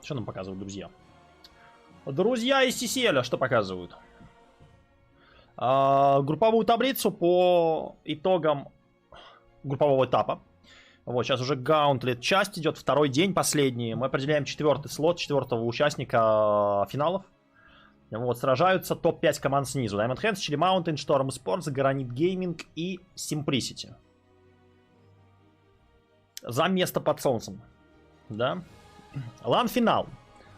Что нам показывают друзья? Друзья из CCL что показывают? Групповую таблицу по итогам группового этапа. Вот, сейчас уже Gauntlet часть идет, второй день, последний. Мы определяем четвертый слот, четвертого участника финалов. Вот, сражаются топ-5 команд снизу. Diamond Hands, Chili Mountain, Storm Sports, Granite Gaming и Simplicity. За место под солнцем. Да. Лан-финал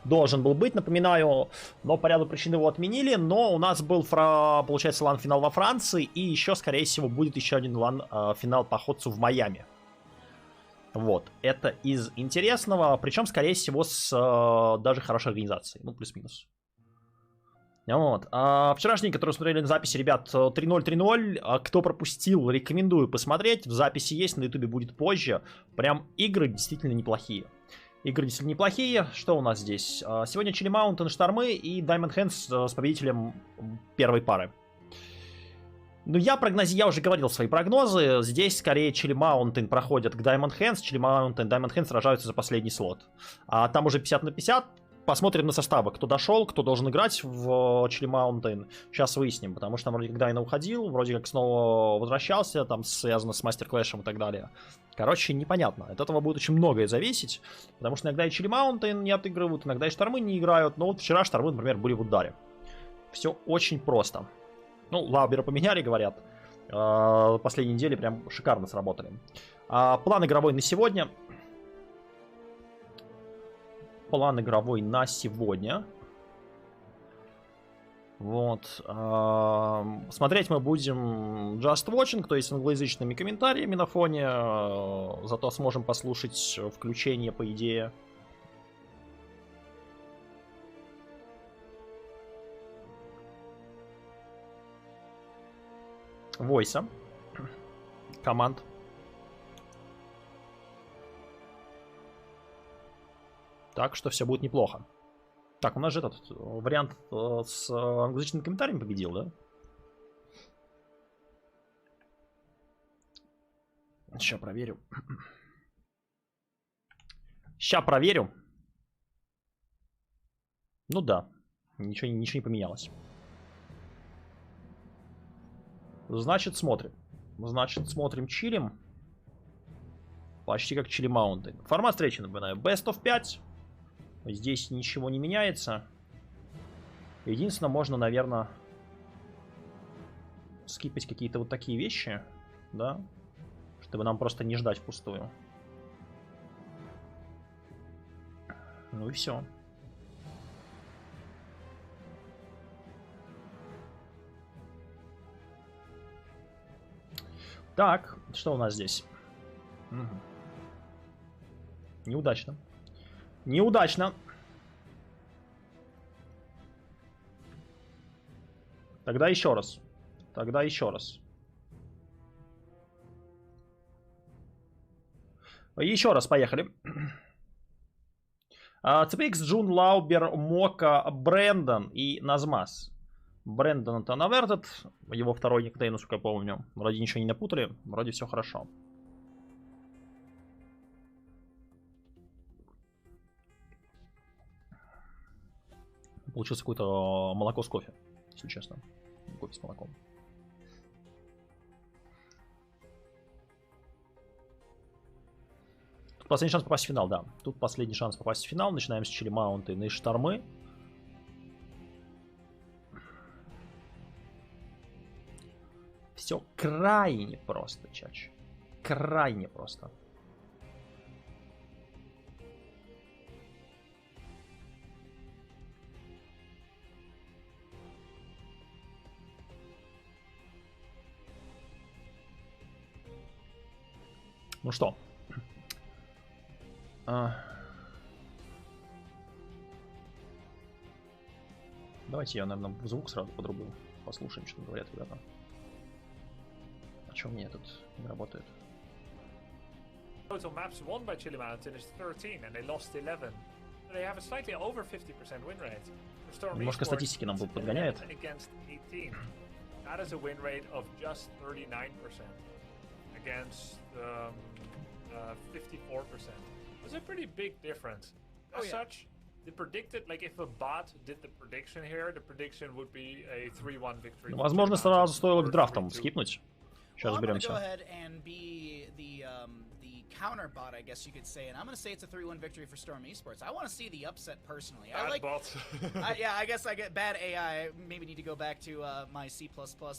должен был быть, напоминаю, но по ряду причин его отменили. Но у нас был, получается, лан-финал во Франции. И еще, скорее всего, будет еще один лан-финал по HotS в Майами. Вот, это из интересного. Причем, скорее всего, с даже хорошей организацией. Ну, плюс-минус. Вот. Вчерашние, которые смотрели на записи, ребят, 3-0, 3-0. Кто пропустил, рекомендую посмотреть. В записи есть, на ютубе будет позже. Прям игры действительно неплохие. Игры действительно неплохие. Что у нас здесь? Сегодня Chili Mountain, Штормы и Diamond Hands с победителем первой пары. Ну, я уже говорил свои прогнозы. Здесь скорее Chili Mountain проходят к Diamond Hands. Chili Mountain, Diamond Hands сражаются за последний слот. А там уже 50 на 50. Посмотрим на составы, кто дошел, кто должен играть в Chili Mountain. Сейчас выясним, потому что там вроде как Дайна уходил, вроде как снова возвращался, там связано с мастер-клэшем и так далее. Короче, непонятно. От этого будет очень многое зависеть, потому что иногда и Chili Mountain не отыгрывают, иногда и Штормы не играют. Но вот вчера Штормы, например, были в ударе. Все очень просто. Ну, Лаубера поменяли, говорят. Последние недели прям шикарно сработали. План игровой на сегодня. План игровой на сегодня. Вот. Смотреть мы будем Just Watching, то есть с англоязычными комментариями на фоне. Зато сможем послушать включение, по идее. Войса. Команд. Так что все будет неплохо. Так, у нас же этот вариант с англоязычными комментариями победил, да? Сейчас проверю. Сейчас проверю. Ну да, ничего не поменялось. Значит, смотрим. Значит, смотрим, чилим. Почти как Chili Mountain. Формат встречи, напоминаю. Best of 5. Здесь ничего не меняется. Единственное, можно, наверное, скипать какие-то вот такие вещи, да, чтобы нам просто не ждать впустую. Ну и все. Так, что у нас здесь? Угу. Неудачно. Неудачно. Тогда еще раз. Тогда еще раз. Еще раз, поехали. CPX, Джун, Лаубер, Мока, Брэндон и Назмас. Брэндон это Навертед. Его второй никнейм, насколько я помню. Вроде ничего не напутали. Вроде все хорошо. Получился какое-то молоко с кофе, если честно. Кофе с молоком. Тут последний шанс попасть в финал, да. Тут последний шанс попасть в финал. Начинаем с Chili Mountain и Штормы. Все крайне просто, чач. Крайне просто. Ну что? Давайте я, наверное, звук сразу подрублю. Послушаем, что говорят ребята. А что мне тут не работает? Total maps won by Chili Mountain is 13 and they lost 11. They have a slightly over 50% win rate. Немножко статистики нам тут подгоняет. That is a win rate of just 39% against 54%. It's a pretty big difference. As such, the predicted, like if a bot did the prediction here, the prediction would be a 3-1 victory. Возможно, сразу стоило к драфтам скипнуть. Сейчас Well, I'm gonna разберемся. go ahead and be the counter bot, I guess you could say, and I'm gonna say it's a 3-1 victory for Storm Esports. I want to see the upset personally. I Bad like bots. yeah, I guess I get bad AI. I maybe need to go back to my C++.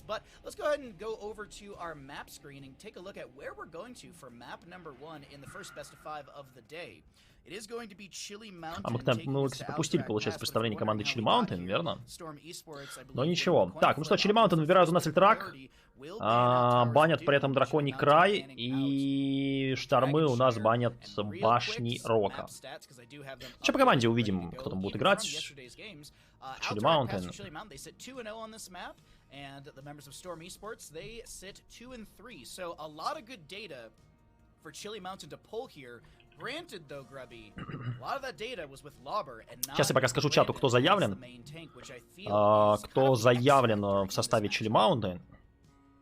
But let's go ahead and go over to our map screen and take a look at where we're going to for map number 1 in the first best of 5 of the day. It is going to be Chili Mountain. Мы, кстати, пропустили, получается, представление команды Chili Mountain, верно? Storm Esports, I believe, Но ничего. Так, ну что, Chili Mountain выбирают у нас альтерак. Банят при этом Драконий Край. И штормы у нас банят Башни Рока. Сейчас по команде увидим, кто там будет играть. Chili Mountain. And the members of Storm Esports, they sit 2-3. So a lot of good data for Chili Mountain to pull here. Granted, though, Grubby, a lot of that data was with Lauber and not. Сейчас я пока скажу чату, кто заявлен. Кто заявлен в составе Chili Mountain.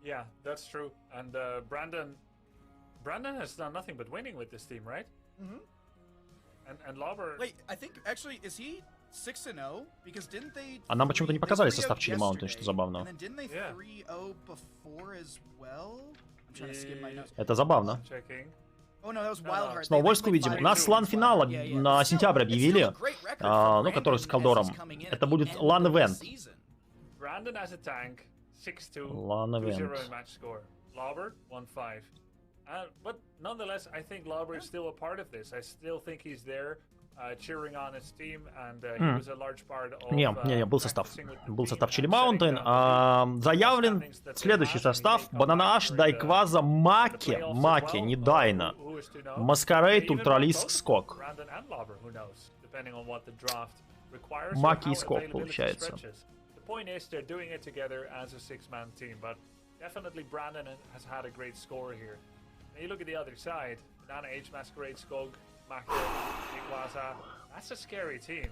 Yeah, that's true. And Brandon has done nothing but winning with this team, right? Mm-hmm. And Lauber. Wait, I think actually is he 6-0? Because didn't they? А нам почему-то не показали состав Chili Mountain, что забавно. And then didn't they 3-0 before as well? I'm trying to skip my notes. Это забавно. Oh, no, that was Wildheart. Снова войско увидим. У нас лан финала на сентябрь объявили, ну, который с Калдором. Это будет лан ивент. Brandon as a tank, 6-2, Лан 2-0 ивент. match score. Lauber 1-5. But nonetheless, I think Lauber is still a part of this. I still think he's there, cheering on his team, and he was a large part of. Не, был состав. Был состав Chili Mountain. Заявлен следующий состав. Бананаш, Дайкваза, Маки, не Дайна. Маскарейд, Ультралиск, Скок. Маки и Скок, получается. The point is they're doing it together as a six-man team, but definitely Brandon has had a great score here. Now you look at the other side, Banana H, Masquerade, Skog, Maka, Nikwaza. That's a scary team.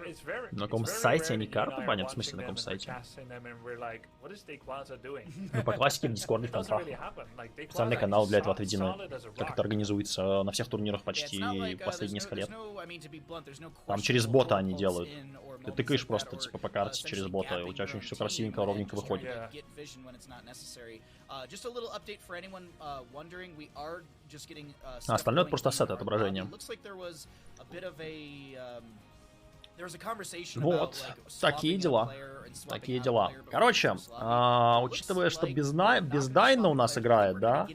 It's very, на каком сайте они карты банят? В смысле, на каком сайте? Ну, по классике в Дискорде в контрах. Специальный канал для этого отведено. Как это организуется на всех турнирах почти последние несколько лет. Там через бота они делают. Ты тыкаешь просто типа по карте через бота, и у тебя очень все красивенько, ровненько выходит. А остальное это просто ассет отображения. Вот, такие дела. Такие дела. Короче, учитывая, что без Дайна у нас играет, да,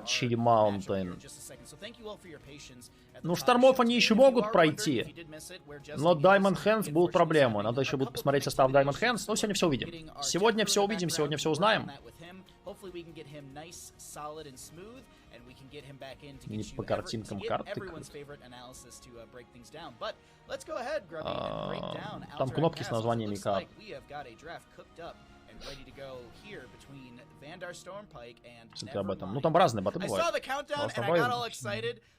Chili Mountain. Ну, штормов они еще могут пройти, но Diamond Hands будут проблемы. Надо еще будет посмотреть состав Diamond Hands, но сегодня все увидим. Сегодня все увидим, сегодня все узнаем. Не по картинкам карты. Там кнопки с названиями карт. Кстати, об этом. Ну, там разные боты бывают.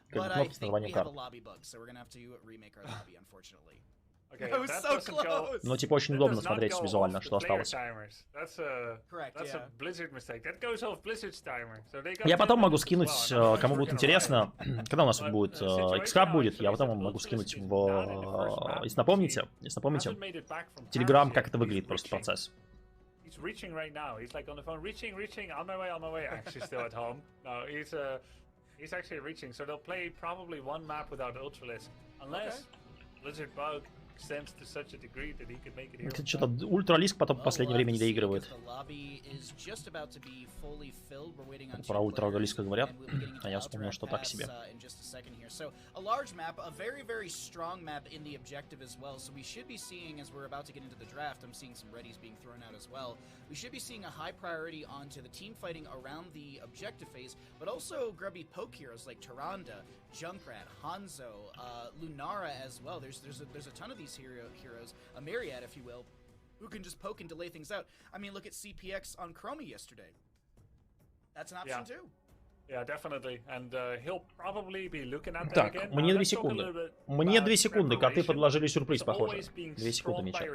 Как кнопки с названием карт. Ну, типа, очень удобно смотреть визуально, что осталось. Я потом могу скинуть, кому будет интересно, когда у нас будет X-Cup будет, я потом могу скинуть в... Если напомните, Telegram, как это выглядит, просто процесс. He's actually reaching, so they'll play probably one map without Ultralisk, unless Blizzard Bug extends to such a degree that he could make it here. Что-то Ультралиск потом в последнее время не доигрывает. Про Ультралиска говорят, а я вспомнил, что так себе. So a large map, a very, very strong map in the objective as well. So we should be seeing, as we're about to get into the draft, I'm seeing some readies being thrown out as well. We should be seeing a high priority onto the team fighting around the objective phase, but also grubby poke heroes like Tyrande, Junkrat, Hanzo, Lunara as well. There's a ton of these heroes, a myriad if you will, who can just poke and delay things out. I mean, look at CPX on Chromie yesterday. That's an option too. Yeah, definitely. And he'll probably be looking at that Так, again. мне 2 секунды. Мне 2 секунды. Коты подложили сюрприз, похоже. 2 секунды, Мича.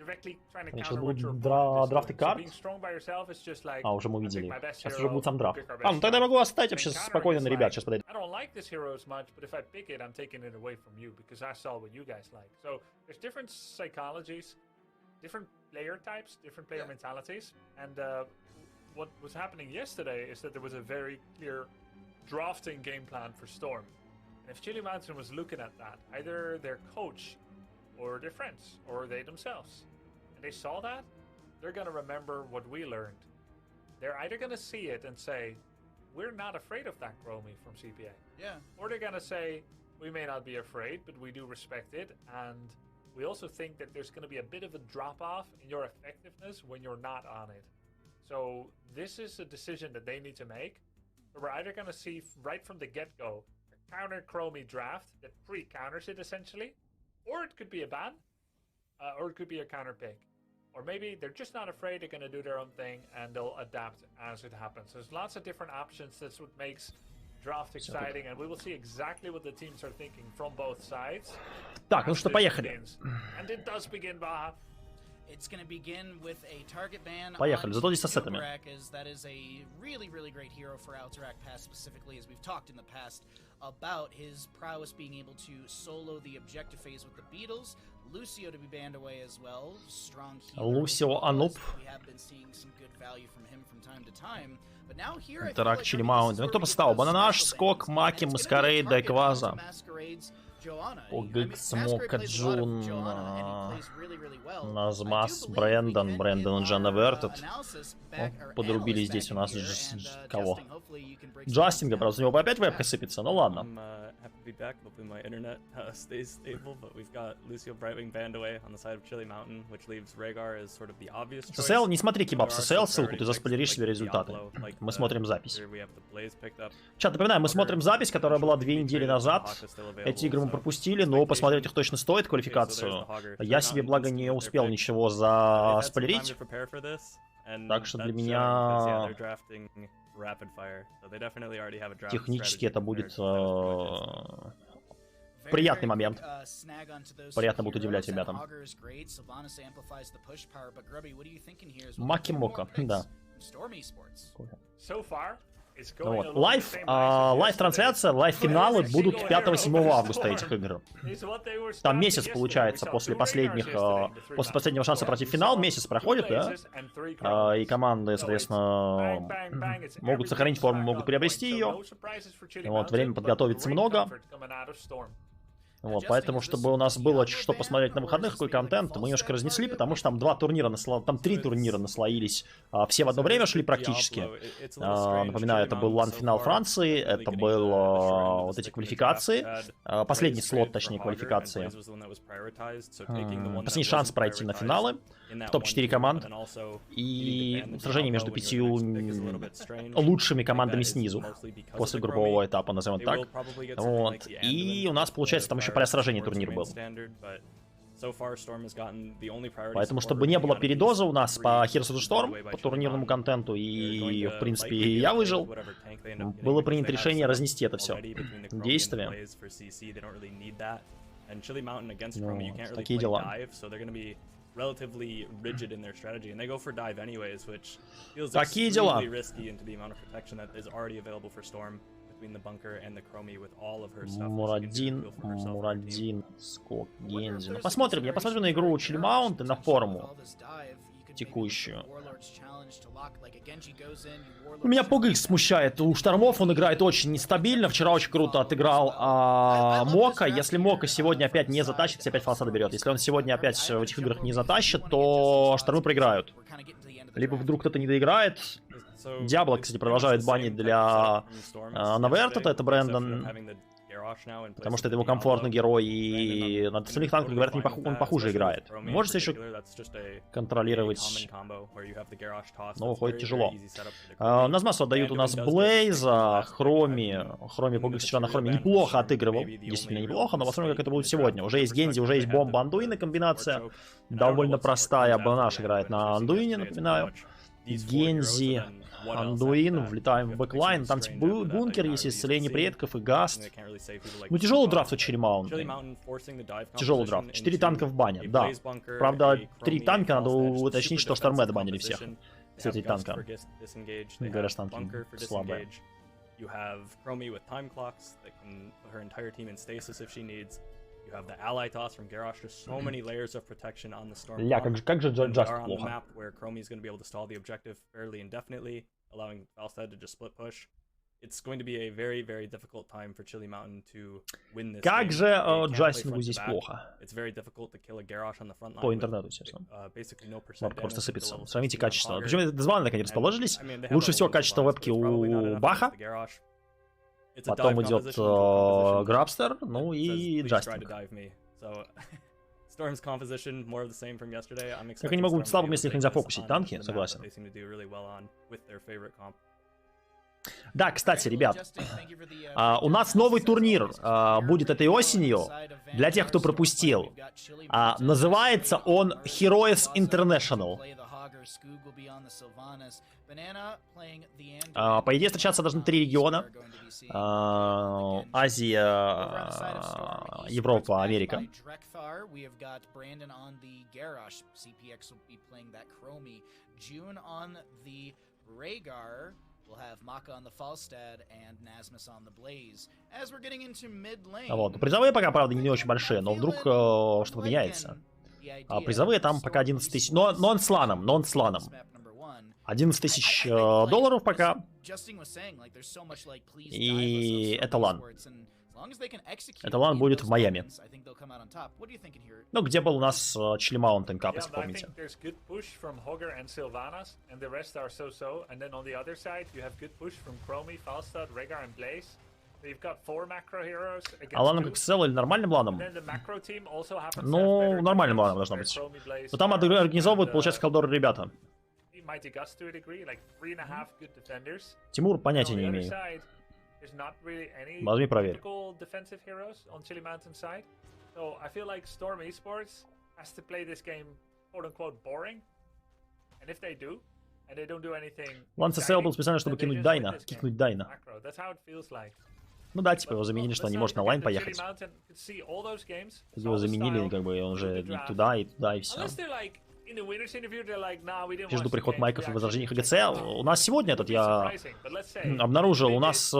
directly trying to Они сейчас counter what будут your opponent is драфты doing. So карт. being strong by yourself is just like, А, уже мы I pick увидели. my best Сейчас hero, уже будет сам драфт. pick our А, best ну тогда я champ. могу оставить And вообще countering спокойно is на ребят. like, Сейчас подойду. I don't like this hero as much, but if I pick it, I'm taking it away from you because I saw what you guys like. So there's different psychologies, different player types, different player mentalities, and what was happening yesterday is that there was a very clear drafting game plan for Storm. And if Chili Mountain was looking at that, either their coach or their friends or they themselves, and they saw that, they're going to remember what we learned. They're either going to see it and say, we're not afraid of that Chromie from CPA. Yeah. Or they're going to say, we may not be afraid, but we do respect it, and we also think that there's going to be a bit of a drop-off in your effectiveness when you're not on it. So this is a decision that they need to make. We're either going to see right from the get-go a counter Chromie draft that pre-counters it essentially, or it could be a ban, or it could be a counter pick. Or maybe they're just not afraid, they're going to do their own thing, and they'll adapt as it happens. There's lots of different options. That's what makes draft exciting, and we will see exactly what the teams are thinking from both sides. Так, ну что, поехали. And it does begin, Baha. It's going to begin with a target ban. Поехали, зато здесь со сетами. That is a really, really great hero for Alterac Pass specifically, as we've talked in the past about his prowess being able to solo the objective phase with the Beatles. Lucio to be banned away as well. Strong healer. Lucio Ануб. We have been seeing some good value from him from time to time. But now here I feel Интеракт like Чили this is Маунт. Ну where кто we get поставил? those Бананаш, special Скок, bans. Маки, And it's gonna be a Маскарейд, target Дайкваза. onto Masquerade's Joanna. Огык, Смока, Masquerade plays a lot of Джун, Joanna, and he plays really, really well. Назмас, I do believe Брэндон, we can Брэндон, get Джан our, Эвертед. analysis О, back, our подрубили analyst здесь back у нас in here, and, кого? Justin, hopefully you can break some Джастинга, things правда, у down. него опять вебка сыпется, ну ладно. I'm happy to be back. Hopefully my internet stays stable, but we've got Lucio Brightwing banned away on the side of Chili Mountain, which leaves Rhaegar as sort of the obvious choice. CCL, не смотри кебаб There are CCL, some ссылку, ты priority заспойлеришь picks себе like результаты. Diablo, like Мы the- смотрим запись. here we have the Blaze picked up. Чат, напоминаю, мы смотрим запись, которая была 2 недели назад. Эти игры мы пропустили, но посмотреть их точно стоит, квалификацию. Я себе, благо, не успел ничего заспойлерить. Так что для меня технически это будет приятный момент. Приятно будет удивлять ребятам. Маки Мока, да. So far, it's Ну going вот, along the same lines as лайв-трансляция, лайв-финалы будут 5-7 августа этих игр. yesterday. Is what they were Там starting месяц yesterday. получается We saw после two последних, Rhaegars yesterday, the three после matches. последнего шанса пройти в финал, месяц проходит, да? Blazes and three И Chromes. команды, So it's соответственно, bang, bang, bang, it's могут everything сохранить форму, back могут on приобрести point. So ее. no surprises for Chili Вот, Mountain, время but подготовиться great много. comfort coming out of Storm. Вот, поэтому, чтобы у нас было что посмотреть на выходных, какой контент, мы немножко разнесли, потому что там 2 турнира, там 3 турнира наслоились. Все в одно время шли практически. Напоминаю, это был лан-финал Франции, это был вот эти квалификации. Последний слот, точнее, квалификации. Последний шанс пройти на финалы. В топ-4 команд. И сражение между 5 лучшими командами снизу. После группового этапа, назовем так. Вот. И у нас, получается, там еще поряд сражений турнир был. Поэтому, чтобы не было передоза у нас по Heroes Storm, по турнирному контенту, и, в принципе, я выжил, было принято решение разнести это все. Действие. Вот, такие дела. Relatively rigid in their strategy, and they go for dive anyways, which feels Такие extremely дела. risky into the amount of protection that is already available for Storm between the bunker and the Chromie with all of her stuff. Мурадин, Скок, Гензи. Ну, посмотрим, я посмотрю на игру Чили Маунт и на форму текущую. Меня PogX смущает. У Штормов он играет очень нестабильно. Вчера очень круто отыграл Мока. Если Мока сегодня опять не затащит, опять фалсада берет. Если он сегодня опять в этих играх не затащит, то Штормы проиграют. Либо вдруг кто-то не доиграет. Диабло, кстати, продолжает банить для Навертета, это Брэндон. Потому что это его комфортный герой, и на остальных танках, говорят, он похуже играет. Можете еще контролировать, но выходит тяжело. Назмасу отдают у нас Блейза, Хроми. Хроми Поглекс вчера на Хроме неплохо отыгрывал. Действительно неплохо, но посмотрим, как это будет сегодня. Уже есть Гензи, уже есть бомба Андуина, комбинация довольно простая. Банаш играет на Андуине, напоминаю. Гензи, Андуин, влетаем в бэклайн. Там типа бункер, есть исцеление предков и гаст. Ну, тяжелый драфт у Chili Mountain. Тяжелый драфт. 4 танка в бане, да. Правда, 3 танка, надо уточнить, что Штормеда банили всех. С этой танка. Говорят, что танки слабые. You have Chromie with time clocks that can put her entire team in stasis if she needs. You have the ally toss from Garrosh. Just so many layers of protection on the storm. Ля, как же Just on the плохо. map where Chromie is going to be able to stall the objective fairly indefinitely, allowing Falstad to just split push. It's going to be a very, very difficult time for Chili Mountain to win this. Как же Джастингу здесь плохо. It's very difficult to kill a Garrosh on the front line. По интернету, естественно. Basically no percent. Мап просто сыпется. Сравните качество. Причем дозволено, как они расположились. Лучше всего качество вебки у Баха. Потом идет Грабстер, ну и Джастинг. Как они могут быть слабыми, если их нельзя фокусить? Танки? Согласен. Да, кстати, ребят, у нас новый турнир будет этой осенью, для тех, кто пропустил. Называется он Heroes International. По идее, встречаться должны 3 региона. Азия, Европа, Америка. Вот. Призовые пока, правда, не очень большие, но вдруг что-то меняется. Призовые там пока 11 тысяч. Но нон-сланом. 11 тысяч долларов пока. И это лан. Это лан будет в Майами. Ну, где был у нас Chili Mountain Cup, если помните. А ланом как CCL или нормальным ланом? Ну, нормальным ланом должно быть. Но там организовывают, получается, колдоры ребята. Тимур, понятия не имею. Возьми, проверь. Лан CCL был специально, чтобы кикнуть Дайна. Ну да, типа его заменили, что он не может на лайн поехать. Его заменили, как бы он уже и туда, и все. Я жду приход майков и возрождение ХГЦ. У нас сегодня этот я обнаружил, у нас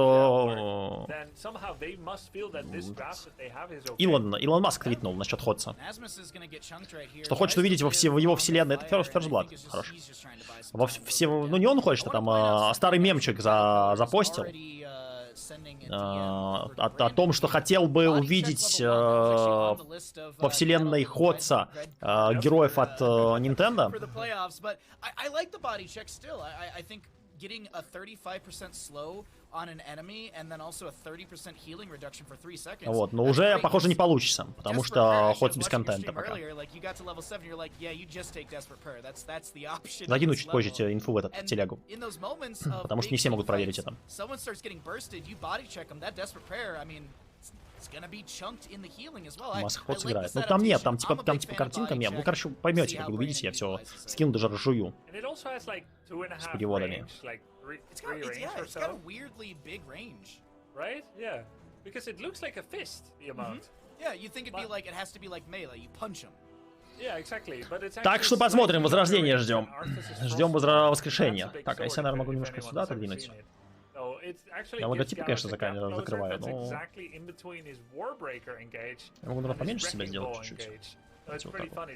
Илон Маск твитнул насчет HotS. Что хочет увидеть в его вселенной. Это First Blood. Хорошо. Ну не он хочет, а там старый мемчик запостил. О том, что хотел бы увидеть во вселенной HotS героев от Nintendo. Вот, но уже, похоже, не получится, потому что HotS без контента пока. Закину чуть позже инфу в этот телегу, потому что не все могут проверить это. Маск HotS играет. Ну там нет, там типа картинка мем. Ну, короче, поймете, как вы увидите, я все скину, даже разжую. С переводами. It's got a weirdly big range. Right? Yeah. Because it looks like a fist, the amount. Yeah, you think it'd be like, it has to be like melee, you punch him. Yeah, exactly. But it's Так что посмотрим, возрождение ждем. Ждем воскрешения. Так, а если я, наверное, могу немножко сюда отодвинуть. Я логотипы, конечно, закрываю, но... Я могу, наверное, поменьше себя сделать чуть-чуть. Давайте вот так вот.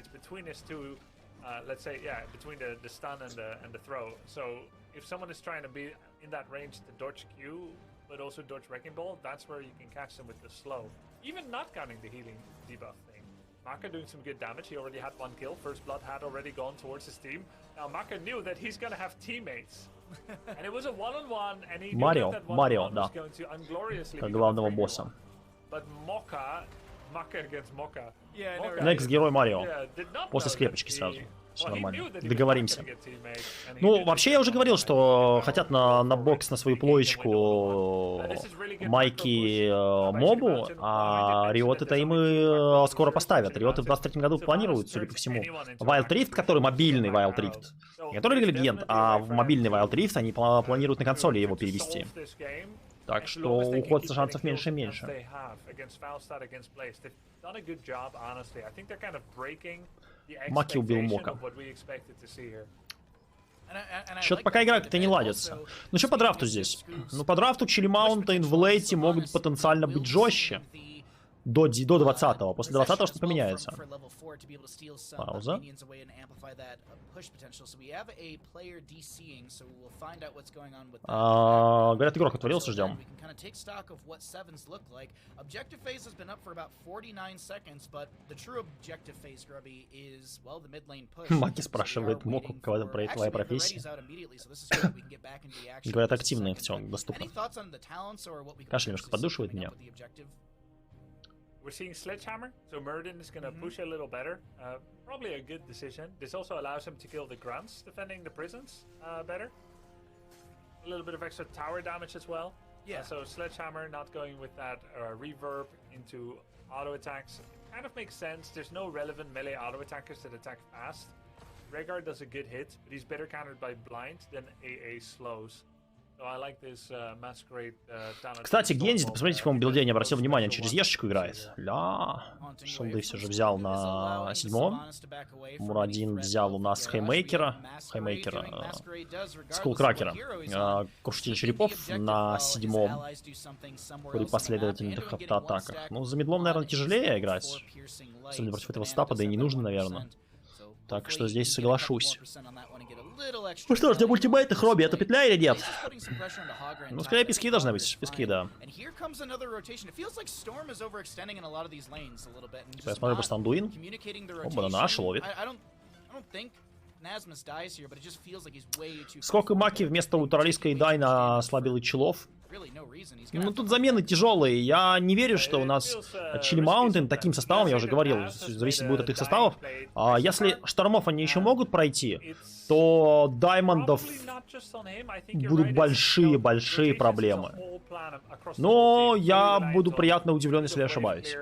Let's say, yeah, between the stun and the throw. So if someone is trying to be in that range to dodge Q, but also dodge Wrecking Ball, that's where you can catch them with the slow. Even not counting the healing debuff thing. Maka doing some good damage. He already had 1 kill. First blood had already gone towards his team. Now Maka knew that he's gonna have teammates. And it was a one-on-one, and he knew that one-on-one was going to ungloriously как главного босса. But Maka against Moka. Next герой Марио. После скрепочки сразу. Все Well, he нормально. knew that he was not Договоримся. gonna get teammates, and he Ну, did вообще it я уже on говорил, online. что хотят на бокс, на свою Really game плоечку window on one. This is really good майки macro push by мобу, Chili Mountain. а Well, I did mention Риоты-то that им there's only two macro скоро pushers поставят. for Риоты в Chili 23 году Mountain. So планируют, Valve судя по turns всему. anyone into a Wild macro Rift, push который with мобильный a Wild macro. Rift. So Не который there's легенд, definitely a а way в for them мобильный Wild to, Rift они планируют на консоли его перевести. solve this game. Так As что long as у they can HotS keep шансов getting меньше и kills as меньше. they have against Valstad, against Blaze. They've done a good job, honestly. I think they're kind of breaking the Маки убил expectation Мока. of what we expected to see here. Что-то пока игра как-то не ладится. Ну что по драфту здесь? Ну по драфту Chili Mountain в лейте могут потенциально быть жестче. До 20-го. После 20-го что поменяется? Пауза. Говорят, игрок отвалился, ждем. Маки спрашивает, Моку, какова твоя профессия? Говорят, активно все доступно. Кашель немножко поддушивает меня. We're seeing Sledgehammer, so Murden is going to push a little better. Probably a good decision. This also allows him to kill the grunts, defending the prisons better. A little bit of extra tower damage as well. Yeah. So Sledgehammer not going with that reverb into auto attacks kind of makes sense. There's no relevant melee auto attackers that attack fast. Rhaegar does a good hit, but he's better countered by blind than AA slows. Кстати, Гензи, посмотрите, в каком билде я не обратил внимания, через ешечку играет. Ля, Шилды все же взял на 7-м. Мурадин взял у нас Хеймейкера, Скулкракера, Крушитель черепов на 7-м. При последовательных автоатаках. Ну, за медлом, наверное, тяжелее играть. Особенно против этого стапа, да и не нужно, наверное. Так что здесь соглашусь. Ну что ж, для мультимейтных Робби это петля или нет? Ну, скорее пески должны быть. Пески, да. Я смотрю просто Андуин. Оба, наш ловит. Сколько маки вместо Утаралийской Дайна ослабил и Челов? Ну, тут замены тяжелые. Я не верю, что у нас Chili Mountain таким составом, я уже говорил, зависит будет от их составов. А если штормов они еще могут пройти, то Даймондов будут большие проблемы. Но я буду приятно удивлен, если я ошибаюсь.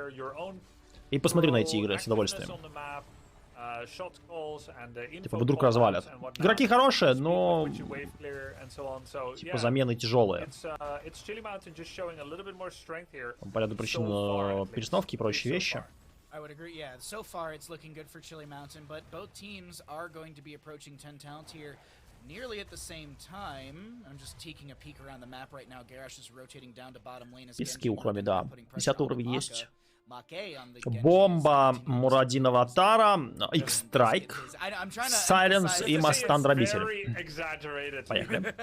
И посмотрю на эти игры с удовольствием. Типа вдруг развалят. Игроки хорошие, но типа замены тяжелые. По ряду причин перестановки и прочие вещи. I would agree, yeah. So far, it's looking good for Chili Mountain, but both teams are going to be approaching 10 talent here nearly at the same time. I'm just taking a peek around the map right now. Garrosh is rotating down to bottom lane. Пески у Хроми, да. 10 уровень есть. Бомба Мурадина Аватара, X-Strike, Silence и Мастан Дробитель. Поехали.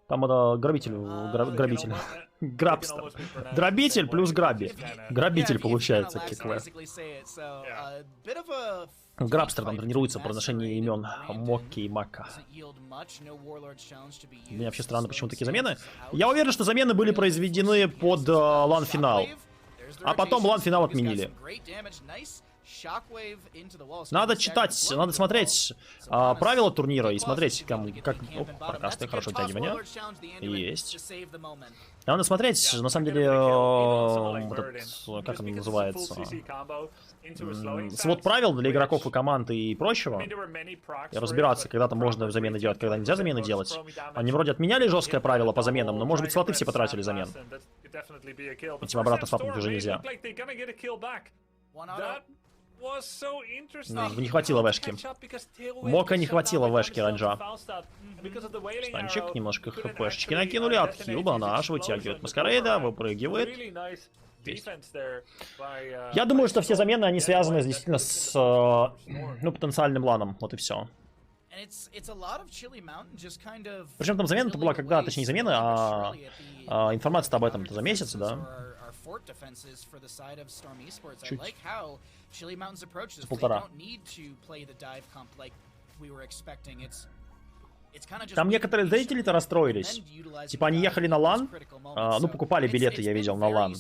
Там это грабитель. Грабстер. Дробитель плюс граби. Грабитель получается, как Грабстер там тренируется по отношению имен Мокки и Макка. Мне вообще странно, почему такие замены. Я уверен, что замены были произведены под лан-финал. А потом лан-финал отменили. Надо читать, надо смотреть правила турнира и смотреть, как... Прекрасное, хорошо тягивание. Есть. Надо смотреть, на самом деле, как он называется, свод правил для игроков и команды и прочего. И разбираться, когда там можно замены делать, когда нельзя замены делать. Они вроде отменяли жесткое правило по заменам, но, может быть, слоты все потратили замен. Этим обратно свапнуть уже нельзя. Не хватило вешки. Мока не хватило вешки ранжа. Станчик, немножко хпшечки накинули, отхил, банаш, вытягивает Маскарейда, выпрыгивает. Есть. Я думаю, что все замены, они связаны действительно с потенциальным ланом. Вот и все. Причем там замена-то была когда, точнее не замена, а информация-то об этом-то за месяц, да? Чуть. За полтора. Там некоторые зрители-то расстроились. Типа они ехали на лан, ну покупали билеты, я видел, на лан.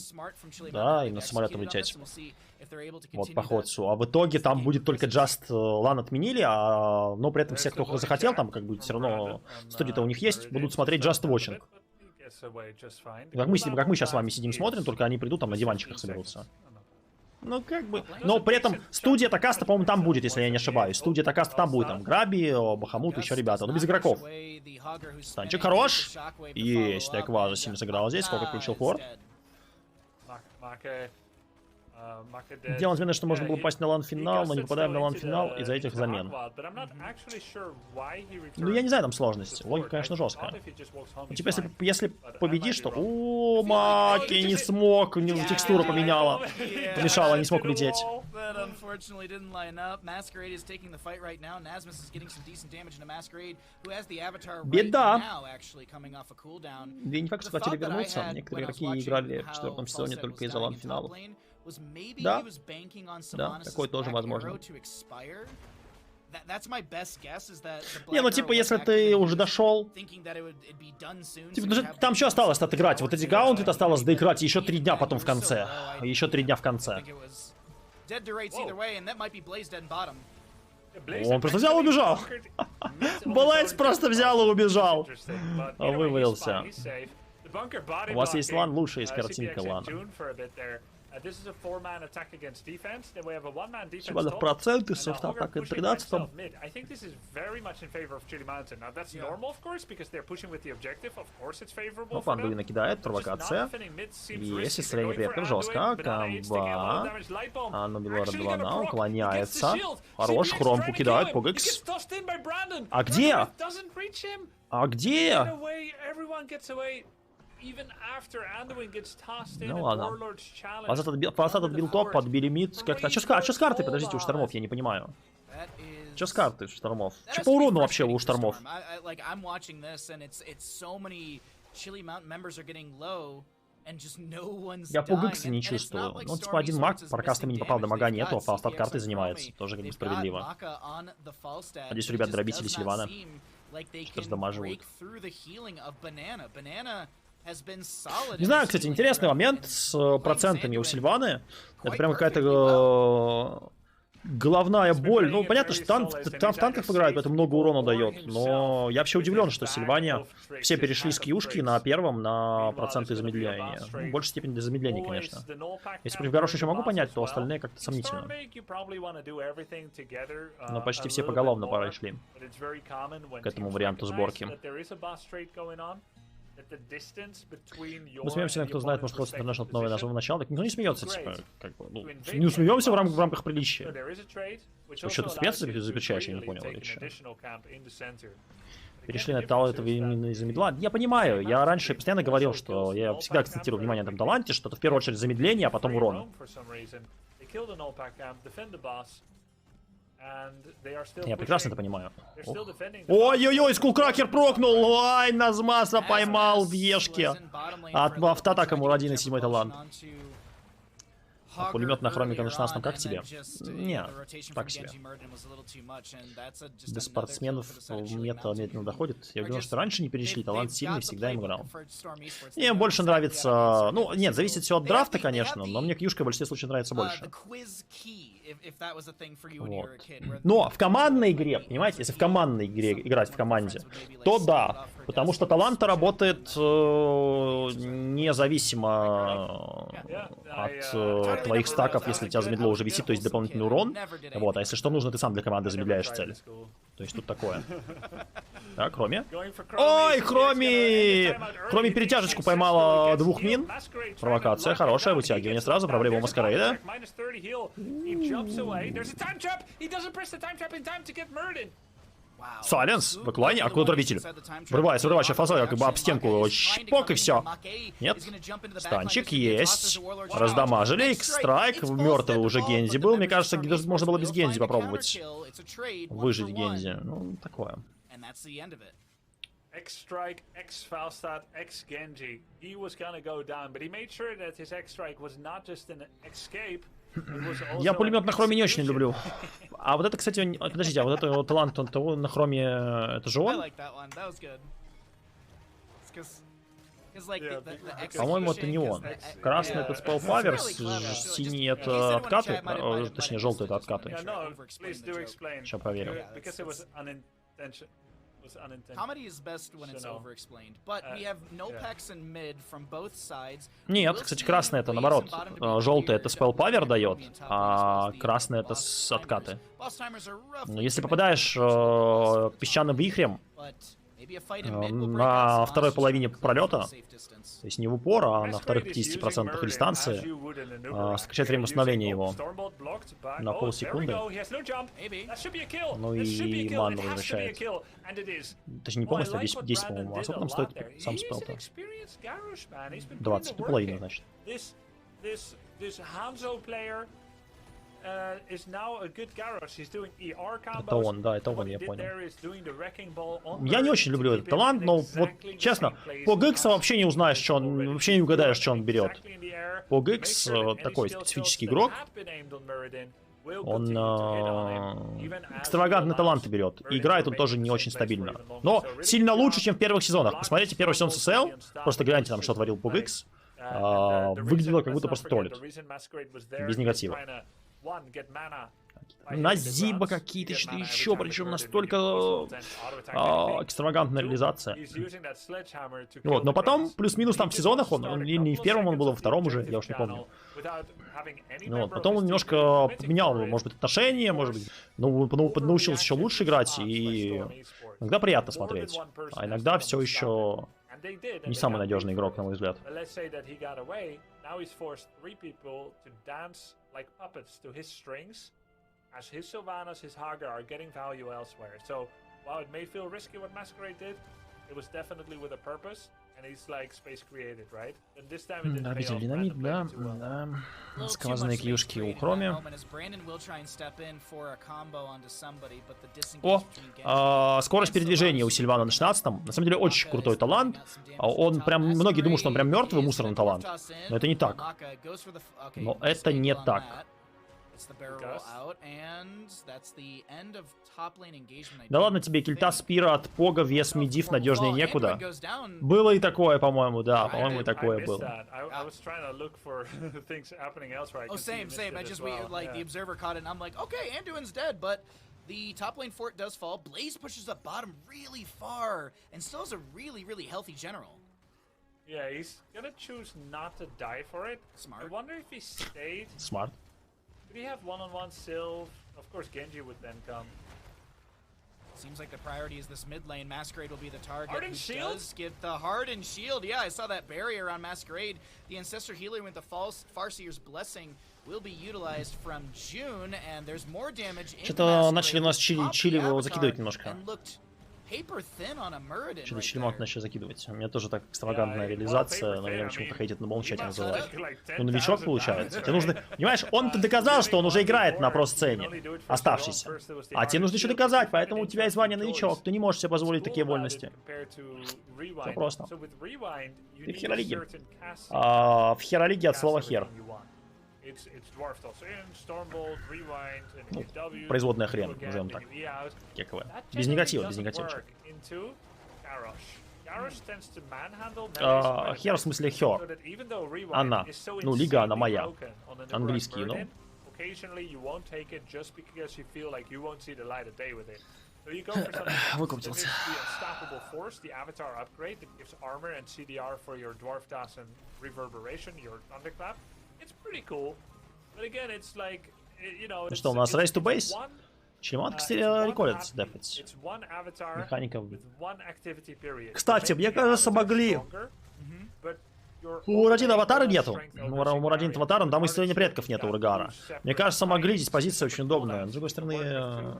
Да, и на самолетом лететь. Вот по HotS. А в итоге там будет только Just LAN отменили, но при этом все, кто захотел, там как бы все равно студии-то у них есть, будут смотреть Just Watching. Как мы сейчас с вами сидим, смотрим, только они придут там на диванчиках соберутся. Ну, как бы... Но при этом студия Такаста, по-моему, там будет, если я не ошибаюсь. Студия Такаста там будет, там Граби, Бахамут, еще ребята. Но без игроков. Станчик хорош. Есть, так Ваза сильно сыграл здесь. Сколько включил форд. Дело в том, что можно было попасть на лан-финал, но не попадаем на лан-финал из-за этих замен. Ну, я не знаю, там сложности. Логика, конечно, жесткая. Ну, типа, если победишь, то... О, Маки не смог, текстура поменяла. Помешала, не смог улететь. Беда. Винифакс хотели вернуться. Некоторые игроки играли в 4-м сезоне только из-за лан-финала. Да, да, такое тоже возможно. Не, ну типа, если ты уже дошел... Типа, там что осталось отыграть? Вот эти Gauntlet осталось доиграть еще 3 дня потом в конце. Еще 3 дня в конце. Он просто взял и убежал. Блэйз просто взял и убежал. Вывалился. У вас есть лан, лучшая из картинка лана. Всего в проценты с автоатакой 13. Ну, Панду накидает, провокация. Есть исцеление предков, жестко. Комба. Анну Милора 2 на, уклоняется. Хорош, хромку кидают, Пугекс. А где? А где? Ну ладно. Фасад отбил топ, подбили мид. Как-то. А что с картой? Подождите, у штормов, я не понимаю. Что с картой штормов? Что по урону вообще у штормов? Я пугекса не чувствую. Ну, типа, один маг, прокастами не попал, дамага нету, а фалстат картой занимается. Тоже как бы справедливо. Надеюсь, у ребят дробители Сильвана. Что раздамаживают. Не знаю, кстати, интересный момент с процентами у Сильваны. Это прям какая-то головная боль. Ну, понятно, что в танках играет, поэтому много урона дает. Но я вообще удивлен, что Сильвания все перешли с кьюшки на первом на проценты замедления. Ну, в большей степени для замедления, конечно. Если против Гороша еще могу понять, то остальные как-то сомнительно. Но почти все поголовно перешли к этому варианту сборки. Мы смеемся, кто знает, может, просто International новое название начало, так никто не смеется, типа, как бы, ну, не смеемся в рамках приличия. Вы что-то специи запрещаешь, я не понял, или что? Перешли на талант этого именно из-за медла. Я понимаю, я раньше постоянно говорил, что я всегда акцентирую внимание на этом таланте, что это в первую очередь замедление, а потом урон. Я прекрасно это понимаю. Ой-ой-ой, скулкракер прокнул! Ой, Назмаса поймал в ешке. От автоатака ему 1,7 талант. А пулемет на хромика на 16, как тебе? Не, так себе. До спортсменов мета медленно доходит. Я говорил, что раньше не перешли, талант сильный, всегда им играл. Мне больше нравится... Ну, нет, зависит все от драфта, конечно, но мне кьюшка в большинстве случаев нравится больше. Вот. Но в командной игре, понимаете, если в командной игре играть в команде, то да. Потому что талант работает независимо от твоих стаков, если у тебя замедло уже висит, то есть дополнительный урон. Вот, а если что нужно, ты сам для команды замедляешь цель. То есть тут такое. Так, Хроми. Ой, Хроми! Хроми перетяжечку поймала 2 мин. Провокация хорошая, вытягивание сразу, проблема у Маскарейда. Сайленс, выклание, а куда дробитель? Врывается, врывается, фасад, как бы об стенку, чпок и все. Нет, станчик есть. Раздамажили, X-страйк, мертвый уже Гензи был. Мне кажется, даже можно было без Гензи попробовать выжить Гензи. Ну, такое. X-Strike, X-Falstad, X-Genji. He was gonna go down, but he made sure that his X-Strike was not just an escape. Я пулемет на хроме не очень люблю. А вот это, кстати, подождите, а вот это вот талант он того на хроме, это же он? По-моему, это не он. Красный это спell power, синий это откаты, точнее желтый это откаты. Сейчас проверим. Нет, кстати, красный это наоборот. Желтый это spell power дает, а красный это откаты. Но если попадаешь песчаным вихрем на второй половине пролета, то есть не в упор, а на вторых 50% дистанции, скачать время восстановления его на полсекунды. Ну и ману возвращает. Точнее не полностью, а 10 по-моему. А сколько там стоит сам спел-то? 20, ну половина, значит. Это он, да, это он, я понял. Я не очень люблю этот талант, но вот честно, по Гиксу вообще не узнаешь, что он, вообще не угадаешь, что он берет. По Гикс такой специфический игрок. Он экстравагантные таланты берет. И играет он тоже не очень стабильно. Но сильно лучше, чем в первых сезонах. Посмотрите первый сезон CCL, просто гляньте там, что творил по Гикс. Выглядело как будто просто троллит. Без негатива. На Зиба какие-то что-то еще, причем настолько экстравагантная реализация. Вот, но потом плюс-минус там в сезонах он не в первом он был, а во втором уже, я уж не помню. Вот, потом он немножко поменял, может быть, отношения, может быть, ну, научился еще лучше играть, и иногда приятно смотреть, а иногда все еще не самый надежный игрок, на мой взгляд. Like puppets to his strings, as his Sylvanas, his Haga are getting value elsewhere. So while it may feel risky what Masquerade did, it was definitely with a purpose, and he's like space created, right? And this time it didn't pay off. Динамит, да, да. Сквозные кьюшки у Хроме. О, скорость передвижения у Сильвана на 16-м. На самом деле очень крутой талант. Он прям, многие думают, что он прям мертвый мусорный талант. Но это не так. Но это не так. Да ладно тебе, кильта Спира от Пога, вес мидив, надежнее некуда. Было и такое, по-моему, да, по-моему, и такое было. The top lane fort does fall. Blaze pushes up bottom really far and still has a really, really healthy general. Yeah, he's gonna choose not to die for it. Smart. I wonder if he stayed. Smart. Would he have one-on-one Sylv? Of course, Genji would then come. Seems like the priority is this mid lane. Masquerade will be the target. Hardened Shield? Does get the Hardened Shield. Yeah, I saw that barrier on Masquerade. The Ancestor Healer with the Farseer's Blessing will be utilized from June, and there's more damage in Что-то начали у нас чили его закидывать немножко. Что-то чилимат начали закидывать. У меня тоже так экстравагантная реализация, но я почему-то хейтит на молчате называют. Ну, новичок получается. Тебе нужно... Понимаешь, он-то доказал, что он уже играет на про-сцене, оставшийся. А тебе нужно еще доказать, поэтому у тебя и звание новичок. Ты не можешь себе позволить такие вольности. Все просто. Ты в херолиге. В херолиге от слова хер. Ну, производная хрен, назовем так. Кековая. Без негатива, без негатива. Хер в смысле хер. Она. Ну, лига, она моя. Английский, ну. Выкрутился. Ну что, у нас Race to Base? Чемат, кстати, рекордится дефить. Механика. Кстати, мне кажется, могли... У Родина аватара нету. У Родина аватара, там исцеления предков нету у Регара. Мне кажется, могли, здесь позиция очень удобная. С другой стороны,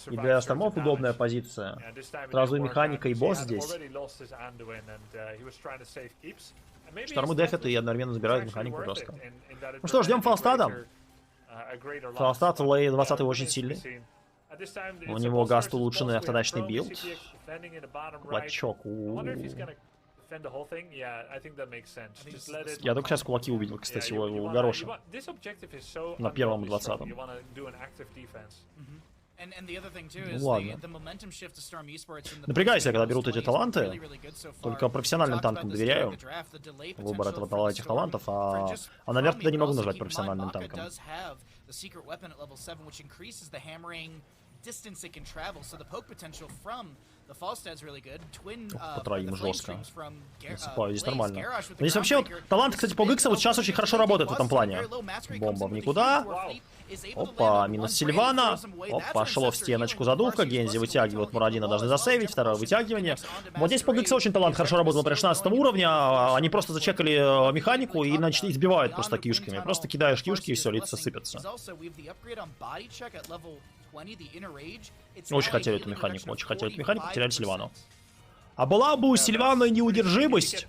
и для штормов удобная позиция. Сразу и механика, и босс здесь. Штормы дефят и одновременно забирают механику жестко. Ну что, ждем Фалстада. Фалстад в лей 20 очень сильный. У него гаст улучшенный автодачный билд. Кулачок. Я только сейчас кулаки увидел, кстати, у Гороша. На первом 20-м. Ну ладно. Напрягаюсь я, когда берут эти таланты. Только профессиональным танкам доверяю. Выбор этих талантов. А наверх туда не могу нажать профессиональным танком. По троим жестко. Насыпаю, здесь нормально. Но здесь вообще вот талант, кстати, по Гиксу вот сейчас очень хорошо работает в этом плане. Бомба в никуда. Опа, минус Сильвана. Оп, пошло в стеночку задувка. Гензи вытягивает, Мурадина должны засейвить. Второе вытягивание. Вот здесь по Гиксу очень талант хорошо работал при 16 уровня. Они просто зачекали механику и значит избивают просто кьюшками. Просто кидаешь кьюшки и все, лица сыпятся. Очень хотели эту механику, потеряли Сильвану. А была бы у Сильвана неудержимость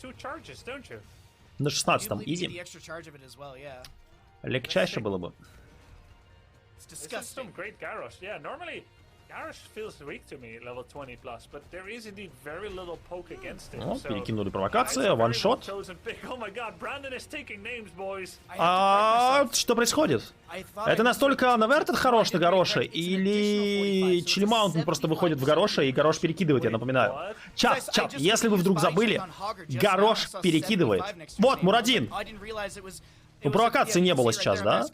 на 16-м, изи. Легчайше было бы. Ну, перекинули провокация, ваншот. Что происходит? Это настолько навертед хорош на Гороше? Или Чили Маунтин просто выходит в Гороша и Горош перекидывает, я напоминаю. Чат, если вы вдруг забыли, Горош перекидывает. Вот, Мурадин. Ну, провокации не было сейчас, да?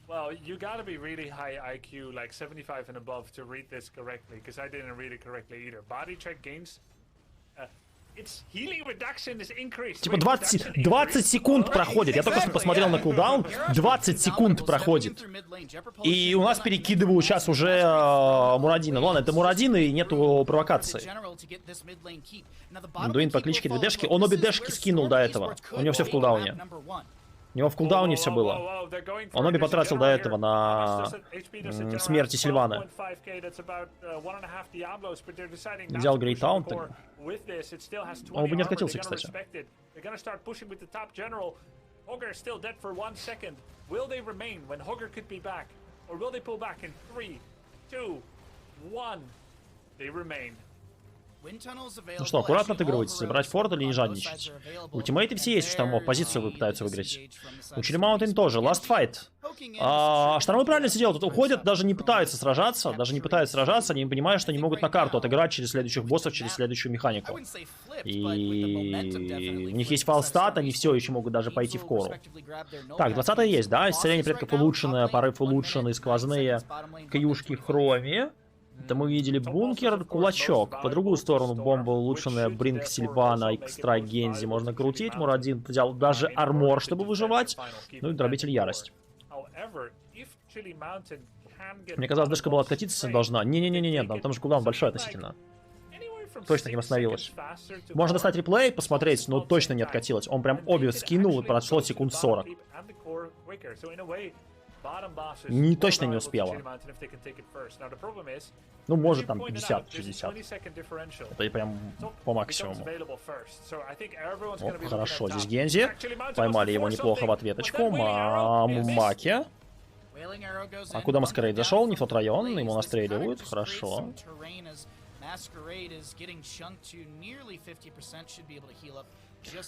Well, you gotta be really high IQ, like 75 and above, to read this correctly, because I didn't read it correctly either. Body check gains. Its healing reduction is increased. Типа 20 секунд проходит. Я только что посмотрел на кулдаун. 20 секунд проходит. И у нас перекидываю сейчас уже Мурадина. Ладно, это Мурадина и нету провокации. Дуин по кличке 2D-шки. Он обе дэшки скинул до этого. У него все в кулдауне. У него в кулдауне все было. Он обе потратил до этого на смерти Сильвана. Взял Грейтаун. Он бы не откатился, кстати. Ну что, аккуратно отыгрывайте, собирать форт или не жадничать. Ультимейты все есть, что там позицию пытаются выиграть. У Чили Маунтин тоже. Last fight. Штормы правильно все делают. Тут уходят, даже не пытаются сражаться. Они понимают, что они могут на карту отыграть через следующих боссов, через следующую механику. И у них есть фалстат, они все еще могут даже пойти в кору. Так, 20-е есть, да? Исцеление предков улучшенное, порыв улучшенный, сквозные кьюшки в хроме. Это мы видели бункер, кулачок. По другую сторону бомба улучшенная, Бринг Сильвана, Экстра Гензи можно крутить. Мурадин взял даже армор, чтобы выживать. Ну и дробитель ярость. Мне казалось, дышка была откатиться должна. Не-не-не-не, там же кулдаун большой относительно. Точно не остановилась. Можно достать реплей, посмотреть, но точно не откатилась. Он прям обе скинул и прошло секунд 40. Точно не успела. Ну, может, там 50-60. Это прям по максимуму. О, хорошо, здесь Гензи. Поймали его неплохо в ответочку. Маки. А куда Маскарейд зашел? Не в тот район. Ему настреливают. Хорошо.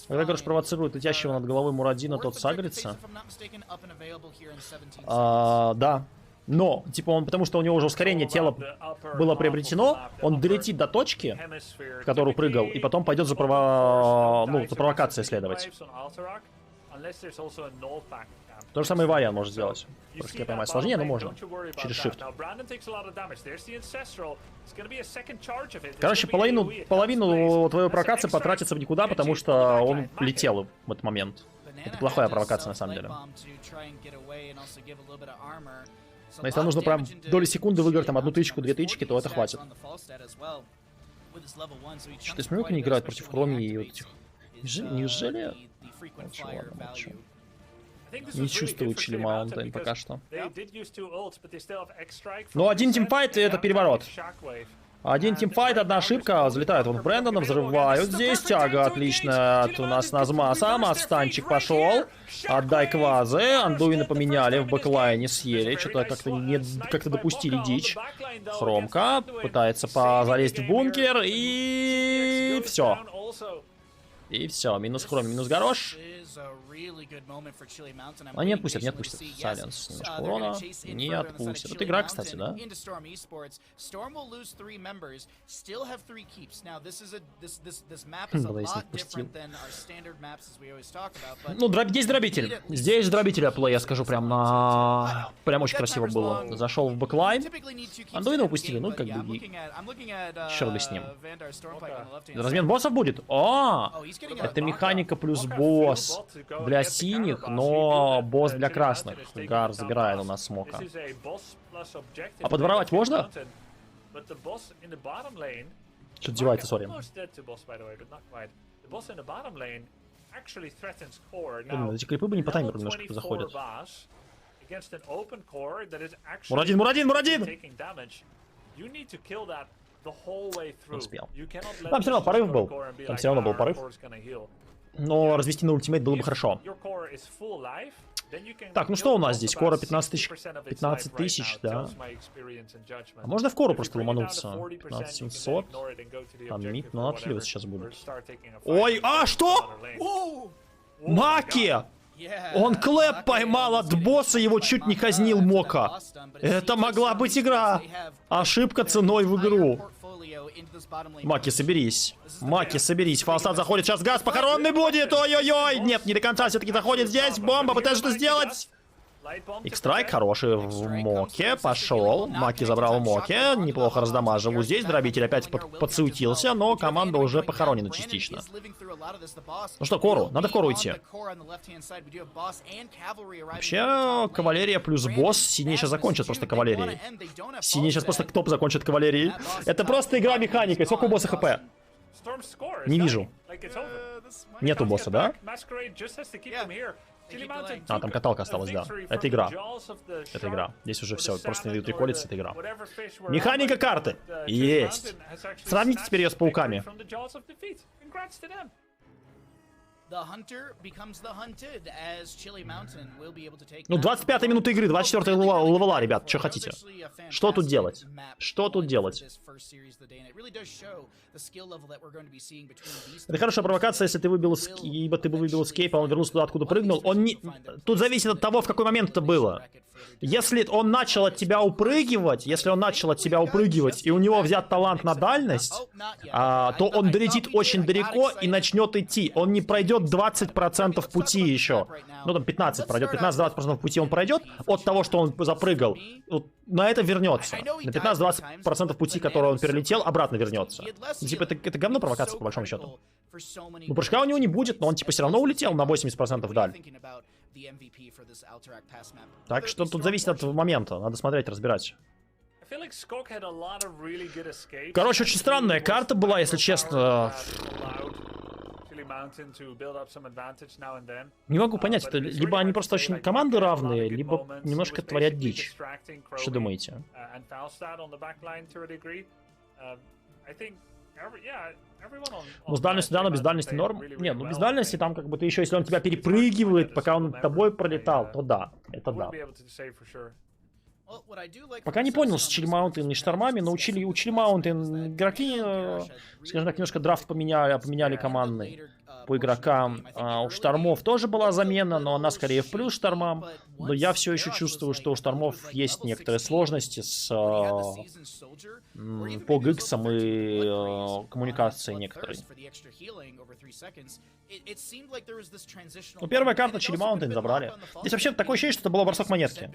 Когда Горош провоцирует летящего над головой Мурадина, тот сагрится. Да. Но, типа, он, потому что у него уже ускорение тела было приобретено, он долетит до точки, в которую прыгал, и потом пойдет за, за провокацией следовать. То же самое Ваян может сделать. Просто поймать сложнее, но можно. Через shift. Короче, половину твоей провокации потратится в никуда, потому что он летел в этот момент. Это плохая провокация на самом деле. Но если нужно прям доли секунды выиграть там 1 тычку, 2 тычки, то это хватит. Что-то с не играют против Хроми и вот этих... Неужели? Молчу. Не чувствую Чили Маунтин пока что. Но один тимфайт и это переворот. Один тимфайт, одна ошибка. Залетают вон Брэндона, взрывают здесь. Тяга отлично. У нас Назмаса. Мастанчик пошел. Отдай квазы. Андуина поменяли. В бэклайне съели. Что-то как-то допустили дичь. Хромка пытается залезть в бункер. И все. И все. Минус хром, минус горош. А не отпустят, не отпустят. Сайленс. Немножко урона. Не отпустят. Это игра, кстати, да? Было, если отпустил. Ну, здесь дробитель. Здесь дробителя плей, я скажу, прям очень красиво было. Зашел в бэклайн. Андуина упустили, ну, как бы... Черт бы с ним. Размен боссов будет? Это механика плюс босс. Для синих, но босс для красных. Гар забирает у нас смока. А подворовать можно? Что девается, сори. Эти клипы бы не по таймеру немножко заходят. Мурадин, Мурадин, Мурадин! Успел. Там все равно порыв был. Там все равно был порыв. Но развести на ультимейт было бы хорошо. Так, ну что у нас здесь? Кора 15 тысяч. 15 тысяч, да. А можно в кору просто ломануться? 15 700. Там мид, но отхиливать сейчас будет. Ой, а что? Маки! Он клэп поймал от босса, его чуть не казнил Мока. Это могла быть игра. Ошибка ценой в игру. Маки, соберись. Маки, соберись. Фалстад заходит, сейчас газ похоронный будет. Ой-ой-ой. Нет, не до конца все-таки заходит здесь. Бомба, пытается что сделать. Икстрайк хороший в Моке. Пошел. Маки забрал в Моке. Неплохо раздамажил. Вот здесь дробитель опять подсуетился, но команда уже похоронена частично. Ну что, кору? Надо в кору идти. Вообще, кавалерия плюс босс. Синие сейчас закончат просто кавалерией. Синие сейчас просто топ закончат кавалерией. Это просто игра механикой. Сколько у босса хп? Не вижу. Нету босса, да? А, там каталка осталась, да. Это игра. Это игра. Здесь уже все. Просто не дают реколиться, это игра. Механика карты. Есть. Сравните теперь ее с пауками. Ну, 25-я минута игры, 24-я левела, ребят. Что хотите? Что тут делать? Что тут делать? Это хорошая провокация, если ты выбил ибо ты бы выбил скейп, а он вернулся туда, откуда прыгнул. Он не... Тут зависит от того, в какой момент это было. Если он начал от тебя упрыгивать, и у него взят талант на дальность, то он долетит очень далеко и начнет идти. Он не пройдет 20% пути еще. Ну, там 15 пройдет. 15-20% пути он пройдет от того, что он запрыгал. Вот на это вернется. На 15-20% пути, который он перелетел, обратно вернется. Ну, типа, это говно провокация, по большому счету. Ну, прыжка у него не будет, но он, типа, все равно улетел на 80% вдаль. Так что тут зависит от момента. Надо смотреть, разбирать. Короче, очень странная карта была, если честно. Не могу понять, это либо они просто очень команды равные, либо немножко творят дичь. Что думаете? Ну, с дальностью да, но без дальности норм. Не, ну без дальности там как бы ты еще, если он тебя перепрыгивает, пока он тобой пролетал, то да, это да. Пока не понял с Чили Маунтин и штормами, но учили Маунтин игроки, скажем так, немножко драфт поменяли командный по игрокам. У штормов тоже была замена, но она скорее в плюс штормам. Но я все еще чувствую, что у штормов есть некоторые сложности по гиксам и коммуникации некоторые. Ну, первая карта Чили Маунтин забрали. Здесь вообще такое ощущение, что это было бросок монетки.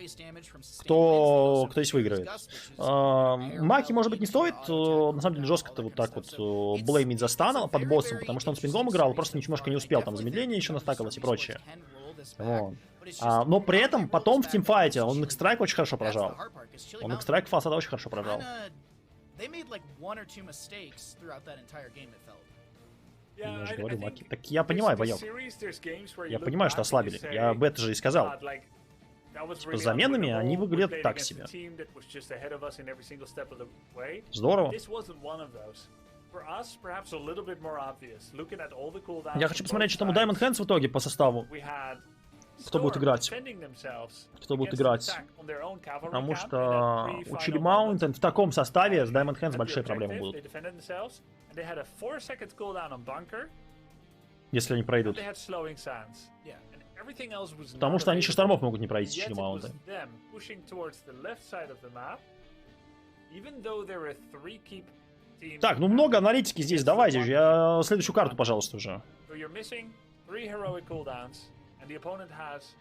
Кто здесь выиграет. Маки, может быть, не стоит, на самом деле, жестко-то вот так вот блеймить за станом под боссом, потому что он с пингом играл, просто немножко не успел, там замедление еще настакалось и прочее. Вот. Но при этом потом в тимфайте он X-Strike очень хорошо прожал. Он X-Strike фасада очень хорошо прожал. Я же говорю, Маки. Так я понимаю, боёк. Я понимаю, что ослабили. Я об этом же и сказал. С заменами они выглядят так себе. Здорово. Я хочу посмотреть, что там у Diamond Hands в итоге по составу. Кто будет играть? Кто будет играть? Потому что у Chili Mountain в таком составе с Diamond Hands большие проблемы будут. Если они пройдут. Потому что они еще штормов могут не пройти, Chili Mountain. Так, ну много аналитики здесь, давайте же. Я следующую карту, пожалуйста, уже. And the opponent has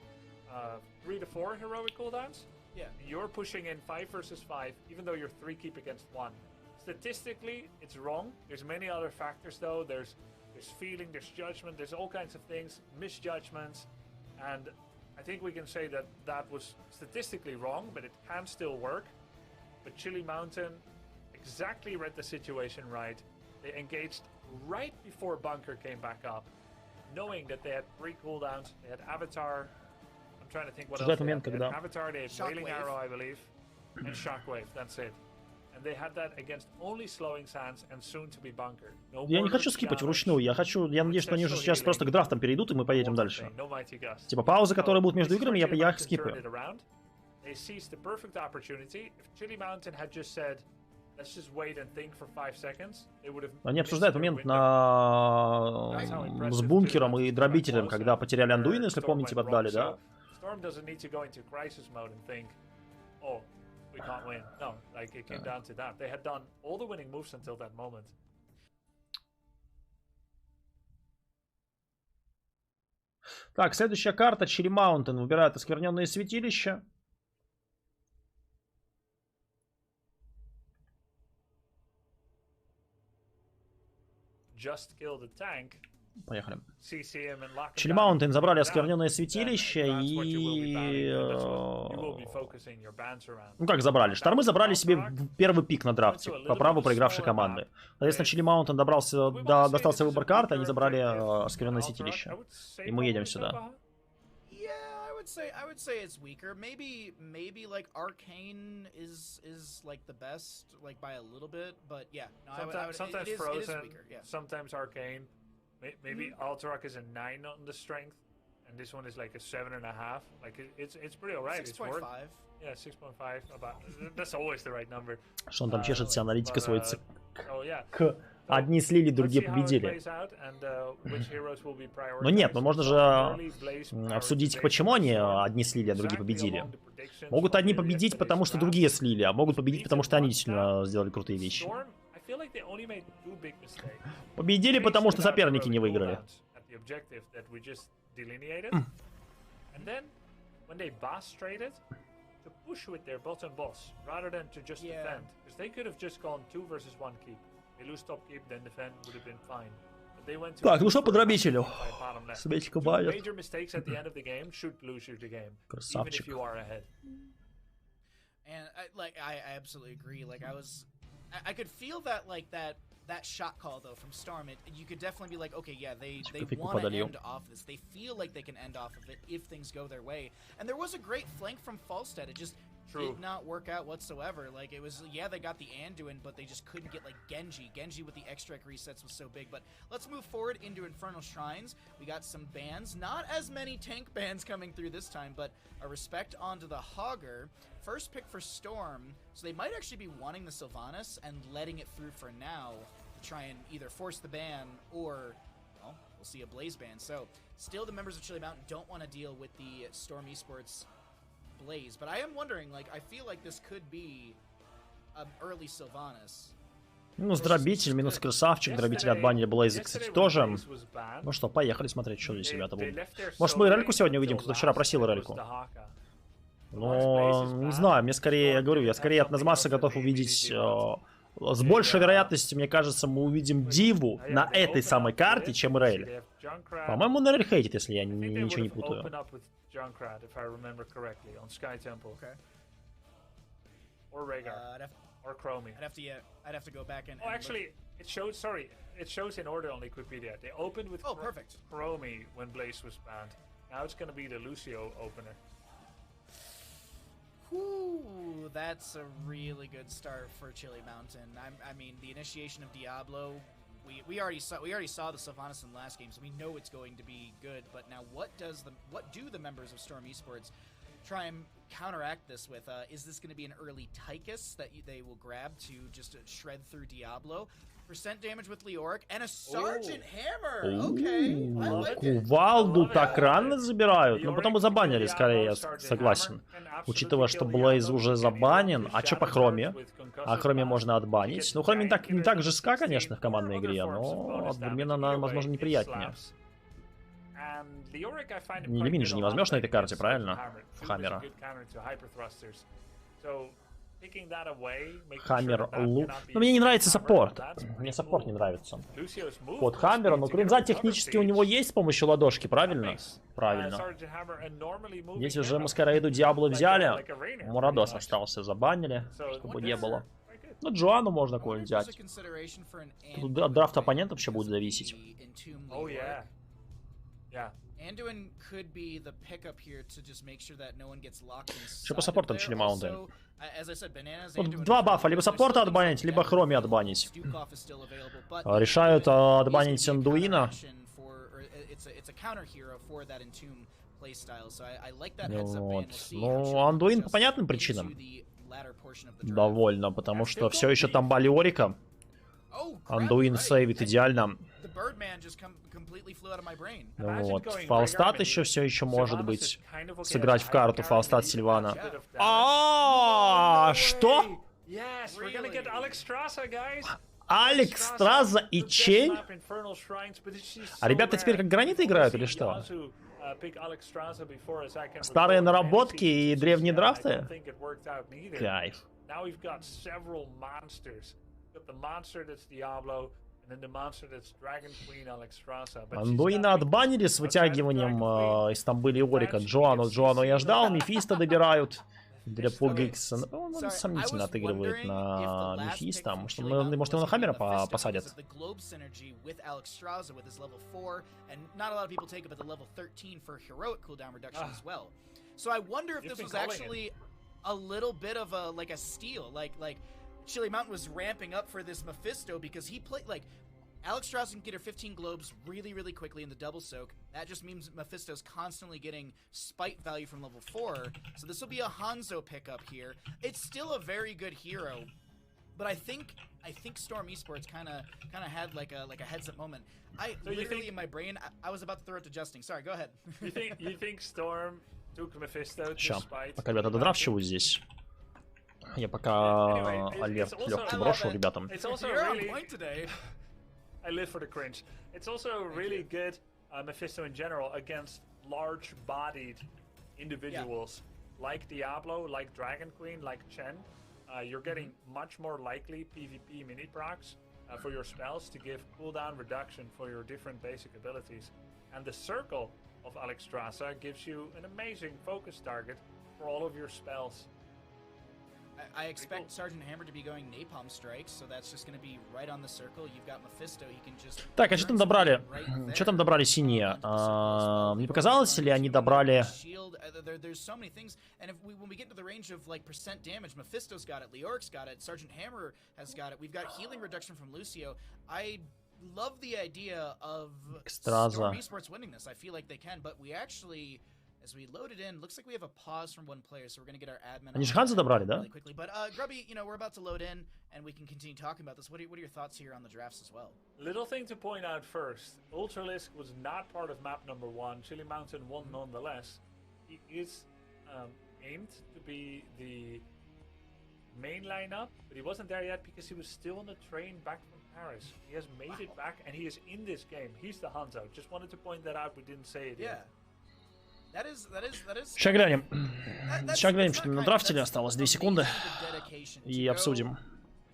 3 to 4 heroic cooldowns. Yeah. You're pushing in 5 versus 5, even though you're 3 keep against 1. Statistically, it's wrong. There's many other factors though. There's feeling, there's judgment, there's all kinds of things, misjudgments, and I think we can say that that was statistically wrong, but it can still work. But Chili Mountain exactly read the situation right. They engaged right before Bunker came back up, knowing that they had 3 cooldowns, they had Avatar, I'm trying to think what else they had. They had Avatar, they had Wailing Arrow, I believe, and Shockwave, that's it. And they had that against only Slowing Sands and soon to be Bunker. No, я не хочу скипать вручную, я надеюсь, что они уже сейчас просто к драфтам перейдут, и мы поедем дальше. Типа паузы, которые будут между играми, я их скипаю. They seized the perfect opportunity. If Chili Mountain had just said, let's just wait and think for 5 seconds, they would have. Они обсуждают момент с бункером и дробителем, когда потеряли Андуина, если помните, отдали, да? Storm doesn't need to go into crisis mode and think, oh, we can't win. No, like it came down to that. They had done all the winning moves until that moment. Так, следующая карта. Chili Mountain выбирает оскверненные святилища. Just kill the tank. Поехали. CCM and lock Chili Mountain забрали оскверненное святилище и... Ну как забрали? Штормы забрали себе первый пик на драфте по праву проигравшей команды. Соответственно, Chili Mountain достался выбор карты, они забрали оскверненное святилище. И мы едем сюда. I would say it's weaker. Maybe like Arcane is like the best, like by a little bit, but yeah. No, sometimes it Frozen, is weaker, yeah. Sometimes Arcane. Maybe Alterock is a 9 on the strength, and this one is like a 7.5. Like it's pretty alright. 6.5. Yeah, 6.5. About that's always the right number. Что он там чешется, аналитика сводится к одни слили, другие победили. Но нет, но можно же обсудить, почему они одни слили, а другие победили. Могут одни победить, потому что другие слили, а могут победить, потому что они действительно сделали крутые вещи. Победили, потому что соперники не выиграли. Так, ну что по дробителю? Светика банят. Красавчик. And I absolutely agree. Like I could feel that that shot call though from Storm. You could definitely be like, okay, yeah, they want to end off this. They feel like they can end off of it if things go their way. And there was a great flank from Falstad. It just did not work out whatsoever. Like it was, yeah, they got the Anduin, but they just couldn't get like Genji. Genji with the extra resets was so big. But let's move forward into Infernal Shrines. We got some bans, not as many tank bans coming through this time, but a respect onto the Hogger. First pick for Storm, so they might actually be wanting the Sylvanas and letting it through for now to try and either force the ban or, well, we'll see a Blaze ban. So still the members of Chili Mountain don't want to deal with the Storm Esports Blaze, but I am wondering, like, I feel like this could be an early Sylvanas. Минус дробитель, минус красавчик, дробитель отбанили Блейза, кстати, тоже. Ну что, поехали смотреть, что здесь ребята будут. Может, мы Рельку сегодня увидим? Кто-то вчера просил Рельку. Но, не знаю, мне скорее, я говорю, я скорее от Назмаса готов увидеть... с большей вероятностью, мне кажется, мы увидим Диву на этой самой карте, чем Рель. По-моему, на Рель хейтит, если я ничего не путаю. Junkrat, if I remember correctly, on Sky Temple. Okay. Or Rhaegar. Or Chromie. I'd have to go back and... Oh, actually, it shows, sorry, it shows in order on Wikipedia. They opened with perfect. Chromie when Blaze was banned. Now it's going to be the Lucio opener. Whew, that's a really good start for Chili Mountain. I mean, the initiation of Diablo, we already saw the Sylvanas in the last game, so we know it's going to be good. But now, what do the members of Storm Esports try and counteract this with? Is this going to be an early Tychus that they will grab to just shred through Diablo? Percent damage with Leoric and a Sergeant Hammer. Okay, I like it. Кувалду так рано забирают, но потом и забанили, скорее, я согласен. Учитывая, что Блейз уже забанен, а что по Хроме? А Хроме можно отбанить. Ну, Хроме не так жестка, конечно, в командной игре, но одновременно она, возможно, неприятнее. Лимин же не возьмешь на этой карте, правильно? Хаммера. Хаммер, лук. Но мне не нравится саппорт. Мне саппорт не нравится. Вот Хаммера, но кринза технически у него есть с помощью ладошки, правильно? Правильно. Если же Маскарейду Диабло взяли, Мурадос остался, забанили, чтобы не было. Ну, Джоанну можно кого-нибудь взять. Тут от драфта оппонента вообще будет зависеть. Что по саппортам Чили Маунтин? Вот два бафа, либо саппорта отбанить, либо Хроми отбанить. Решают отбанить Андуина. Вот. Ну, Андуин по понятным причинам. Довольно, потому что все еще там Балиорика. Андуин сейвит идеально. Вот. Фалстат еще все еще может быть. Сыграть в карту Фалстат Сильвана. Что? Алекс Страза и Чейн? А ребята теперь как граниты играют или что? Старые наработки и древние драфты? Кайф. Андуина отбанили с вытягиванием из там были Орика. Джоану я ждал, Мефисто добирают. Для Пугикса. Он сомнительно отыгрывает на Мефисто. Может, его на Хаммера посадят? Chili Mountain was ramping up for this Mephisto because he played like Alex Strauss can get her 15 globes really quickly in the double soak. That just means Mephisto's constantly getting spite value from level 4. So this will be a Hanzo pickup here. It's still a very good hero, but I think Storm Esports kind of had like a heads up moment. Literally in my brain I was about to throw it to Justin. Sorry, go ahead. you think Storm took Mephisto to spite? Пока ребята додрафчиваю здесь. Я пока алерт легкий брошу ребятам. I live for the cringe. It's also really good Mephisto in general against large-bodied individuals like Diablo, like Dragon Queen, like Chen. You're getting much more likely PvP mini procs for your spells to give cooldown reduction for your different basic abilities. And the circle of Alexstrasza gives you an amazing focus target for all of your spells. I expect Sergeant Hammer to be going napalm strikes, so that's just going to be right on the circle. You've got Mephisto, he can just... Так, а что там добрали? Что там добрали синие? Не показалось ли они добрали... There's so many things, and when we get to the range of like percent damage, Mephisto's got it, Leoric's got it, Sergeant Hammer has got it. We've got healing reduction from Lucio. I love the idea of Storm Esports winning this. I feel like they can, but we actually... As we load it in, looks like we have a pause from one player, so we're going to get our admin Они же Ханза добрали, да? really quickly. But Grubby, you know, we're about to load in, and we can continue talking about this. What are your thoughts here on the drafts as well? Little thing to point out first, Ultralisk was not part of map number 1. Chili Mountain won nonetheless. He is aimed to be the main lineup, but he wasn't there yet because he was still on the train back from Paris. He has made it back, and he is in this game. He's the Hanzo. Just wanted to point that out. We didn't say it yet. That is... Сейчас глянем. Сейчас глянем, что на драфте осталось 2 секунды. И обсудим.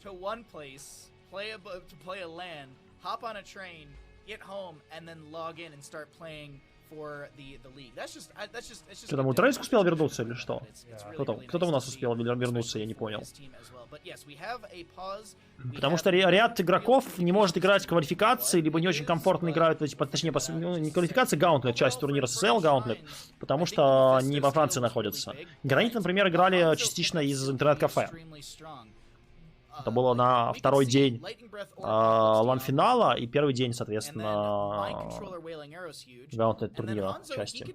To one place, play a LAN, hop on a train, get home, and then log in and start playing Что там, Ультралиск успел вернуться или что? Кто там у нас успел вернуться, я не понял. Потому что ряд игроков не может играть в квалификации, либо не очень комфортно играют, точнее, не квалификация, Gauntlet, часть турнира CCL, Gauntlet, потому что они во Франции находятся. Гранит, например, играли частично из интернет-кафе. Это было на второй день лан-финала и первый день, соответственно, Gauntlet турнира части.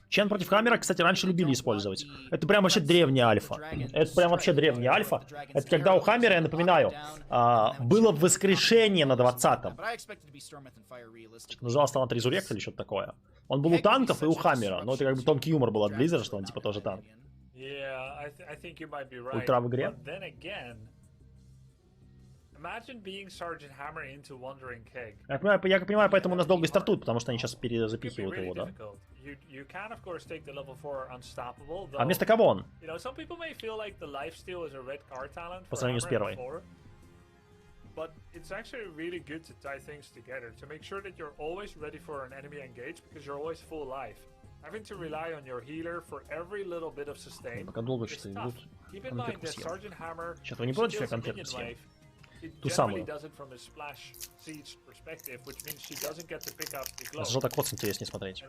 Чен против Хаммера, кстати, раньше любили использовать. Это прям вообще древняя альфа. Это прям вообще древняя альфа. Это когда у Хаммера, я напоминаю, было воскрешение на 20-м. Назывался талант Резурект или что-то такое. Он был у танков и у Хаммера. Но это как бы тонкий юмор был от Blizzard, что он типа тоже танк. Ультра в игре. Я понимаю, поэтому у нас долго стартуют, потому что они сейчас перезапихивают его, да? А вместо кого он? По сравнению с первой. But it's actually really good to tie things together to make sure that you're always ready for an enemy engage because you're always full life. Having to rely on your healer for every little bit of sustain. Пока долго что-то идут. Keep in mind that Sergeant Hammer Сейчас вы не против, я конкретно съем. Ту самую. Зажал так вот интереснее смотреть.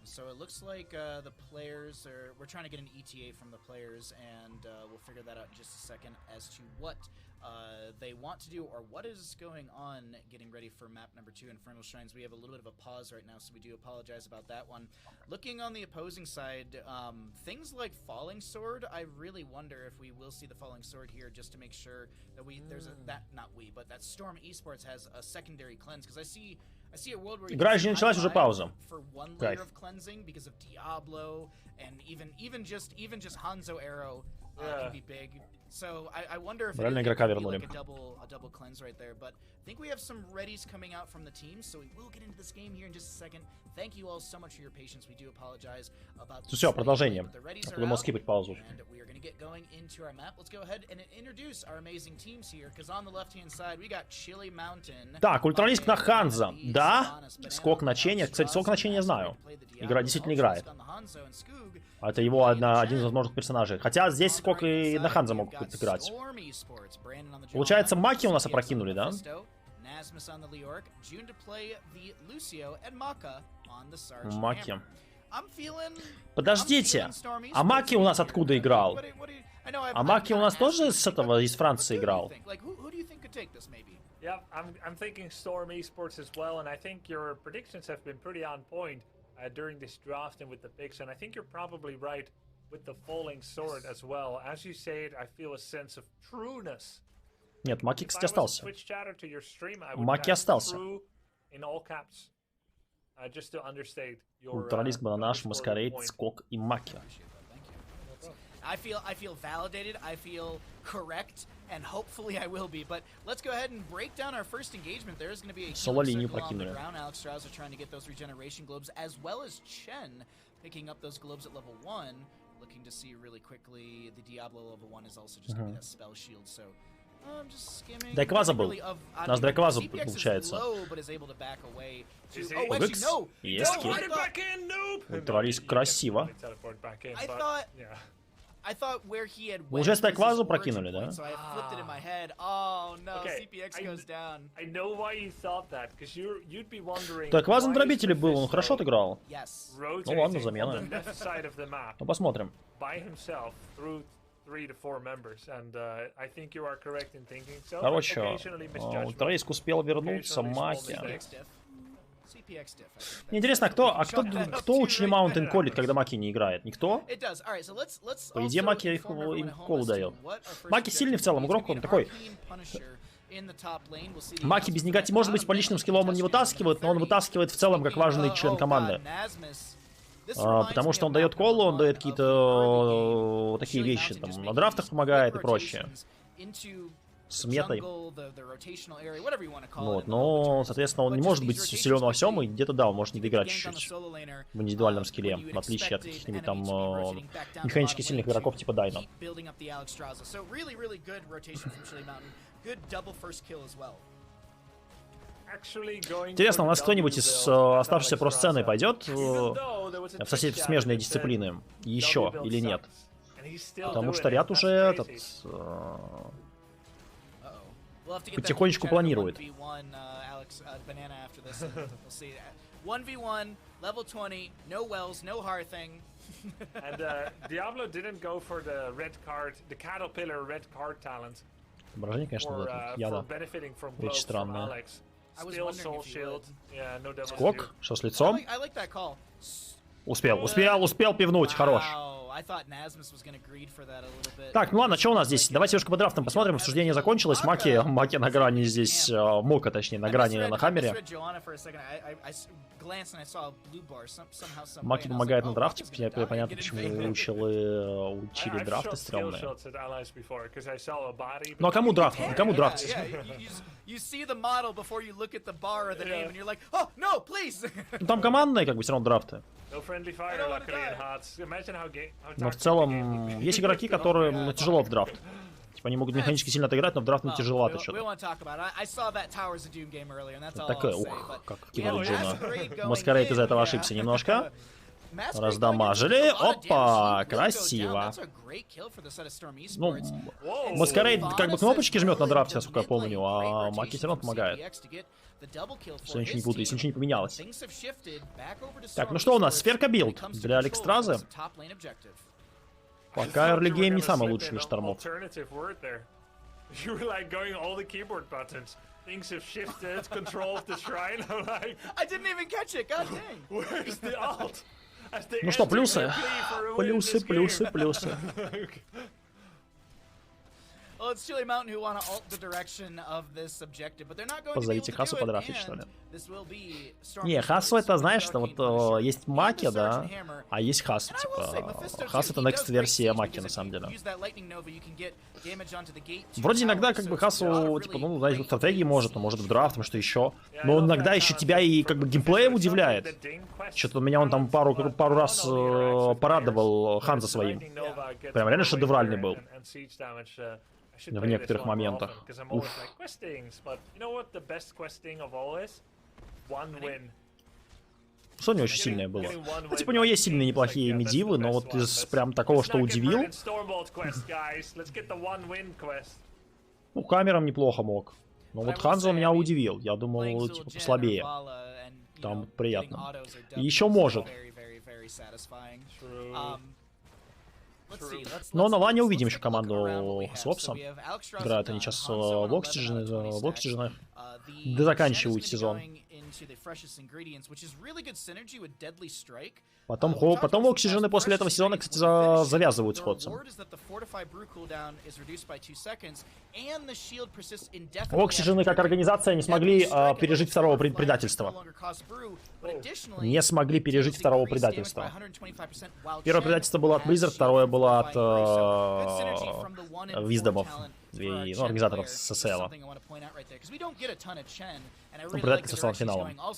So it looks like the players are... We're trying to get an ETA from the players, and we'll figure that out in just a second as to what they want to do or what is going on getting ready for map number 2, Infernal Shrines. We have a little bit of a pause right now, so we do apologize about that one. Looking on the opposing side, things like Falling Sword, I really wonder if we will see the Falling Sword here just to make sure that that Storm Esports has a secondary cleanse, because I see a world where игра же не началась, уже пауза. For one layer of cleansing because of Diablo and even just Hanzo Arrow can be big. So I wonder if Реально игрока вернули. like a double cleanse right there. But I think we have some readies coming out from the team, so we will get into this game here in just a second. Thank you all so much for your patience. We do apologize about the Все, продолжение. delay. Думал скипать паузу. And we are going to get going into our map. Let's go ahead and introduce our amazing teams here, because on the left-hand side we got Chili Mountain. Так, ультралиск на Ханза. Да, скок начения. Кстати, скок начения я знаю. Игра действительно играет. Это его один из возможных персонажей. Хотя здесь скок и на Ханза могут играть. Получается, Маки у нас опрокинули, да? Маки. Подождите, а Маки у нас откуда играл? А Маки у нас тоже с этого, из Франции играл? Yeah, I'm thinking Storm Esports as well, and I think your predictions have been pretty on point during this draft and with the picks, and I think you're probably right with the Falling Sword as well. As you say it, I feel a sense of trueness. Нет, Маки, кстати, остался. Маки остался. Ультралиск, Бананаш, Маскарейд, Скок и Маки. I feel validated, I feel correct, and hopefully I will be. But let's go ahead and break down our first engagement. There is going to be a healing circle on the ground. Alex Strauss are trying to get those regeneration globes, as well as Chen picking up those globes at level 1. Looking to see really quickly, the Diablo level 1 is also just going to be that spell shield, so... I'm just skimming. Драйкваза был. У нас Драйкваза получается. Есть кит. Ультралиск красиво. Вы уже Драйквазу прокинули, да? Драйкваза на дробителе был, он хорошо отыграл. Ну ладно, замена. Ну посмотрим. Короче, Ультралиск успел вернуться, Маки. Мне интересно, кто у Чили Маунтин колит, когда Маки не играет? Никто? По идее, Маки им колу дает. Маки сильный в целом игрок, он такой... Маки без негатива, может быть, по личным скиллам он не вытаскивает, но он вытаскивает в целом как важный член команды. Потому что он дает колу, он дает какие-то такие вещи, там, на драфтах помогает и прочее. с метой. Вот, Вот, но, соответственно, он не может быть силен во всем, и где-то, да, он может не доиграть чуть-чуть в индивидуальном скилле, в отличие от каких-нибудь там механически сильных игроков типа Дайна. Интересно, у нас кто-нибудь из оставшейся про-сцены пойдет в смежные дисциплины еще или нет? Потому что ряд уже этот потихонечку планирует. 1v1, level 20, no wells, no Harthing. And Diablo didn't go for the red card, the caterpillar red card talent. Отображение, конечно, for benefiting from очень blows from странное. Alex. Still soul shield. Yeah, no double Скок, что с лицом? I like that call. Успел пивнуть, хорош. I thought Nasmus was gonna greed for that a little bit. Так, ну ладно, что у нас здесь? Давайте немножко по драфтам посмотрим. Обсуждение закончилось. Маки на грани здесь, Мока, точнее, на грани на хаммере. Маки помогает на драфте. Понятно, почему учили драфты стрёмные. Ну а кому драфт? Кому драфт? Ну там командные, как бы, все равно драфты. Но в целом, есть игроки, которым тяжело в драфт. Типа они могут механически сильно отыграть, но в драфт тяжеловато что-то. Такое, ух, как кинули Джуна. Маскарейд из-за этого ошибся немножко. Раздамажили. Опа, красиво. Ну, Маскарейд как бы кнопочки жмет на драфте, насколько я помню, а Маки все равно помогает. Если ничего не путаю, если ничего не поменялось. Так, ну что у нас? Сферка билд для Алекстразы. Пока early game не самый лучший для штормов. Things have shifted, control of the shrine. I'm like, I didn't even catch it, god dang. Where's the alt? Ну что, плюсы? Плюсы, плюсы, плюсы. Позовите Хасу подрафтить, что ли? Не, Хасу это, знаешь, что вот есть Маки, да, а есть Хасу, типа. Хас это next версия Маки, на самом деле. Вроде иногда, как бы, Хасу, типа, ну, знаете, в стратегии может, но может в драфт, потому что еще. Но иногда еще тебя и, как бы, геймплеем удивляет. Что-то меня он там пару раз порадовал Ханза своим. Прям реально шедевральный был. В некоторых моментах. Уф. Что у него очень сильное было? Ну, типа у него есть сильные неплохие медивы, но вот из прям такого, что удивил. Ну, камерам неплохо мог. Но вот Ханза меня удивил. Я думал, типа, послабее. Там приятно. И еще может. Но на лане увидим еще команду Свопса. Играют они сейчас в Оксиженах. Да заканчивают сезон. Потом Оксижены после этого сезона, кстати, завязывают с HotS. Оксижены как организация не смогли пережить второго предательства. Не смогли пережить второго предательства. Первое предательство было от Blizzard, второе было от Виздомов, ну, организаторов CCL. Ну, предательство стало финалом. Ну,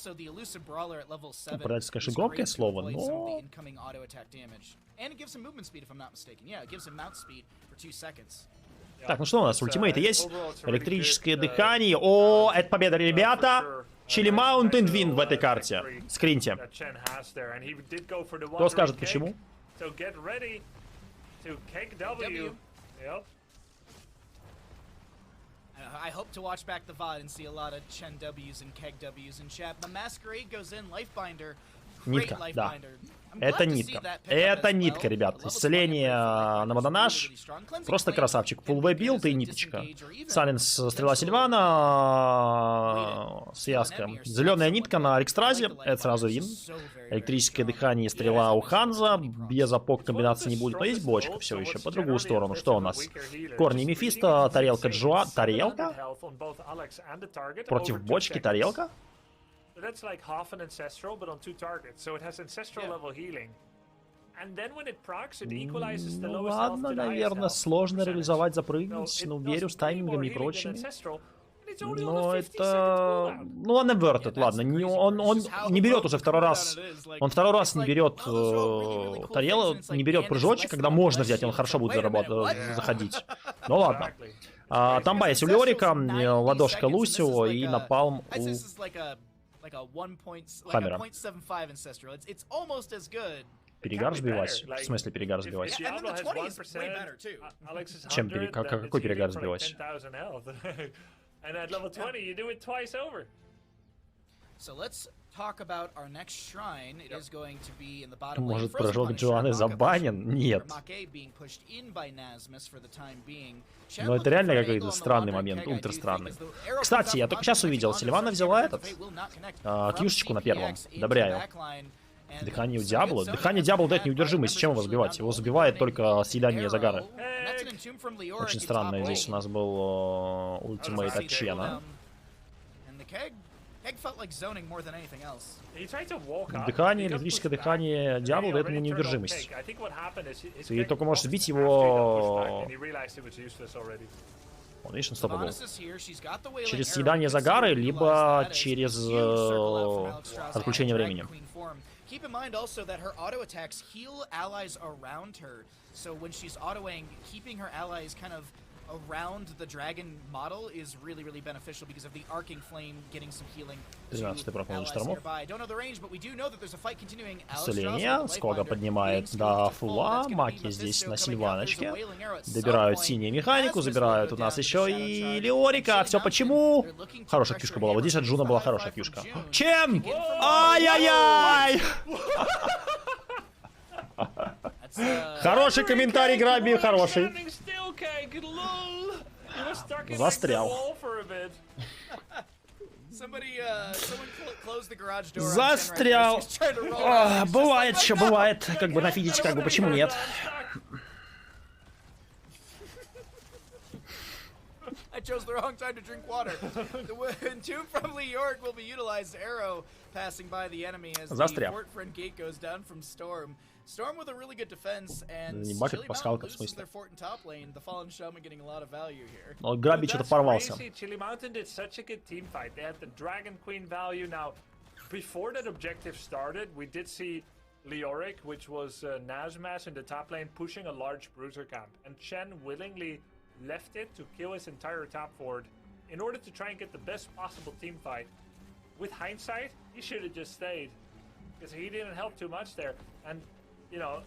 предательство, конечно, громкое слово, но... Так, ну что у нас? Ультимейты есть? Электрическое дыхание. О, это победа, ребята! Чили Маунтин вин в этой карте. Скриньте. Кто скажет почему? I hope to watch back the VOD and see a lot of Chen W's and Keg W's in chat. But Masquerade goes in, Lifebinder. Нитка, да. Это нитка. Это нитка, ребят. Исцеление на Мадонаш. Просто красавчик. Full билд и ниточка. Сайленс, стрела Сильвана. Связка. Зеленая нитка на Алекстразе. Это сразу вин. Электрическое дыхание и стрела у Ханза. Без апок комбинации не будет. Но есть бочка все еще. По другую сторону. Что у нас? Корни Мефисто. Тарелка Джоа. Тарелка? Против бочки тарелка? So that's like half an ancestral, but on 2 targets. So it has ancestral level healing And then when it procs, it equalizes the Ну lowest health ладно, to the highest наверное, health сложно percentage. реализовать, So запрыгнуть, it ну, does верю с way таймингами и more healing than прочими. Ancestral, and it's only on Но a 50 это... second cooldown. Ну, он worth it, that's ладно. the Не, crazy он part, just how не берет low уже the второй cooldown раз. it is. Like, Он второй раз it's не like, берет wow, those are all really, really cool тарелы, things, and it's like, не берет man, this прыжочек, less когда than можно less взять, он shield. хорошо It's like, будет wait a minute, what? заходить. Ну ладно. Exactly. Crazy. Там есть у Ancestral Лёрика, is 90 ладошка seconds, and this is Лусио like и a- напалм I'd say у this is like a 1 point, like Хаммера. a 0.75 ancestral. It's almost as good. перегар Can be сбивать. better, like, В смысле перегар If сбивать? Yeah, and then Diablo the has 20 is way 1%, better, too. Alex's Чем 100, then какой it's перегар healing for like сбивать? 10,000 health. And at level 20, you do it twice over. So let's talk about our next shrine. It is going to be in the bottom lane. Может, Frozen прыжок Punisher, Джоанны Maka забанен? pushing- Нет. or Maka being pushed in by Nasmus for the time being. Chen Но это looking реально for an какой-то angle on the странный wandering момент, keg, I do ультра think, странный. as the arrow Кстати, comes я out только from сейчас Maka, увидел, on the Сильвана subject взяла of этот, Fate will not connect кьюшечку на from первом. CPX into Одобряю. the backline. And Дыхание у so Диабло. good. Дыхание Sony Диабло has дает had неудержимость. five Чем его members сбивать? actually Его down to сбивает one только arrow. съедание Загара. And that's an entomb from Leoric Очень into странно, top здесь у lane. нас был ультимейт от Чена. And the keg felt like zoning more than anything else. He tried to walk up, Дыхание, he got электрическое pushed back, дыхание and Диабло he дает already ему turned on неудержимость. keg. I think what happened is his Ты keg только можешь lost сбить after he got pushed back, его... and he realized it was useless already. Он, видишь, на стоп был. Sylvanas is here. She's got the wailing Через arrow. съедание You can Загары, see her либо utilize that as через huge circle out from Alex Strauss отключение and времени. Dragon Queen form. Keep in mind also that her auto attacks heal allies around her. So when she's autoing, keeping her allies kind of around the dragon model is really, really beneficial because of the arcing flame getting some healing to 13-й прокол allies штормов. nearby. Don't know the range, but we do know that there's a fight continuing. Alex Strauss with Исцеление. the Скога Lightbinder, поднимает getting до skills to full. фула. That's gonna be Маки здесь Mephisto на coming out. There's a Сильваночке. wailing arrow at some Добирают point. синюю механику, Nasmus will забирают go у нас down to еще the и Shadow Charge. Леорика. And Все Chili почему? Mountain, they're looking to Хорошая pressure фишка была. Вот здесь от Hammer. Джуна It's была the хорошая high five фишка. from June. Чем? Whoa! Ай-яй-яй! That's, Хороший комментарий, Граби, хороший. Standing still, keg, lol. He was stuck against Застрял. the wall for a bit. someone closed the garage door. Застрял. On Chen right there. She's trying to roll out. He's just Бывает like, еще, "Oh, no!" бывает. Как бы нафидить, как бы почему нет. I chose the wrong time to drink water. The entomb from Lee York will be utilized. Arrow passing by the enemy as the Застрял. Fort Friend gate goes down from Storm. Storm with a really good defense, and Не бакет, Chili пасхалка, Mountain в loses смысле. their fort in top lane. The Fallen Shaman getting a lot of value here. Но Граби что-то That's порвался. crazy. Chili Mountain did such a good team fight. They had the Dragon Queen value. Now, before that objective started, we did see Leoric, which was Nazmas in the top lane, pushing a large bruiser camp. And Chen willingly left it to kill his entire top forward in order to try and get the best possible team fight. With hindsight, he should have just stayed, because he didn't help too much there. And, you know,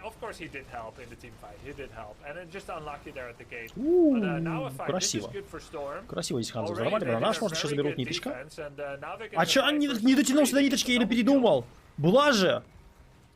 of course he did help in the team fight. He did help. And then just unlucky there at the gate. But now a fight. This is красиво. good for Storm. Красиво здесь Ханза Already взорвали. they did Наш, a может, еще very заберут good ниточка. defense, and, now they can А чё, fight не, for не some дотянулся до crazy ниточки или double kill. передумал? Была же!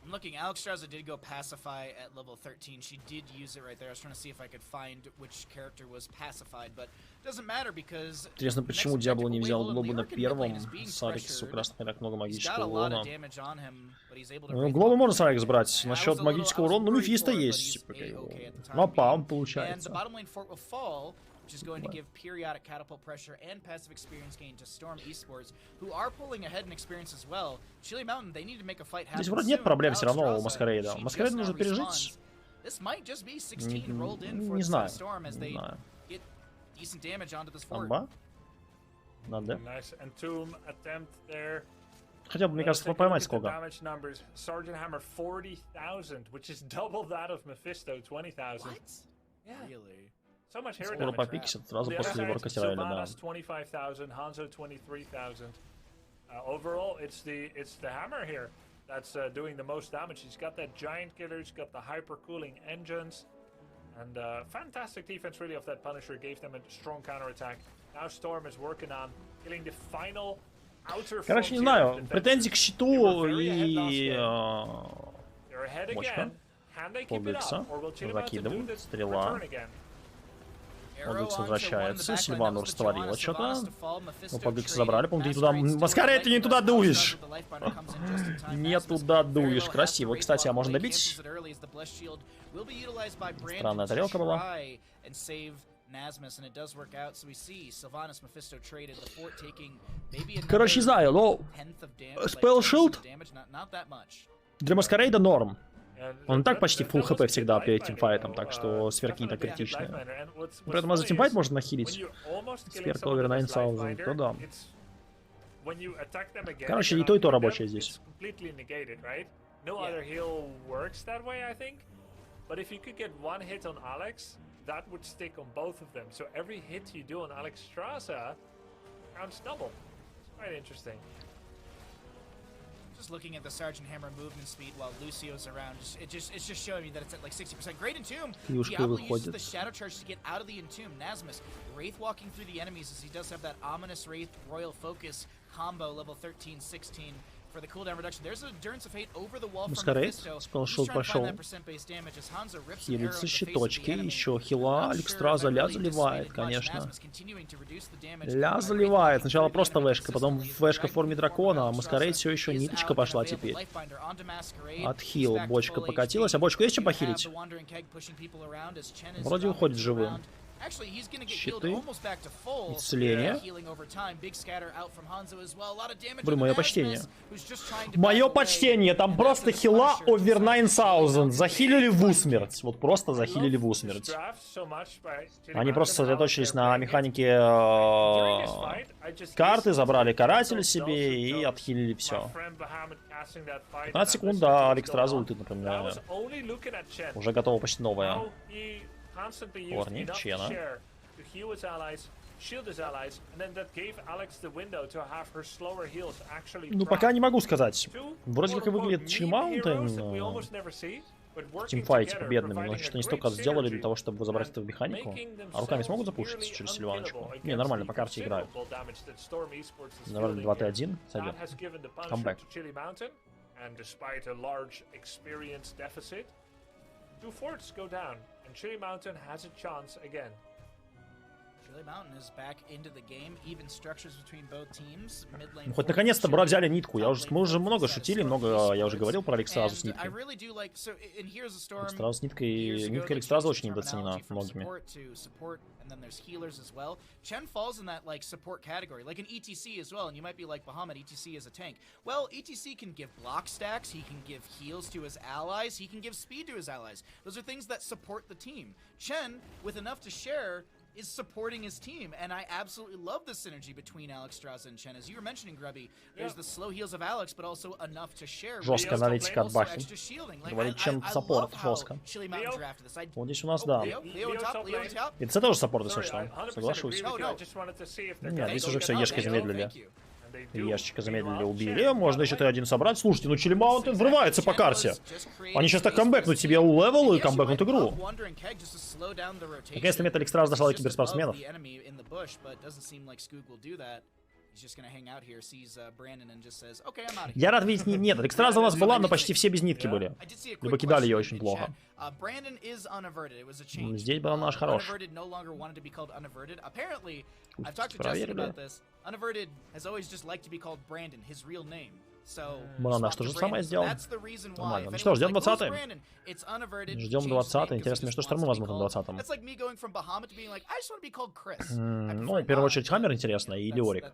I'm looking. Alex Strauss did go pacify at level 13. She did use it right there. I was trying to see if I could find which character was pacified, but it doesn't matter because. Интересно, почему next Диабло objective не will взял wait. глобу на Leoric in mid lane первом? is being Сарикс у pressured. красных не так много He's got a магического lot урона. of damage on him, but he's able to Ну, breathe глобу off можно the Сарикс damage. брать. I Насчет was a little- магического I was урона, ну, worried Мефисто for it, but есть. he's A-okay at the time Напалм being. And the получается. bottom lane fort will fall, which is going to give periodic catapult pressure and passive experience gain to Storm Esports, who are pulling ahead in experience as well. Chili Mountain, they need to make a fight happen Здесь вроде нет soon. проблем все Alex равно у Strauss, Маскарейда. she Маскарейд just нужно now пережить. respawns. This might just be 16 rolled in for Не the знаю. Storm as Не they знаю. get decent damage onto this fort. Амба? Надо. Nice entomb attempt there. Хотя бы, мне Let's кажется, take a look поймать at the сколько. damage numbers. Sergeant Hammer 40,000, which is double that of Mephisto 20,000. What? Yeah. Really? So much hero Скоро damage. попиксит, сразу On the other после side, ворка Сирайля, да. Sylvanas 25,000, Hanzo 23,000. Overall, it's the hammer here that's doing the most damage. He's got that giant killer, he's got the hyper cooling engines, and fantastic defense really of that Punisher gave them a strong counterattack. Now Storm is working on killing the final outer. Короче, не frontier of знаю. defense. Претензий к They щиту were very ahead last и... game. They're ahead Мочка. again. Can they keep it Полгикса. up, or will Chili Mountain do Закидывают. this Стрела. return again? Погыкс Arrow onto one in the возвращается. backline. That Сильвана was уже the створила Joanna. что-то. Sylvanas to fall, Mephisto Ну, Погыкса traded. забрали. По-моему, ты не Mass туда... Strikes to Маскарейд, ты не Lightbinder. туда Alex дуешь! Strauss with the Lightbinder comes in just in time. Не Nasmus туда very дуешь. low, has Красиво. to Кстати, а walk можно away, добить? cancels it early as the blessed shield will be utilized by Brandon Странная to тарелка была. try and save Nasmus, and it does work out. So we see Sylvanas, Mephisto traded, the fort taking maybe Короче, не another знаю, но... tenth of damage, Spell like 10% shield? of damage, not that much. Для Маскарейда норм. Он и так почти full хп всегда перед тимфайтом, так что сверки не так критичные. При этом за тимфайт можно нахилить. Сверка over 9000, то да. Короче, и то рабочее здесь. That would stick on both of them. So every hit you do on Alexstrasza counts double. It's quite interesting. Just looking at the Sergeant Hammer movement speed while Lucio's around, it's just showing me that it's at like 60%. Great Entomb! Diablo uses the Shadow Charge to get out of the Entomb. Nasmus, Wraith walking through the enemies as he does have that ominous Wraith Royal Focus combo level 13-16. For the cooldown reduction, there's an endurance of hate over the wall from Mephisto. Спалшил, пошел. Хилится щиточки, еще хила. Алекстраза ля заливает, конечно. Ля заливает. Сначала просто вэшка, потом вэшка в форме дракона, а Маскарейд все еще ниточка пошла теперь. Отхил. Бочка покатилась. А бочку есть что похилить? Вроде уходит живым. Щиты, исцеление. Блин, мое почтение. Мое почтение, там просто хила over 9000. Захилили в усмерть. Вот просто захилили в усмерть. Они просто сосредоточились на механике карты, забрали каратель себе и отхилили все. 15 секунд, да, Алекстраза ультит, например. Уже готова почти новая. Корни, Чена. Ну, пока не могу сказать. Вроде как и выглядит Чилмаунтен в тимфайте победными, но что не столько сделали для того, чтобы забрать это в механику. А руками смогут запушиться через Сильваночку? Не, нормально, по карте играют. Наверное, 2-1, сойдет. Камбэк. Two forts go down, and Chili Mountain has a chance again. Chili Mountain is back into the game. Even structures between both teams. Ну, хоть наконец-то взяли нитку. Мы уже много шутили, я уже говорил про Алекстразу с ниткой. Алекстразу с ниткой, нитка Алекстраза очень недооценена многими. And then there's healers as well. Chen falls in that like support category, like an ETC as well. And you might be like, Bahamut, ETC is a tank. Well, ETC can give block stacks, he can give heals to his allies, he can give speed to his allies. Those are things that support the team. Chen, with enough to share, is supporting his team, and I absolutely love the synergy between Alexstrasza and Chen. As you were mentioning, Grubby, there's the slow heals of Alex, but also enough to share. Жестко аналитика от Бахи. Говорит, чем саппорт жестко. Вот здесь у нас, да. И это тоже саппорт достаточно, соглашусь. Нет, здесь уже все Ешка замедлили. Ящика замедлили, убили. Можно еще Т1 собрать. Слушайте, ну Чили Маунтен врывается по карте. Они сейчас так камбэкнут себе у левел и камбэкнут игру. Наконец-то Алекстраза дошла до киберспортсменов. Я рад видеть, нет, Алекстраза у нас была, но почти все без нитки были. Либо кидали ее очень плохо. Здесь был наш хорош. Проверили. Банана что же самое сделал? Нормально. Ну что, ждем 20-й. Ждем 20-й. Интересно, что штормы возможно в 20-м. Ну, в первую очередь, Хаммер интересно, и Леорик.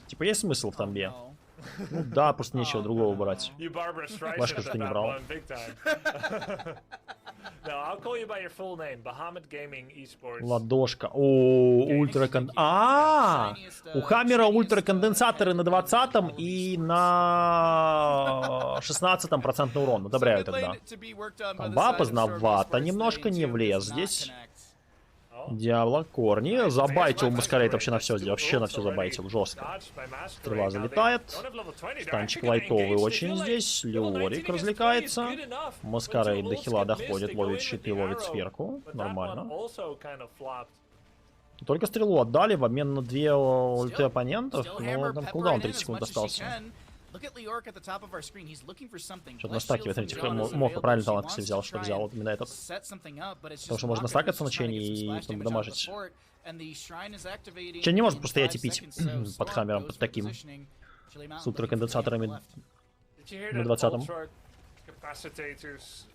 Типа, есть смысл в тамбе? Ну да, просто нечего другого брать. Вашка, что ты не брал. Ладошка. О, ультраконденсаторы. У Хаммера ультраконденсаторы на 20-м и на 16-м процентный урон. Одобряю тогда. Комба поздновато. Немножко не влез здесь. Диабло, корни. Забайтил Маскарейд вообще на все забайтил. Жестко. Стрела залетает. Танчик лайтовый очень здесь. Леорик развлекается. Маскарейд до хила доходит. Ловит щиты, ловит сверху. Нормально. Только стрелу отдали в обмен на 2 ульты оппонентов. Но там кулдаун 30 секунд остался. Что-то на стаке, смотрите, Мока правильно талант, кстати, взял, что взял вот именно этот. Потому что можно стакаться на Чене и потом дамажить. Чен не может просто стоять и пить под Хаммером, под таким. С ультраконденсаторами на 20-м.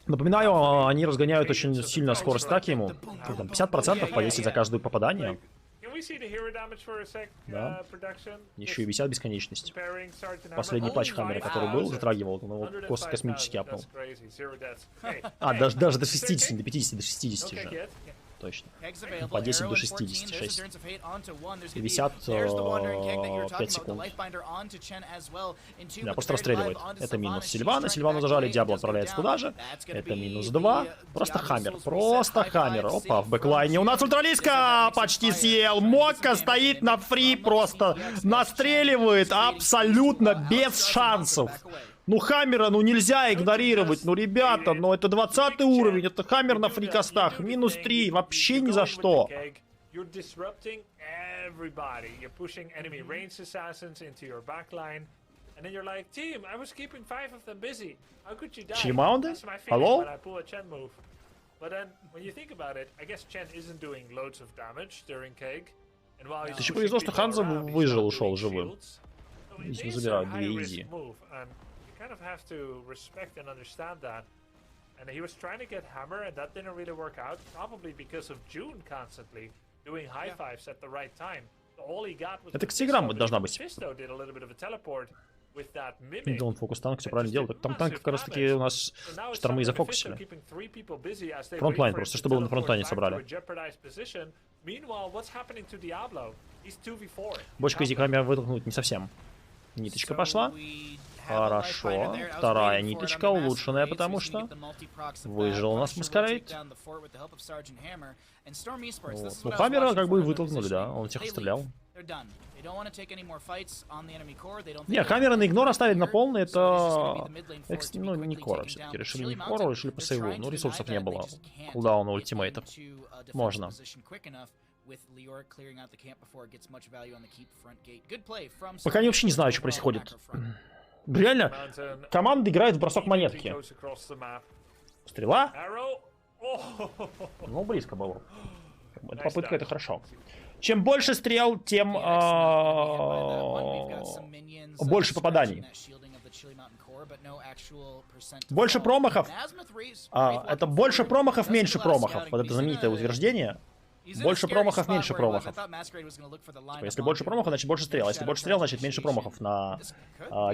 Напоминаю, они разгоняют очень сильно скорость стаки ему. 50% по 10 за каждое попадание. we see the hero damage for a sec Да. production? Еще и висят бесконечность. Comparing Sergeant Hammer, Последний only патч Хаммера, который был, 5,000. затрагивал, но вот 105,000, космически апнул. that's crazy. Zero deaths. Hey, А, hey, даже до okay, 60, не okay. до 50, до 60 Okay, же. kid. Точно. Kegs available, По 10 Arrow до in 14, 60, there's 6. Endurance of Hate onto one, there's gonna be- Висят there's the Wandering Keg that you were 5 talking about, the секунд. Lifebinder onto Chen as well. In two Да, with просто the very расстреливает. live onto Это минус Sylvanas, she's Сильвана. trying to Сильвану back зажали, away, Диабло does go отправляется down. туда же. That's gonna Это be минус the 2. Просто Diablo's Хаммер. Souls Просто reset. Хаммер. High Опа, five в бэклайне. У нас ультралиска почти съел. Мокка стоит на фри, просто настреливает абсолютно без шансов. Ну, Хаммера, ну, нельзя игнорировать. Ну, ребята, ну, это 20 уровень. Это Хаммер на фри-костах. Минус 3. Вообще ни за что. You're disrupting everybody. You're pushing enemy ranged assassins into your backline. And then you're like, team, I was keeping 5 of them busy. How could you die? Чимаунды? That's my feeling Алло? when I pull a Chen move. But then, when you think about it, I guess Chen isn't doing loads of damage during Keg. And while he's Еще pushing повезло, что people Ханза around, he's выжил, not ушел doing живым. shields. So it Если is забирают a 2 high-risk изи. move, and you kind of have to respect and understand that. And he was trying to get Hammer, and that didn't really work out, probably because of June constantly doing high fives at the right time. All he got was Это, the кстати, игра Fisto, but должна even быть. Fisto did a little bit of a teleport with that mimic. Да, он фокус танк, все правильно That just делал. did Так там танк massive как раз таки damage. у нас So now it's штормы time for the Fisto зафокусили. keeping 3 people busy as they Фронтлайн wait for просто, him что to было на teleport фронтлайне back собрали. to a jeopardized position. Meanwhile, what's happening to Diablo? He's 2v4. Бочка изи Хаммера вытолкнуть не совсем. Ниточка пошла. Хорошо. Вторая ниточка, улучшенная, потому что выжил у нас Маскарейд. Ну, Хаммера как бы и вытолкнули, да. Он всех стрелял. Не, Хаммера на игнор оставить на полный, это... Ну, не кора все-таки. Решили не кору, решили по сейву. Ну, ресурсов не было. Кулдауна ультимейтов. Можно. Пока не вообще не знаю, что происходит. Реально, команда играет в бросок монетки. Стрела? Ну, близко было. Эта попытка, это хорошо. Чем больше стрел, тем больше попаданий. Больше промахов. Это больше промахов, меньше промахов. Вот это знаменитое утверждение. Больше промахов, меньше промахов. Типа, если больше промахов, значит больше стрел. Если больше стрел, значит меньше промахов на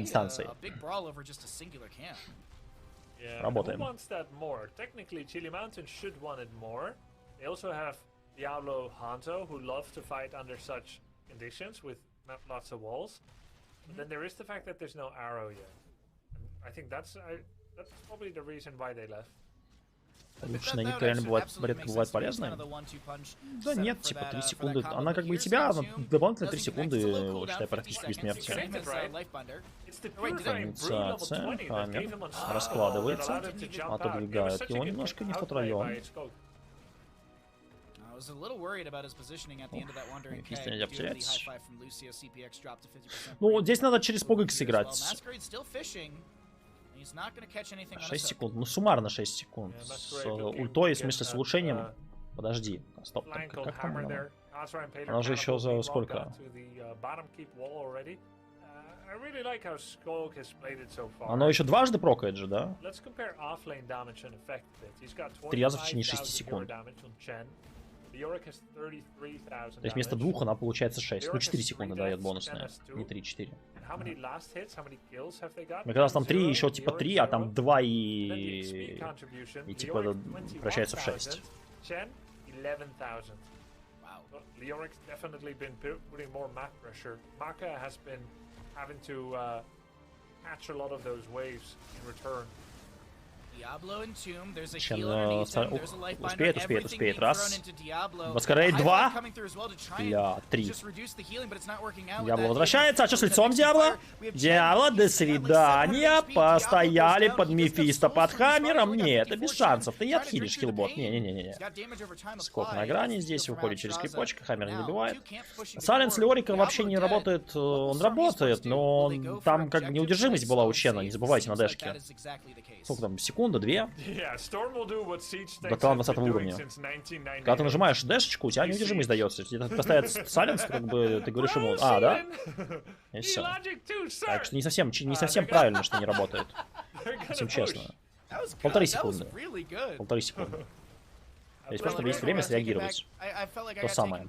дистанции. Работаем. Diablo Hanzo, who love to fight under such conditions with not lots of walls. But then there is the fact that there's no arrow yet. And I think that's probably the reason why they left. Улучшенная нитка реально бывает, редко бывает полезной. Да нет, типа 3 секунды. Она как бы и тебя, но дополнительно 3 секунды, считай, практически бессмертие. Инициация, Хаммер раскладывается, отодвигают его немножко, не в тот район. Ну, здесь надо через PogX играть. 6 секунд. Ну, суммарно 6 секунд. С ультой, в смысле, с улучшением. Подожди. Стоп, там, как там она? Она же еще за сколько? Оно еще дважды прокает же, да? 3 раза в течение 6 секунд. То есть вместо 2 она получается 6. Ну, 4 секунды дает бонусная. Не 3, 4. Мне казалось, там 3, еще типа 3, а там 2 и типа это превращается в 6. Успеет. Раз. Маскарейд 2. Бля, 3. Диабло возвращается. А что с лицом Диабло? Диабло, до свидания. Постояли под Мефисто, под Хаммером. Нет, это без шансов. Ты не отхилишь, хилбот. Не. Сколько на грани здесь. Выходит через крипочка. Хаммер не добивает. Сайленс Леорика вообще не работает. Он работает, но там как бы неудержимость была у Чена. Не забывайте на дэшке. Сколько там? Секунда, 2? До 20 уровня. Когда ты нажимаешь дэшечку, у тебя неудержимость дается. Если тебе поставят сайленс, как бы ты говоришь ему, а, да? И все. Так что не совсем правильно, что не работает. Всем честно. 1,5 секунды. 1,5 секунды. есть просто есть время среагировать. То самое.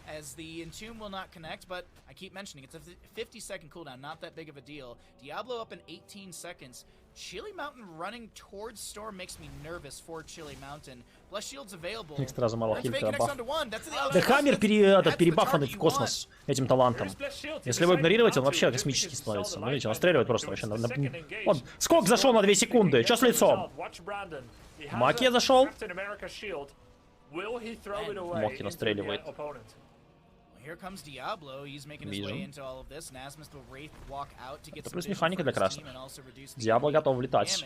As the Entomb will not connect, but I keep mentioning it's a 50-second cooldown, not that big of a deal. Diablo up in 18 seconds. Chili Mountain running towards Storm makes me nervous for Chili Mountain. Plus shields available. Экстра замало хилька, баф. Да Да Хаммер перебафанный в космос этим талантом. Если его игнорировать, он вообще космический становится. Смотрите, он стреливает просто вообще. Он скок зашел на 2 секунды. Чё с лицом? Маки зашел. Моки настреливает. Here comes Diablo. He's making his way into all of this. Nasmus will Wraith walk out to get Это some плюс vision механика for для his красных. team and also reduce the Диабло готов damage. влетать.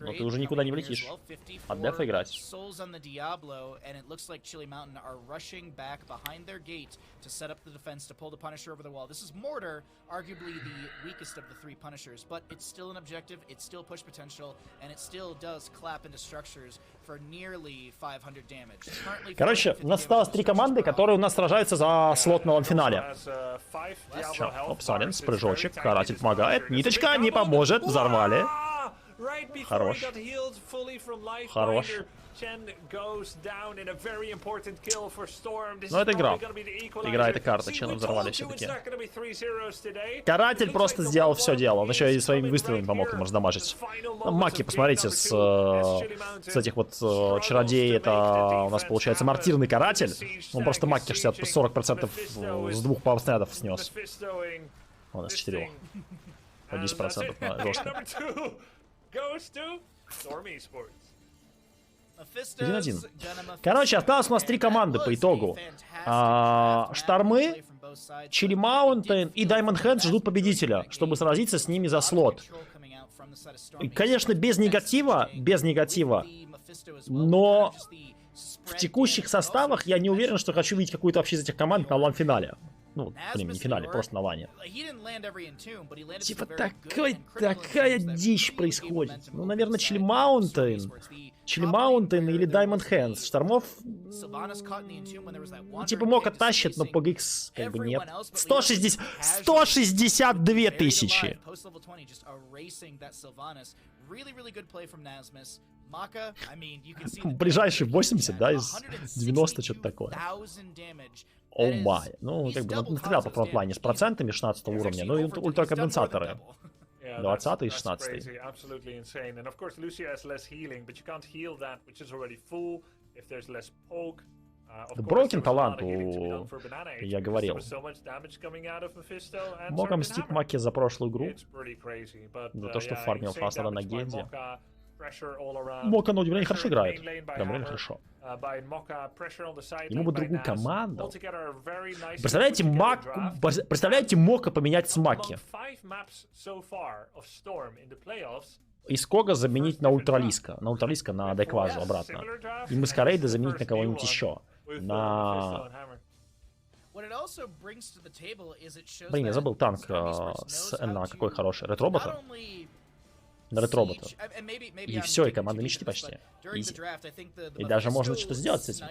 Но ты уже никуда не Masquerade влетишь. coming in here as well. От дефа играть. 54 souls on the Diablo, and it looks like Chili Mountain are rushing back behind their gate to set up the defense to pull the Punisher over the wall. This is Mortar, arguably the weakest of the 3 Punishers, but it's still an objective, it's still push potential, and it still does clap into structures for nearly 500 damage. Короче, у нас осталось 3 команды, которые у нас сражаются за слот на финале. Оп, Саленс, прыжочек, каратель помогает. Ниточка не поможет, взорвали. Хорош. Хорош. Но это игра. Игра — это карта, Ченом взорвали все-таки. Каратель просто сделал все дело. Он еще и своими выстрелами помог ему раздамажить. Маки, посмотрите, с этих вот чародеев, это у нас получается мортирный каратель. Он просто маки 40% с 2 снарядов снес. Он с 4. По 10% на жестко. 1-1. Короче, осталось у нас 3 команды по итогу. Штормы, Чили Маунтин и Даймонд Хэндс ждут победителя, чтобы сразиться с ними за слот. И, конечно, без негатива, но в текущих составах я не уверен, что хочу видеть какую-то вообще из этих команд на лан-финале. Ну, блин, не финале, просто на лане. Типа такая дичь происходит. Ну, наверное, Чили Маунтин или Даймонд Хэндс. Штормов, типа, Мока тащит, но PGX как бы нет. 162 тысячи. Ближайший 80, да, из 90, что-то такое. О май. Ну, как бы, стрелял по фронтлайне с процентами 16 уровня, ну и ультраконденсаторы. 20 и 16. Брокен талант я говорил. Мога мстить Маки за прошлую игру. За то, что фармил фастера на генде. Мока, на удивление, хорошо играет. Прям реально хорошо. Ему бы другую команду. Представляете, Мока поменять с Маки. Из Кога заменить на Ультралиска. На Ультралиска, на Деквазу обратно. И Маскарейда заменить на кого-нибудь еще. На... Блин, я забыл танк на какой хороший. Ретробота? На ретробота. И все, и команда мечты почти. Изи. И даже можно что-то сделать с этим.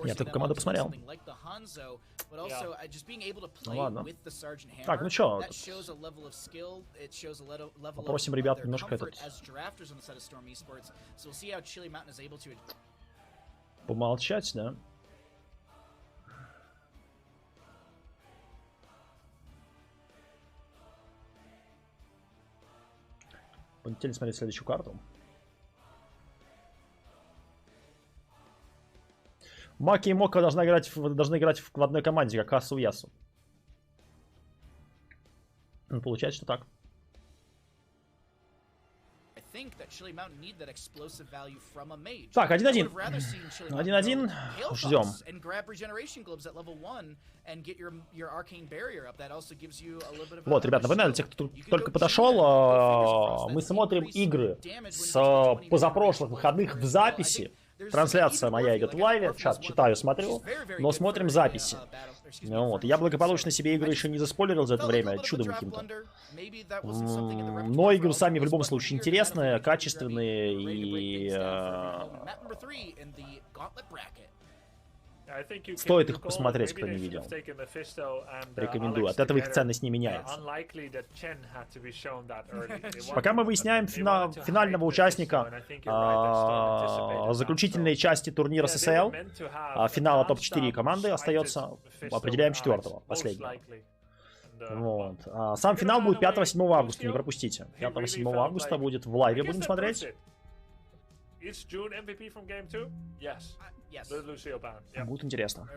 Я такую команду посмотрел. Ну ладно. Так, ну чё? Попросим ребят немножко этот... помолчать, да? Полетели смотреть следующую карту. Маки и Мока должны играть в одной команде, как Асу и Ясу. Ну, получается, что так. Так, 1-1. 1-1. Ждем. Вот, ребят, напоминаю, для тех, кто только подошел, мы смотрим игры с позапрошлых выходных в записи. Трансляция моя идет в лайве, чат читаю, смотрю, но смотрим записи. Ну, вот. Я благополучно себе игры еще не заспойлерил за это время, чудом каким-то. Но игры сами в любом случае интересные, качественные и... Стоит их посмотреть, кто не видел. Рекомендую. От этого их ценность не меняется. Пока мы выясняем финального участника заключительной части турнира CCL, финала топ-4 команды остается, определяем 4-го, последнего. Вот. Сам финал будет 5-7 августа, не пропустите. 5-7 августа будет в лайве, будем смотреть. Будет интересно.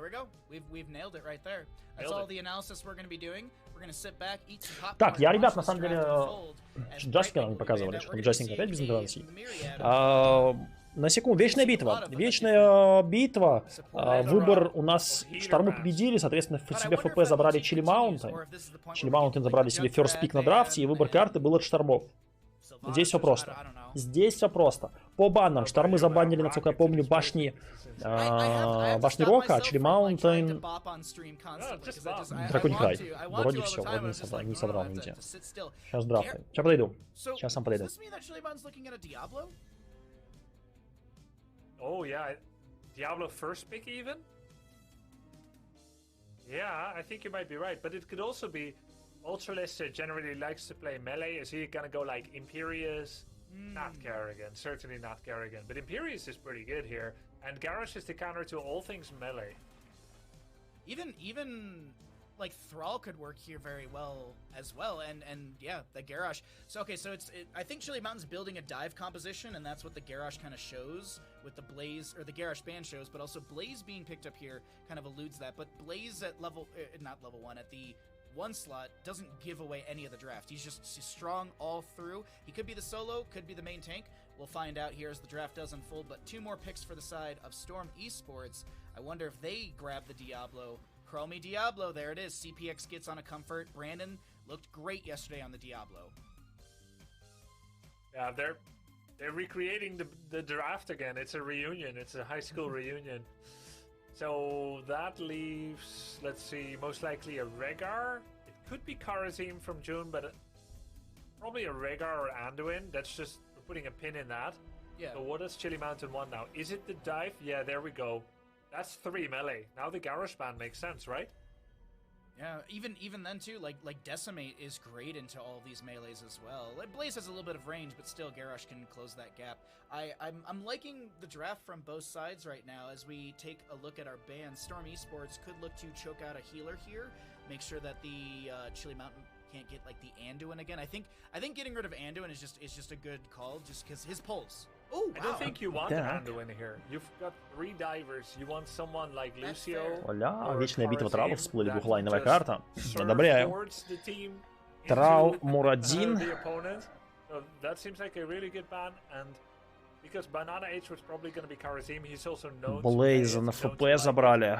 Так, я, ребят, на самом деле, Джастика нам не показывали, что там Джастинг опять без интервенций. На секунду, вечная битва. Вечная битва. Выбор у нас штормы победили, соответственно, себе ФП забрали Чили Маунтин. Чили Маунтин забрали себе first pick на драфте, и выбор карты был от штормов. Здесь все просто. Здесь все просто. По баннам штормы забанили, насколько я помню, башни Рока, а Чили Маунтин... Драконий край. Вроде все, вроде не собрал нигде. Сейчас драфты. Сейчас подойду. Сейчас сам подойду. Oh yeah, Diablo first pick even? Yeah, I think you might be right, but it could also be Ultralist generally likes to play melee. Is he gonna go like Imperious? Not Garrigan, certainly not Garrigan, but Imperious is pretty good here, and Garrosh is the counter to all things melee. Even like Thrall could work here very well as well, and yeah, the Garrosh. So okay, so I think Chili Mountain's building a dive composition, and that's what the Garrosh kind of shows with the Blaze, or the Garrosh band shows, but also Blaze being picked up here kind of alludes that. But Blaze at not level 1, at the 1 slot doesn't give away any of the draft. He's strong all through. He could be the solo, could be the main tank. We'll find out here as the draft does unfold, but 2 more picks for the side of Storm Esports. I wonder if they grab the Diablo. Chromie Diablo, there it is. CPX gets on a comfort. Brandon looked great yesterday on the Diablo. Yeah, they're recreating the draft again. It's a reunion. It's a high school reunion. So that leaves, let's see, most likely a Rhaegar. It could be Kharazim from June, but probably a Rhaegar or Anduin. That's just, we're putting a pin in that. Yeah. So what does Chili Mountain want now? Is it the dive? Yeah, there we go. That's 3 melee. Now the Garrosh band makes sense, right? Yeah, even then too, like Decimate is great into all these melees as well. Like Blaze has a little bit of range, but still Garrosh can close that gap. I'm liking the draft from both sides right now as we take a look at our band. Storm Esports could look to choke out a healer here, make sure that the Chili Mountain can't get like the Anduin again. I think getting rid of Anduin is just a good call, just because his pulls. Oh, wow. I don't think you want Anduin here. You've got 3 divers. You want someone like Lucio. Оля, вечная битва травов всплыли, двухлайновая карта. Одобряю. Трал Мурадин. So that seems like a really good ban, and because Banana H was probably going to be Kharazim, he's also known. Блейза на ФП забрали.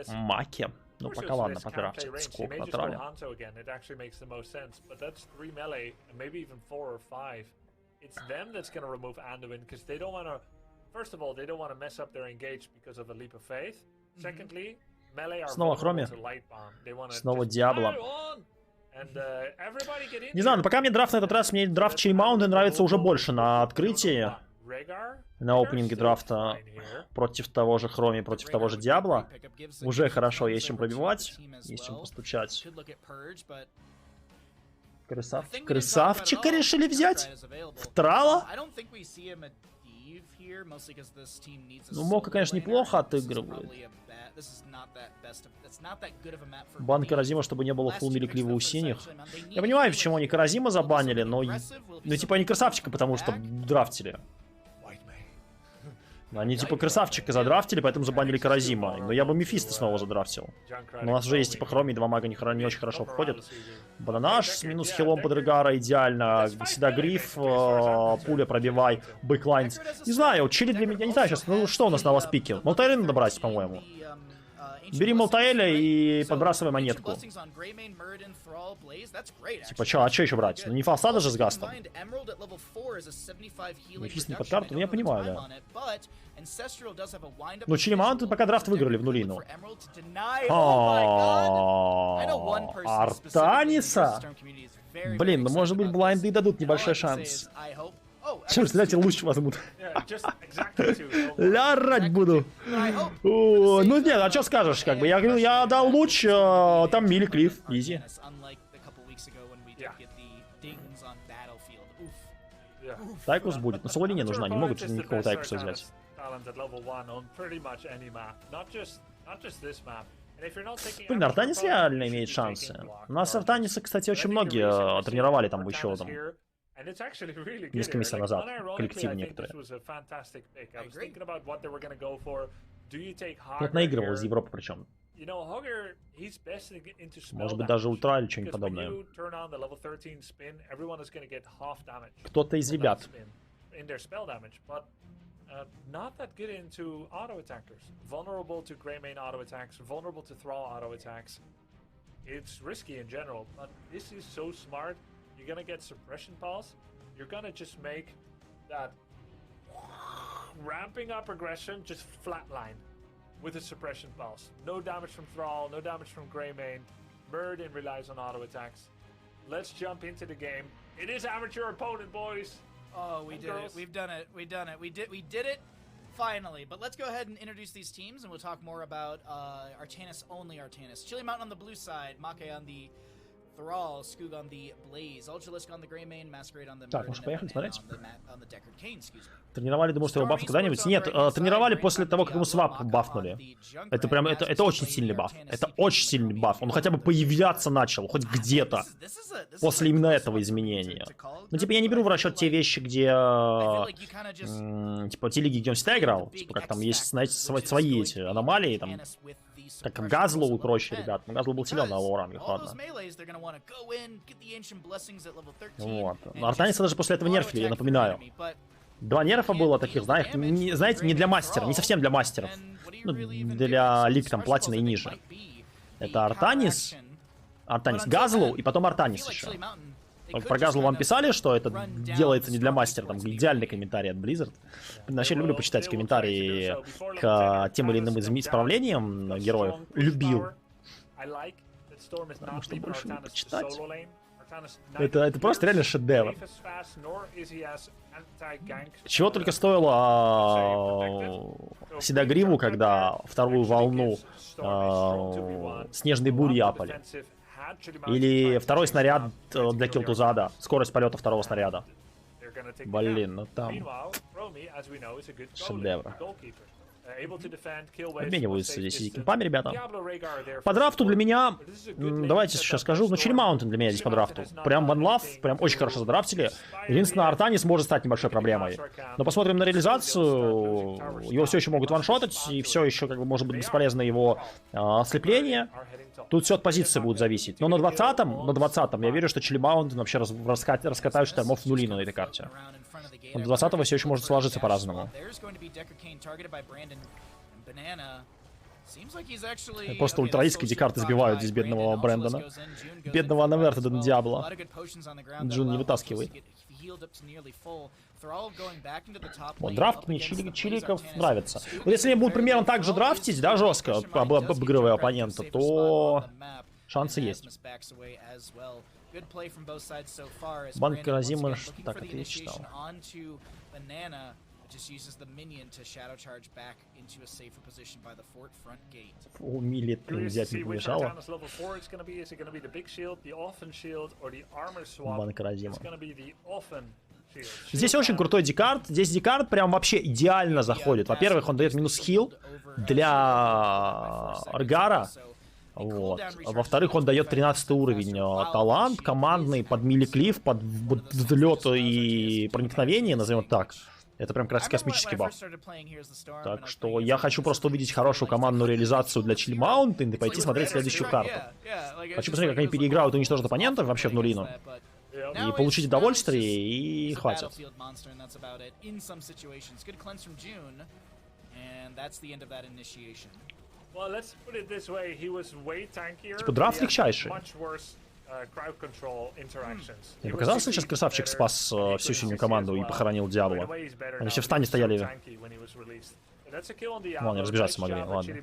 Маки. Ну пока ладно, подрафтит. Сколько натрали. It actually makes the most sense, but that's 3 melee, and maybe even 4 or 5. It's them that's going to remove Anduin, because they don't want to... First of all, they don't want to mess up their engage because of a leap of faith. Secondly, melee are vulnerable to light bomb. They want to снова Диабло. And everybody get in. Не знаю, но пока мне драфт на этот раз, мне драфт Чили Маунтин нравится уже больше на открытии. На опенинге драфта против того же Хроми, против того же Диабло. Уже хорошо, есть чем пробивать, есть чем постучать. Красавчика решили взять? В Трала? Ну, Мока, конечно, неплохо отыгрывает. Бан Каразима, чтобы не было фулл миликливо у синих. Я понимаю, почему они Каразима забанили, но... Ну, типа, они красавчика, потому что драфтили. Они типа красавчика задрафтили, поэтому забанили Каразима. Но я бы Мефисто снова задрафтил. Но у нас уже есть типа Хроми, 2 мага не очень хорошо входят. Бананаж с минус хилом под Регара идеально. Всегда гриф, пуля пробивай, бэклайн. Не знаю, Чили для меня, не знаю сейчас, ну что у нас на вас пике? Молтайрин надо брать, по-моему. Бери Молтаэля и подбрасывай монетку. Типа, а что еще брать? Ну не фалсада же с гастом. Мефис не под карту, ну я понимаю, да. Ну Чили Маунтин пока драфт выиграли в нулину. Артаниса? Блин, ну может быть блайнды дадут небольшой шанс. Чем, представляете, лучше возьмут. Yeah, just exactly two. Лярать буду. О, ну нет, а что скажешь, как бы. Я говорю, я дал луч, там мили клифф, изи. Yeah. Тайкус будет, но соло не нужна, не могут никакого тайкуса взять. Блин, Артанис реально имеет шансы. У нас Артаниса, кстати, очень многие тренировали там еще там несколько месяцев назад, коллективы некоторые. Вот наигрывал из Европы причем. Может быть, даже ультра или что-нибудь подобное. Кто-то из ребят. Not that good into auto attackers. Vulnerable to Grey Main auto attacks, vulnerable to Thrall auto attacks. It's risky in general, but this is so smart. You're gonna get suppression pulse. You're gonna just make that ramping up aggression just flatline with a suppression pulse. No damage from Thrall, no damage from Grey Main. Muradin relies on auto attacks. Let's jump into the game. It is amateur opponent, boys. Oh, we did it. We've done it. We've done it. We did it finally. But let's go ahead and introduce these teams, and we'll talk more about Artanis, only Artanis. Chili Mountain on the blue side, Make on the Thrall, Skoog on the Blaze, Ultralisk on the Grey Main, Masquerade on the Так, может поехали смотреть? on the Deckard Kane, excuse me. Тренировали, думаю, что его бафнут когда-нибудь? Нет, тренировали после того, как ему свап бафнули. Это прям, это очень сильный баф. Это очень сильный баф. Он хотя бы появляться начал, хоть где-то. После именно этого изменения. Ну, типа, я не беру в расчет те вещи, где... Типа, те лиги, где он всегда играл. Типа, как там есть, знаете, свои эти аномалии, там... Как Газлоу и прочие ребята. Но Газлоу был силен на лоу-рангах, ладно. Вот. Артаниса даже после этого нерфили, я напоминаю. 2 нерфа было таких, знаете, не для мастера, не совсем для мастеров. Ну, для лиг там платина и ниже. Это Артанис, Газлоу и потом Артанис еще. Про Газлу вам писали, что это делается не для мастера, там идеальный комментарий от Blizzard. Вообще люблю почитать комментарии к тем или иным исправлениям героев. Любил. Потому что больше не почитать. Это просто реально шедевр. Чего только стоило Седогриву, когда вторую волну снежной бури апали. Или второй снаряд для килтузада. Скорость полета второго снаряда. Блин, ну там... Шедевр. Обмениваются здесь эти кемпами, ребята. По драфту для меня... Давайте сейчас скажу. Ну, Чили Маунтин для меня здесь по драфту. Прям ванлав, прям очень хорошо задрафтили. Единственное, Артанис может стать небольшой проблемой. Но посмотрим на реализацию. Его все еще могут ваншотать. И все еще, как бы, может быть бесполезно его ослепление. Тут все от позиции будет зависеть. Но на 20-м я верю, что Чили Маунтин вообще раскатают штормов в нули на этой карте. Но до 20-го все еще может сложиться по-разному. Просто ультраистские декарты сбивают здесь бедного Брэндона. Бедного Анаверта до Диабло. Джун, не вытаскивай. Вот, драфт мне чиликов нравится. Вот если они будут примерно так же драфтить, да, жестко, обыгрывая оппонента, то шансы есть. Банк Разима, так, это я читал. О, милет взять не помешало. Банк Разима. Здесь очень крутой декарт. Здесь декарт прям вообще идеально заходит. Во-первых, он дает минус хил для Аргара. Вот. Во-вторых, он дает 13 уровень талант командный под миликлиф, под взлет и проникновение, назовем так. Это прям космический баф. Так что я хочу просто увидеть хорошую командную реализацию для Чили Маунтин и пойти смотреть следующую карту. Хочу посмотреть, как они переиграют и уничтожат оппонентов вообще в нулину. И получить удовольствие, и хватит. Типа драфт легчайший. Мне показалось, что сейчас красавчик спас всю синюю команду и похоронил Диабло. Они все в стане стояли. Ладно, разбежаться могли, ладно.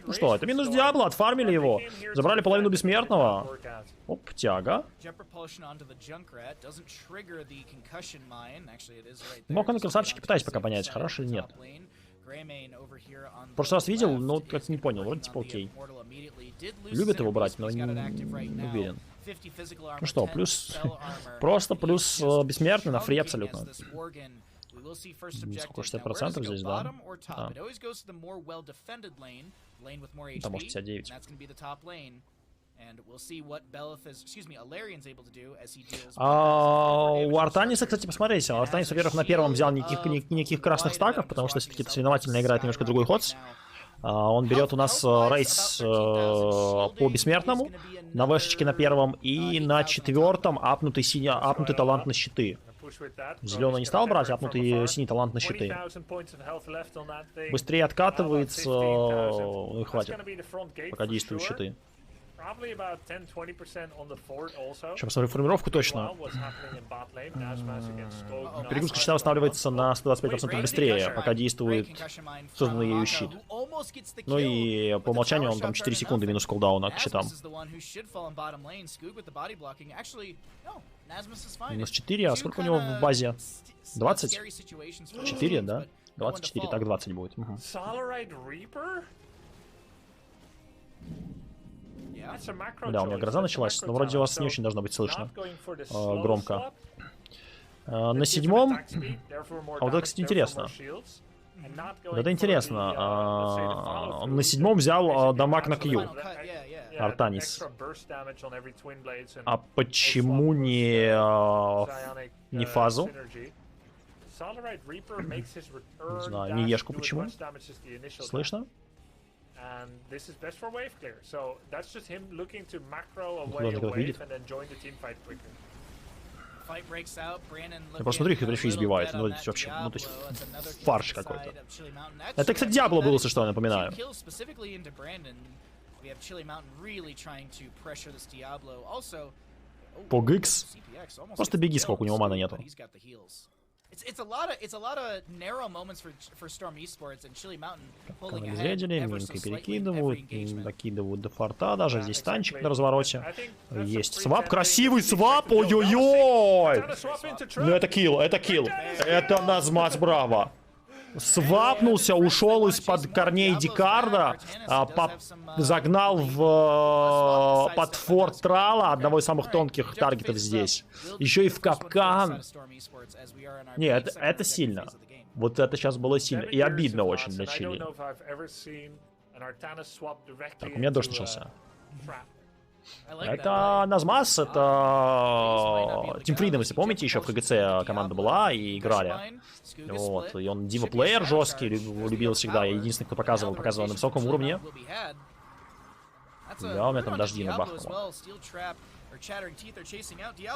Ну что, это минус Диабло, отфармили его. Забрали половину бессмертного. Оп, тяга. Мог он красавчики, пытаюсь пока понять, хорош или нет. В прошлый раз видел, но как-то не понял, вроде типа окей. Любит его брать, но не уверен. Ну что, плюс... Просто плюс бессмертный на фри абсолютно. Сколько, 60% здесь, да? Да. Там может 59. У Артаниса, кстати, посмотрите. Артанис, во-первых, на первом взял никаких красных стаков, потому что все-таки соревновательно играет немножко другой HotS. Он берет у нас рейс по бессмертному, на вешечке на первом, и на четвертом апнутый талант на щиты. Зеленый не стал брать, апнутый синий талант на щиты. Быстрее откатывается, ну и хватит, пока действуют щиты. Сейчас посмотрю формировку точно. Перегрузка щита восстанавливается на 125% быстрее, пока действует созданный ею щит. Ну и по умолчанию он там 4 секунды минус кулдауна к щитам. Минус 4, а сколько у него в базе? 20? 4, да? 24, так 20 будет. Угу. Да, у меня гроза началась, но вроде вас не очень должно быть слышно. Громко. На седьмом... А вот это, кстати, интересно. Вот это интересно. На седьмом взял дамаг на Q. Артанис. А почему не фазу? Не знаю, не ешку почему? Слышно? Художник видит. Я просто смотрю, их еще избивают. Ну, это вообще, ну, то есть, фарш какой-то. Это, кстати, Диабло было, если что, я напоминаю. Погикс. Просто беги, сколько у него мана нету. Канализедили, минкой перекидывают, докидывают до форта, даже здесь танчик на развороте. Есть свап, красивый свап, ой-ой-ой! Ну это килл, это килл. Это Назмас Браво. Свапнулся, ушел из-под корней Дикарда, загнал под форт Трала, одного из самых тонких таргетов здесь. Еще и в капкан. Не, это сильно. Вот это сейчас было сильно. И обидно очень для Чили. Так, у меня дождь начался. Это Назмас, это Team Freedom, если помните, еще в КГЦ команда была и играли. Вот, и он дива-плеер жесткий, любил всегда, я единственный, кто показывал на высоком уровне. Да, у меня там дожди набахнуло.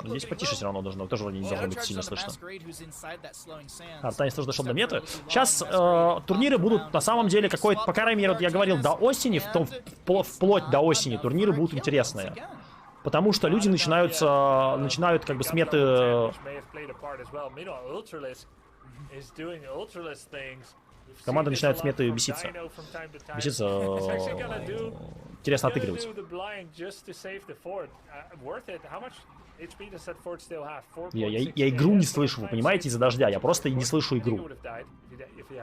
Здесь потише все равно должно, тоже вроде не должно быть сильно слышно. Артанис тоже дошел до меты. Сейчас турниры будут, на самом деле, какой-то, по крайней мере, вот я говорил, до осени, вплоть до осени турниры будут интересные. Потому что люди начинают как бы с меты... Команда начинает с меты беситься. Интересно отыгрывать. Я игру не слышу, вы понимаете, из-за дождя. Я просто не слышу игру.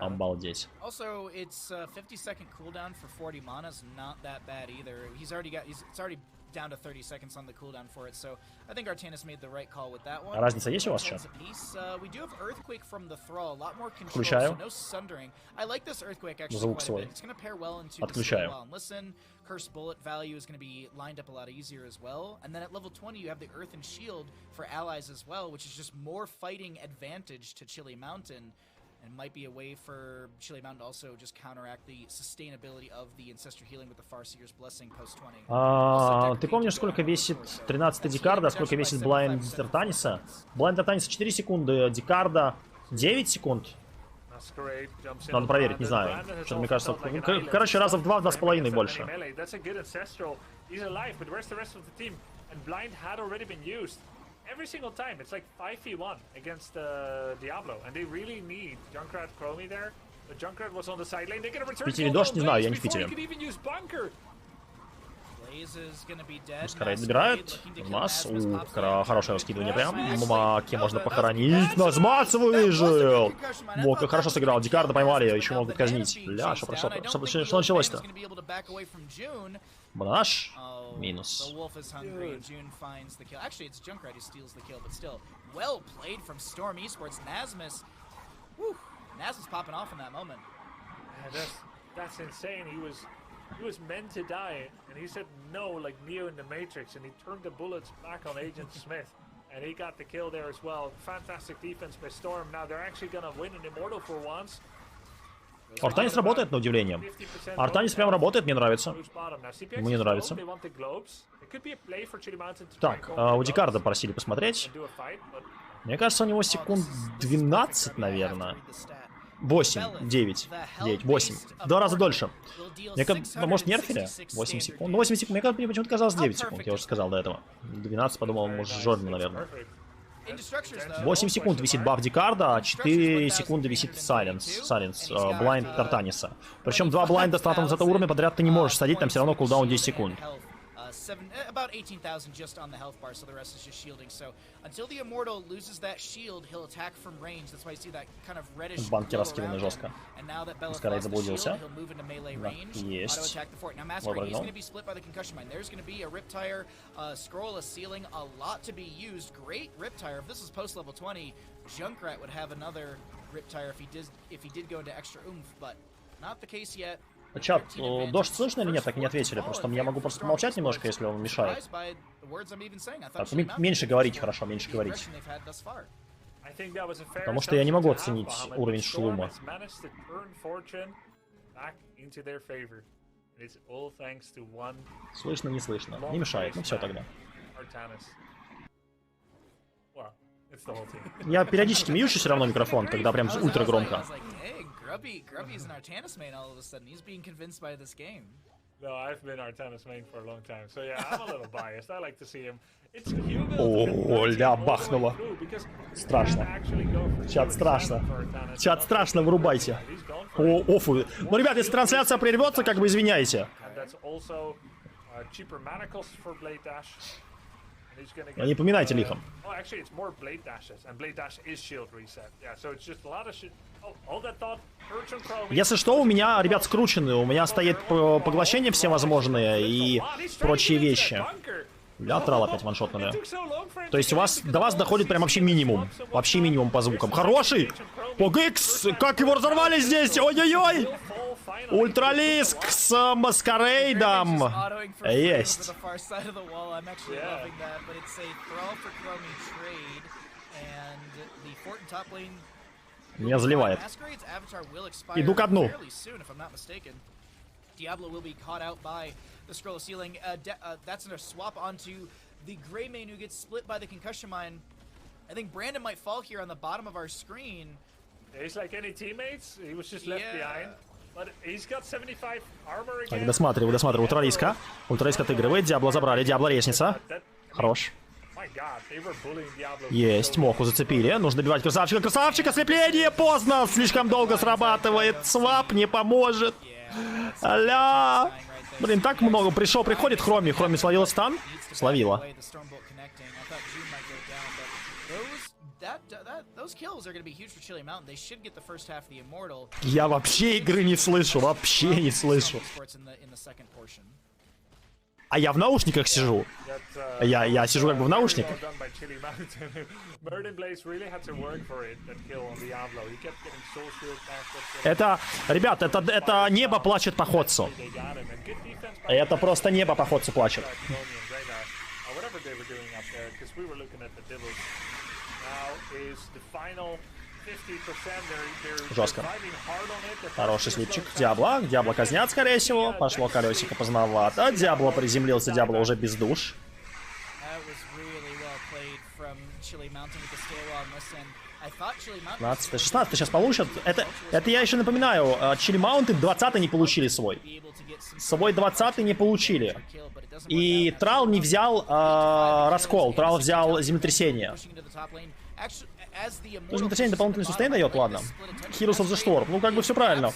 Обалдеть. Разница есть у вас сейчас? Включаю. Звук свой. Отключаю. Curse bullet value is going to be lined up a lot easier as well. And then at level 20 you have the Earth and Shield for allies as well, which is just more fighting advantage to Chili Mountain. And might be a way for Chili Mountain to also just counteract the sustainability of the Ancestor Healing with the Farseer's Blessing post 20. Ты помнишь, сколько весит 13-й Дикарда, сколько весит Blind Артаниса? Blind Артаниса 4 секунды, Дикарда 9 секунд. Надо проверить, не знаю. Что-то мне кажется... Короче, раза в 2-2,5 больше. Every single time, it's like 5v1 against Diablo, and they really need Junkrat Chromie there В Питере дождь? Не знаю, я не в Питере. Маскарейд забирает. Мас. Хорошее раскидывание прям. Маки можно похоронить. Назмас выжил. Мока хорошо сыграл. Дикарда поймали, еще могут казнить. Ля, что прошло? Что началось-то? Банаш. Минус. He was meant to die, and he said no, like Neo in the Matrix, and he turned the bullets back on Agent Smith, and he got the kill there as well. Fantastic defense by Storm. Now they're actually gonna win an Immortal for once. Артанис работает, на удивление. Артанис прям работает, мне нравится. Мне нравится. Так, у Дикарда просили посмотреть. Мне кажется, у него секунд 12, наверное. 8, 9, 9, 8. В 2 раза дольше. Мне кажется, может, нерфили? 8 секунд. Ну, 8 секунд. Мне почему-то казалось 9 секунд. Я уже сказал до этого. 12, подумал, может, Жордан, наверное. 8 секунд висит баф Дикарда, 4 секунды висит Сайленс, блайнд Артаниса. Причем 2 блайнда с статом за уровня подряд ты не можешь садить, там все равно кулдаун 10 секунд. About 18,000 just on the health bar, so the rest is just shielding. So until the Immortal loses that shield, he'll attack from range. That's why you see that kind of reddish банки раскиданы жестко. Маскарейд заблудился. Есть. Masquerade, he's going to be split by the concussion mine. There's going to be a Riptire, scroll, a ceiling, a lot to be used. Great Riptire. If this was post level 20, Junkrat would have another Riptire if he did go into extra oomph, but not the case yet. Чат, дождь слышно или нет? Так и не ответили. Просто я могу просто молчать немножко, если он мешает. Так, меньше говорить, хорошо, меньше говорить. Потому что я не могу оценить уровень шлума. Слышно, не слышно. Не мешает. Ну все тогда. Я периодически мьючу все равно микрофон, когда прям ультра громко. Grubby's an Artanis main all of a sudden. He's being convinced by this game. No, I've been Artanis main for a long time. So yeah, I'm a little biased. I like to see him. It's Hugo. О, ля, бахнуло. Страшно. Чат, страшно. Чат, страшно, вырубайте. О, офу. Ну, ребят, если трансляция прервется, как бы извиняйте. Не поминайте лихом. Если что, у меня, ребят, скручены. У меня стоит поглощение всевозможные и прочие вещи. Ля, трал опять ваншотнули. То есть до вас доходит прям вообще минимум. Вообще минимум по звукам. Хороший! Погикс! Как его разорвали здесь! Ой-ой-ой! Ультралиск с Маскарейдом. Есть. Меня заливает. Иду ко дну. Diablo will be caught out by the scroll ceiling. That's a swap onto the Grey Main who gets split by the concussion mine. I think Brandon might fall here on the bottom of our screen. He's like any teammates. He was just left behind. But he's got 75 armor again. Так, досматриваю. Ультрариска. Ультрариска отыгрывает. Диабло забрали. Диабло лестница. Хорош. Есть. Моку зацепили. Нужно добивать красавчика. Красавчик! Ослепление! Поздно! Слишком долго срабатывает. Свап не поможет. Аля! Блин, так много. Приходит Хроми. Хроми словила стан? Словила. Я вообще игры не слышу. Вообще не слышу. А я в наушниках сижу. Я сижу как бы в наушниках. Это, ребят, это небо плачет по HotS. Это просто небо по HotS плачет. Жестко. Хороший слипчик. Диабло. Диабло казнят, скорее всего. Пошло колесико поздновато. Диабло приземлился. Диабло уже без душ. 16 сейчас получат. Это я еще напоминаю, Чили Маунты 20 не получили свой. Свой 20 не получили. И Трал не взял раскол, Трал взял землетрясение. Ну, землетрясение дополнительный сустейн дает, ладно. Heroes of the Storm, ну как бы все правильно.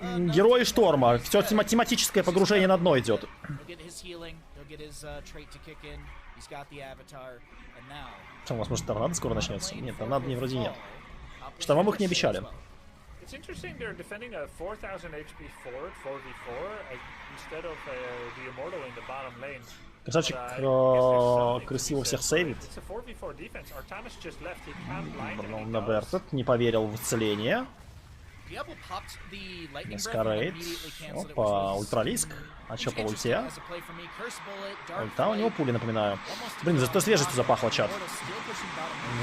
Герои Шторма, все тематическое погружение на дно идет. Что, у вас может торнадо скоро начнется? Нет, торнадо не вроде нет. Штормом их не обещали. Красавчик красиво всех сейвит. Навертед не поверил в исцеление. Маскарейд. Опа, ультралиск. А чё по ульте? Ульта у него пули, напоминаю. Блин, зато свежестью запахло, чат.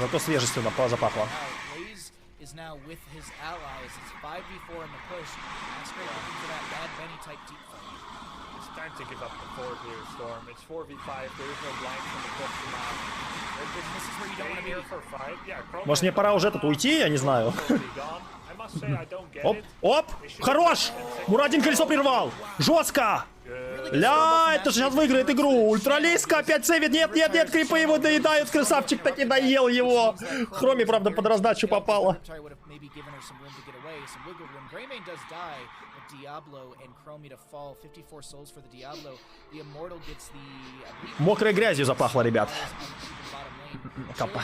Зато свежестью запахло. Может, мне пора уже тут уйти, я не знаю. Оп, оп, хорош! Мурадин колесо прервал. Жестко! Ля, это же сейчас выиграет игру. Ультралиска опять сейвит. Нет, нет, нет, крипы его доедают. Красавчик таки доел его. Хроми, правда, под раздачу попало. Мокрой грязью запахло, ребят. Капа.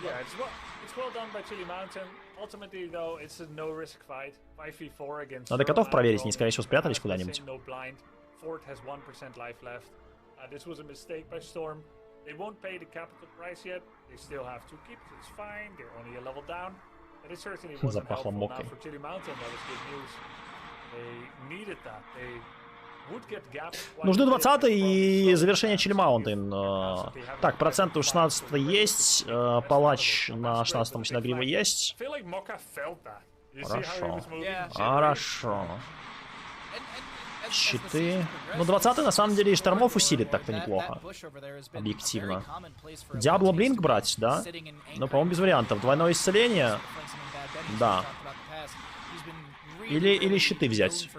Yeah, it's well done by Chili Mountain. Ultimately, though, it's a no-risk fight. 5v4 against. Надо котов проверить, они, скорее всего, спрятались куда-нибудь. Fort has 1% life left. This was a mistake by Storm. They won't pay the capital price yet. They still have 2 keeps. It's fine. They're only a level down. But it certainly wasn't helpful now for Chili Mountain. That was good news. They needed that. They would get gaps. Нужны 20 и завершение Чили Маунтин. Так, процентов 16 есть. Палач на 16-м синагриве есть. Хорошо. Хорошо. Щиты. Ну, 20-й на самом деле и штормов усилит так-то неплохо. Объективно. Диабло Блинк брать, да? Ну, по-моему, без вариантов. Двойное исцеление. Да. Или щиты взять.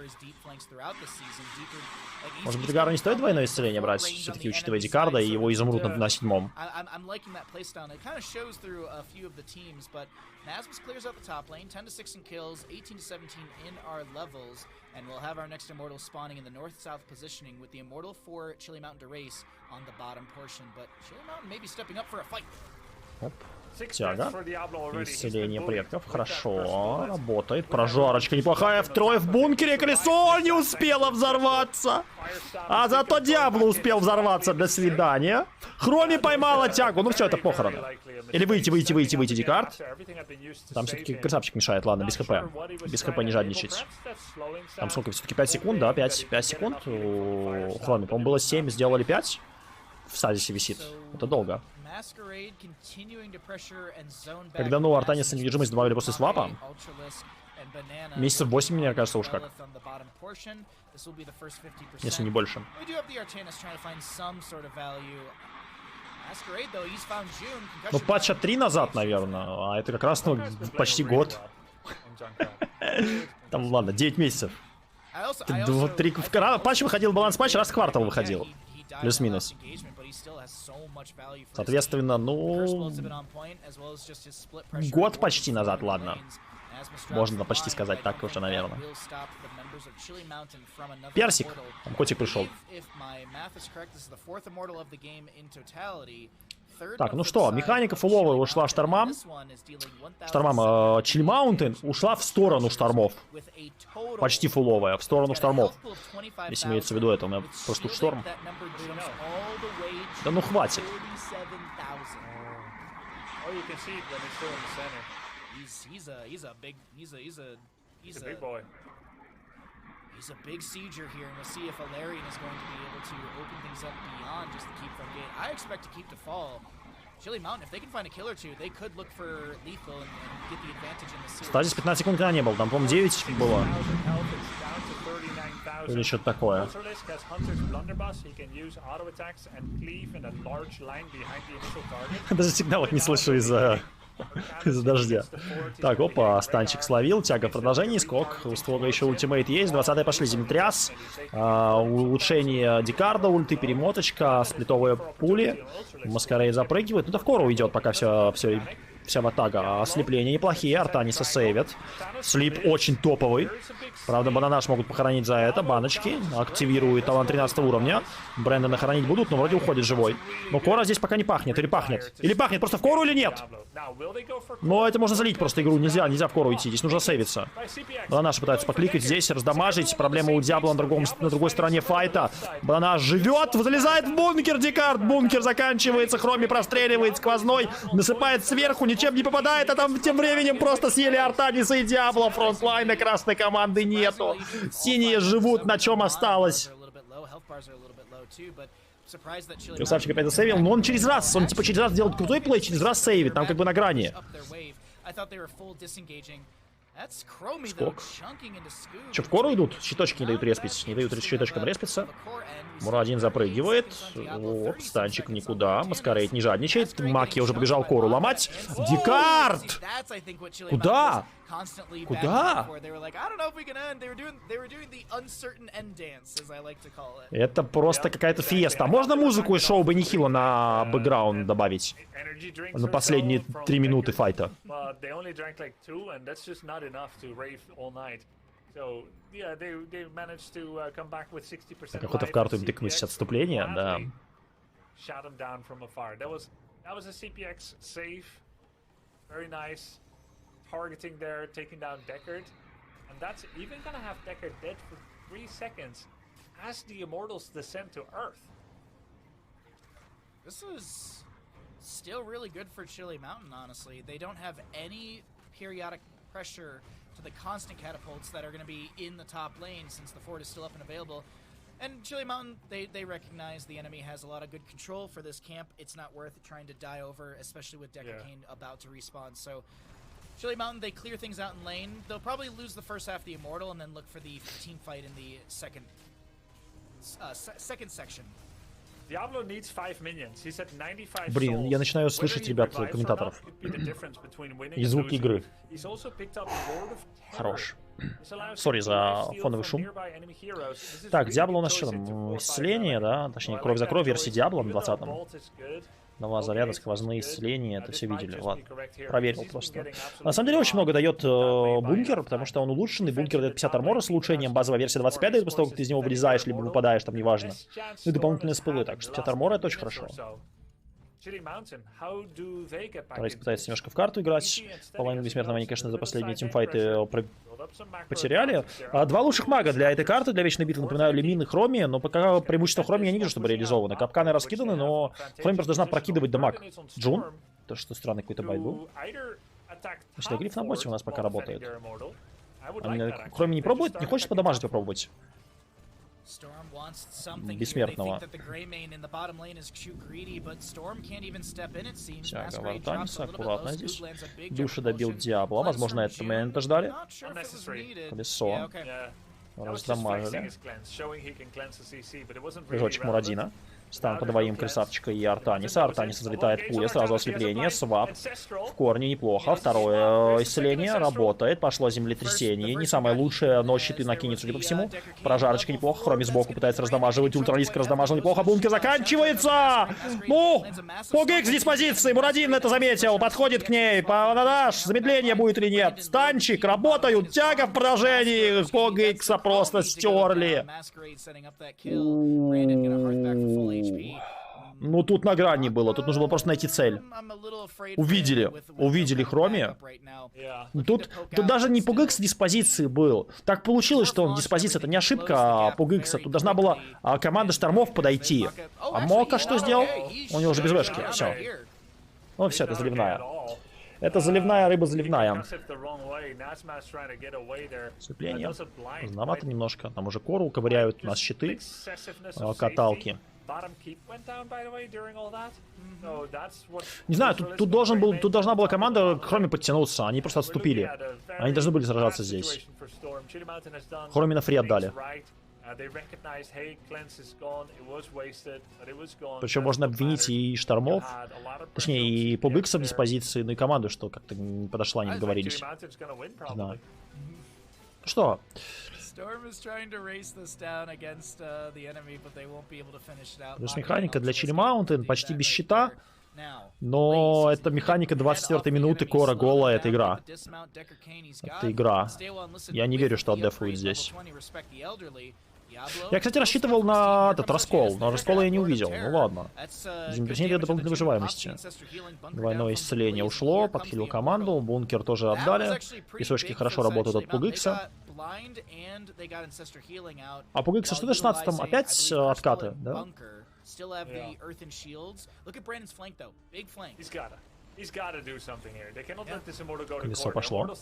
Может быть, Гару не стоит двойное исцеление брать, все-таки учитывая Дикарда и его изумруд на 7-м. Оп. Тяга. Исцеление предков. Хорошо. Работает. Прожарочка неплохая. Втрое в бункере. Колесо не успело взорваться. А зато Диабло успел взорваться. До свидания. Хроми поймала тягу. Ну все, это похороны. Или выйти, Дикард. Там все-таки красавчик мешает. Ладно, без хп. Без хп не жадничать. Там сколько? Все-таки 5 секунд, да? 5 секунд. У Хроми, по-моему, было 7. Сделали 5. В стазисе висит. Это долго. Когда нового Артаниса недвижимость добавили после свапа, месяцев 8, мне кажется, уж как. Если не больше. Ну, патча 3 назад, наверное. А это как раз, ну, почти год. Там, ладно, 9 месяцев. Патч выходил, баланс патча раз в квартал выходил. Плюс-минус. Соответственно, ну... Год почти назад, ладно. Можно почти сказать так уже, наверное. Персик. Там котик пришел. Так, ну что, механика фуловая ушла штормам. Чили Маунтин ушла в сторону штормов. Почти фуловая, в сторону штормов. Если имеется в виду это, у меня просто шторм. Да ну хватит. He's a big sieger here, and we'll see if Alarian is going to be able to open things up beyond just the keep from gate. I expect to keep to fall. Стазис 15 секунд когда не был, там, по-моему, 9 было. Или что-то такое. Даже сигналов не слышу из-за дождя. Так, опа, станчик словил, тяга в продолжении, скок. У Ствога еще ультимейт есть. 20-е пошли, землетряс. Улучшение декарда, ульты, перемоточка, сплитовые пули. Маскарейд запрыгивает. Ну да в кору уйдет, пока вся ватага. Ослепления неплохие, Артаниса сейвят. Слип очень топовый. Правда, бананаш могут похоронить за это. Баночки. Активирует талант 13 уровня. Брэндона хоронить будут, но вроде уходит живой. Но кора здесь пока не пахнет. Или пахнет? Или пахнет просто в кору или нет? Но это можно залить просто игру. Нельзя в кору идти. Здесь нужно сейвиться. Бананаш пытается покликать здесь, раздамажить. Проблема у Диабло на другой стороне файта. Бананаш живет, залезает в бункер. Декард. Бункер заканчивается. Хроми простреливает сквозной. Насыпает сверху. Ничем не попадает. А там тем временем просто съели Артаниса и Диабло. Фронтлайна красной команды нету. Синие живут, на чем осталось. Красавчик опять засейвил, но он через раз делает крутой плей, через раз сейвит, там как бы на грани. Скок. Че, в кору идут? Щиточки не дают респить. Не дают щиточкам респиться. Мурадин запрыгивает. Оп, станчик никуда. Маскарейд не жадничает. Маки уже побежал кору ломать. Декард! Куда? Куда? Это просто какая-то фиеста. Можно музыку из шоу Бенни Хилла на бэкграунд добавить? На последние 3 минуты файта. Так, охота в карту им тыкнуть с отступления, да. Targeting there, taking down Deckard, and that's even gonna have Deckard dead for 3 seconds as the Immortals descend to Earth. This is still really good for Chili Mountain, honestly. They don't have any periodic pressure to the constant catapults that are going to be in the top lane since the fort is still up and available. And Chili Mountain, they recognize the enemy has a lot of good control for this camp. It's not worth trying to die over, especially with Deckard Kane about to respawn. So Chili Mountain, they clear things out in lane. They'll probably lose the first half of the Immortal and then look for the team fight in the second section. Diablo needs 5 minions. He's at 95 Блин, я начинаю слышать, ребят, комментаторов. И звук игры. Хорош. Сори за фоновый шум. Так, Диабло у нас что там? Исцеление, да? Точнее, кровь за кровь, версия Диабло на 20-м. Нова заряда, сквозные исцеления, это все видели. Ладно, проверил просто. На самом деле очень много дает бункер, потому что он улучшенный. Бункер дает 50 армора с улучшением. Базовая версия 25 дает после того, как ты из него вылезаешь, либо выпадаешь, там неважно. Ну и дополнительные спылы, так что 50 армора это очень хорошо. Рейс пытается немножко в карту играть. Половину бессмертного они, конечно, за последние тимфайты потеряли. 2 лучших мага для этой карты, для вечной битвы, напоминаю, Лемин и Хроми, но пока преимущество Хроми я не вижу, чтобы реализованы. Капканы раскиданы, но Хроми просто должна прокидывать дамаг. Джун? То, что странный какой-то байт был. Значит, глиф на боссе у нас пока работает. Хроми не пробует? Не хочет подамажить попробовать? Бессмертного. Тяга Вартаниса, аккуратно здесь. Души добил Диабло. Возможно, это момента ждали. Колесо. Раздамажили. Прыжочек Мурадина. Стан по двоим красавчика и Артаниса. Артаниса залетает пуля, сразу ослепление, свап. В корне неплохо. Второе исцеление работает. Пошло землетрясение. Не самое лучшее, но щиты накинет, судя по всему. Прожарочка неплохо. Хроми сбоку пытается раздамаживать. Ультралиска раздамажил неплохо. Бункер заканчивается! Ну! Погикс с диспозиции. Мурадин это заметил. Подходит к ней. Панадаш. Замедление будет или нет? Станчик. Работают. Тяга в продолжении. Погикса просто стерли. Ну, тут на грани было. Тут нужно было просто найти цель. Увидели Хроми. Тут даже не Пугикс в диспозиции был. Так получилось, что он в диспозиции. Это не ошибка Пугикса. Тут должна была команда штормов подойти. А Мока что сделал? У него уже без вешки. Все. Ну, все, это заливная. Это заливная рыба заливная. Слепление. Поздновато немножко. Там уже кору ковыряют. У нас щиты. Каталки. Не знаю, тут должна была команда Хроми подтянуться, они просто отступили. Они должны были сражаться здесь. Хроми на фри отдали. Причем можно обвинить и Штормов, точнее и PUBG в диспозиции, ну и команду, что как-то не подошла, не договорились. Не знаю. Что? Плюс механика для Chili Mountain почти без щита. Но это механика 24-й минуты, кора голая, это игра. Это игра. Я не верю, что отдефуют здесь. Я, кстати, рассчитывал на этот раскол, но раскола я не увидел. Ну ладно. Землетрясение для дополнительной выживаемости. Двойное исцеление ушло, подхилил команду, бункер тоже отдали. Песочки хорошо работают от PUBG. А PUBG что на 16-м? Опять откаты, да? Колесо пошло.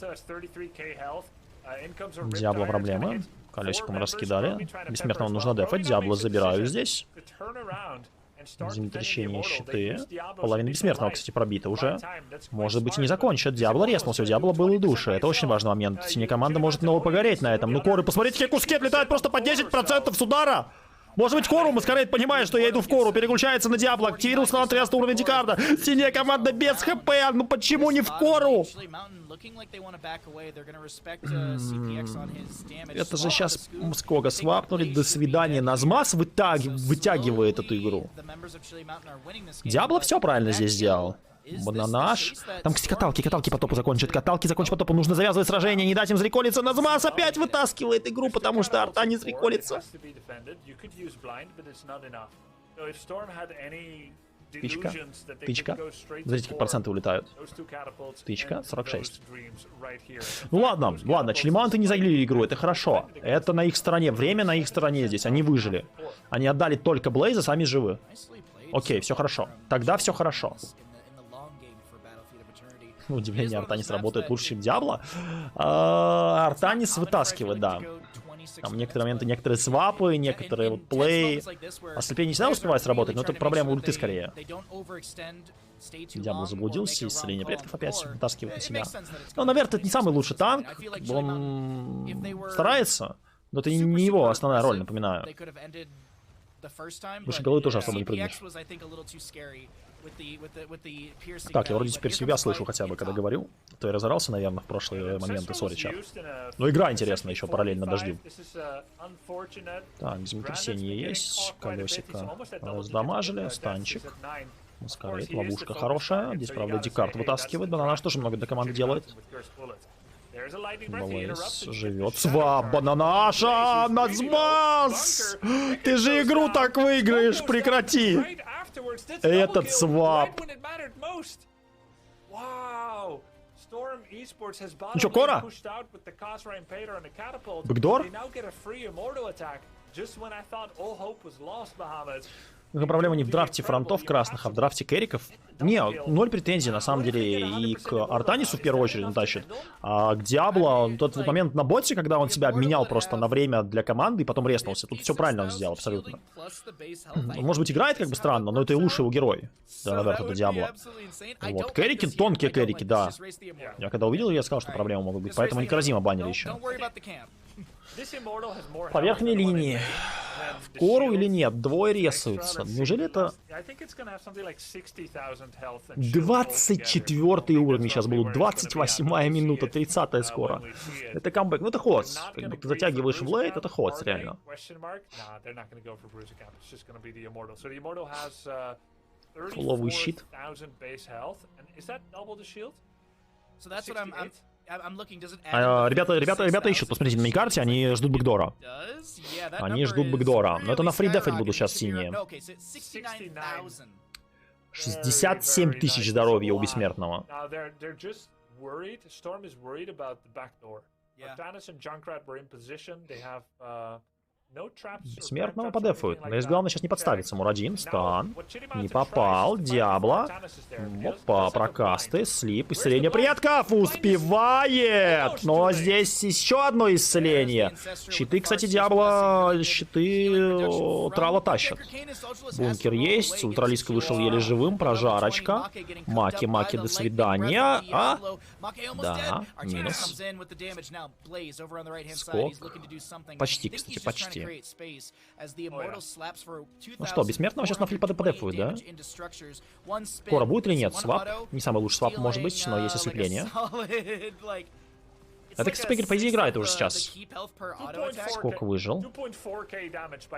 Диабло проблемы. Колесиком раскидали. Бессмертного нужно дефать. Диабло забираю здесь. Землетрясение, щиты. Половина бессмертного, кстати, пробита уже. Может быть, и не закончат. Диабло резнулся. У Диабло был и души. Это очень важный момент. Синяя команда может снова погореть на этом. Ну, коры, посмотрите, какие куски отлетают просто по 10% с удара. Может быть, Кору Маскарейд понимает, что я иду в Кору, переключается на Диабло, активировался на 13 уровень дикарда. Синяя команда без ХП, ну почему не в Кору? Это же сейчас сколько свапнули, до свидания. Назмас вытягивает эту игру. Диабло все правильно здесь сделал. Бананаш. Там, кстати, каталки по топу закончат. Каталки закончат по топу. Нужно завязывать сражение, не дать им зреколиться. Назмас опять вытаскивает игру, потому что арта не зреколится. Тычка. Тычка. Смотрите, как проценты улетают. Тычка. 46. Ну ладно. Chili Mountain не залили игру. Это хорошо. Это на их стороне. Время на их стороне здесь. Они выжили. Они отдали только Блейза, сами живы. Окей, все хорошо. Тогда все хорошо. Удивление, Артанис работает лучше, чем Диабло. Артанис вытаскивает, да. Там некоторые моменты, некоторые свапы, некоторые вот плей. Ослепление не всегда успевает сработать, но это проблема ульты скорее. Диабло заблудился, исцеление предков опять вытаскивает на себя. Ну, наверное, это не самый лучший танк. Он старается, но это не его основная роль, напоминаю. Выше головы тоже особо не прыгнешь. Так, я вроде теперь себя слышу хотя бы, когда говорю. То я разорался, наверное, в прошлые моменты, сори, чат. Но игра интересная еще параллельно дождю. Так, землетрясение есть. Колесико раздамажили. Станчик. Маскарейд, ловушка хорошая. Здесь, правда, дикард вытаскивает. Бананаш тоже много для команды делает. Блейз живет. Свап, Бананаша! Назмас! Ты же игру так выиграешь, прекрати! Этот свап. Ну что, Кора? Бэкдор? Проблема не в драфте фронтов красных, а в драфте кэриков. Не, ноль претензий, на самом деле, и к Артанису в первую очередь он тащит. А к Диабло, тот вот момент на боте, когда он себя обменял просто на время для команды и потом реснулся. Тут все правильно он сделал, абсолютно. Может быть, играет как бы странно, но это и лучший его герой. Да, наверное, это Диабло. Вот, кэрики, тонкие кэрики, да. Я когда увидел, я сказал, что проблемы могут быть, поэтому Некрозима банили еще. По верхней линии. В Кору или нет? Двое ресаются. Неужели это... 24 уровень сейчас будут. 28 минута, 30 скоро. Это камбэк. Ну это HotS. Как бы ты затягиваешь в лейт, это HotS, реально. Фуловый щит. Ребята ищут, посмотрите, на миникарте, они ждут бэкдора. Они ждут бэкдора. Но это на фридефать будут сейчас синие. 67 тысяч здоровья у бессмертного. Бессмертного подефуют. Но здесь главное сейчас не подставиться. Мурадин, стан. Не попал. Диабло. Опа, прокасты, слип. Исцеление предков. Успевает. Но здесь еще одно исцеление. Щиты, кстати, Диабло. Щиты Трала тащат. Бункер есть. Ультралиск вышел еле живым. Прожарочка. Маки, до свидания. Да, минус. Скок. Почти, кстати, почти. Ну что, бессмертного сейчас на флип подефует, да? Скоро будет или нет? Свап? Не самый лучший свап может быть, но есть ослепление. Это, кстати, по идее, играет уже сейчас. Сколько выжил?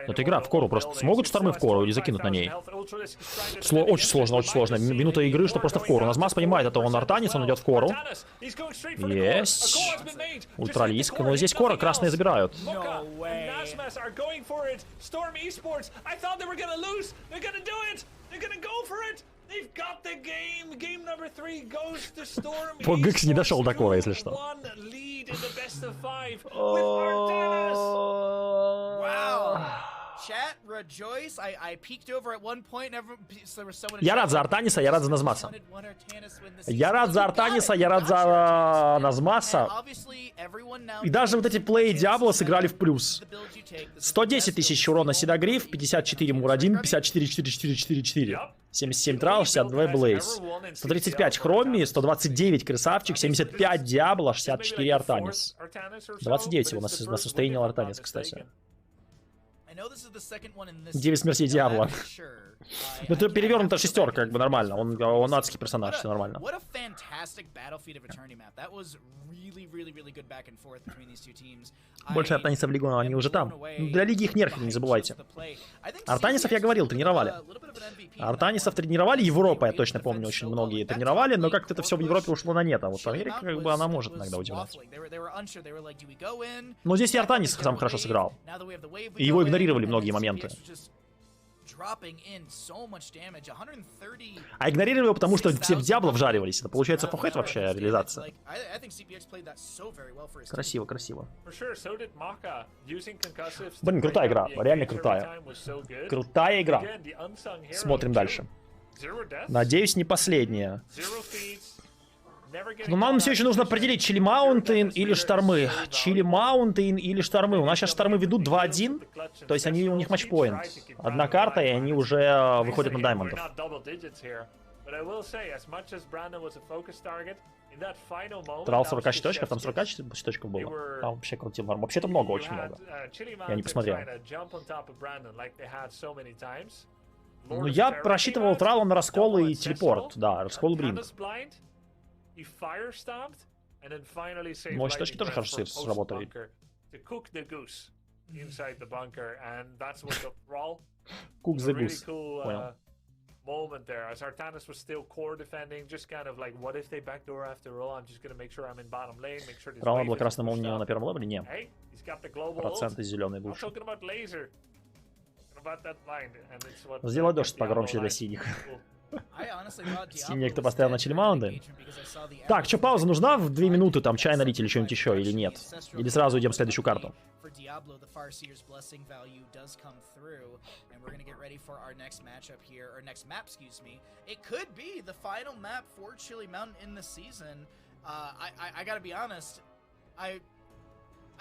Это игра в кору. Просто смогут штормы в кору или закинуть на ней? Очень сложно, очень сложно. Минута игры, что просто в кору. Назмас понимает, это он артанец, он идет в кору. Есть. Ультралиск. Но здесь кора, красные забирают. По Гикс не дошел до кора, если что. Я рад за Артаниса, я рад за Назмаса. Я рад за Артаниса, я рад за Назмаса. И даже вот эти плей Диабло сыграли в плюс. 110 тысяч урона Седогриф, 54 Мурадин, 54, 4, 4, 4, 4. 77 Трал, 62 Блейз. 135 Хроми, 129 Красавчик, 75 Диабло, 64 Артанис. 29 всего на состоянии Артанис, кстати. 9 смертей Диабло. Ну это перевернутая шестерка, как бы нормально. Он адский персонаж, все нормально. Больше Артанисов в Лигу, они уже там. Для Лиги их нерфили, не забывайте. Артанисов, я говорил, тренировали. Артанисов тренировали, Европа, я точно помню, очень многие тренировали, но как-то это все в Европе ушло на нет, а вот Америка, как бы, она может иногда удивлять. Но здесь и Артанис сам хорошо сыграл. И его игнорировали многие моменты. А игнорировали его, потому что все в Диабло вжаривались. Это получается фохэт вообще реализация. Красиво, красиво. Блин, крутая игра, реально крутая. Крутая игра. Смотрим дальше. Надеюсь, не последняя. Но нам все еще нужно определить, Чили Маунтейн или штормы. Чили Маунтейн или штормы. У нас сейчас штормы ведут 2-1. То есть они, у них матчпоинт. Одна карта, и они уже выходят на даймондов. Трал 40 щиточков, там 40 щиточков было. Там вообще крутил норм. Вообще-то много, очень много. Я не посмотрел. Ну, я просчитывал Трала на раскол и телепорт. Да, раскол Бринг. Мощь точки тоже хорошо сработали. Кук the Goose. Понял. Moment there as Artanis was still core defending, just kind of like, what if they backdoor after all? I'm just gonna make sure I'm in bottom lane, make sure this Трала была красная молния на первом левеле? Нет. Hey, he's got the global Проценты зеленые души. talking about laser. About that line, and it's what Сделай дождь погромче для синих. Синие кто поставил на Чили Маунтейн. Так, что, пауза нужна в 2 минуты, там, чай налить или что-нибудь еще, или нет? Или сразу идем в следующую карту?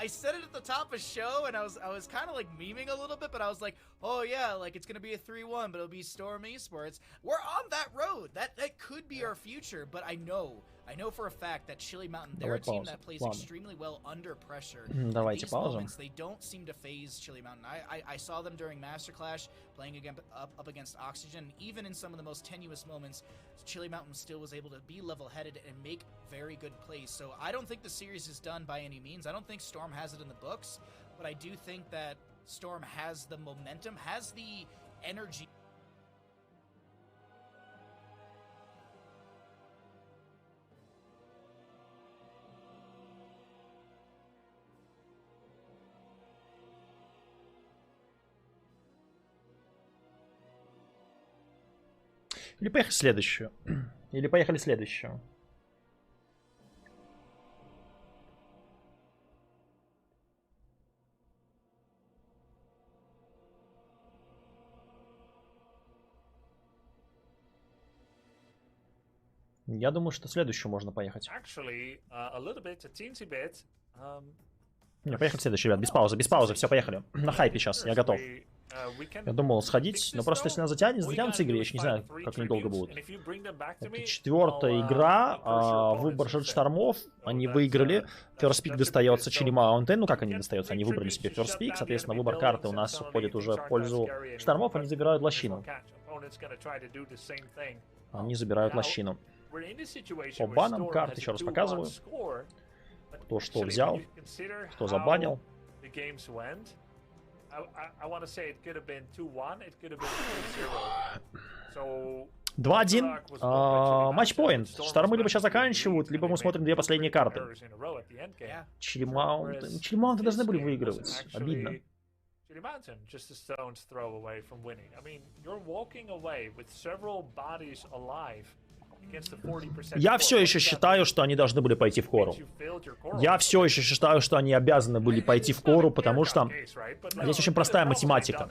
I said it at the top of show, and I was kind of like memeing a little bit, but I was like, oh yeah, like it's gonna be a 3-1, but it'll be Storm Esports. We're on that road. That could be our future, but I know for a fact that Chili Mountain, they're a team that plays extremely well under pressure. Давайте паузу. They don't seem to phase Chili Mountain. I saw them during Master Clash playing up against Oxygen. Even in some of the most tenuous moments, Chili Mountain still was able to be level-headed and make very good plays. So I don't think the series is done by any means. I don't think Storm has it in the books, but I do think that Storm has the momentum, has the energy. Или поехали следующую. Или поехали следующую. Я думаю, что следующую можно поехать. Actually, a little bit, a teensy bit. Не, поехали следующий, ребят, без паузы, все, поехали. На хайпе сейчас, я готов. Я думал сходить, но просто если она затянется игры, я еще не знаю, как они долго будут. Это 4-я игра, выбор штормов, они выиграли. First pick достается Chili Mountain, ну как они достаются, они выбрали себе First pick, соответственно, выбор карты у нас уходит уже в пользу штормов, они забирают лощину. Они забирают лощину. По банам карт еще раз показываю. Кто что взял, кто забанил. 2-1. Матчпоинт. Штормы либо сейчас заканчивают, либо мы смотрим две последние карты. Chili Mountain должны были выигрывать. Обидно. Я все еще считаю, что они должны были пойти в кору. Я все еще считаю, что они обязаны были пойти в кору, потому что здесь очень простая математика.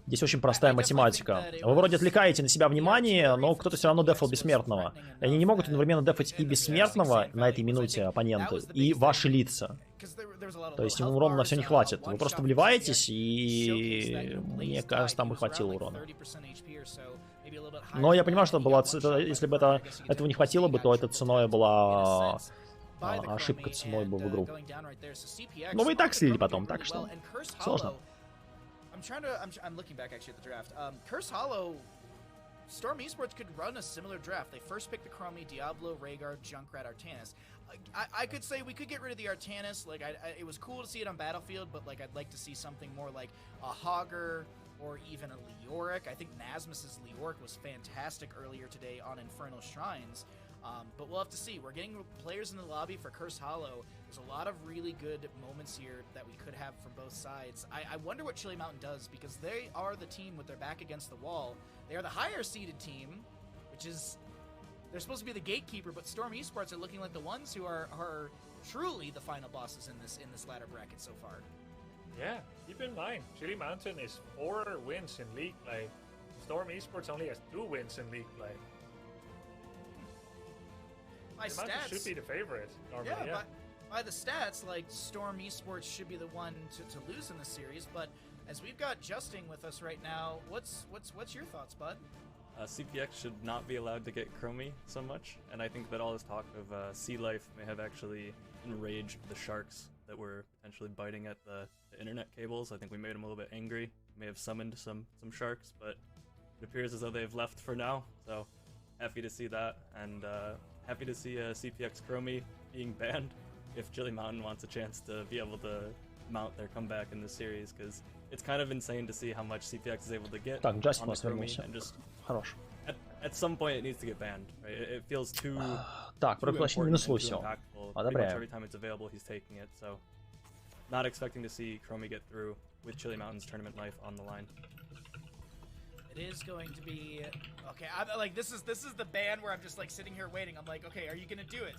Здесь очень простая математика. Вы вроде отвлекаете на себя внимание, но кто-то все равно дефал бессмертного. И они не могут одновременно дефать и бессмертного на этой минуте оппоненты, и ваши лица. То есть ему урона на все не хватит. Вы просто вливаетесь, и мне кажется, там бы хватило урона. Но я понимаю, что была, если бы этого не хватило бы, то эта ценой была ошибка ценой бы в игру. Но вы и так слили потом, так что сложно. I'm looking back actually at the draft. Curse Hollow, Storm Esports could run a similar draft. They first picked the Chromie, Diablo, Rhaegar, Junkrat, Artanis. I could say we could get rid of the Artanis. Like, it was cool to see it on Battlefield, but like I'd like to see something more like a Hogger or even a Leoric. I think Nasmus's Leoric was fantastic earlier today on Infernal Shrines. But we'll have to see. We're getting players in the lobby for Curse Hollow. There's a lot of really good moments here that we could have from both sides. I wonder what Chili Mountain does, because they are the team with their back against the wall. They are the higher seeded team, which is... They're supposed to be the gatekeeper, but Storm Esports are looking like the ones who are truly the final bosses in this ladder bracket so far. Yeah, keep in mind, Chili Mountain is 4 wins in league play. Storm Esports only has 2 wins in league play. By stats, should be the favorite normally. Yeah, by the stats, like Storm Esports should be the one to lose in the series. But as we've got Justing with us right now, what's your thoughts, bud? CPX should not be allowed to get Chromie so much, and I think that all this talk of Sea Life may have actually enraged the sharks that were potentially biting at the internet cables. I think we made them a little bit angry. We may have summoned some sharks, but it appears as though they've left for now. So happy to see that, and happy to see CPX Chromie being banned if Chili Mountain wants a chance to be able to mount their comeback in this series, because it's kind of insane to see how much CPX is able to get on the Chromie, and just at some point it needs to get banned, right? It feels too important and too impactful. Pretty much every time it's available, he's taking it, so not expecting to see Chromie get through with Chili Mountain's tournament life on the line. It is going to be okay. I'm like, this is the ban where I'm just like sitting here waiting. I'm like, okay, are you gonna do it?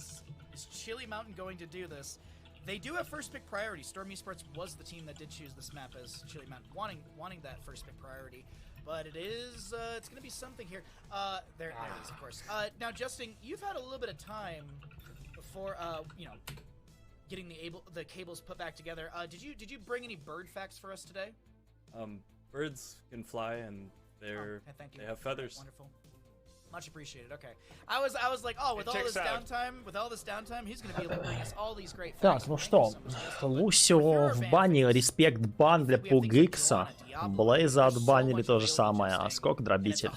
Is Chili Mountain going to do this? They do have first pick priority. Storm Esports was the team that did choose this map as Chili Mountain, wanting that first pick priority. But it is it's gonna be something here. There it is, of course. Now, Justin, you've had a little bit of time before getting the cables put back together. Did you bring any bird facts for us today? Birds can fly, and they have feathers. Wonderful. Much appreciated. Okay. I was like, oh, with all this downtime, he's gonna be able to bring us all these great facts. Так, ну что, Лусио в бане, респект бан для Пугикса. Блейза отбанили то же самое, а скок дробитель.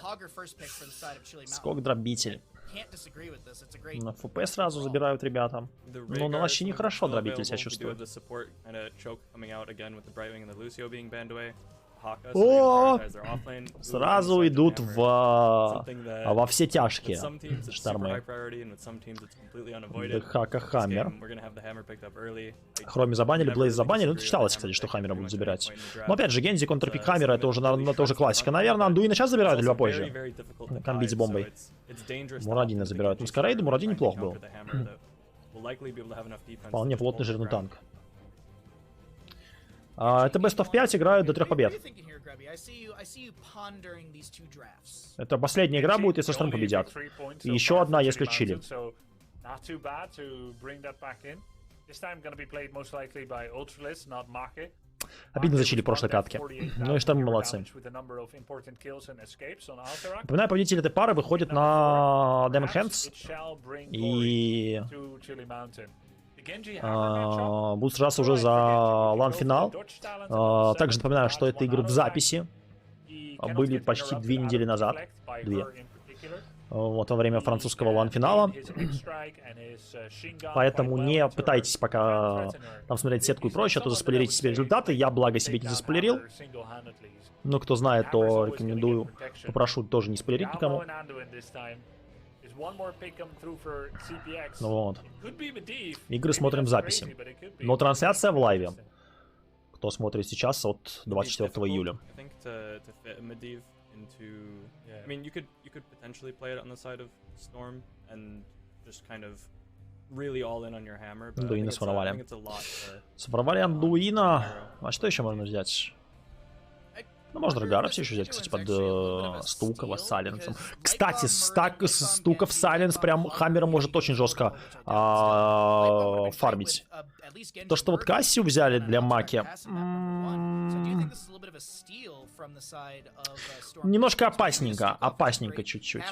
Скок дробитель. На ФП сразу забирают ребята. Но на лощине хорошо дробитель себя чувствует. О, сразу идут во все тяжкие штормы. Хака Хаммер. Хроми забанили, Блейз забанили. Ну, это читалось, кстати, что Хаммера будут забирать. Но опять же, Гензи, контрпик Хаммера, это уже классика. Наверное, Андуина сейчас забирают или попозже? Комбить с бомбой. Мурадина забирают. Маскарейду Мурадин неплох был. Вполне плотный жирный танк. Это Best of 5, играют до 3 побед. Это последняя игра будет, если Шторм победят. И еще одна, если Чили. Обидно за Чили в прошлой катке. Ну и Шторм молодцы. Напоминаю, победитель этой пары выходит на Diamond Hands. И будут сражаться уже за лан-финал. Также напоминаю, что это игры в записи. Были почти 2 недели назад. 2. Вот во время французского лан-финала. Поэтому не пытайтесь пока там смотреть сетку и прочее, а то заспойлерите себе результаты. Я, благо, себе не заспойлерил. Но кто знает, то рекомендую, попрошу тоже не спойлерить никому. Ну вот. Игры смотрим в записи. Но трансляция в лайве. Кто смотрит сейчас от 24 июля. I mean, you could potentially play it on the side of Storm and just kind of really all in on your hammer. But Дуина I своровали. think it's a lot to... Своровали Андуина. А что еще можно взять? Ну, можно Рогара все еще взять, кстати, под Стукова с Сайленсом. Кстати, Стуков Сайленс прям Хаммером может очень жестко фармить. То, что вот Кассию взяли для Маки, немножко опасненько. Опасненько чуть-чуть.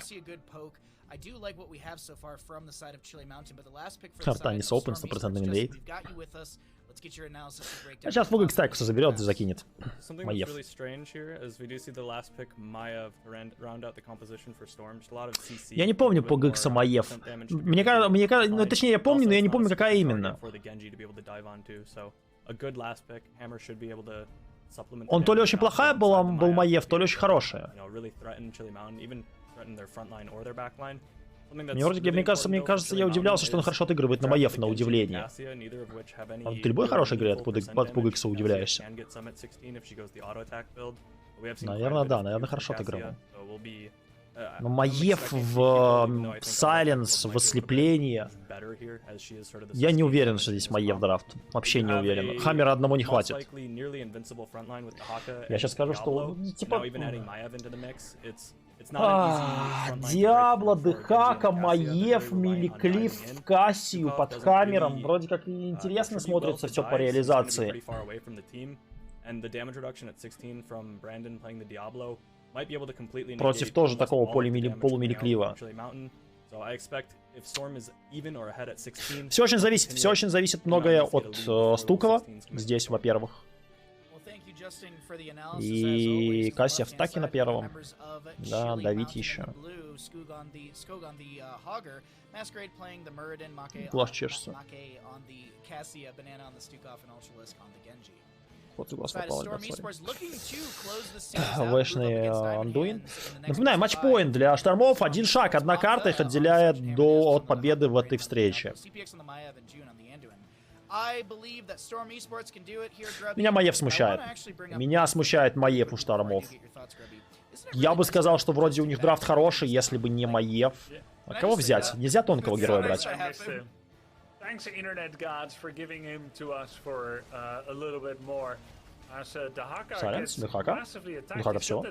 Артанис Open, 100% винрейт. А сейчас Фугекс Тайкуса заберет и закинет. Маев. Я не помню по Гекса Маев. Мне кажется, ну точнее я помню, но я не помню, какая именно. Он то ли очень плохая был Маев, то ли очень хорошая. Мне кажется, я удивлялся, что он хорошо отыгрывает на Маев, на удивление. Ты любой хорошей игре от Пугекса удивляешься? Наверное, да, наверное, хорошо отыгрывал. Но Маев в Сайленс, в ослепление... Я не уверен, что здесь Маев драфт. Вообще не уверен. Хаммера одного не хватит. Я сейчас скажу, что... Типа... Диабло, Дехака, Маев, Миликлиф в Кассию под Хаммером. Вроде как интересно смотрится все по реализации. Против тоже такого полумиликлива. Все очень зависит многое от Стукова. Здесь, во-первых. И Кассия в таке на первом. Да, давить еще. Глаз чешется. Вот глаз попал, ребят, Вэшный Андуин. Напоминаю, матчпоинт для штормов. Один шаг, одна карта их отделяет от победы в этой встрече. Меня Маев смущает. Меня смущает Маев у штормов. Я бы сказал, что вроде у них драфт хороший, если бы не Маев. А кого взять? Нельзя тонкого героя брать. Сайленс, Дехака. Дехака все.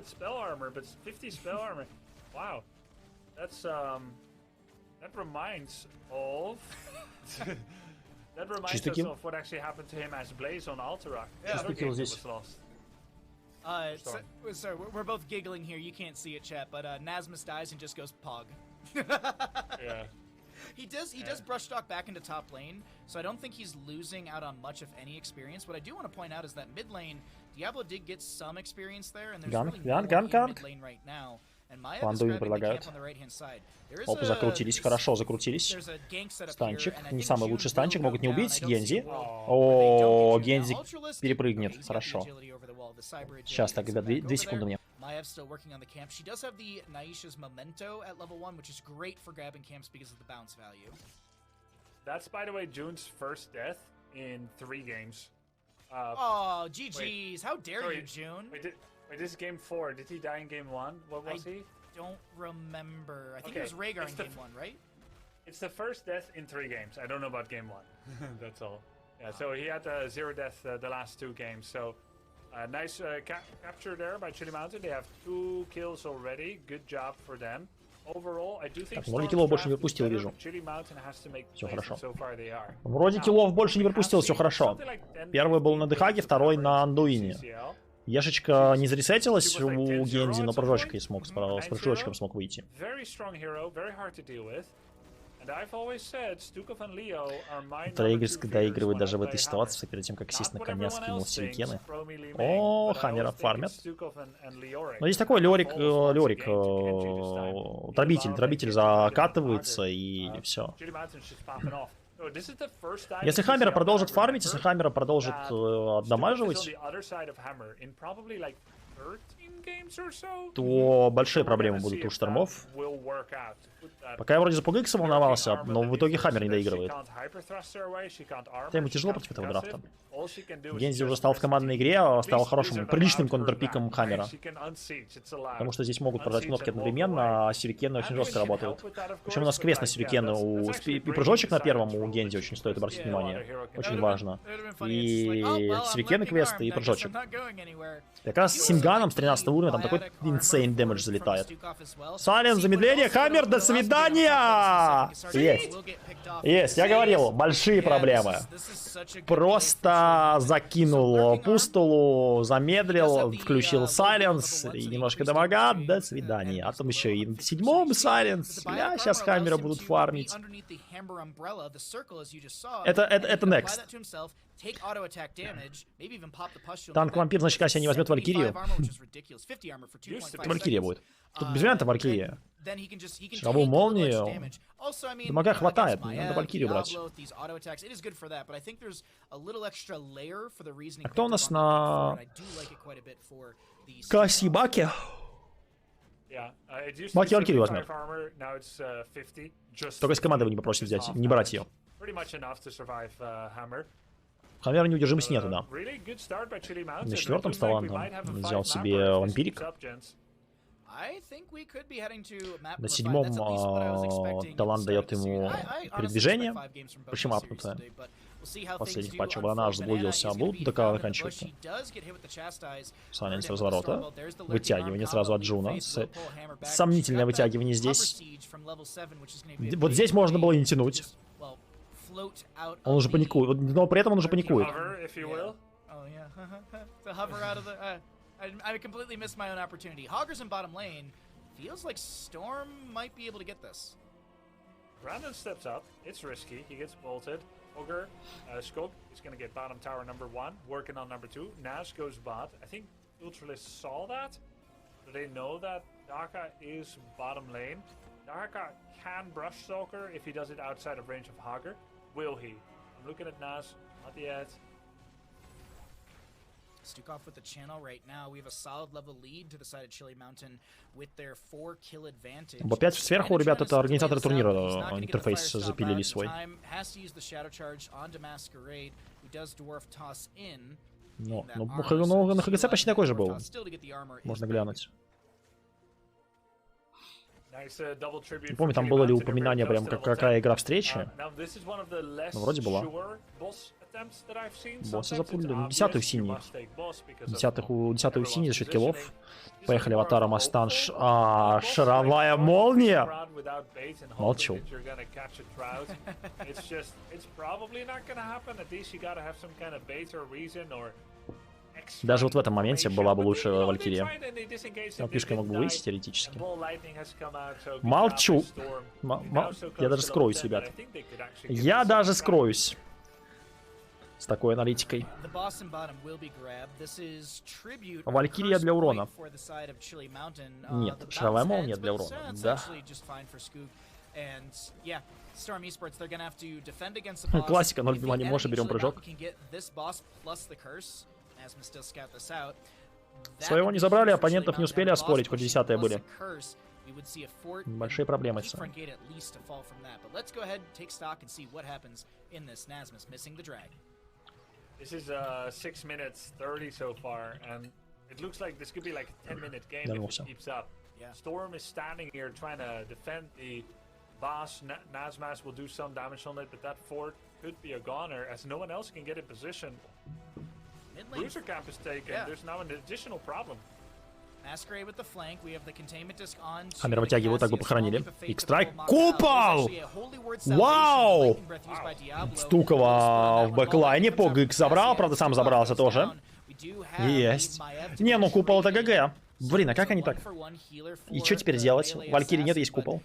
Чистый килл. Чистый килл здесь. So we're both giggling here. You can't see it, chat, but Nasmus dies and just goes pog. Yeah. He does brush stock back into top lane, so I don't think he's losing out on much of any experience. What I do want to point out is that mid lane, Diablo did get some experience there, and there's really no one in mid lane right now. Андуин предлагают. Опа, закрутились, хорошо закрутились. Станчик, не самый лучший станчик, могут не убить. Гензи. О, Гензи перепрыгнет, хорошо. Сейчас, так, ребят, 2 секунды мне. That's, by the way, June's first death in 3 games. Oh, GG's. How dare you, June? Wait, this is game 4. Did he die in game 1? What was he? I don't remember. I think it was Rhaegar in game 1, right? It's the first death in 3 games. I don't know about game 1. That's all. Yeah, so he had 0 death the last 2 games. So nice capture there by Chili Mountain. They have 2 kills already. Good job for them. Overall, I do think вроде киллов больше не пропустил, вижу. Все хорошо. Вроде киллов больше не пропустил, все хорошо. Первый был на Дехаге, второй на Андуине. Ешечка не заресетилась у Гензи, но прыжочкой смог, с прыжочком смог выйти. Трейгерс доигрывает даже в этой ситуации, перед тем, как сесть на коня, скинул силикены. О, Хаммера фармят. Но здесь такой Лёрик, дробитель закатывается и все. Если Хаммера продолжит фармить, если Хаммера продолжит отдамаживать, то большие проблемы будут у штормов. Пока я вроде за Пугикса волновался, но в итоге Хаммер не доигрывает. Хотя ему тяжело против этого драфта. Гензи уже стал в командной игре, стал хорошим, приличным контрпиком Хаммера. Потому что здесь могут прожать кнопки одновременно, а сюрикены очень жестко работают. Причем у нас квест на сюрикены, и прыжочек на первом у Гензи очень стоит обратить внимание. Очень важно. И сюрикены квесты, и прыжочек. Как раз с Синганом с 13 уровня там такой insane damage залетает. Сален, замедление, Хаммер, до свидания! Есть. Есть, я говорил, большие проблемы. Просто закинул пустулу, замедлил, включил сайленс, и немножко дамага, до свидания. А там еще и на 7-м сайленс. Бля, сейчас Хаммера будут фармить. Это next. Танк-вампир, значит, Кассия не возьмет Валькирию. Это Валькирия будет. Тут без варианта Валькирия. Шаровую молнию. Дамага хватает, надо Валькирию брать. А кто у нас на Кассии Баке? Баки Валькирию возьмет. Только из команды вы не попросите взять, не брать ее. Хаммера неудержимости нету, да. На 4-м столе взял себе вампирик. На 7-м талант дает ему передвижение, причем апнутое. Последних патчев банаж заблудился, а будут дока заканчиваться. Санин с разворота. Вытягивание сразу от Джуна. Сомнительное вытягивание здесь. Вот здесь можно было не тянуть. Он уже паникует, но при этом он уже паникует. I completely missed my own opportunity. Hogger's in bottom lane. Feels like Storm might be able to get this. Brandon steps up. It's risky. He gets bolted. Hogger, Skog is going to get bottom tower number 1. Working on number 2. Nash goes bot. I think Ultralist saw that. So they know that Daka is bottom lane. Daka can brush Stalker if he does it outside of range of Hogger. Will he? I'm looking at Nash. Not yet. Stukov with the channel right now. We have a solid level lead to the side of Chili Mountain with their 4-kill advantage. Опять сверху, ребята, это организаторы турнира интерфейс запилили свой. Но на ХГЦ почти такой же был. Можно глянуть. Не помню, там было ли упоминание прям, какая игра встречи. Но вроде была. Босса запулили. 10-й в синий. 10-й в синий за счет киллов. Поехали аватаром Астанш. Шаровая молния. Молчу. Даже вот в этом моменте была бы лучше Валькирия. Там пешкой мог бы выйти теоретически. Молчу. Я даже скроюсь, ребят. Я даже скроюсь. С такой аналитикой. Валькирия для урона. Нет, шаровая молния для урона. Да. Классика, 0 внимания, можешь, берем прыжок. Своего не забрали, оппонентов не успели оспорить, хоть 10-е были. Большие проблемы. This is 6 minutes 30 so far, and it looks like this could be like a 10-minute game if it keeps up. Yeah. Storm is standing here trying to defend the boss. Nazmas will do some damage on it, but that fort could be a goner as no one else can get in position. Mid lane. Bruiser camp is taken. Yeah. There's now an additional problem. Masquerade with the flank. We have the containment disc on. Хаммер вытягивают, так бы похоронили. Икстрайк. Купол! Вау! Стукова в бэклайне. Погик забрал, правда сам забрался тоже. Есть. Не, ну купол это ГГ. Блин, а как они так? И что теперь делать? Валькирии нет, есть купол.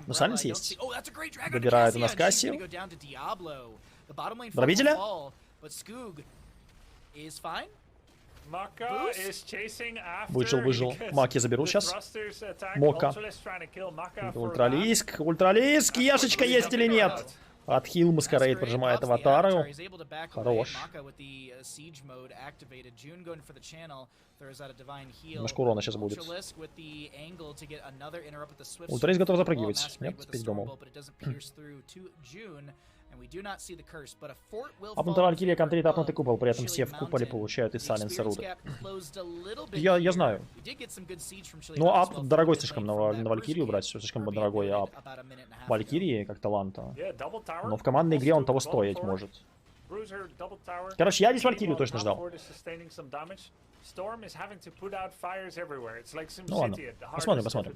Но Сайленс есть. Добирает у нас Кассию. Дробителя? Выжил. Маки заберу сейчас. Мока. Ультралиск. Ешечка есть или нет? Отхил Маскарейд прожимает аватару. Хорош. Немножко урона сейчас будет. Ультралиск готов запрыгивать. Нет, спеть думал. Апнутая Валькирия контрит апнутый купол, при этом все в куполе получают и сайленса руды. Я знаю. Ну, ап дорогой слишком на Валькирию брать, слишком дорогой ап Валькирии как таланта. Но в командной игре он того стоить может. Короче, я здесь Валькирию точно ждал. Ну ладно, посмотрим.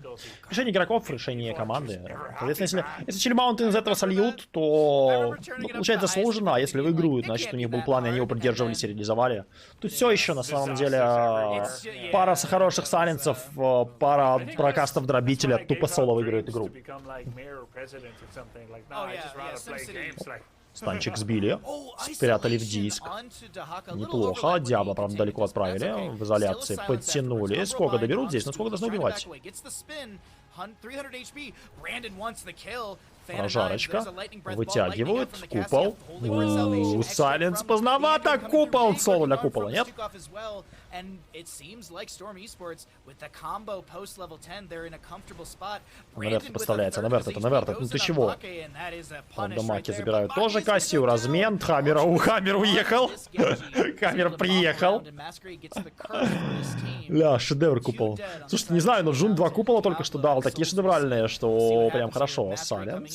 Решение игроков, решение команды. Соответственно, если Чилимаунтин из этого сольют, то получается заслуженно, а если выиграют, значит у них был план, и они его придерживались и реализовали. Тут все еще на самом деле пара хороших сайленсов, пара прокастов дробителя тупо соло выиграет игру. Станчик сбили, спрятали в диск. Неплохо. Диабло, правда, далеко отправили. В изоляции подтянули. Сколько доберут здесь? Ну сколько должны убивать? Прожарочка. Вытягивают. Купол. Сайленс поздновато. Купол. Соло для купола, нет? Наверх подставляется. Наверх это. Ну ты чего? Маки забирают тоже Кассию. Размен. Хаммер уехал. Хаммер приехал. Ля, шедевр купол. Слушайте, не знаю, но Джун 2 купола только что дал. Такие шедевральные, что прям хорошо. Сайленс.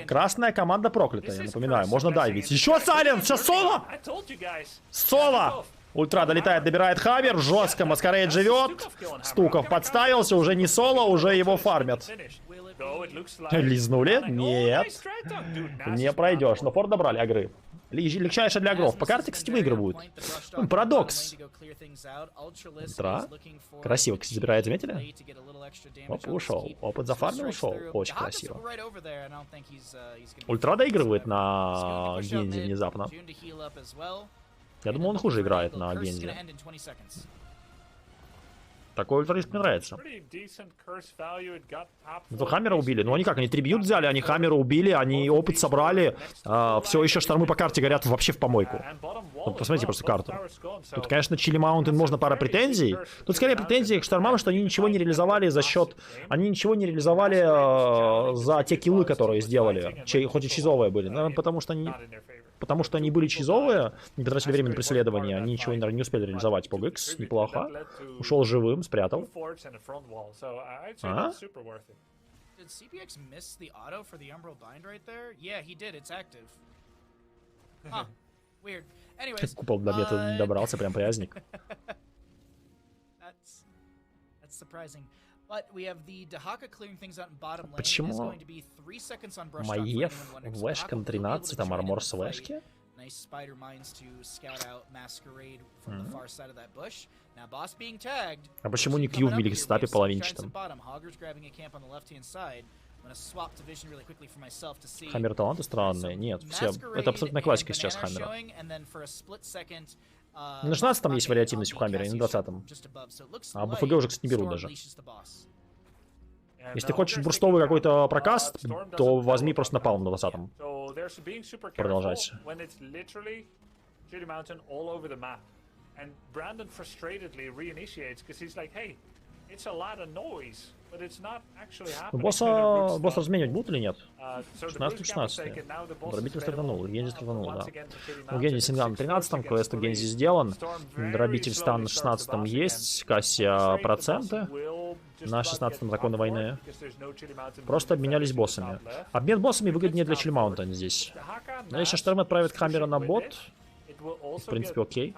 Красная команда проклятая, я напоминаю. Можно дайвить. Еще Сайленс! Сейчас соло! Соло! Ультра долетает, добирает Хаммер. Жестко Маскарейд живет. Стуков подставился. Уже не соло, уже его фармят. Лизнули? Нет. Не пройдешь. Но форт добрали игры. Легчайшая для игров. По карте, кстати, выигрывают. Парадокс. Ультра. Красиво, кстати, забирает, заметили? Оп, ушел. Опыт зафармил, ушел. Очень красиво. Ультра доигрывает на Гензи внезапно. Я думаю, он хуже играет на Гензи. Такой ультра мне нравится. Зато Хаммера убили. Ну они как, они трибьют взяли, они Хаммера убили, они опыт собрали. Все еще штормы по карте горят вообще в помойку. Ну, посмотрите просто карту. Тут, конечно, Чили Маунтин можно пара претензий. Тут скорее претензии к штормам, что они ничего не реализовали за счет... Они ничего не реализовали за те киллы, которые сделали. Хоть и чизовые были. Наверное, потому что они были чизовые, не потратили время на преследование, они ничего не успели реализовать. Погикс неплохо. Ушел живым, спрятал. А? Купол до мета добрался, прям праздник. Почему Маев, Вэшка на 13, там армор с Вэшки? А почему не Кью в милистапе половинчатом? Хаммер таланты странные? Нет, все. Это абсолютно классика сейчас Хаммера. На 16-м есть вариативность у Хаммера, и на 20-м. А БФГ уже, кстати, не берут даже. Если ты хочешь бурстовый какой-то прокаст, то возьми просто напалм на 20-м. Продолжать. Босса разменивать будут или нет? 16-16. Дробитель стартанул, Гензи стартанул, да. У Гензи Синган на 13-м, квест у Гензи сделан. Дробитель стан на 16-м есть, Кассия проценты. на 16-м законы войны. Просто обменялись боссами. Обмен боссами выгоднее для Chili Mountain здесь. Но если Шторм отправит Хаммера на бот, в принципе, окей.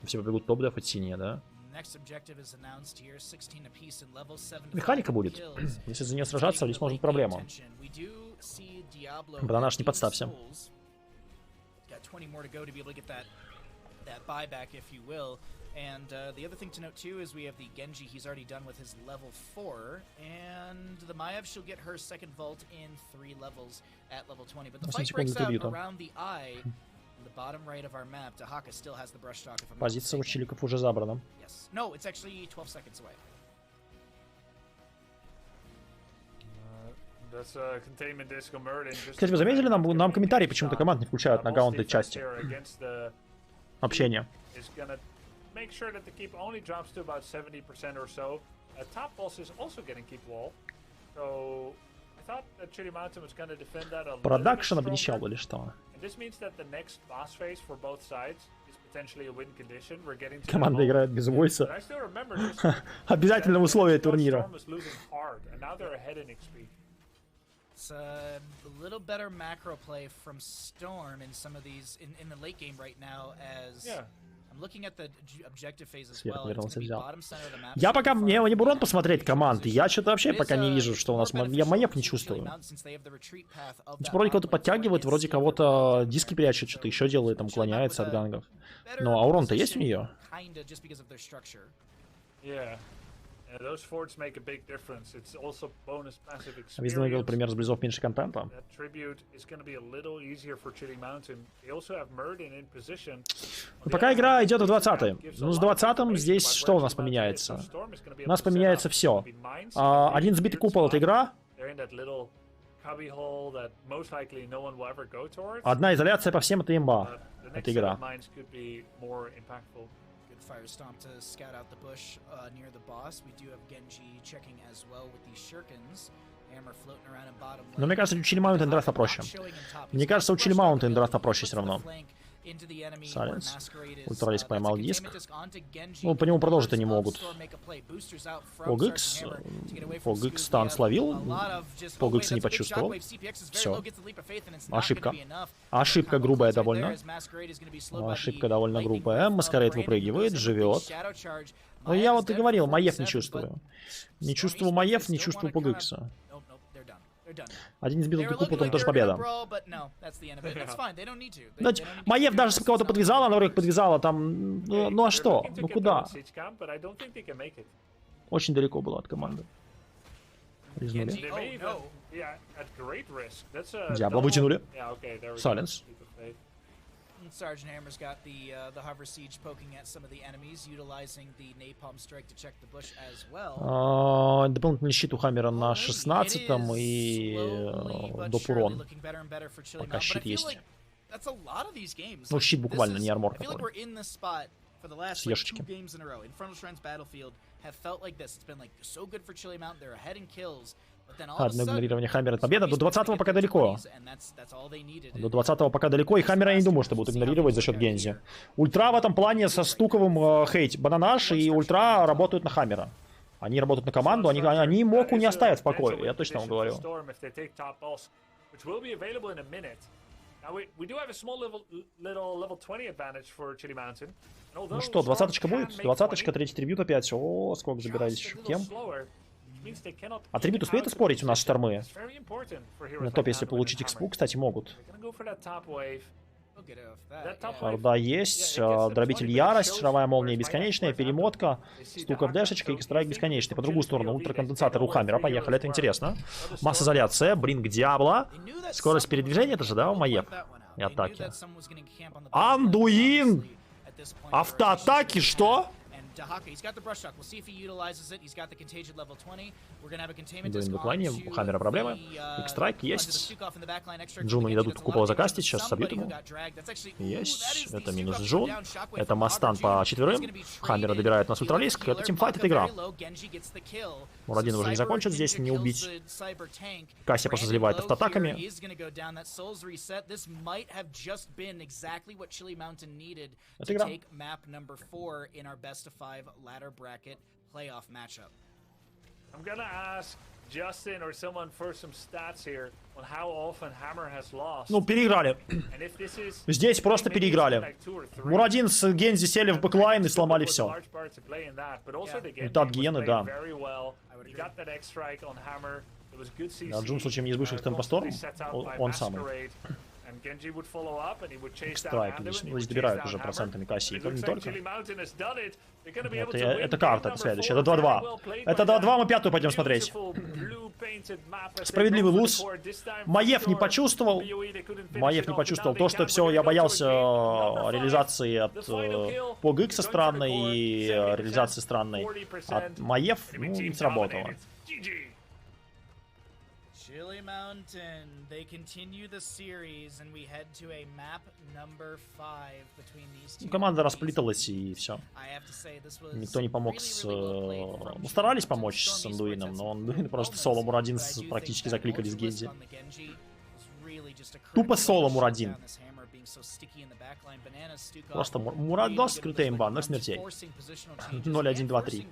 Все побегут топ-деф от синие, да? Механика будет. Если за нее сражаться, здесь может быть проблема. Бананаш, не подставься. And the other thing to note too is we have the Genji, he's already done with his level 4, and the Maiev, she'll get her second vault in 3 levels at level 20. But the fight breaks out around the eye, in the bottom right of our map. Dahaka still has the brush stock. Позиция у чиликов уже забрана. Yes. No, it's actually 12 seconds away. Кстати, вы заметили, нам комментарии почему-то команд не включают на Gauntlet части общения. Make sure that the keep only drops to about 70% or so. Top boss is also getting keep wall. So I thought that Chili Mountain was going to defend that a little bit Продакшн обнищал или что? And this means that the next boss phase for both sides is potentially a win condition. We're getting to Команда играет без войса. I still remember this. Обязательное условие турнира. Was losing hard, and now they're ahead in XP. It's a little better macro play from Storm in some of these in the late game right now as Я пока мне не бурон посмотреть команд. Я что-то вообще пока не вижу, что у нас. Я Маев не чувствую. Вроде кого-то подтягивает, вроде кого-то диски прячет, что-то еще делает, там уклоняется от гангов. Но аурон-то есть у нее? Видно, говорил пример с близов меньше контента. Но пока игра идет в 20-й. Ну, с 20-м здесь что у нас поменяется? У нас поменяется все. Один сбитый купол — это игра. Одна изоляция по всем — это имба. Это игра. Fire stomp to scout out the bush near the boss. We do have Genji checking as well with these shurikens. Hammer floating around in bottom lane. Но мне кажется, у Chili Mountain драфт попроще. Мне кажется, у Chili Mountain драфт попроще все равно. Сайленс. Ультралиск поймал диск. Ну, по нему продолжить они могут. Погикс. Погикс стан словил. Погикса не почувствовал. Все. Ошибка. Ошибка грубая довольно. Ошибка довольно грубая. Маскарейд выпрыгивает, живет. Ну, я вот и говорил, Маев не чувствую. Не чувствую Маев, не чувствую Погикса. Один сбил купол, потом тоже победа. Маев даже кого-то подвязала, она вроде подвязала там. Ну а что? Ну куда? Очень далеко было от команды. Резнули. Диабло вытянули. Сайленс. Sergeant Hammer's got the hover siege poking at some of the enemies, utilizing the napalm strike to check the bush as well. Дополнительный щит у Хаммера на 16-м и доп урон. Пока щит есть. Ну, щит буквально, не армор который. С ешечки. Одно игнорирование Хаммера — это победа. До 20-го пока далеко. До 20-го пока далеко, и Хаммера я не думаю, что будут игнорировать за счет Гензи. Ультра в этом плане со стуковым хейт. Бананаш и Ультра работают на Хаммера. Они работают на команду, они Моку не оставят в покое, я точно вам говорю. Ну что, 20-очка будет? 20-очка, третий трибют опять. О, сколько забирались еще кем. Атрибут успеет оспорить у нас штормы? На топ, если получить экспу, кстати, могут. Орда есть, дробитель ярость, шаровая молния бесконечная, перемотка, стука в дэшечка, икстрайк бесконечный. По другую сторону, ультраконденсатор у Хаммера, поехали, это интересно. Масс-изоляция, бринг Диабло, скорость передвижения, это же, да, у Маев и атаки. Андуин! Автоатаки, что? Дуин в деклане, у Хаммера проблемы. Икстрайк есть. Джуну не дадут купола закастить, сейчас собьют ему. Есть. Это минус Джун. Это Мастан по 4. Хаммера добирает нас ультралиск. Это тимфайт, это игра. Мурадин уже не закончит здесь, не убить. Касси просто заливает автоатаками. Это игра. I'm gonna ask Justin or someone for some stats here on how often Hammer has lost. Ну, переиграли. And if this is Здесь просто переиграли. Мурадин с Гензи сели в бэклайн и сломали все. Результат Гиены, да. Да, Джун в случае не из бывших темпосторм, он самый. Страйк, здесь добирают уже процентами Касси, и не только. Это карта следующая, это 2-2. Это 2-2, мы пятую пойдем смотреть. Справедливый луз. Маев не почувствовал. Маев не почувствовал. То, что все, я боялся реализации от PogX странной и реализации странной от Маев, ну, не сработало. Chili Mountain, they continue the series, and we head to a map number 5 between these two. Команда расплиталась и все. Никто не помог с... Ну, старались помочь с Андуином, но Андуин просто соло Мурадин практически закликали с Гензи. Тупо соло Мурадин. Просто Мурадос скрытый имба, 0 смертей. 0-1-2-3.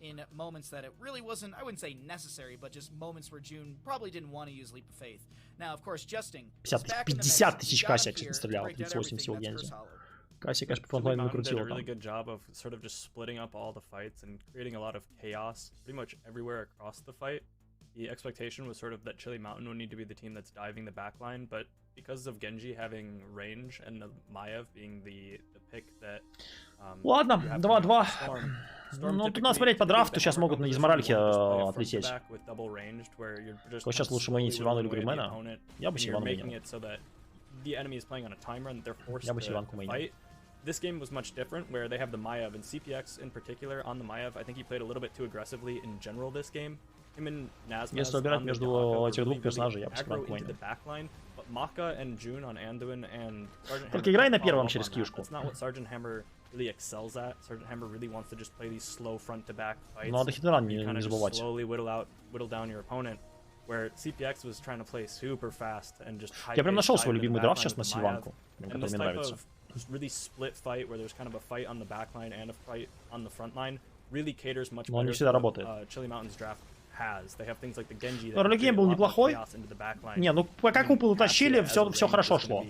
In moments that it really wasn't, I wouldn't say necessary, but just moments where June probably didn't want to use Leap of Faith. Now, of course, Justing. 50 тысяч Касси, кстати, стрелял, 38 всего Гензи. Касси, конечно, по фронтлайну накрутила там. Really good job of sort of just splitting up all the fights and creating a lot of chaos pretty much everywhere across the fight. The expectation was sort of that Chili Mountain would need to be the team that's diving the backline, but because of Genji having range and the Maiev being the pick that... Ладно, 2-2. Ну, тут надо смотреть по драфту, сейчас могут из моральки отлететь. Кто сейчас лучше мейнить Сильвану или Гримена? Я бы Сильвану мейнил. Я бы Сильванку мейнил. This game was much different, where they have the Maiev and CPX in particular on the Maiev. I think he played a little bit too aggressively in general this game. Him and Nazmaz. Если выбирать между этих двух персонажей, я бы Сильванку мейнил. Maka and June on Anduin and Sergeant Только играй на первом через кьюшку. That's not what Sergeant Hammer really excels at. Sergeant Hammer really wants to just play these slow front to back fights. Надо хитран не забывать. Slowly whittle down your opponent. Where CPX was trying to play super fast and just high. Я прям нашел свой любимый драфт сейчас на Сильванку, который мне нравится. Really split fight where there's kind of a fight on the back line and a fight on the front line really caters much better. Не всегда работает. Chili Mountain's draft has. They have things like the Genji. Ролегейм был неплохой. Не, ну пока купол утащили, все хорошо шло.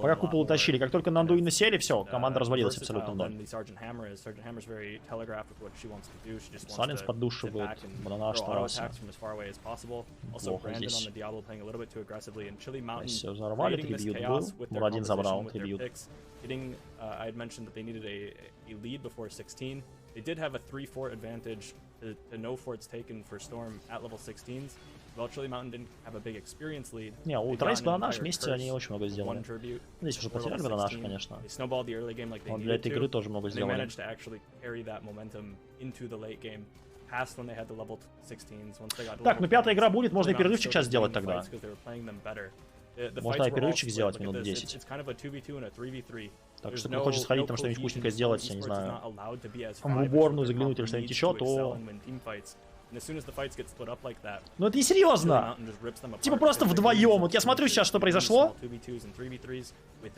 Пока купол утащили, как только на Андуина сели, все, команда развалилась абсолютно в ноль. Саленс поддушивает, Бананаш старался. Плохо здесь. Все взорвали, трибьют был, Мурадин забрал трибьют. I had mentioned that they needed a lead before 16. They did have a 3-4 advantage to no forts taken for Storm at level 16s. While Chili Mountain didn't have a big experience lead. Не, у Трейс Бананаш вместе они очень много сделали. Здесь уже потеряли Бананаша, конечно. Но для этой игры тоже много сделали. Так, ну пятая игра будет, можно и перерывчик сейчас сделать тогда. Можно и перерывчик сделать минут 10. Так что, кто хочет сходить, там что-нибудь вкусненькое сделать, я не знаю, в уборную заглянуть или что-нибудь еще, то... Ну это не серьезно! Типа просто вдвоем. Вот я смотрю сейчас, что произошло.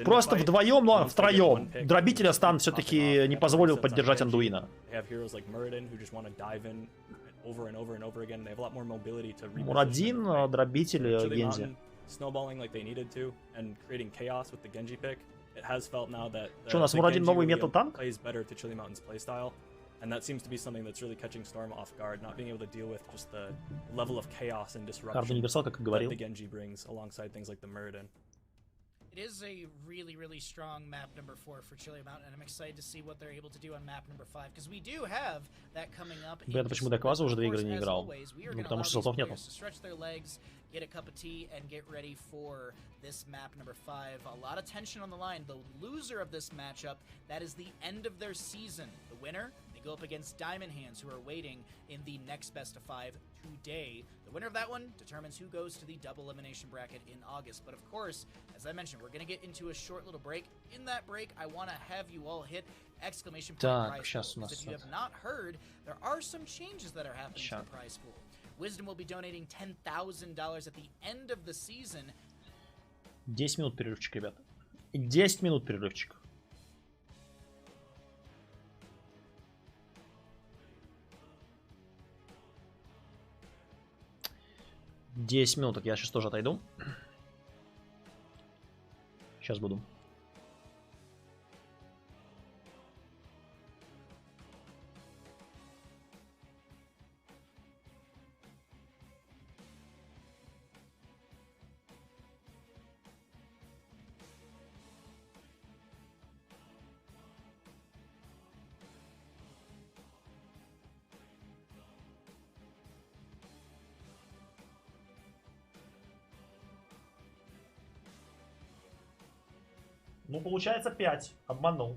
Просто вдвоем, но втроем. Дробителя стан все-таки не позволил поддержать Андуина. Мурадин, дробитель, Гензи. Что, у нас Мурадин новый метал-танк? And that seems to be something that's really catching Storm off guard, not being able to deal with just the level of chaos and disruption that the Genji brings alongside things like the Muradin. It is a really strong map number 4 for Chili Mountain, and I'm excited to see what they're able to do on map number 5, because we do have that coming up. Ребята, почему до кваза уже 2 игры не играл? Ну, потому что слотов нету. Get a cup of tea and get ready for this map number 5. A lot of tension on the line. The loser of this matchup, that is the end of their season. The winner, they go up against Diamond Hands, who are waiting in the next best of 5 today. The winner of that one determines who goes to the double elimination bracket in August. But of course, as I mentioned, we're going to get into a short little break. In that break, I want to have you all hit exclamation point prize pool. Because if you have not heard, there are some changes that are happening to the prize pool. Wisdom will be donating $10,000 at the end of the season. 10 минут перерывчик, ребята. 10 минут перерывчик. 10 минуток, я сейчас тоже отойду. Сейчас буду. Ну, получается 5. Обманул.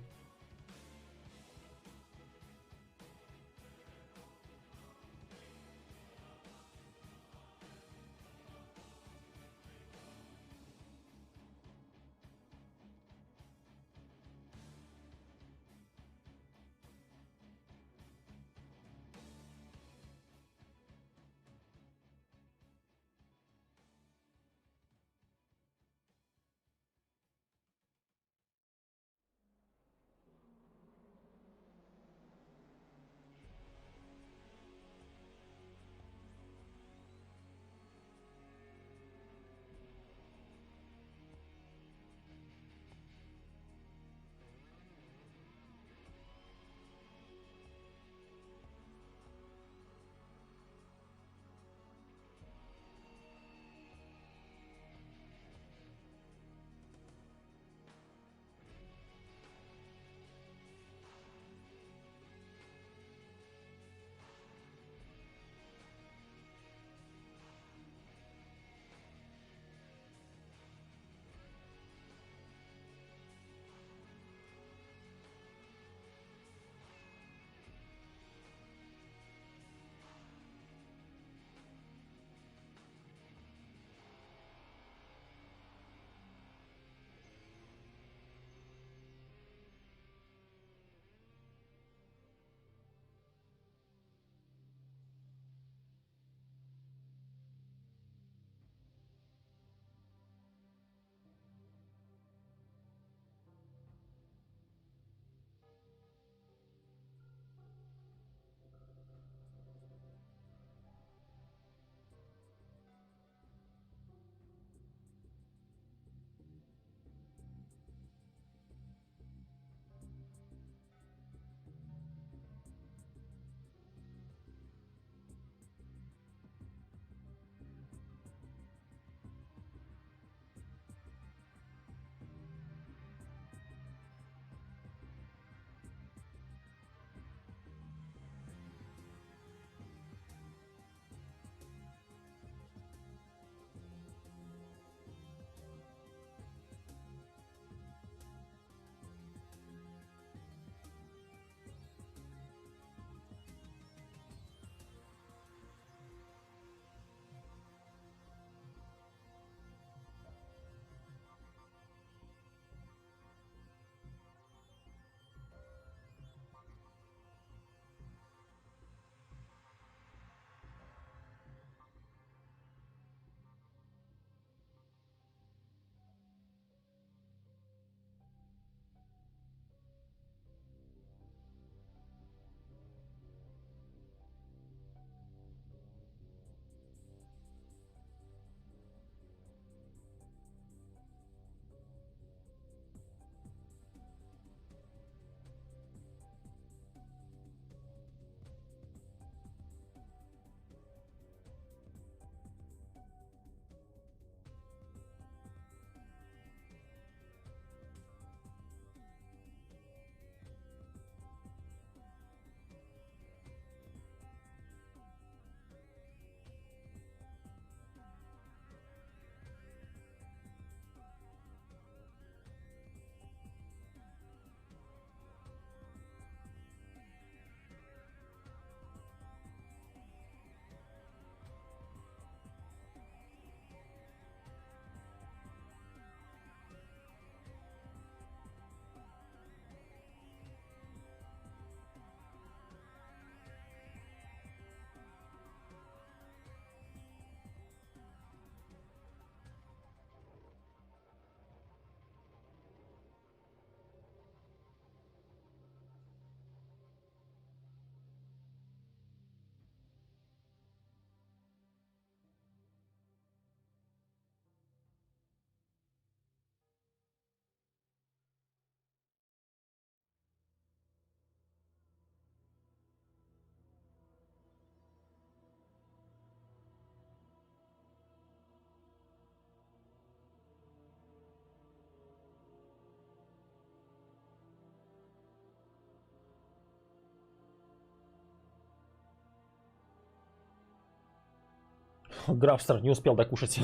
Графстер не успел докушать.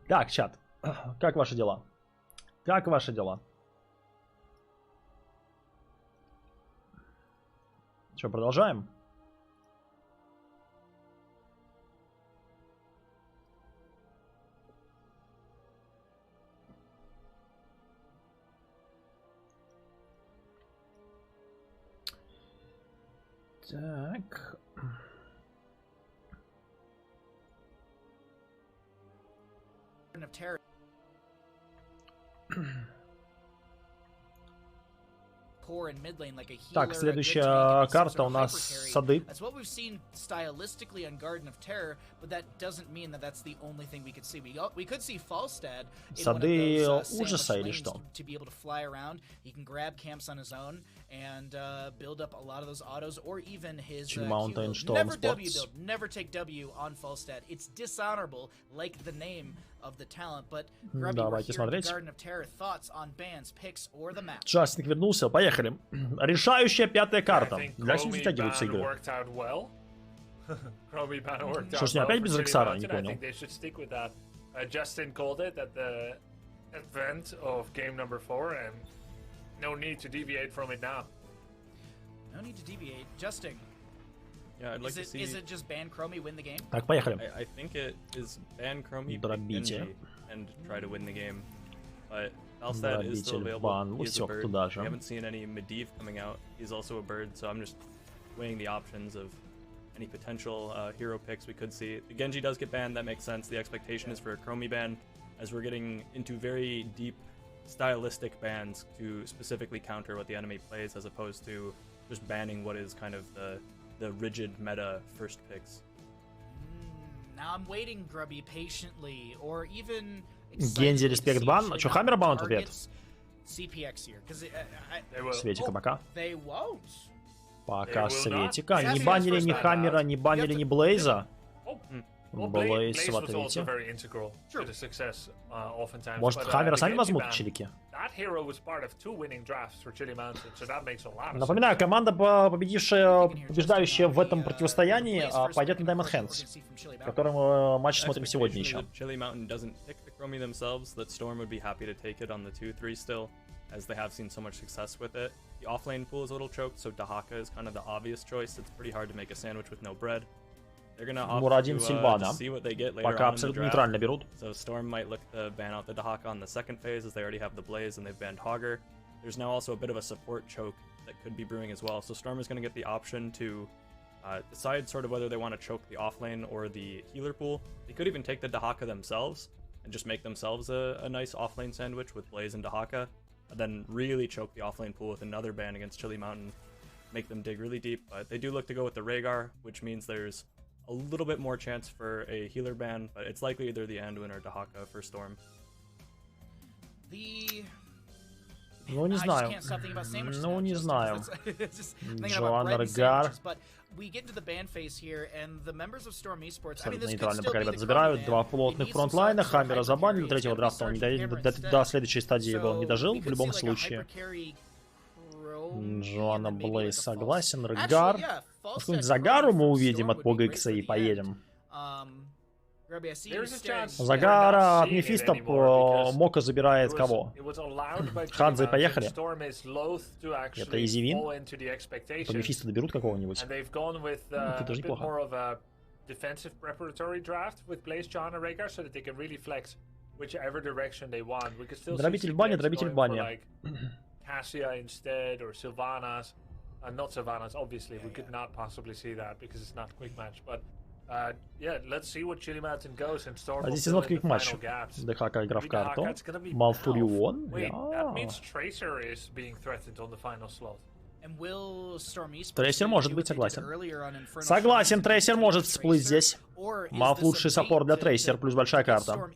Так, чат. Как ваши дела? Как ваши дела? Что, продолжаем? Так. of terror. Core and mid lane like a healer, Так, следующая карта у нас сады. That's what we've seen stylistically on Garden of Terror, but that doesn't mean that that's the only thing we could see. We could see Falstad in one of those ужаса или lanes что? to be able to fly around. He can grab camps on his own and build up a lot of those autos, or even his Mountain Storm never spots. W build, never take W on Falstad. It's dishonorable, like the name of the talent. But Grubby, we're Давайте here in the смотреть. Garden of Terror. Thoughts on bans, picks, or the map? Джастик вернулся, поехали. Решающая пятая карта. I think Для всех Chromie затягиваются ban игры. worked out well. Chromie ban worked out Что ж, не well опять for без Chili Рексара, не Mountain. I понял. think they should stick with that. Justin called it at the event of game number 4, and no need to deviate from it now. No need to deviate. Justin, Yeah, I'd like to see. is it just ban Chromie, win the game? Так, поехали. I think it is ban Chromie, pick Дробите. Genji, and try to win the game. But Falstad is still Дробитель, available. бан, He is a всё, bird. туда We же. haven't seen any Medivh coming out. He's also a bird, so I'm just weighing the options of any potential hero picks we could see. The Genji does get banned, that makes sense. The expectation is for a Chromie ban, as we're getting into very deep stylistic bans to specifically counter what the enemy plays, as opposed to just banning what is kind of the rigid meta first picks. Now I'm waiting, Grubby, patiently, or even. Гензи, респект, бан. А чё, Хаммер бан в ответ? CPX here, because They will. Светика пока. they won't. Пока will not. Светика. Не That's банили the ни first Хаммера, не банили ни Блейза. Oh. Well, Блейз Blaze в was also ответе. very integral to the success, oftentimes. Может, But, Хаммера the сами Genji возьмут ban, челики? That hero was part of 2 winning drafts for Chili Mountain, so that makes a lot of sense. Напоминаю, команда, побеждающая в этом противостоянии, пойдет на Diamond Hands, которым матч смотрим сегодня еще. Chili Mountain doesn't pick the Chromie themselves, that Storm would be happy to take it on the 2-3 still, as they have seen so much success with it. The offlane pool is a little choked, so Dahaka is kind of the obvious choice. It's pretty hard to make a sandwich with no bread. They're gonna opt Мурадин to Сильвана. see what they get later Пока on in the абсолютно draft. нейтрально берут. So Storm might look to ban out the Dahaka on the second phase, as they already have the Blaze and they've banned Hogger. There's now also a bit of a support choke that could be brewing as well. So Storm is going to get the option to decide sort of whether they want to choke the offlane or the healer pool. They could even take the Dahaka themselves and just make themselves a nice offlane sandwich with Blaze and Dahaka, and then really choke the offlane pool with another ban against Chili Mountain, make them dig really deep. But they do look to go with the Rhaegar, which means there's a little bit more chance for a healer ban, but it's likely either the Anduin or Dahaka for Storm. Ну, не знаю. Ну, не знаю. Джоан Ргар. Абсолютно нейтрально пока ребята забирают. Два плотных фронтлайна. Хаммера забанили. Третьего драфта он до следующей стадии он не дожил в любом случае. Джоанна Блейз согласен. Ргар. Может, Загару мы увидим от Погикса и поедем. Загара от Мефисто Мока забирает кого? Хадзе, поехали. Это Изивин. По Мефисто доберут какого-нибудь. Это тоже неплохо. Дробитель в бане, дробитель в бане. Cassia instead, or Sylvanas. Not Sylvanas, obviously. We could not possibly see that because it's not quick match. But yeah, let's see what Chili Mountain goes and Storm. А здесь not quick match. ДХК игра в карту. Малфурион. That means Tracer is being threatened on the final slot. Трейсер может быть, согласен. Согласен, Трейсер может всплыть здесь. Малф лучший саппорт для Трейсер, плюс большая карта.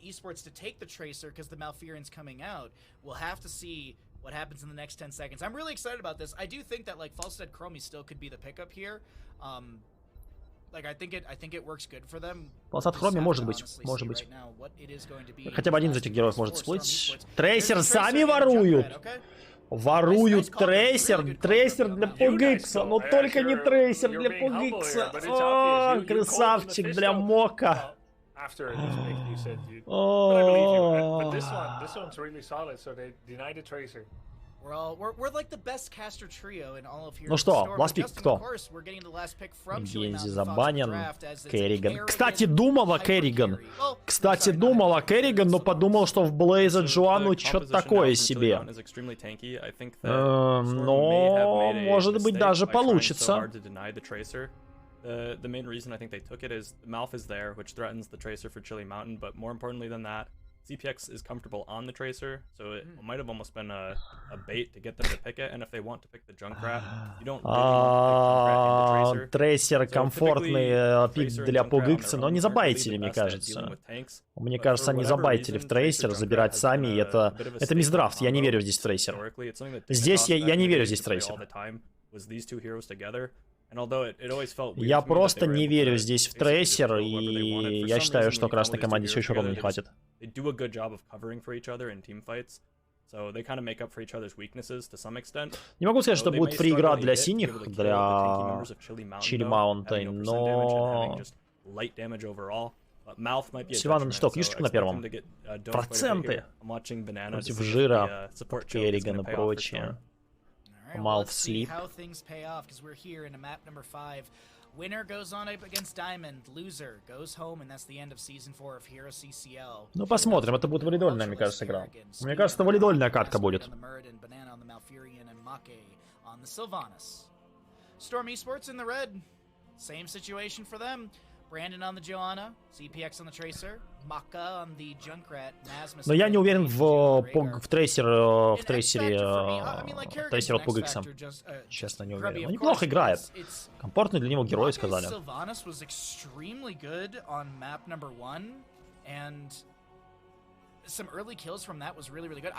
What happens in the next 10 seconds. I'm really excited about this. I do think that like Falstad Chromie still could be the pickup here. Like I think it works good for them. Falstad Chromie может быть, может быть. Хотя бы один из этих героев может всплыть. Трейсер сами воруют. Воруют трейсер. Трейсер для Пугикса. Но только не трейсер для Пугикса. О, красавчик для Мока. After this pick, you said you. But I believe you. But this one's really solid. So they denied a tracer. We're like the best caster trio in all of Heroes. Ну что, last pick кто? Гензи забанен. Керриган. Кстати, думала Керриган. Но подумал, что в Блейза Джоану что-то такое себе. Но, может быть, даже получится. The main reason I think they took it is the Malf is there, which threatens the Tracer for Chili Mountain, but more importantly than that, CPX is comfortable on the Tracer, so it might have almost been a bait to get them to pick it, and if they want to pick the Junkrat, you don't really want to pick Junkrat in the Tracer. Трейсер комфортный пик для Пугикса, но не забайтили, мне кажется. Мне кажется, они забайтили в Трейсер, забирать Сами, и это мисдрафт, я не верю здесь в Трейсер. Здесь я не верю здесь в Трейсер. Я просто не верю здесь в трейсер, и я считаю, что красной команде все еще ровно не хватит. Не могу сказать, что будет фри игра для синих, для Чили Маунтейн, но... Сильвана, ну что, книжечку на первом. Проценты против Жира, Керриган и прочее. Малф слип. Winner goes on up against Diamond, loser goes home, and that's the end of season 4 of HeroesCCL. Ну посмотрим, это будет валидольная, мне кажется, игра. Мне кажется, валидольная катка будет. Storm Esports in the red. Same situation for them. Brandon on the Joanna, CPX on the Tracer, Maka on the Junkrat, Nasmus. Но я не уверен в трейсере от Пугикса. Честно, не уверен. Он неплохо играет. Комфортный для него герой, сказали. Sylvanas was extremely good on map number 1, and some early kills from that was really good.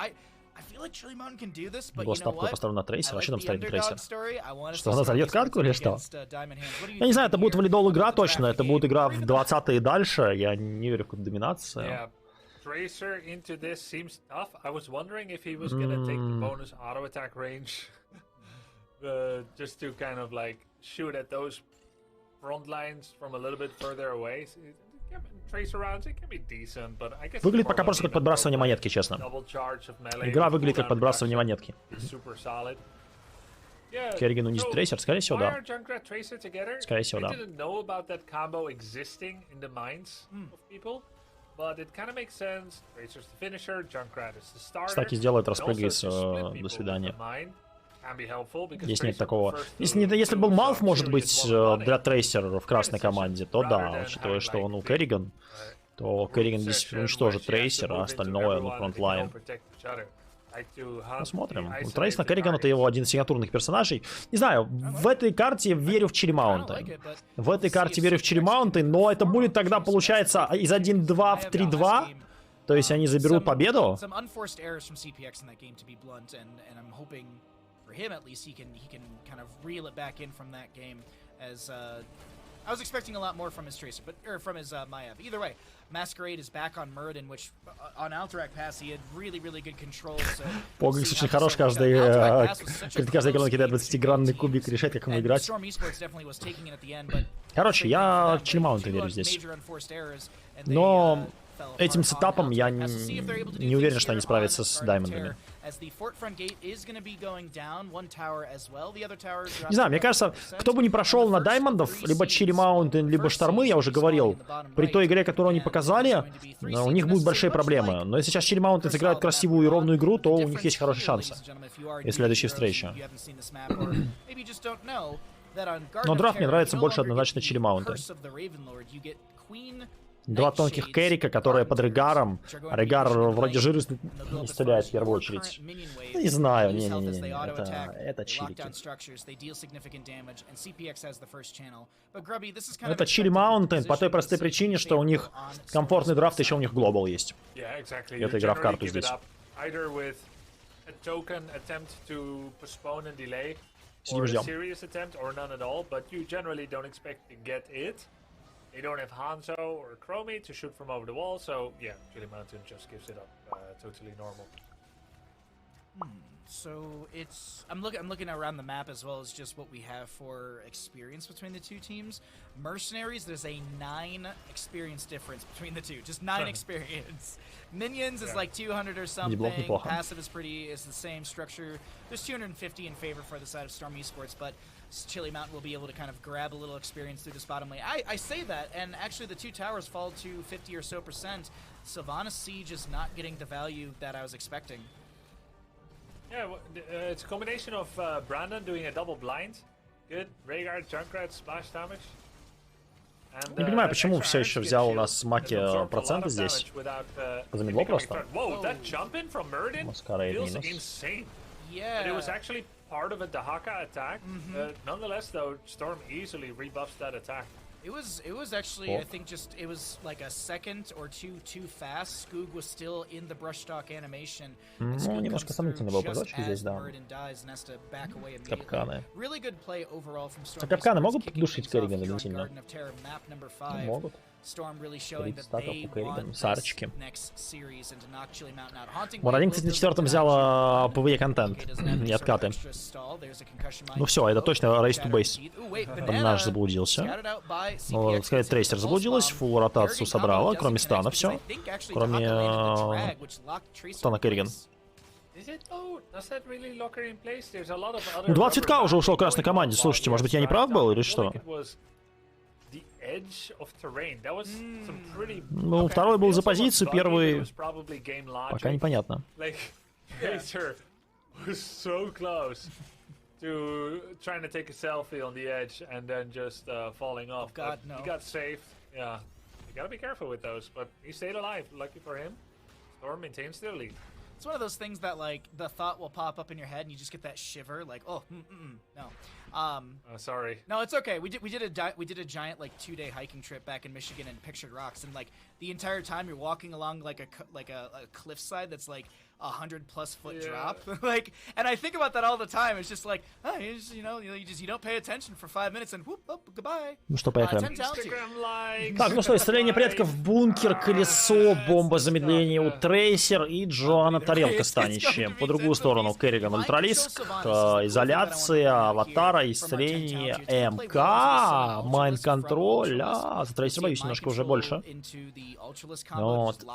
I feel like Chili Mountain can do this, but you know what? Поставлю на трейсер. А что там ставить на трейсер? Что, она зальет катку или что? Я не знаю, это будет валидол игра точно. Это будет игра в 20-е и дальше. Я не верю в какую-то доминацию. Tracer into this seems tough. I was wondering if he was gonna take the bonus auto attack range, just to kind of like shoot at those front lines from a little bit further away. Выглядит пока просто как подбрасывание монетки, честно. Игра выглядит как подбрасывание монетки. Керриган унизит трейсер? Скорее всего, да. Скорее всего, да. Стаки сделает, распрыгается, до свидания. Здесь нет такого. Если был Малф, может быть, для трейсера в красной команде, то да, учитывая, что он у Керриган, то Керриган здесь уничтожит трейсер, а остальное, ну, фронтлайн. Посмотрим. Трейс на Керриган — это его один из сигнатурных персонажей. Не знаю, в этой карте верю в Чили Маунтейн. В этой карте верю в Чили Маунтейн, но это будет тогда, получается, из 1-2 в 3-2. То есть они заберут победу. For him, at least, he can kind of reel it back in from that game. As I was expecting a lot more from his Tracer, or from his Maiev. Either way, Masquerade is back on Muradin, which on Alterac pass he had really good control. Погикс очень хорош, каждый игрок кидает 20-гранный кубик, решает, как ему играть. Короче, я Чили Маунтейн верю здесь. Но этим сетапом я не уверен, что они справятся с даймондами. Не знаю, мне кажется, кто бы не прошел на даймондов, либо Чили Маунтейн, либо Штормы, я уже говорил, при той игре, которую они показали, у них будут большие проблемы. Но если сейчас Чили Маунтейн сыграют красивую и ровную игру, то у них есть хорошие шансы. И следующая встреча. Но драфт мне нравится больше однозначно Чили Маунтейн. Два тонких Керрика, которые под Регаром. Регар вроде жиры не стреляет в первую очередь. Не знаю, не-не-не, это чилики. Это Чили Маунтейн по той простой причине, что у них комфортный драфт, еще у них глобал есть. Это игра в карту здесь. Сидим, ждем. They don't have Hanzo or Chromie to shoot from over the wall, so yeah, Chili Mountain just gives it up. Totally normal. So it's I'm looking around the map as well as just what we have for experience between the two teams. Mercenaries, there's a 9 experience difference between the two. Just 9 experience. Minions is like 200 or something. Passive is the same structure. There's 250 in favor for the side of Storm Esports, but Chili Mountain will be able to kind of grab a little experience through this bottom lane. I say that, and actually the 2 towers fall to 50 or so %. Sylvanas Siege is not getting the value that I was expecting. Yeah, it's a combination of Brandon doing a double blind. Good. Rhaegar, Junkrat, splash damage. Не понимаю, почему все еще взял у нас Маки проценты здесь. Замедло просто. Маскарейд минус. But it was actually part of a Dahaka attack. Nonetheless, though, Storm easily rebuffs that attack. It was actually, I think, it was like a second or two too fast. Skoog was still in the brushstock animation. Ну, немножко сомнительно был прыжочек здесь, да. Капканы. А капканы могут придушить Керригана или не сильно? Могут. 30 стаков у Керригана. Сарочки. Мурадин, кстати, на 4-м взял PvE контент и откаты. Ну все, это точно Race to Base. Наш заблудился. Ну, сказать, трейсер заблудилась, фулл ротацию собрала, кроме стана, все. Кроме стана Керриган. Ну, 2 цветка уже ушел красной команде. Слушайте, может быть, я не прав был или что? Ну, второй был за позицию, первый... Пока непонятно. To trying to take a selfie on the edge and then just falling off. God, no. He got saved. Yeah, you gotta be careful with those. But he stayed alive. Lucky for him. Storm maintains their lead. It's one of those things that like the thought will pop up in your head and you just get that shiver, like, oh, no. Sorry. No, it's okay. We did a giant like 2-day hiking trip back in Michigan and pictured rocks, and like the entire time you're walking along like a cliffside that's like 100+ foot drop, like, and I think about that all the time. It's just like, oh, you don't pay attention for 5 minutes and whoop, oh, goodbye. Ну что, поехали. Так, ну что, исцеление предков, бункер, колесо, бомба замедления у Трейсер и Джоанна тарелка станищем. По другую сторону Керриган ультралиск, изоляция, аватара, исцеление, МК, майн-контроль. За Трейсер боюсь немножко уже больше. Вот.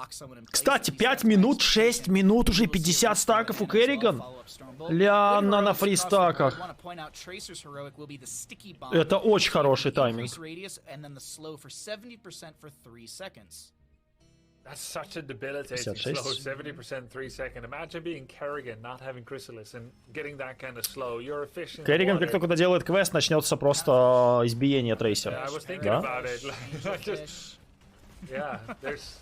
Кстати, 5 минут, 6 минут, уже 50 стаков у Керриган. Ляна на фристаках. Это очень хороший тайминг. That's such a debilitating slow, 70% 3 second. Imagine being Kerrigan, not having Chrysalis, and getting that kind of slow. You're efficient. Керриган, как только доделает квест, начнется просто избиение Трейсера. I was thinking about it. Like just, yeah, there's...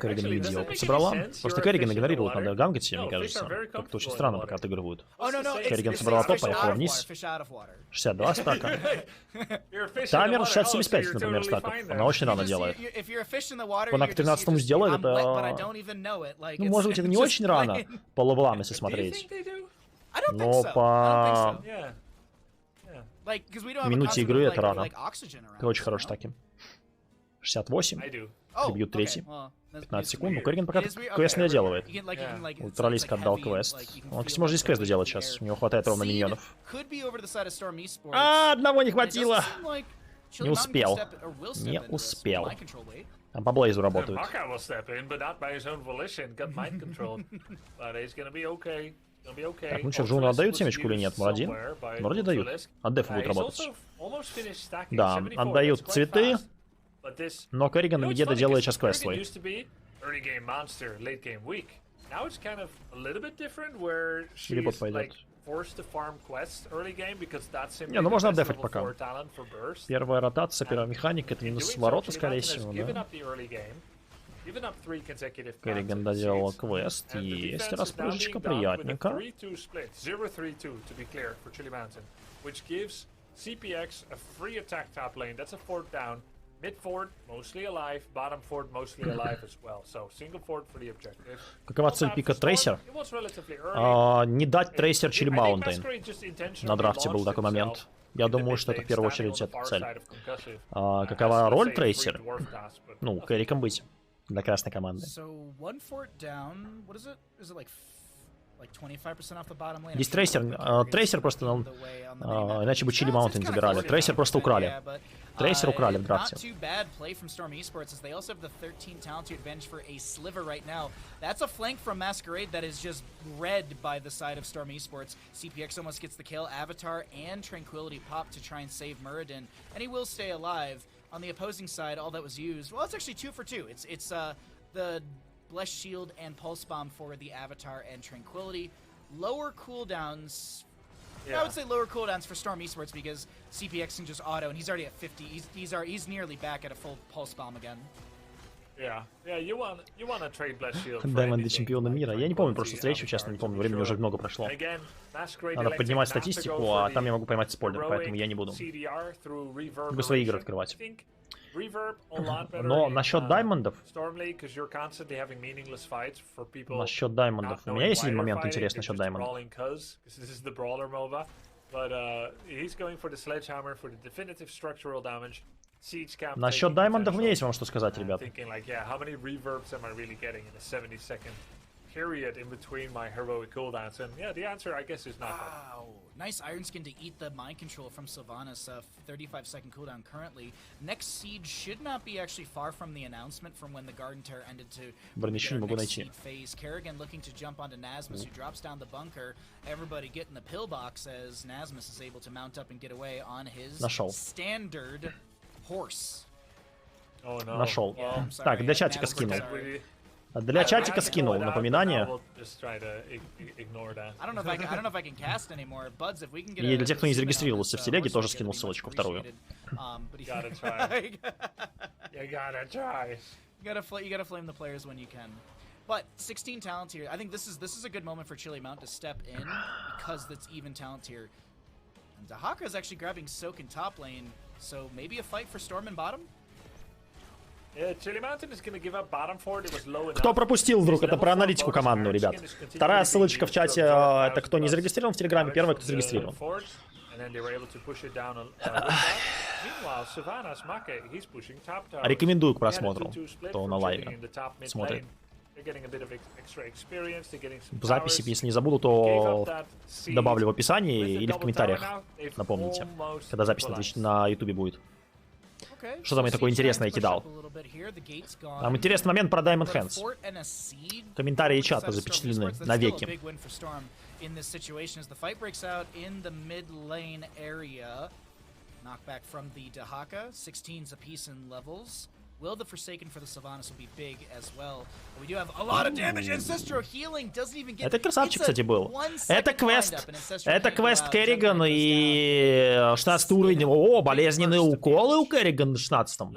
Керриган видео собрала. Просто Керриган игнорирует надо гангати, мне кажется. Как-то очень странно пока отыгрывают. Керриган собрала топ, поехала вниз. 62 стака. Таймер 60-75, например, стаков. Она очень рано делает. Она к 13-му сделает, это... Ну, может быть, это не очень рано по левелам, если смотреть. Но по... минуте игры это рано. Это очень хороший таки. 68. Прибьют 3. 15 секунд. Ну, Керриган пока квест не доделывает. Ультралиск отдал квест. Он, кстати, может здесь квест доделать сейчас. У него хватает ровно миньонов. Одного не хватило. Не успел. Не успел. Там по Блейзу работают. Так, ну что, Джуну отдают семечку или нет? Мурадин? Вроде дают. От дефа будет работать. Да, отдают цветы. Но Керриган на миде доделает сейчас квест свой. Перебот пойдет. Не, ну можно отдефать пока. Первая ротация, первая механика, это минус ворота, скорее всего, да? Керриган доделал квест, есть распрыжечка, приятненько. Mid fort mostly alive, bottom fort mostly alive as well. So single fort for the objective. Какова цель пика Трейсер? Не дать Трейсер Чили Маунтейн. На драфте был такой момент. Я думаю, что это в первую очередь эта цель. Какова роль Трейсер? Ну, Керриком быть для красной команды. Здесь трейсер просто, иначе бы Чили Маунтин забирали. Трейсер просто украли. Трейсер украли в драфте. That's a flank from Masquerade that is just read by the side of Storm Esports. CPX almost gets the kill. Avatar and Tranquility pop to try and save Muradin, and he will stay alive. On the opposing side, all that was used, well, it's actually 2 for 2. It's the Blessed Shield and Pulse Bomb for the Avatar and Tranquility. Lower cooldowns. Yeah. I would say lower cooldowns for Storm Esports because CPX can just auto, and he's already at 50. He's nearly back at a full Pulse Bomb again. Yeah, you want to trade Blessed Shield. Даймонд для чемпиона мира. Я не помню просто встречу, честно, не помню. Времени уже много прошло. Надо поднимать статистику, а там я могу поймать спойлер, поэтому я не буду. Могу свои игры открывать. Но насчет даймондов... Насчет даймондов. У меня есть один момент интересный насчет даймондов. Насчет даймондов у меня есть вам что сказать, ребят. Period in between my heroic cooldowns, and yeah, the answer I guess is not. Wow, nice Iron Skin to eat the mind control from Sylvanas. 35-second cooldown currently. Next siege should not be actually far from the announcement from when the Garden Tear ended to next siege phase. Kerrigan looking to jump onto Nasmus, who drops down the bunker. Everybody getting the pillbox as Nasmus is able to mount up and get away on his standard horse. Oh no. Нашел. Так, для чатика скинул. Для чатика скинул напоминание. И для тех, кто не зарегистрировался в телеге, тоже скинул ссылочку вторую. You gotta flame the players when you can. But 16 talent tier, I think this is a good moment for Chili Mount to step in because that's even talent tier. And Dahaka is actually grabbing Soak in top lane, so maybe a fight for Storm in bottom. Кто пропустил вдруг, это про аналитику командную, ребят. Вторая ссылочка в чате, это кто не зарегистрирован в Телеграме, первый, кто зарегистрирован. Рекомендую к просмотру, кто на лайве смотрит. В записи, если не забуду, то добавлю в описании или в комментариях, напомните, когда запись на ютубе будет. Что там я такое интересное кидал? Там интересный момент про Diamond Hands. Комментарии и чата запечатлены навеки. Will the Forsaken for the Sylvanas will be big as well. We do have a lot of damage. Ancestral healing doesn't even get. Это красавчик, кстати, был. Это квест. Это квест Керриган и 16 уровень. О, болезненные уколы у Керриган в 16-м.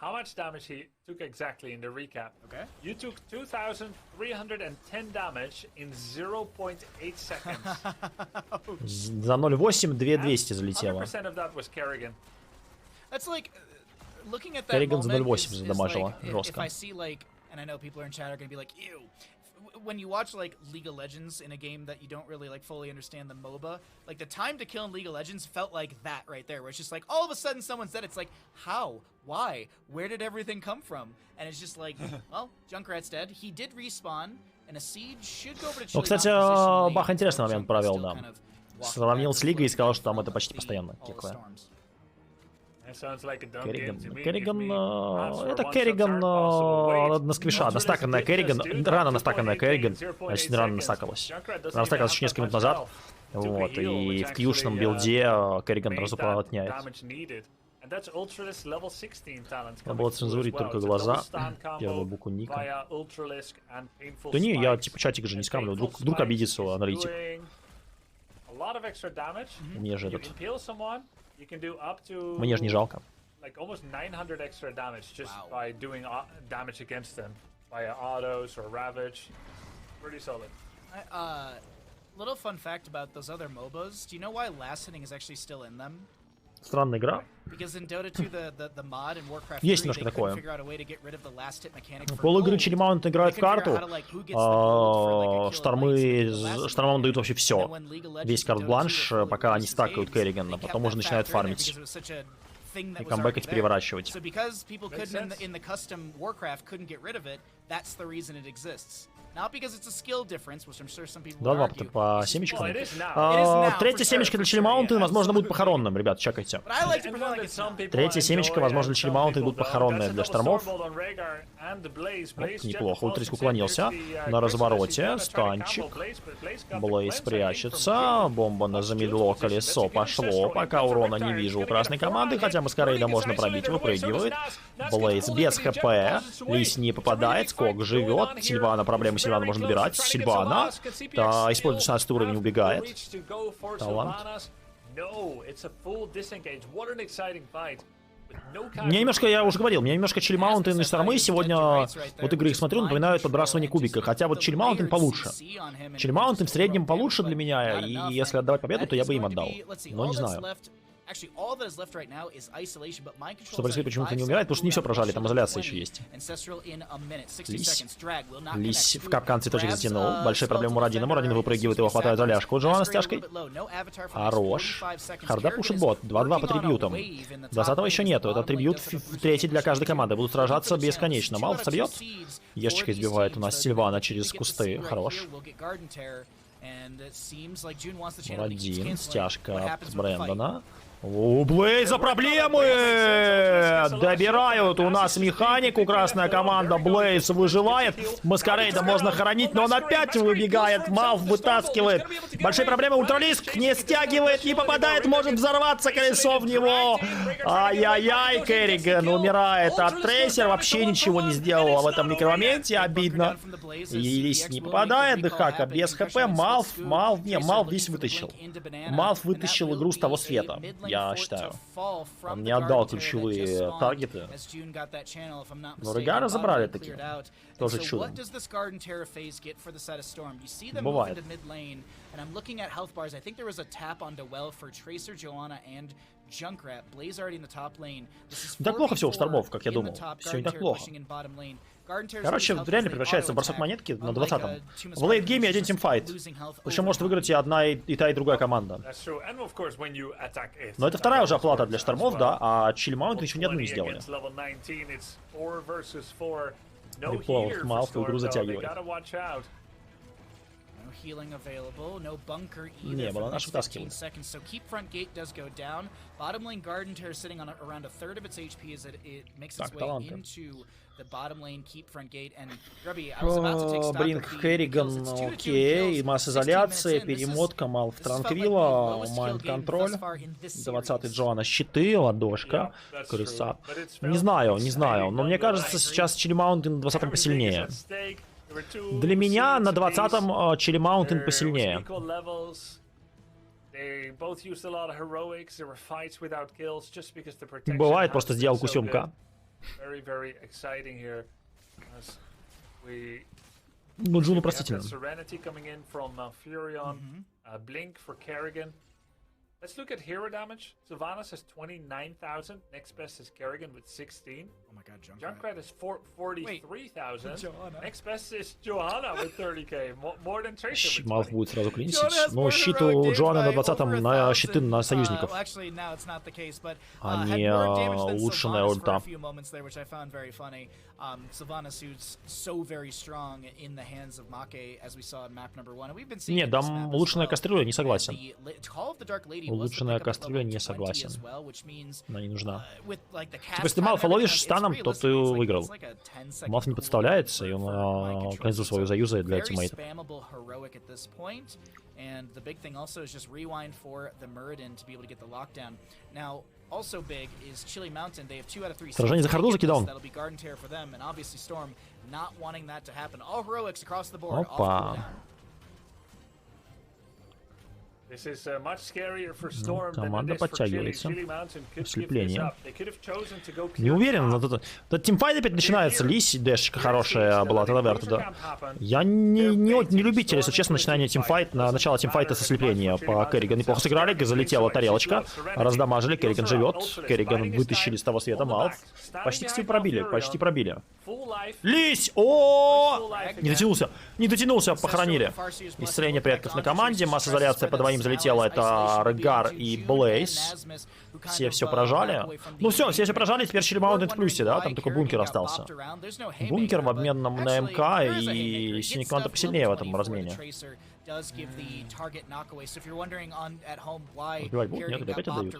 How much damage he took exactly in the recap. Okay. You took 2,310 damage in 0.8 seconds. За 0.8 2200 залетело. 100% of that was Kerrigan. That's like looking at that Керриган за moment 0.8 задамажила жестко. If I see like, and I know people are in chat are gonna be like, ew. When you watch like League of Legends in a game that you don't really like fully understand the MOBA, like the time to kill in League of Legends felt like that right there, where it's just like all of a sudden someone's dead. It's like, how? Why? Where did everything come from? And it's just like, well, Junkrat's dead. He did respawn, and a siege should go over to Chili. Ну, кстати, Бах интересный момент провел, да. Сравнил с Лигой и сказал, что там это почти постоянно кеклое. Керриган, это Керриган на сквиша, настаканная Керриган, рано настаканная Керриган, значит, рано настакалась. Она настакалась еще несколько минут назад, вот, и в кьюшном билде Керриган разуплотняет. Надо было цензурить только глаза, первую букву ника. Да не, я типа чатик же не скамлю, вдруг обидится аналитик. Мне же этот... Мне же не жалко. Like almost 900 extra damage just by doing damage against them via autos or ravage. Pretty solid. Little fun fact about those other MOBAs. Do you know why last hitting is actually still in them? Странная игра. Есть немножко такое. Пол игры Chili Mount играют в карту. Штормам дают вообще все. Весь карт-бланш, пока они стакают Керригана. Потом уже начинают фармить. И камбэкать, переворачивать. that's the reason it exists. Not because it's a skill difference, which I'm sure some people Да, will два argue. по семечкам. It is now, Третья for семечка для sure, Чили-Маунтин, yeah, возможно, будет absolutely. похоронным, ребят, чекайте. But I like to pretend like it's not. Третья семечка, возможно, для Чили-Маунтин будет похоронная для штормов. Неплохо, ультриск уклонился на развороте. Станчик. Блейз прячется. Бомба на замедло, колесо пошло. Пока урона не вижу у красной команды, хотя Маскарейда можно пробить, выпрыгивает. Блейз без хп. Лис не попадает, скок живет. Сильвана, проблемы Сильвана можно добирать. Сильвана. Да, использует 16 уровень, убегает. Талант. Мне немножко, я уже говорил, мне немножко Чили-Маунтин и Штормы сегодня, вот игры их смотрю, напоминают подбрасывание кубика. Хотя вот Чили-Маунтин получше. Чили-Маунтин в среднем получше для меня, и если отдавать победу, то я бы им отдал. Но не знаю. Что происходит, почему-то не умирает, потому что не все прожали, там изоляция еще есть. Лис в капкан цветочек затянул. Большие проблемы Мурадина. Мурадин выпрыгивает, его хватает за ляжку. Джоанна с тяжкой. Хорош. Харда пушит бот. 2-2 по трибьютам. 20-го еще нету. Это трибьют третий для каждой команды. Будут сражаться бесконечно. Малф собьет. Ешечка избивает у нас Сильвана через кусты. Хорош. Мурадин. Стяжка от Брэндона. У Блейза проблемы! Добирают у нас механику. Красная команда. Блейз выживает. Маскарейда можно хоронить, но он опять выбегает. Малф вытаскивает. Большие проблемы. Ультралиск не стягивает, не попадает. Может взорваться колесо в него. Ай-яй-яй. Керриган умирает от трейсера. Вообще ничего не сделала в этом микромоменте. Обидно. Лис не попадает. Дыхака без хп. Малф здесь вытащил. Малф вытащил игру с того света. Я считаю. Он не отдал ключевые таргеты. Но Регара забрали таки. Тоже чудо. Бывает. Не так плохо все у штормов, как я думал. Все не так плохо. Короче, реально превращается в бросок монетки на 20-м. В лейтгейме один тимфайт. Причем может выиграть и одна, и та, и другая команда. Но это вторая уже оплата для штормов, да, а Чили-Маунтин еще ни одну не сделали. Репорт, Малф игру затягивает. Не было, наш вытаскивали. Так, таланты. Бринг Керриган, окей, масс-изоляция, перемотка, Малф Транквилла, Майнд-контроль, 20-й Джоанна, щиты, ладошка, крыса. Не знаю, но мне кажется, сейчас Чили-Маунтин на 20-м посильнее. Для меня на 20-м Чили-Маунтин посильнее. Бывает, просто сделал кусюмка. Ну, Джуну простительно. Let's look at hero damage. Sylvanas has 29,000. Next best is Kerrigan with 16. Oh my god, Junkrat has 43,000. Next best is Johanna with 30k. More than Tracer. Малф будет сразу клинчить. Но щит у Джоанны на 20-м на щиты на союзников. А не улучшенная ульта. Нет, там улучшенная кастрюля, не согласен. Улучшенная кастрюля, не согласен. Она не нужна. Типа, если Малфа ловишь станом, то ты выиграл. Малф не подставляется, и он концу свою заюзает для тиммейта. Сражение за харду закидал. Опа. Команда подтягивается. Ослепление. Не уверен, но тут тимфайт опять начинается. Лис, дэшечка хорошая была, тогда Верта, да. Я не любитель, если честно, начинание тимфайт, начало тимфайта с ослепления по Керриган. Неплохо сыграли, залетела тарелочка, раздамажили, Керриган живет. Керриган вытащили с того света, Малф. Почти, кстати, пробили, почти пробили. Лись! О! Не дотянулся, похоронили. Исцеление предков на команде, масса изоляция по двоим залетело, это Регар и Блейз. Все прожали. Ну все прожали, теперь Челимаунт в плюсе, да? Там только бункер остался. Бункер в обмен на МК, и синий команда посильнее в этом размене. Убивать будут? Нет, опять отдают.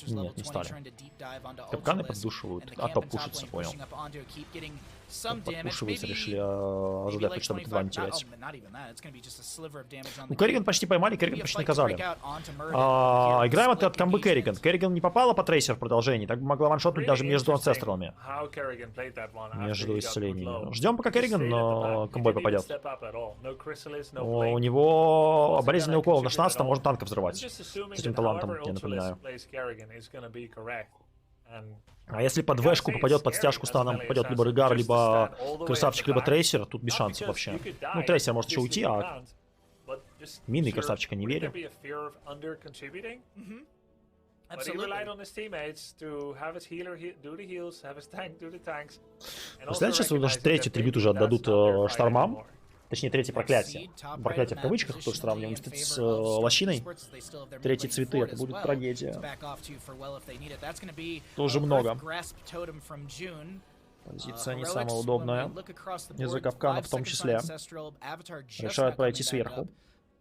Нет, не стали. Капканы поддушивают, а топ пушится, понял. Подпушиваются, решили ожидать, хоть чтобы Т2 не терять. Ну, Керриган почти поймали, Керриган почти наказали. Играем от комбы Керриган. Керриган не попала по трейсер в продолжении, так бы могла ваншотнуть даже между анцестралами. Между исцелениями. Ждем, пока Керриган комбой попадет. У него болезненный укол на 16, может танков взрывать. С этим талантом, я напоминаю. А если под вэшку попадет, под стяжку станом попадет либо Регар, либо красавчик, либо трейсер, тут без шансов вообще. Ну, трейсер может еще уйти, а мины красавчика не верю. Представляете, сейчас даже третий трибют уже отдадут штормам. Точнее, третье проклятие. Проклятие в кавычках, тоже сравниваем с лощиной. Третьи цветы, это будет трагедия. Тоже много. Позиция не самая удобная. Из-за капкана в том числе. Решают пройти сверху.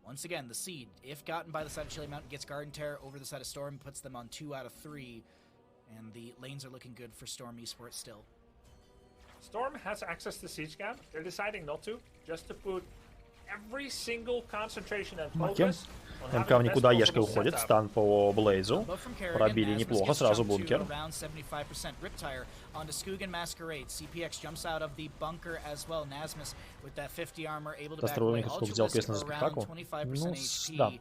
Once again, the seed, if gotten by the side of Chili Mountain, gets Garden Terror over the side of Storm, puts them on 2 out of 3, and the lanes are looking good for Storm Esports still. Storm has access to Siege Camp. They're deciding not to, just to put every single concentration and focus. МК в никуда ешкой уходит, стан по Блейзу. Пробили неплохо, сразу бункер. Тестровый сколько взял крест на спектакль. Ну, да.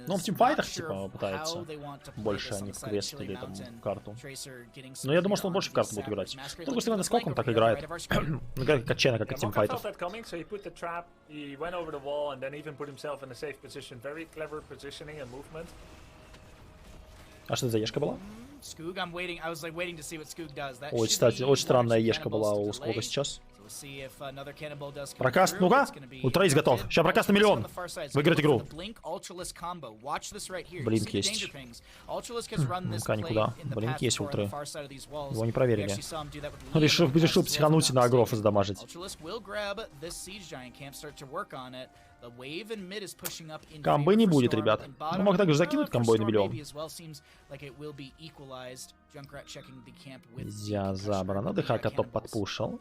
Ну, он в тимфайтах, типа, пытается больше, а не в квест или там в карту. Но я думаю, что он больше в карту будет играть. С другой стороны, сколько он так играет? Играет как Чена, как и тимфайтов. А что это за ешка была? Ой, кстати, очень странная ешка была у Скога сейчас. Прокаст, ну-ка! Ультрейс готов. Сейчас прокаст на миллион. Выиграть игру. Блинк есть. Ну-ка, никуда. Блинк есть ультры. Его не проверили. Решил психануть и на агров и задамажить. Камбы не будет, ребят. Ну, мог также закинуть камбой на миллион. Я забрано. ДХК топ подпушил.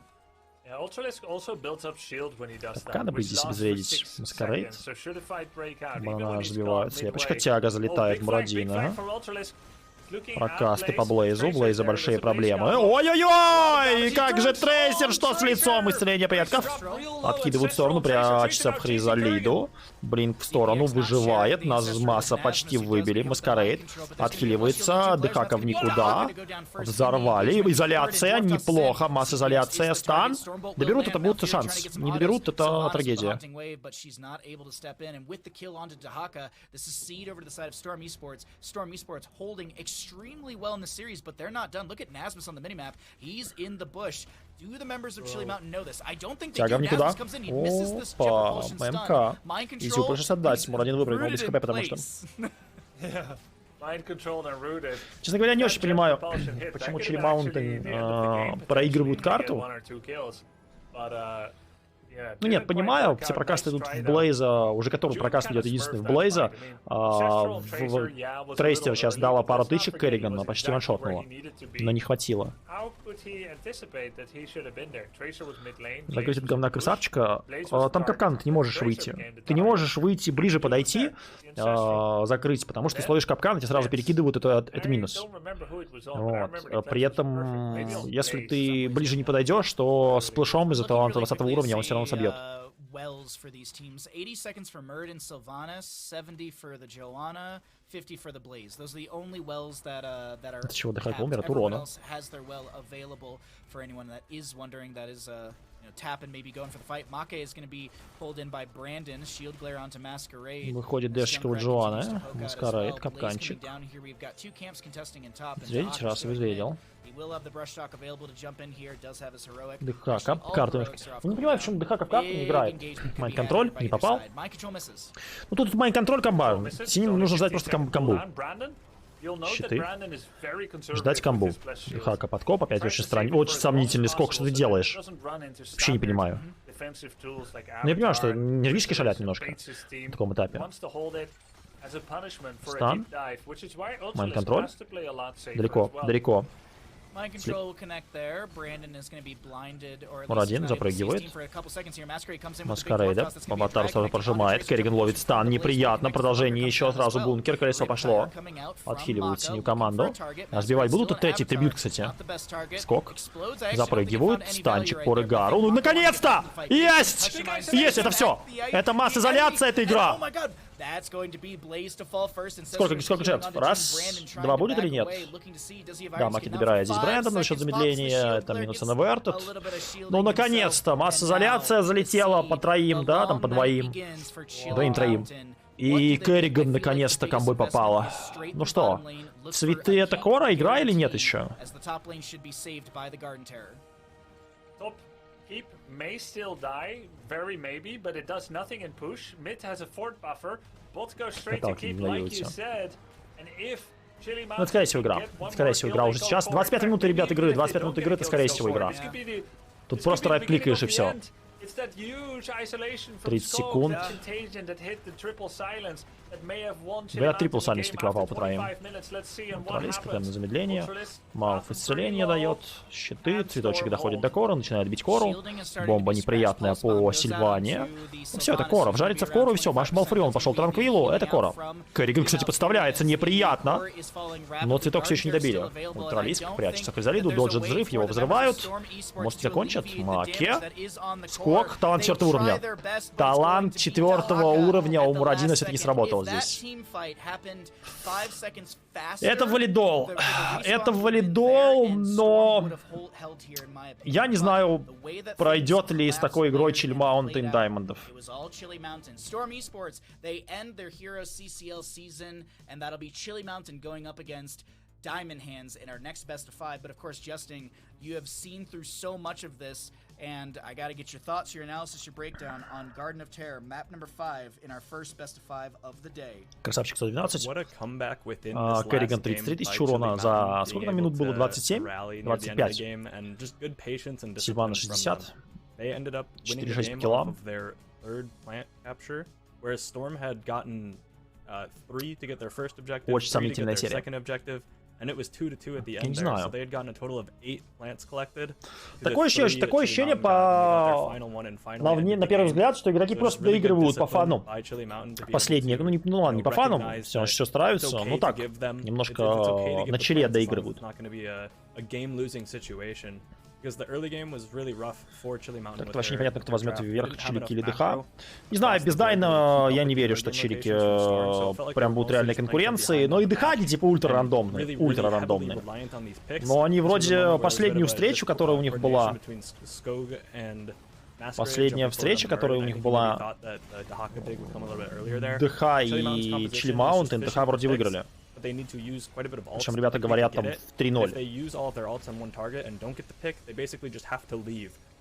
Капканы бы здесь обезвредить. Маскарейд. Банана разбивают. Слепочка, тяга залетает, Мурадина. Прокасты по Блейзу. Блейза большие проблемы. Ой-ой-ой! Как же трейсер, что с лицом? Исцеление предков. Откидывают в сторону, прячется в Хризалиду. Блинк в сторону, выживает. Нас масса почти выбили. Маскарейд отхиливается. ДХК в никуда. Взорвали. Изоляция. Неплохо. Масса изоляция. Стан. Доберут, это будет шанс. Не доберут, это трагедия. Extremely well in the series, but they're not done. Look at Nasmus on the minimap. He's in the bush. Do the members of Chili Mountain know this? I don't think they do. Nasmus comes in, he misses this chip propulsion stun. Mind control. Если отдать, Мурадин выпрыгнул без ХП, потому что... Честно говоря, не очень понимаю, почему Chili Mountain проигрывают карту. Ну нет, понимаю, все прокасты идут в Блейза, уже который прокаст идет единственный в Блейза. В Трейстер сейчас дала пару тычек Керриган, но почти ваншотнула. Но не хватило. Загрузит говна красавчика. Там капкан, ты не можешь выйти. Ты не можешь выйти, ближе подойти, закрыть, потому что ты словишь капкан, тебе сразу перекидывают, это минус. Вот. При этом, если ты ближе не подойдешь, то с плэшом из-за таланта 20 уровня он все равно собьет. Wells for these teams. 80 seconds for Murd and Sylvanas, 70 for the Joanna, 50 for the Blaze. Those are the only wells that are чего ДХК умер от Everyone урона. else has their well available for anyone that is wondering. That is tap and maybe going for the fight. Make is going to be pulled in by Brandon. Shield glare onto Masquerade. Выходит дэшечка у Джоана. Маскарейд, капканчик. Зрелить, раз выглядел. ДХ, карты. Я не понимаю, почему ДХ как карту не играет. Майн-контроль, не попал. Ну тут майн-контроль комба. Синим нужно ждать просто комбу. Щиты. Ждать комбу. ДХ подкоп, опять очень странный. Очень сомнительный скок, что ты делаешь? Вообще не понимаю. Но я понимаю, что нервишки шалят немножко на таком этапе. Стан. Майн-контроль. Далеко, далеко. Мурадин запрыгивает. Маскарейда. Аватар сразу прожимает. Керриган ловит стан. Неприятно. Продолжение еще сразу бункер. Колесо пошло. Отхиливают синюю команду. Сбивать будут. Это третий трибют, кстати. Скок. Запрыгивают. Станчик по Регару. Ну, наконец-то! Есть! Есть! Это все! Это масс-изоляция, эта игра! Сколько жертв? Раз, два будет или нет? Да, Маки добирает здесь Брэндон за счет замедления. Это минус НВ. Ну, наконец-то! Масс-изоляция залетела по троим, да, там по двоим. Двоим-троим. И Керриган наконец-то комбой попала. Ну что, цветы это кора игра или нет еще? Keep may still die, very maybe, but it does nothing in push. Mid has a fort buffer. Bots go straight to keep, like you said. And if Chili Mountain... Ну, это, скорее всего, игра. Скорее всего, игра уже сейчас. 25 минут, ребят, игры. 25 минут игры, это, скорее всего, игра. Тут просто райт-кликаешь и все. 30 секунд. Говорят, трипл сами все-таки попал по троим. Троллейс, прям на замедление. Малф исцеление дает. Щиты. Цветочек доходит до кора, начинает бить кору. Бомба неприятная по Сильване. Ну, все, это кора. Вжарится в кору и все. Малфрион пошел транквилу. Это кора. Керриган, кстати, подставляется. Неприятно. Но цветок все еще не добили. Троллейс прячется к Изолиду. Доджит взрыв. Его взрывают. Может, закончат? Маке. Скок. Талант 4 уровня. Талант 4 уровня у Мурадина все-таки сработал здесь. Это валидол. Это валидол, но... Я не знаю, пройдет ли с такой игрой Chill Mountain Даймондов. Diamond Hands in our next best of 5, but of course, Justin, you have seen through so much of this, and I gotta get your thoughts, your analysis, your breakdown on Garden of Terror, map number 5 in our first best of 5 of the day. Красавчик 112. Керриган 33 тысячи урона за... Сколько там минут было? 27? 25. Сильвана 60. 4-6 килла. Очень сомнительная серия. And it was 2-2 at the end there, so they had gotten a total of 8 plants collected. Такое ощущение на первый взгляд, что игроки просто доигрывают по фану. Последние, ну ладно, не по фану, все стараются, но так, немножко на челе доигрывают. Так вообще непонятно, кто возьмет вверх, Чилики или ДХ. Не знаю, без Дайна я не верю, что Чилики прям будут реальной конкуренцией, но и ДХ типа ультра рандомные. Но они вроде последнюю встречу, которая у них была... Последняя встреча, которая у них была... ДХ и Chill Mountain, ДХ вроде выиграли. Причем ребята говорят там в 3-0.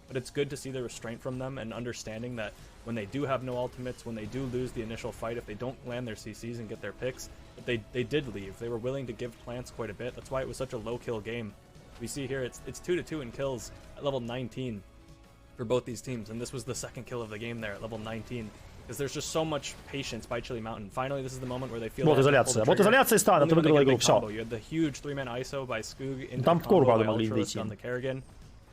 But it's good to see the restraint from them and understanding that when they do have no ultimates, when they do lose the initial fight, if they don't land their CCs and get their picks, but they did leave. They were willing to give plants quite a bit. That's why it was such a low kill game. We see here it's 2-2 in kills at level 19 for both these teams, and this was the second kill of the game there at level 19. Because there's just so much patience by Chili Mountain. Finally, this is the moment where they feel. Вот изоляция. Вот изоляция и стан. Это выиграла игру. Все. Там в кору, правда, могли дойти.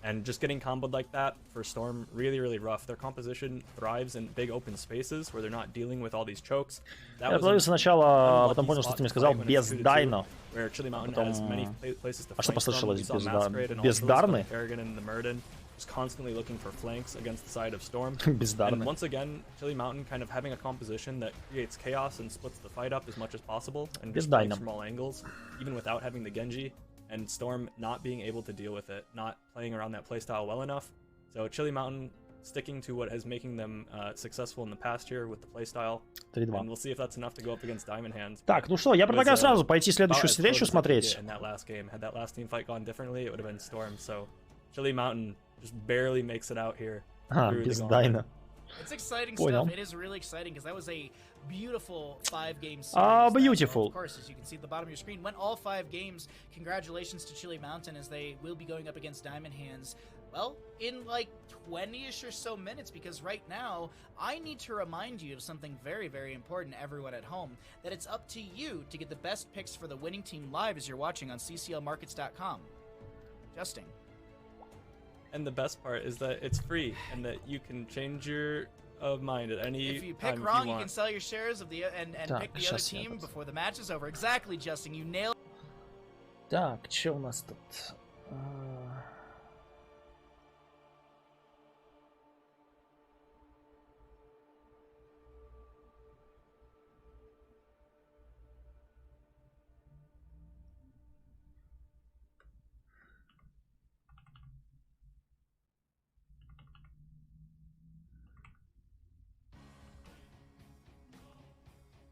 And just getting comboed like that for Storm, really, really rough. Their composition thrives in big open spaces where they're not dealing with all these chokes. Я отловился сначала, потом понял, что ты мне сказал, без Дайна. Потом... А что послышалось? Бездарны? Just constantly looking for flanks against the side of Storm. Бездарны. And once again, Chili Mountain kind of having a composition that creates chaos and splits the fight up as much as possible. And just flanks from all angles, even without having the Genji. And Storm not being able to deal with it, not playing around that playstyle well enough. So Chili Mountain sticking to what is making them successful in the past here with the playstyle. 3-2. And we'll see if that's enough to go up against Diamond Hands. Так, ну что, я предлагаю сразу пойти следующую встречу смотреть. In that last game, had that last team fight gone differently, it would have been Storm. So Chili Mountain just barely makes it out here. Без Дайна. It's exciting stuff. It is really exciting because that was a beautiful 5-game series. Beautiful. Of course, as you can see at the bottom of your screen, went all 5 games. Congratulations to Chili Mountain as they will be going up against Diamond Hands. Well, in like 20-ish or so minutes, because right now, I need to remind you of something very, very important, everyone at home, that it's up to you to get the best picks for the winning team live as you're watching on CCLmarkets.com. Justin. And the best part is that it's free, and that you can change your mind at any time. If you pick wrong, you can sell your shares of the and pick the other team before the match is over. Exactly, Justin, you nailed. Так, что у нас тут?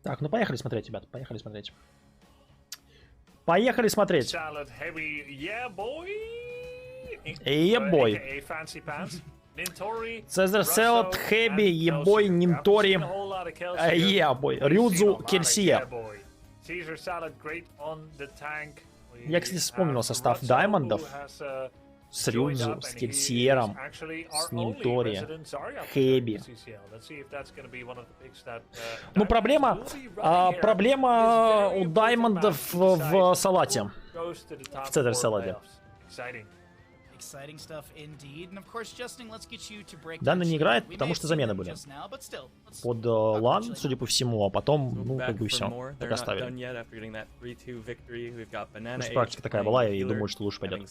Так, ну поехали смотреть, ребят, поехали смотреть. Поехали смотреть. Ебой. Цезарь Салат, Хэби, Ебой, Нинтори, Ебой, Рюдзу, Кельсия. Я, кстати, вспомнил состав Даймондов. С Рюдзу, с Кельсиером, с Нинтори, Хэби. Ну, проблема у Даймондов в салате. В Цезарь Саладе. Данный не играет, потому что замены были. Под лан, судя по всему, а потом, ну, как бы все, так оставили. Потому что практика такая была, и думаю, что лучше пойдет.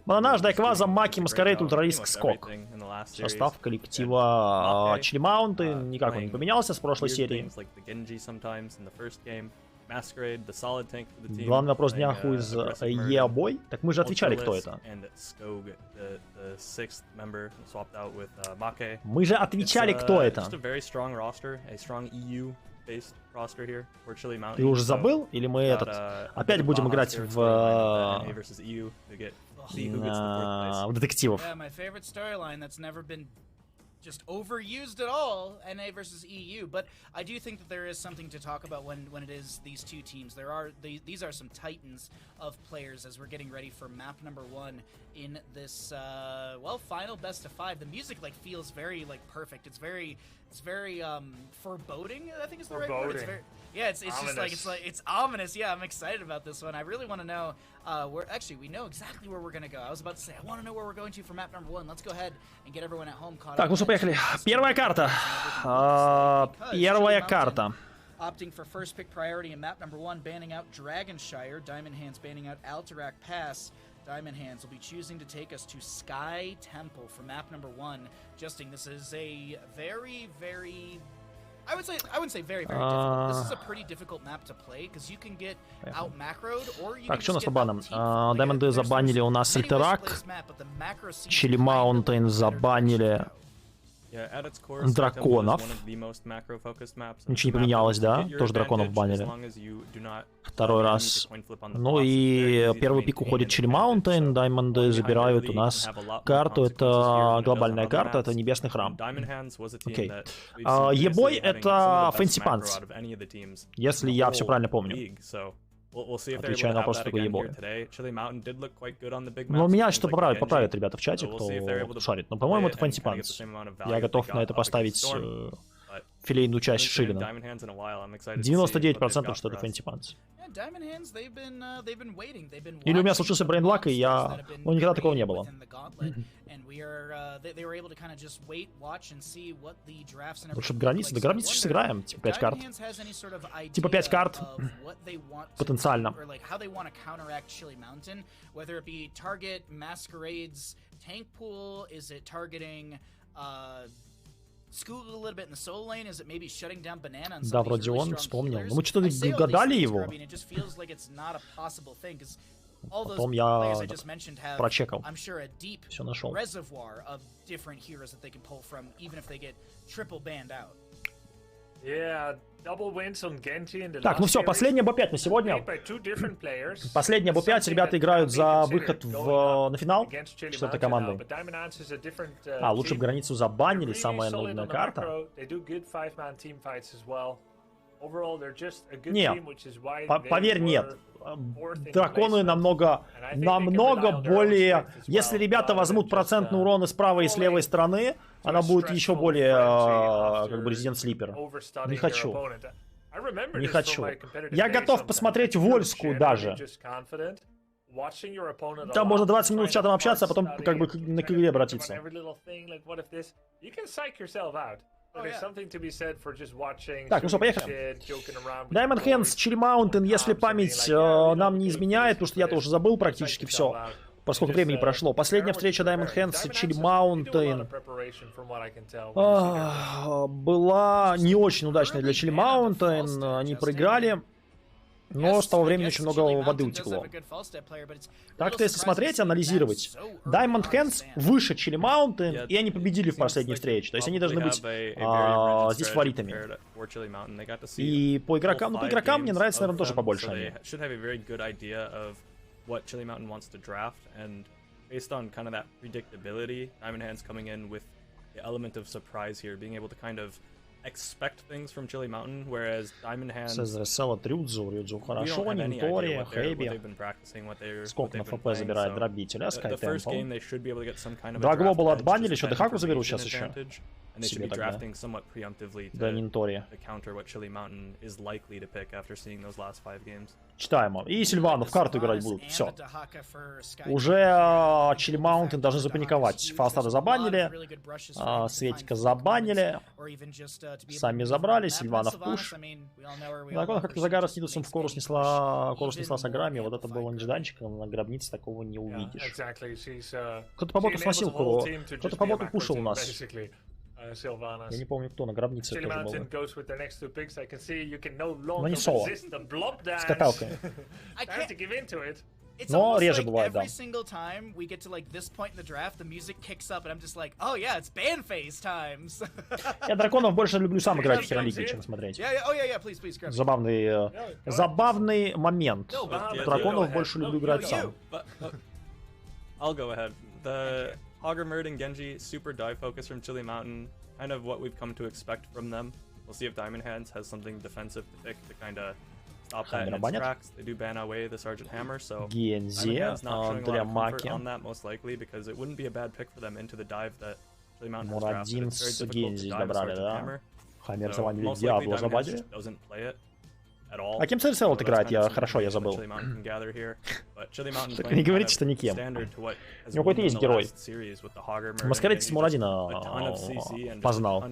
Бананаж, Дайкваза, Маки, Маскарейд, Ультрариск, Скок. Состав коллектива Чили Маунтин никак он не поменялся с прошлой серии. Главный вопрос дня, хуй из Ебой. Так мы же отвечали, кто это. Мы же отвечали, кто это. Ты уже забыл? Или мы опять будем играть в детективов? Just overused at all, NA versus EU, but I do think that there is something to talk about when it is these two teams. These are some titans of players as we're getting ready for map number 1 in this well, final best of 5. The music like feels very like perfect. It's very foreboding, I think is the right word. It's very, yeah, it's just like it's ominous. Yeah, I'm excited about this one. I really want to know we know exactly where we're going to go. I was about to say I want to know where we're going to for map number 1. Let's go ahead and get everyone at home caught up. Так, ну что, поехали. Первая карта. Первая карта. Opting for first pick priority in map number 1, banning out Dragonshire. Diamond Hands banning out Alterac Pass. Diamond Hands will be choosing to take us to Sky Temple for map number 1. Justin, this is a very, very... I wouldn't say very, very difficult. This is a pretty difficult map to play because you can get out macroed or you так, can что у нас just по get банам? out Даймонды забанили у нас Альтерак. Чили Маунтин забанили драконов. Ничего не поменялось, да? Тоже драконов банили. Второй раз. Ну и первый пик уходит Чили Маунтин. Даймонды забирают у нас карту. Это глобальная карта, это Небесный Храм. Окей. Ебой это Фэнси Панц. Если я все правильно помню. Отвечаю на вопрос, что такое Ебой. Но меня что поправят ребята в чате, кто шарит. Но, по-моему, это Фэнси Панц. Я готов на это поставить филейную часть Шилина. 99%, что это Фэнси Панц. Или у меня случился брейнлак, и я... Ну, никогда такого не было. Лучше в границе. До границы сейчас сыграем. Типа 5 карт. Типа 5 карт. Потенциально. Да, вроде он вспомнил. Но мы что-то гадали его. all those Потом players я I just mentioned have, прочекал. I'm sure, a deep Все нашел. reservoir of different heroes that they can pull from, even if they get triple banned out. Yeah, double wins on Genji in the Так, ну last все, series, последняя БО5 на сегодня. played by two different players. Последняя БО5, Something ребята that играют can be за considered выход going up на финал against Chile 4-й Mountain now, командой. but Diamond Hands is a different, Лучше team. бы границу забанили, They're really самая solid нудная on the карта. macro. They do good five-man team fights as well. Overall, they're just a good Не, team, which is why поверь, they нет. were fourth in Драконы placement. намного более... Если ребята возьмут процентный урон и с правой, и с левой стороны, она будет еще более, как бы, Резидент Слипер. Не хочу. Не хочу. Я готов посмотреть Вольскую даже. Там можно 20 минут с чатом общаться, а потом как бы на к игре обратиться. Так, ну что, поехали. Diamond Hands, Chile Mountain, если память нам не изменяет, потому что я тоже забыл практически все, поскольку времени прошло. Последняя встреча Diamond Hands и Chile Mountain была не очень удачной для Chile Mountain, они проиграли. Но с того времени очень много воды утекло. Так-то, если смотреть, анализировать, Diamond Hands выше Chile Mountain, и они победили в последней встрече. То есть они должны быть здесь фаворитами. И по игрокам, ну по игрокам мне нравится, наверное, тоже побольше они. Expect things from Chile Mountain, whereas Diamond Hands CCL Рюдзу хорошо, Нинтори, Хэйби. Сколько на ФП забирает дробителя, Скай Темпл. Два глобала отбанили, что Дехаку заберу сейчас еще. Себе тогда. Да, Нинтори. Читаемо. И Сильвану в карту играть будут. Все. Уже Chile Mountain должны запаниковать. Фалстада забанили. Светика забанили. Сами забрали. Сильвана в пуш. Дракона как-то Загара с Нидусом в кору снесла с Аграми. Вот это было нежданчик. На гробнице такого не увидишь. Кто-то по боту сносил кору. Кто-то по боту пушил у нас. Я не помню, кто на гробнице тоже был. Но не соло. С каталкой. Но реже бывает, да. Я драконов больше люблю сам играть в Херолиге, чем смотреть. Забавный момент. Драконов больше люблю играть сам. Hoggermerd and Genji, super dive focus from Chile Mountain, kind of what we've come to expect from them. We'll see if Diamond Hands has something defensive to pick to kind of stop that in its tracks. They do ban away the Sergeant Hammer, so Diamond Hands not showing a lot of comfort on that most likely, because it wouldn't be a bad pick for them into the dive that Chile Mountain has drafted. It's very difficult to dive a Sergeant Hammer, so most likely Diamond Hands just doesn't play it. А кем CCL играет? Я забыл. Только не говорите, что никем. У него какой-то есть герой. Маскарад Тимурадина познал.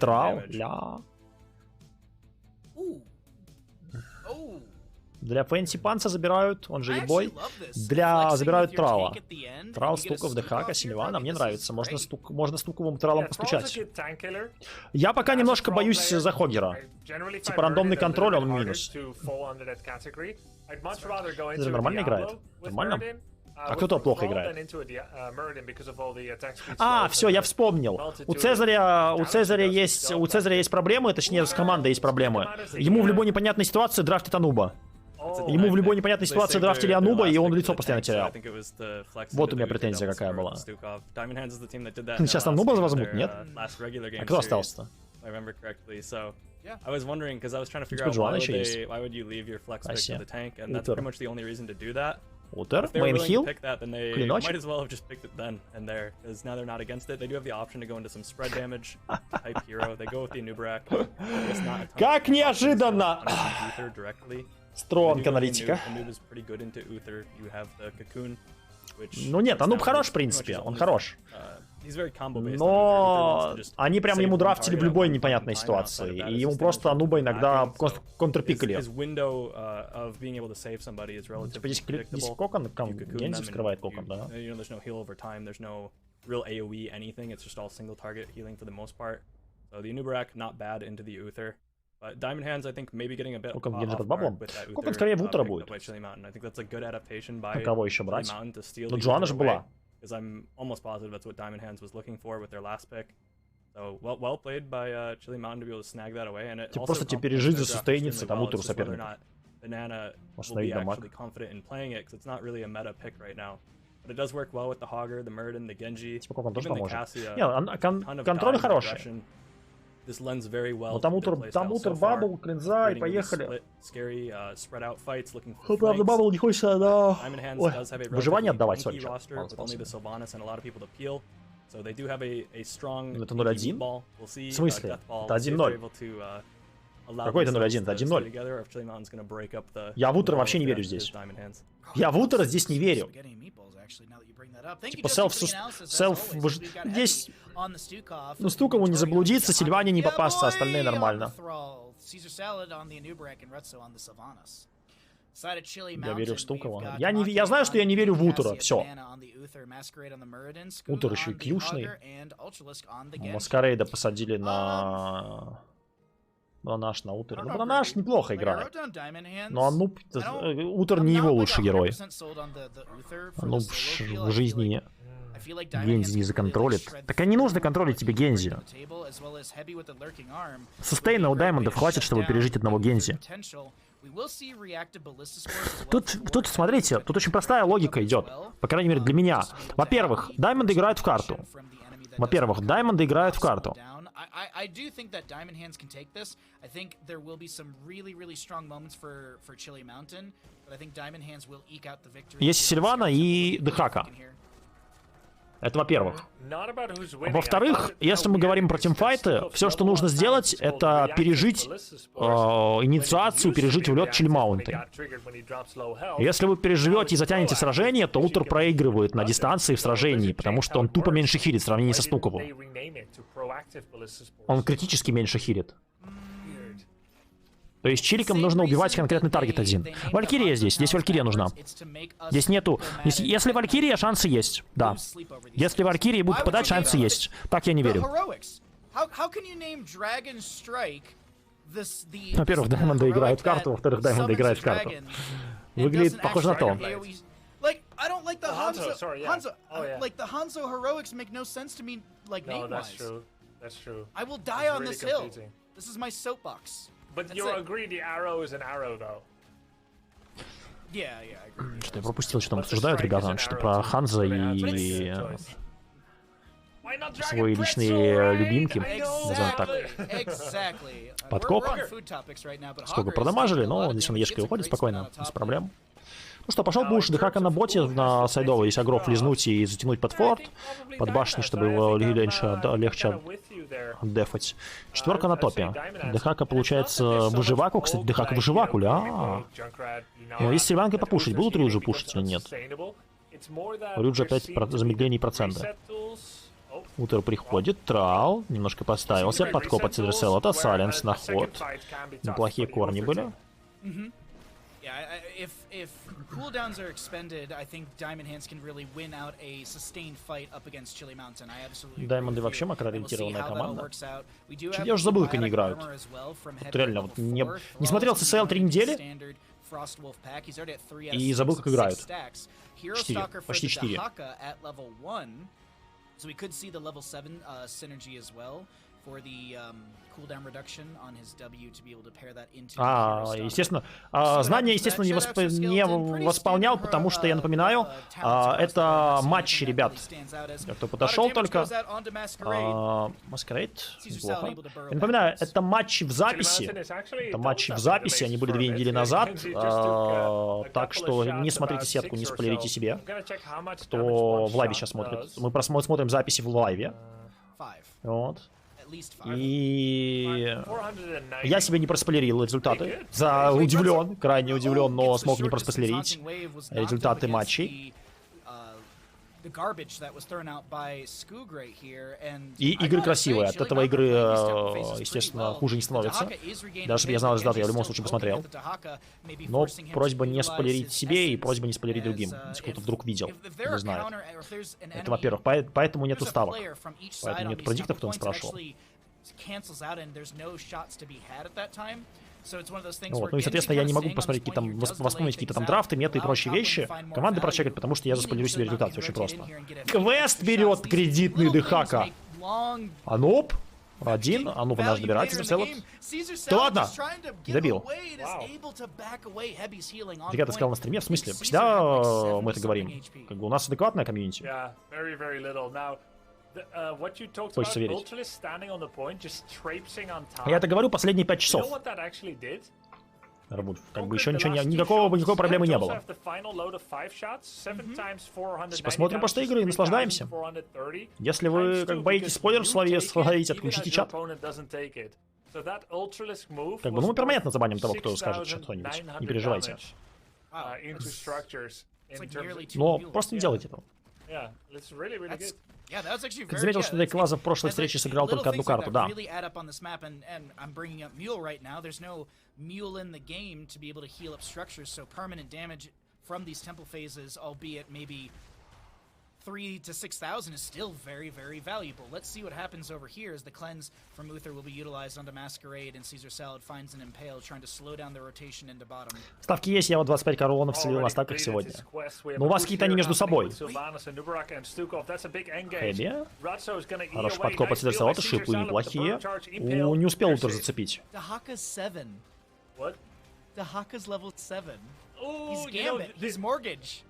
Трау, ля. Для Фэнси Панца забирают, он же Ебой. Забирают Трауа. Трау, Стуков, Дехака, Сильвана. Мне нравится. Можно Стуковым Траулом постучать. Я пока немножко боюсь за Хоггера. Типа рандомный контроль, он минус. Это нормально играет? Нормально? А кто-то плохо играет. Все, я вспомнил. У Цезаря есть проблемы, точнее с командой есть проблемы. Ему в любой непонятной ситуации драфтит Ануба. Ему в любой непонятной ситуации драфтили Ануба, и он лицо постоянно терял. Вот у меня претензия какая была. Сейчас Ануба возьмут, нет? А кто остался-то? I was wondering because I was trying to figure out why would you leave your flex pick to the tank, and that's pretty much the only reason to do that. Утер, If they were main willing heal, to pick that, then they might as well have just picked it then and there, because now they're not against it. They do have the option to go into some spread damage type hero. They go with the Nubrak. Как неожиданно! Стронг аналитика. Ну нет, Ануб хорош в принципе, он хорош. Но они прям ему драфтили в любой непонятной ситуации. И ему просто Ануба иногда контрпикали. Типа здесь кокон, Гензи вскрывает кокон, да? Real AoE anything, it's just all single target healing for the most part. So the Nubarak not bad into the Uther. But Diamond Hands, I think, maybe getting a bit Сколько off Генджи под guard баблом? with that Сколько Uther, скорее в Утро pick будет? by Chili Mountain. I think that's a good adaptation by А кого еще Chili брать? Mountain to steal Ну, the Джоанна Uther же away, была. because I'm almost positive that's what Diamond Hands was looking for with their last pick. So well played by Chili Mountain to be able to snag that away, and it Типа also просто тебе complements пережить, their draft засустейниться, extremely там well. Утру It's just whether or соперника. not Banana will Остановить be дамаг. actually confident in playing it, because it's not really a meta pick right now. But it does work well with the Hogger, the Murden, the Genji, Типа он тоже even the поможет. Cassia. Не, Ton of контроль dive хороший. aggression. This lends very well Ну там to their Утр playstyle so far, бабл, клинза и creating really поехали. split, scary, spread out fights, looking for Ну, правда, flanks. бабл не хочется, да. Diamond Hands Ой, does have a выживание relatively отдавать, funky сори, roster чат. with only the Sylvanas and a lot of people to peel. So they do have a strong Это 0-1? ball. We'll see, В смысле? Deathball, Это we'll see if they're 1-0. able to, allow Какой это themselves 0-1? Это to 1-0. stay together, or if Chili Mountain's gonna break up the Я в Утро вообще не with верю his здесь. Diamond Hands. Я в Утро здесь не верю. Spaghetti and meatballs, actually, now that you bring that up. Thank you, Типа Justin, for the analysis, as селф... always. We've got Здесь... Heavy on the Stukov, Ну, Стукову не Victoria заблудиться, on the Сильване не Yeah, попасться, boy, остальные on the нормально. thrall. Caesar salad on the Anubrak and Retso on the Sylvanas. Side of Chili Я верю в Mountain, Стукова. we've got Я Maki знаю, что я не on верю в the Утро. Cassia, Все. Banana on the Uther, Masquerade on the Muradin, Skoog Утро еще и on the кьюшный. Hogger, and Ultralisk on the Genji. Маскарейда посадили на... На наш, на Утро. Ну, на наш неплохо играет. Но Ануб... Утро не его лучший герой. Ануб в жизни Гензи не законтролит. Так и не нужно контролить тебе Гензи. Сустейна у Даймондов хватит, чтобы пережить одного Гензи. Тут, смотрите, тут очень простая логика идет. По крайней мере, для меня. Во-первых, Даймонды играют в карту. Во-первых, Даймонды играют в карту. I do think that Diamond Hands can take this. I think there will be some really strong moments for Chili Mountain, but I think Diamond Hands will eke out the victory. Есть Сильвана и Дехака. Это во-первых. Во-вторых, если мы говорим про тимфайты, все, что нужно сделать, это пережить инициацию, пережить влет Чили Маунты. Если вы переживете и затянете сражение, то Утр проигрывает на дистанции в сражении, потому что он тупо меньше хилит в сравнении со Стуковым. Он критически меньше хилит. То есть чиликам нужно убивать конкретный таргет один. Валькирия здесь Валькирия нужна. Здесь нету... Если Валькирия, шансы есть, да. Если Валькирии будут попадать, шансы есть. Так я не верю. Во-первых, Даймонды играют в карту, во-вторых, Даймонды играют в карту. Выглядит похоже на то. Like, I don't like the Hanzo. Sorry, yeah. Hanzo, like the Hanzo heroics make no sense to me, like name-wise. That's true. That's true. I will die on this hill. This is my soapbox. But you agree the arrow is an arrow, though. Yeah, I agree. Что я пропустил, что там обсуждают ребята, что про Ханза и свои личные любимки, назовем так. Подкоп. Сколько продамажили, но здесь он ешкой уходит спокойно, без проблем. Ну что, пошел буш Дехака на боте на сайдово, если агров лизнуть и затянуть под форт, под башню, чтобы его легче дефать. Четверка на топе. Дехака получается выживаку. Кстати, Дехака выживаку, ля. Но если Сильванкой попушить, будут Рюджи пушить или нет? Рюджи опять замедление процента. Утро приходит, трал, немножко поставился, подкоп от CCL, это Сайленс на ход. Неплохие корни были. Yeah, if cooldowns are expended, I think Diamond Hands can really win out a sustained fight up against Chili Mountain. I absolutely. Даймонды вообще макроориентированная команда. Я уже забыл, как они играют. Вот реально, вот не смотрел CCL 3 недели и забыл, как играют. 4, почти 4. So we could see the level 7 synergy as well for the cooldown reduction on his W to be able to pair that into естественно, знания, естественно, не восполнял, потому что, я напоминаю, это матч, ребят. Кто подошел только. Маскарейд. Неплохо. Я напоминаю, это матчи в записи. Это матчи в записи, они были 2 недели назад. Так что не смотрите сетку, не спойлерите себе. Кто в лайве сейчас смотрит. Мы смотрим записи в лайве. Вот. И я себе не проспойлерил результаты. Удивлен, крайне удивлен, но смог не проспойлерить результаты матчей. И игры красивые. От этого игры, естественно, хуже не становится. Даже если бы я знал результаты, я в любом случае посмотрел. Но просьба не спойлерить себе и просьба не спойлерить другим, если кто-то вдруг видел, не знает. Это во-первых. Поэтому нет ставок. Поэтому нет предиктов, кто он спрашивал. cancels out and there's no shots to be had at that time. So it's one of those things Вот. where Ну и, соответственно, я не могу Genji посмотреть kinda какие-то staying on там, his point, he восполнить does какие-то delay там things драфты, out, меты и allow прочие Top Lane вещи. to find more Команды value. прочекать, потому что я Even заспойлерю if себе they're not результат. Все able to очень get in просто. here and get a Квест extra берет shots, these кредитный little things Дехака. make long Аноп. Один. Аноп наш добирается. CCL. Да ладно. Не добил. Ребята сказал на стриме, в смысле? Всегда мы это говорим. Как бы у нас адекватная комьюнити. Yeah, very, very little. Now, what you talked about, Хочется верить. Ultralis standing on the point, just traipsing on top. Я это говорю последние 5 You know часов. what that actually did? Как бы еще ничего, никакой проблемы не было. Посмотрим просто игры и наслаждаемся. Если вы как боитесь спойлеров в слове говорить, отключите чат. Как бы, ну мы перманентно забаним того, кто скажет что-нибудь. Не переживайте. Но просто не делайте этого. Ты заметил, что Дейклаза в прошлой встрече сыграл только одну карту, да. Mule in the game to be able to heal up structures, so permanent damage from these temple phases, albeit maybe 3 to 6,000, is still very, very valuable. Let's see what happens over here as the cleanse from Uther will be utilized onto Masquerade, and Caesar Salad finds an Impale, trying to slow down the rotation into bottom. Ставки есть, я вот 25 коронов слил на ставках сегодня. Но у вас какие-то они между собой. Хэби. Хороший подкоп от Caesar Salad, шипы неплохие. Не успел Утер зацепить. Dahaka's 7. What? Dahaka's level 7. Oh, He's Gambit, he's Mortgage.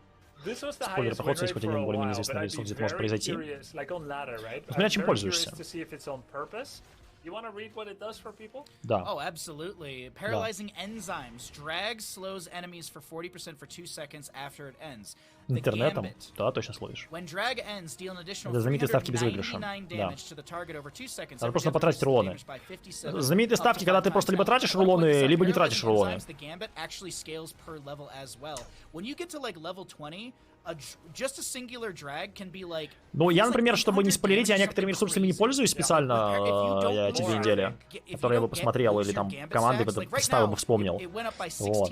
Спойлер, проход с испытанием более-менее известно, где может произойти. Смотря чем пользуешься. Да. Oh, absolutely. Paralyzing enzymes. Drag slows enemies for 40% for 2 seconds after it ends. Интернетом? Да, точно словишь. Это знаменитые ставки без выигрыша. Да. Надо просто потратить рулоны. Знаменитые ставки, когда ты просто либо тратишь рулоны, либо не тратишь рулоны. Ну, я, например, чтобы не спойлерить, я некоторыми ресурсами не пользуюсь специально эти 2 недели, которые я бы посмотрел, или там команды бы поставил бы, вспомнил. Вот.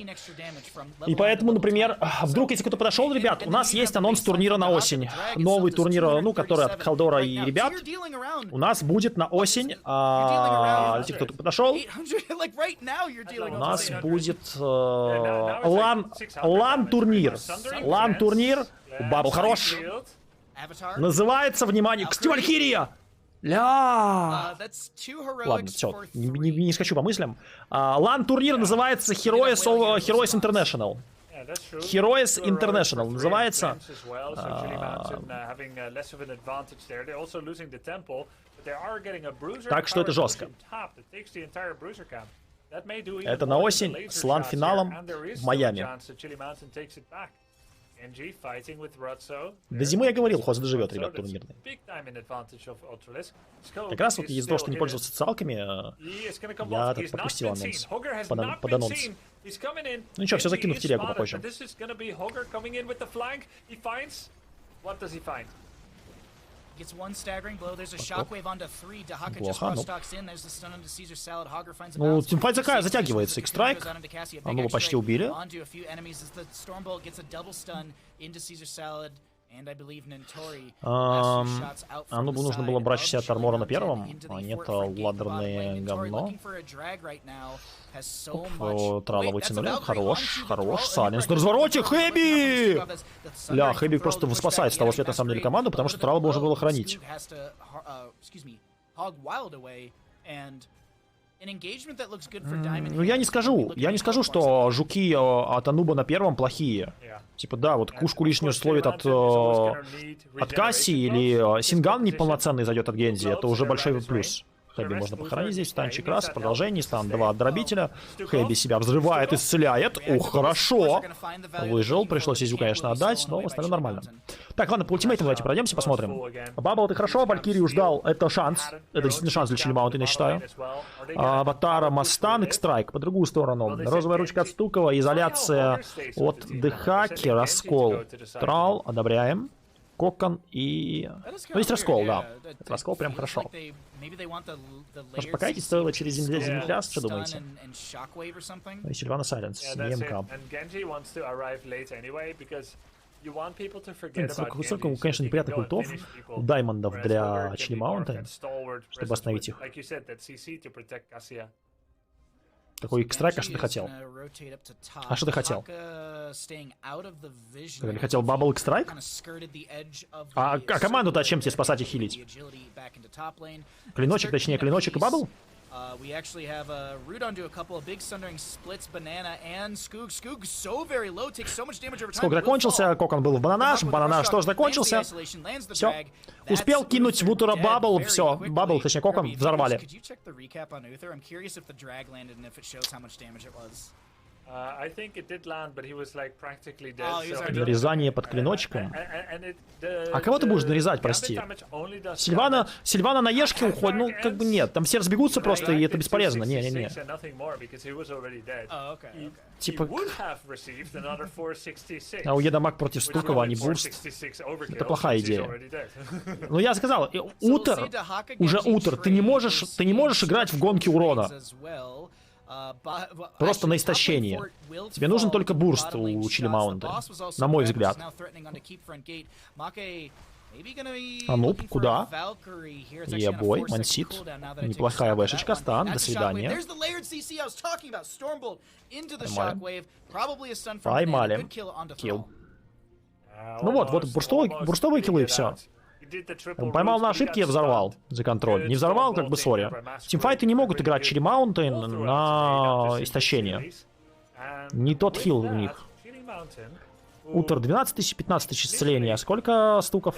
И поэтому, например, вдруг, если кто-то подошел, ребят, у нас есть анонс турнира на осень. Новый турнир, ну, который от Халдора и ребят. У нас будет на осень, если кто-то подошел, у нас будет лан-турнир. Лан-турнир. Бабл хорош. Называется, внимание, кстати, Валькирия! Ля! Ладно, все, не скачу по мыслям. Лан-турнир называется Heroes International. Heroes International называется. Так что это жестко. Это на осень с лан-финалом в Майами. До зимы я говорил, HotS доживет, ребят, турнирный. Как раз вот из-за того, что не пользовался социалками, я так пропустил анонс. Под анонс. Ну ничего, все закину в телегу попозже. Плохо, ну, тимфайт затягивается. Икстрайк. А ну, почти убили. А ну, нужно было брать 60 армора на первом, а нет, ладерное говно. Трала вытянули. Хорош, хорош. Саленс на развороте. Хэби! Ля, Хэби просто спасает с того света, на самом деле, команду, потому что Трала должен было хранить. Ну, я не скажу, что жуки от Ануба на первом плохие. Типа, да, вот кушку лишнюю словит от Касси, или Синган неполноценный зайдет от Гензи, это уже большой плюс. Хэби можно похоронить здесь, станчик раз, продолжение, стан 2 от дробителя. Хэби себя взрывает, исцеляет. Ух, хорошо. Выжил, пришлось Изю, конечно, отдать, но в остальном нормально. Так, ладно, по ультимейтам давайте пройдемся, посмотрим. Бабл, ты хорошо, Валькирию ждал, это шанс. Это действительно шанс для Чилимаунта, я считаю. Аватара, Мастан, Икстрайк, по другую сторону. Розовая ручка от Стукова, изоляция от Дехаки, раскол. Трал, одобряем. Кокон и... Ну, есть раскол, да. Это раскол прям хорошо. Может, пока эти стоило через Земляс, что думаете? Ну и Сильвана Сайленс, МК. you want people to forget about Сколько, Genji, конечно, so you неприятных can go and ультов finish people. у Даймондов Whereas для over can Чили be more of Маунта, that stalwart чтобы presence остановить with, их. like you said, that CC to protect Cassia. Такой экстрайк, а что ты хотел? А что ты хотел? Ты не хотел бабл экстрайк? А команду-то чем тебе спасать и хилить? Клиночек, точнее, клиночек и бабл? We actually have Rudon do a couple of big sundering splits, Banana and Skoog. Skoog so very low, takes so much damage over time. Сколько закончился, Кокон был в бананаж тоже закончился. Все. Успел кинуть в Утера бабл, все. Бабл, точнее, Кокон взорвали. I think it did land, but he was like practically dead. Нарезание под клиночком. А кого ты будешь нарезать, прости? Сильвана на Ешке уходит, ну как бы нет. Там все разбегутся просто, и это бесполезно. Не-не-не. Типа... А у Едамак против Стукова, а не бурст. Это плохая идея. Ну я сказал, Утер, уже Утер, ты не можешь играть в гонки урона. Просто на истощение. Тебе нужен только бурст у Чили Маунта, на мой взгляд. А ну, куда? Ебой, мансит. Неплохая вешечка, стан, до свидания. Поймали. Килл. Ну вот, бурстовые киллы, и все. Он поймал на ошибки и взорвал за контроль. Не взорвал, как бы сори. Тимфайты не могут играть Чили Маунтин на истощение. Не тот хил у них. Утер 12 тысяч, 15 тысяч исцеления. Сколько стуков?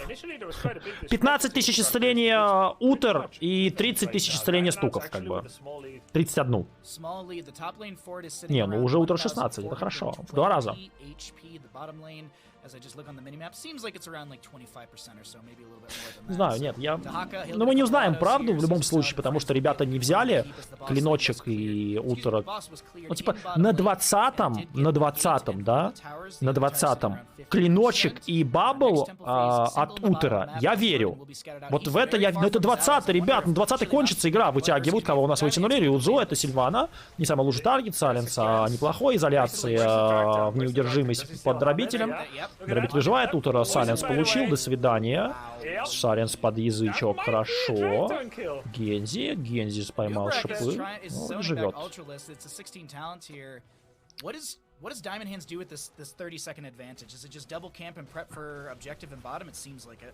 15 тысяч исцеления Утер и 30 тысяч исцеления стуков, как бы. 31. Не, ну уже Утер 16, это хорошо. В 2 раза. Не знаю, нет, но мы не узнаем правду в любом случае, потому что ребята не взяли клиночек и Утера. Ну, типа, на 20-м, да? На 20-м. Клиночек и бабл от Утера. Я верю. Вот в это я... Ну, это 20-й, ребят. На 20-й кончится игра. Вытягивают, кого у нас вытянули. Рюдзо, это Сильвана. Не самый лучший таргет. Сайленс неплохой. Изоляция в неудержимость под дробителем. Дробитель выживает. Утера Сайленс получил. До свидания. Сайленс под язычок. Хорошо. Гензи поймал шипы. Ну, живет. What does Diamond Hands do with this 30-second advantage? Is it just double camp and prep for objective and bottom? It seems like it.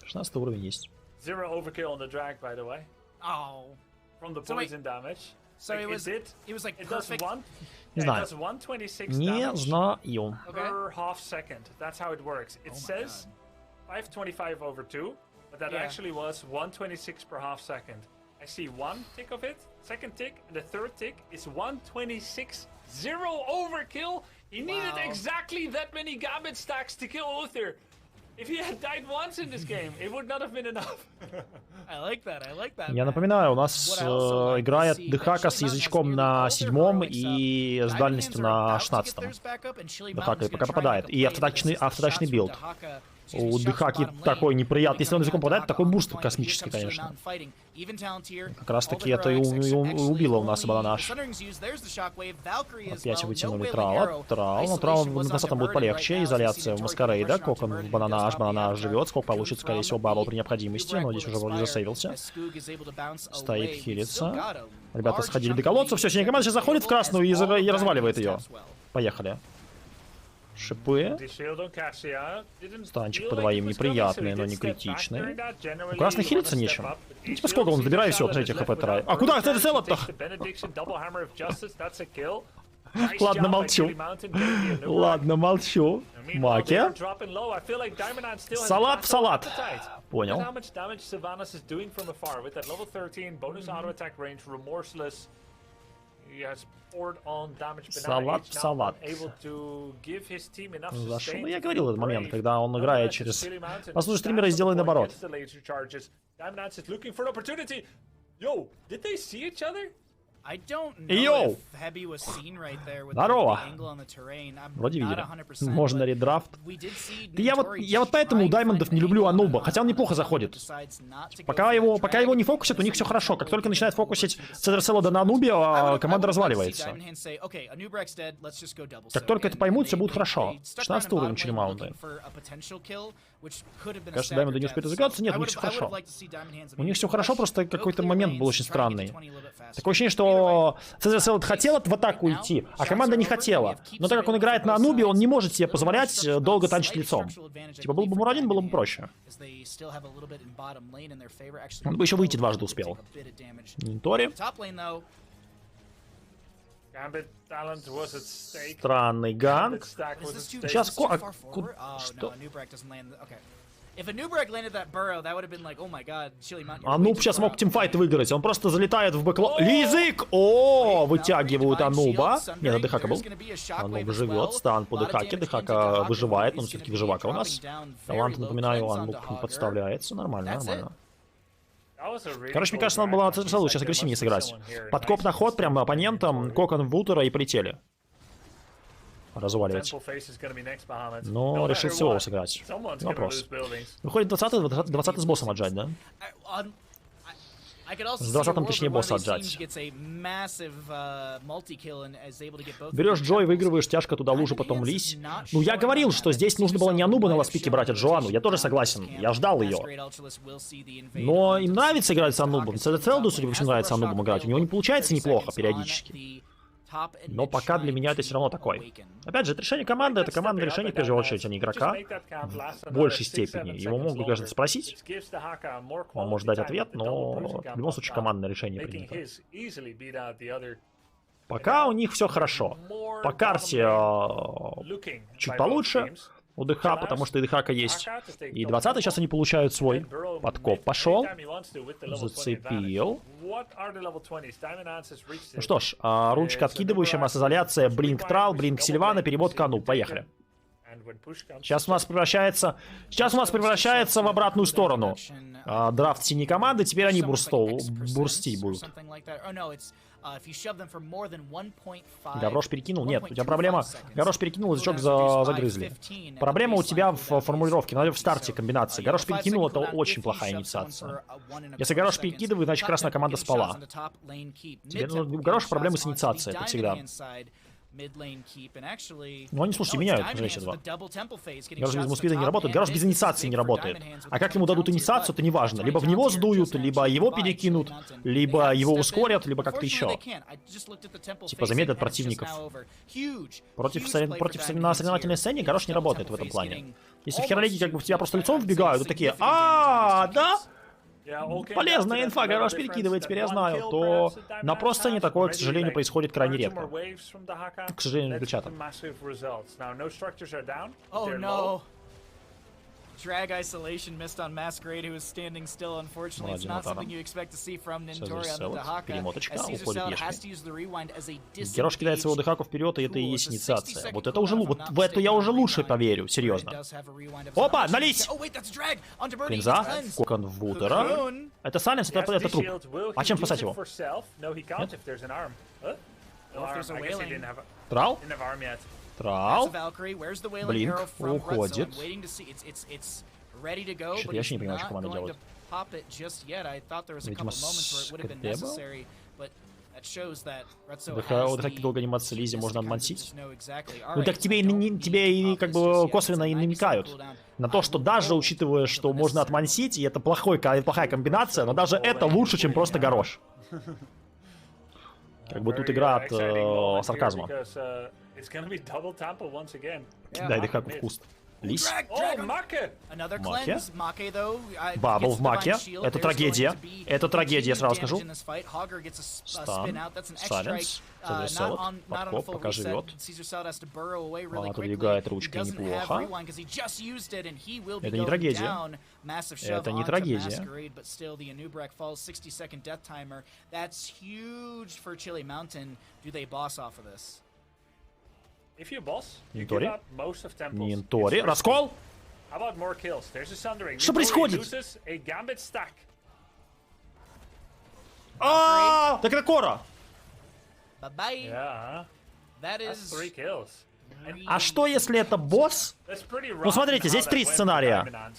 16 уровень есть. 0 overkill on the drag, by the way. Oh. From the poison damage. So like, it was like perfect. Не знаю. It does 126 Не damage знаю. per half second. That's how it works. It says 525 over 2, but that actually was 126 per half second. I see one tick of it, second tick, and the third tick is 126. 0 overkill. He needed exactly that many gambit stacks to kill Uther. If he had died once in this game, it would not have been enough. I like that. Я напоминаю, у нас играет Дехака с язычком на 7-м и с дальностью на 16-м. Дехака пока попадает. И автодачный билд. У Дехаки такой неприятный. Если он языком попадает, такой бурст космический, конечно. Как раз таки это и убило у нас бананаж. Опять вытянули Трала. Но Трал на 20-м будет полегче. Изоляция в Маскарейда. Кокон в бананаж живет. Сколько получится, скорее всего, бабл при необходимости. Но здесь уже вроде засейвился. Стоит, хилится. Ребята сходили до колодца. Все, синяя команда сейчас заходит в красную и разваливает ее. Поехали. Шипы. Станчик по двоим неприятный, но не критичный. У красных хилиться нечем. Типа сколько он забирает, все, посмотрите, хп трай. А куда ты целый-то? Ладно, молчу. Маки. Салат в салат. Понял. Салат в салат. Зашел. Ну, я говорил этот момент, когда он играет через... Послушай стримера и сделай наоборот. Йоу! Здорово! Вроде видели. Можно редрафт. Я вот поэтому у Даймондов не люблю Ануба, хотя он неплохо заходит. Пока его не фокусят, у них все хорошо. Как только начинает фокусить CCL на Анубе, команда разваливается. Как только это поймут, все будет хорошо. 16 уровень Чилимаунта. Кажется, Даймонды не успеют разыграться. Нет, у них все хорошо. У них все хорошо, просто какой-то момент был очень странный. Такое ощущение, что CCL хотел в атаку идти, а команда не хотела. Но так как он играет на Анубе, он не может себе позволять долго танчить лицом. Типа, был бы Мурадин, было бы проще. Он бы еще выйти дважды успел. Тори. Странный ганг. Сейчас... Что? Ануб сейчас мог тимфайт выиграть. Он просто залетает в бэклог. Язык! О, вытягивают Ануба. Нет, это Дехака был. Ануб живет. Стан по Дехаке. Дехака выживает. Он все-таки выживака у нас. Талант, напоминаю, Ануб не подставляется. Нормально, нормально. Короче, мне кажется, надо было CCL сейчас агрессивнее сыграть. Подкоп на ход прям оппонентам. Кокон в Вутера и полетели. Разваливать. Но решил всего сыграть. Вопрос. Выходит 20-й с боссом отжать, да? С 20-м точнее босса отжать. Берешь Джо и выигрываешь тяжко туда лужу, потом лись. Ну, я говорил, что здесь нужно было не Ануба на ласпике брать, а Джоанну. Я тоже согласен. Я ждал ее. Но им нравится играть с Анубом. CCL, судя по всему, нравится Анубом играть. У него не получается неплохо периодически. Но пока для меня это все равно такой. Опять же, это решение команды, это командное решение, в первую очередь, а не игрока. В большей степени. Его могут, кажется, спросить. Он может дать ответ, но в любом случае командное решение принято. Пока у них все хорошо. По карте чуть получше у ДХ, потому что и ДХ есть. И 20-й сейчас они получают свой. Подкоп пошел. Зацепил. Ну что ж, ручка откидывающая, масс-изоляция, блинк трал, блинк Сильвана, перевод Кану. Поехали. Сейчас у нас превращается в обратную сторону. Драфт синей команды, теперь они бурстить будут. Гаврош перекинул? Нет, у тебя проблема. Гаврош перекинул, язычок загрызли. Проблема у тебя в формулировке, надо в старте комбинации. Гаврош перекинул, это очень плохая инициация. Если Гаврош перекидывает, значит красная команда спала. У Гавроша проблемы с инициацией, это всегда. Ну они, слушайте, меняют женщин два. Гараж без муспида не работает, гараж без инициации не работает. А как ему дадут инициацию, это не важно. Либо в него сдуют, либо его перекинут, либо его ускорят, либо как-то еще. Типа замедлят противников. На соревновательной сцене гараж не работает в этом плане. Если в херолиге как бы в тебя просто лицом вбегают, то такие, да? Полезная инфа, гараж перекидывает, теперь я знаю, то на про-сцене такое, к сожалению, происходит крайне редко. К сожалению, для чата. Drag isolation missed on Masquerade, who was standing still. Unfortunately, it's not something you expect to see from Nintori on the Dahaka. As Caesar Salad has to use the rewind as a disadvantage. Герош кидает своего Дехаку вперед, и это и есть инициация. Вот это уже, вот в это я уже лучше поверю, серьезно. Опа, налить! Пинза, Кокон Вутера. Это Саленс, это труп. А чем спасать его? Трал? Трал. Блинк уходит. Что-то я вообще не понимаю, что команда делает. Видимо, вот так долго анимация Лизи можно отмансить. Ну так тебе и как бы косвенно и намекают. На то, что даже учитывая, что можно отмансить, и это плохая комбинация, но даже это лучше, чем просто горош. Как бы тут игра от сарказма. Дай Дехаку в куст. Лис. Маке. Бабл в маке. Это трагедия. Это трагедия, сразу скажу. Стан. Сайленс. CCL. Подкоп, пока живет. Отодвигает ручкой неплохо. Это не трагедия. Это не трагедия. Нинтори. Раскол? Что происходит? Так это Кора. Bye-bye. Yeah. That That's is 3 kills. А что, если это босс? Ну, смотрите, здесь 3 сценария.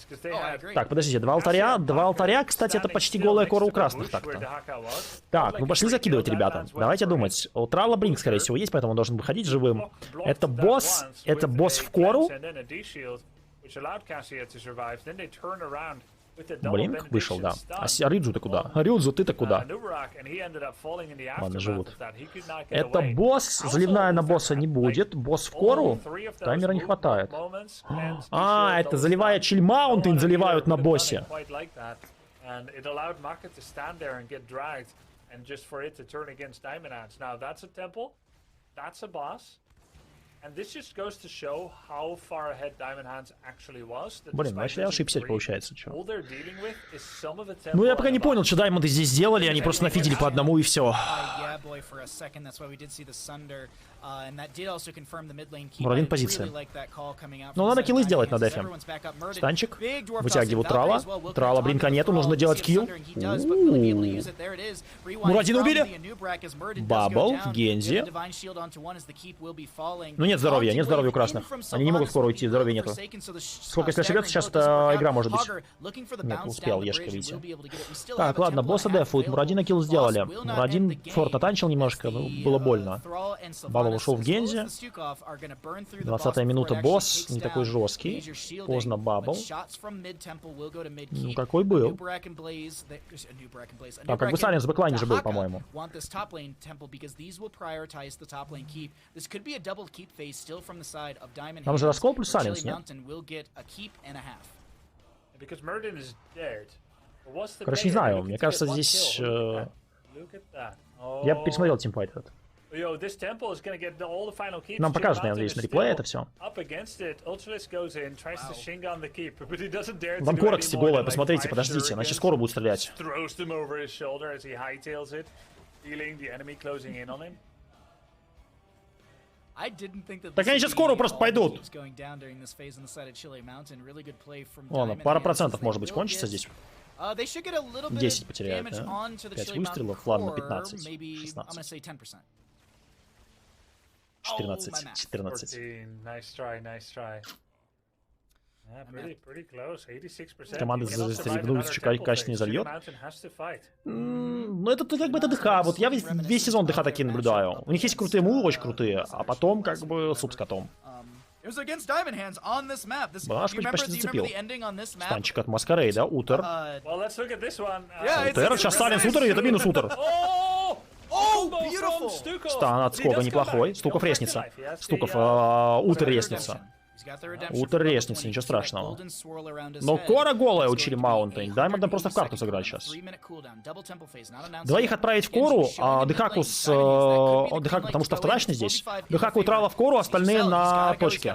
Так, подождите, 2 алтаря. 2 алтаря, кстати, это почти голая кора у красных так-то. Так, ну пошли закидывать, ребята. Давайте думать. У Трала Бринк, скорее всего, есть, поэтому он должен выходить живым. Это босс в кору. Блинк вышел, да. А Рюдзу-то куда? Рюдзу, ты-то куда? Ладно, живут. Это босс. Заливная на босса не будет. Босс в кору. Таймера не хватает. А, это заливая Chill Mountain заливают на боссе. Блин, ну если я ошибся, получается, что? Ну я пока не понял, что даймонды здесь сделали, они просто нафидели по одному и все. Муравин позиция. Ну надо киллы сделать на дефе. Станчик. Вытягиваю Трала. Трала Бринка нету, нужно делать килл. Мурадина убили. Бабл, Гензи. Ну нет здоровья, нет здоровья у красных. Они не могут скоро уйти, здоровья нету. Сколько если ошибется, сейчас игра может быть. Нет, успел, Ешка, видите. Так, ладно, босса дефуют, Мурадина килл сделали. Мурадин форт натанчил немножко, но было больно. Бабл ушел в Гензи. 20-я минута, босс, не такой жесткий. Поздно Бабл. Ну какой был. А как бы Сален с бэклайне же был, по-моему. Там же раскол плюс Саленс, нет? Короче, не знаю, мне кажется, здесь... Я пересмотрел тимфайт этот. Нам покажут, наверное, здесь на реплее это все. Вам кора, кстати, голая, посмотрите, подождите, она сейчас скоро будет стрелять. Так они сейчас скоро просто пойдут. Ладно, пара процентов, может быть, кончится здесь. 10 потеряют, да? 5 выстрелов, ладно, 15, 16. 14. Команда заигнулась, качественно не зальет. Ну это как бы это ДХ. Вот я весь сезон ДХ такие наблюдаю. У них есть крутые мувы, очень крутые, а потом как бы суп с котом. Банашка почти зацепил. Станчик от Маскарейда, Утер. Утер, сейчас Сален с Утер, и это минус Утер. Стан от скога неплохой. Стуков ресница. Стуков Утер ресница. Утер ресница, ничего страшного. Но кора голая у Chill Mountain. Даймонда просто в карту сыграть сейчас. Двоих отправить в кору, а Дыхаку с... Дыхаку, потому что вторачный здесь. Дыхаку Трала в кору, остальные на точке.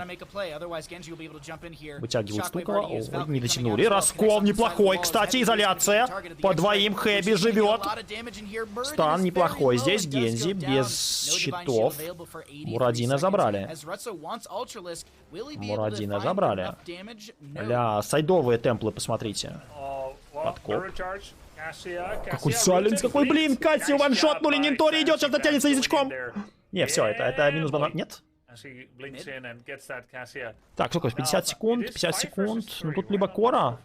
Вытягивают Стукова. Ой, не дотянули. Раскол неплохой. Кстати, изоляция. По двоим Хэби живет. Стан неплохой. Здесь Гензи без щитов. Мурадина забрали. Мурадина забрали. Бля, сайдовые темплы, посмотрите. Подкоп. Какой Саленс, какой, блин, Кассио ваншотнули, Нинтори идет, сейчас дотянется язычком. Не, все, это минус банан. Нет? Так, сколько, 50 секунд, 50 секунд. Ну тут либо кора.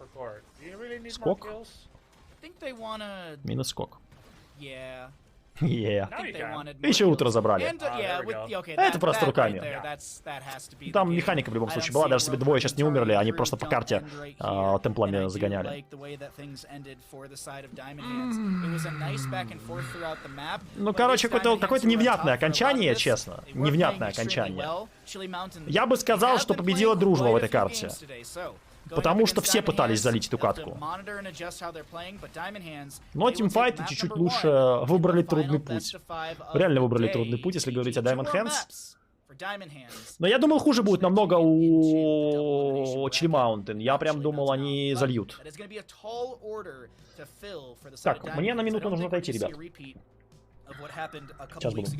Скок. Минус скок. Еще утро забрали. Это просто руками. Там механика в любом случае была, даже если бы двое сейчас не умерли, они просто по карте темплами загоняли. Ну, короче, какое-то невнятное окончание, честно. Невнятное окончание. Я бы сказал, что победила дружба в этой карте. Потому что все пытались залить эту катку. Но тимфайты чуть-чуть лучше выбрали трудный путь. Реально выбрали трудный путь, если говорить о Diamond Hands. Но я думал, хуже будет намного у Chill Mountain. Я прям думал, они зальют. Так, мне на минуту нужно отойти, ребят. Сейчас буду.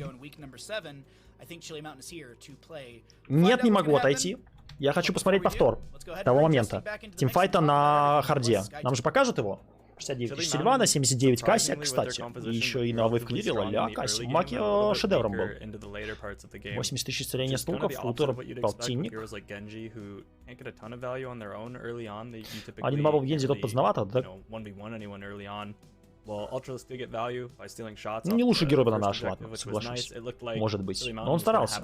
Нет, не могу отойти. Я хочу посмотреть повтор того момента. Тимфайта на харде. Нам же покажут его? 69 тысяч Сильвана, 79 Кассия, кстати. И еще и на вейв клирила Ля Кассия. Маки шедевром был. 80 тысяч исцеления стуков, Утер полтинник. Один бабл в Гензи тот поздновато, да? Ну, не лучший герой бы на наш, ладно, соглашусь. Может быть. Но он старался.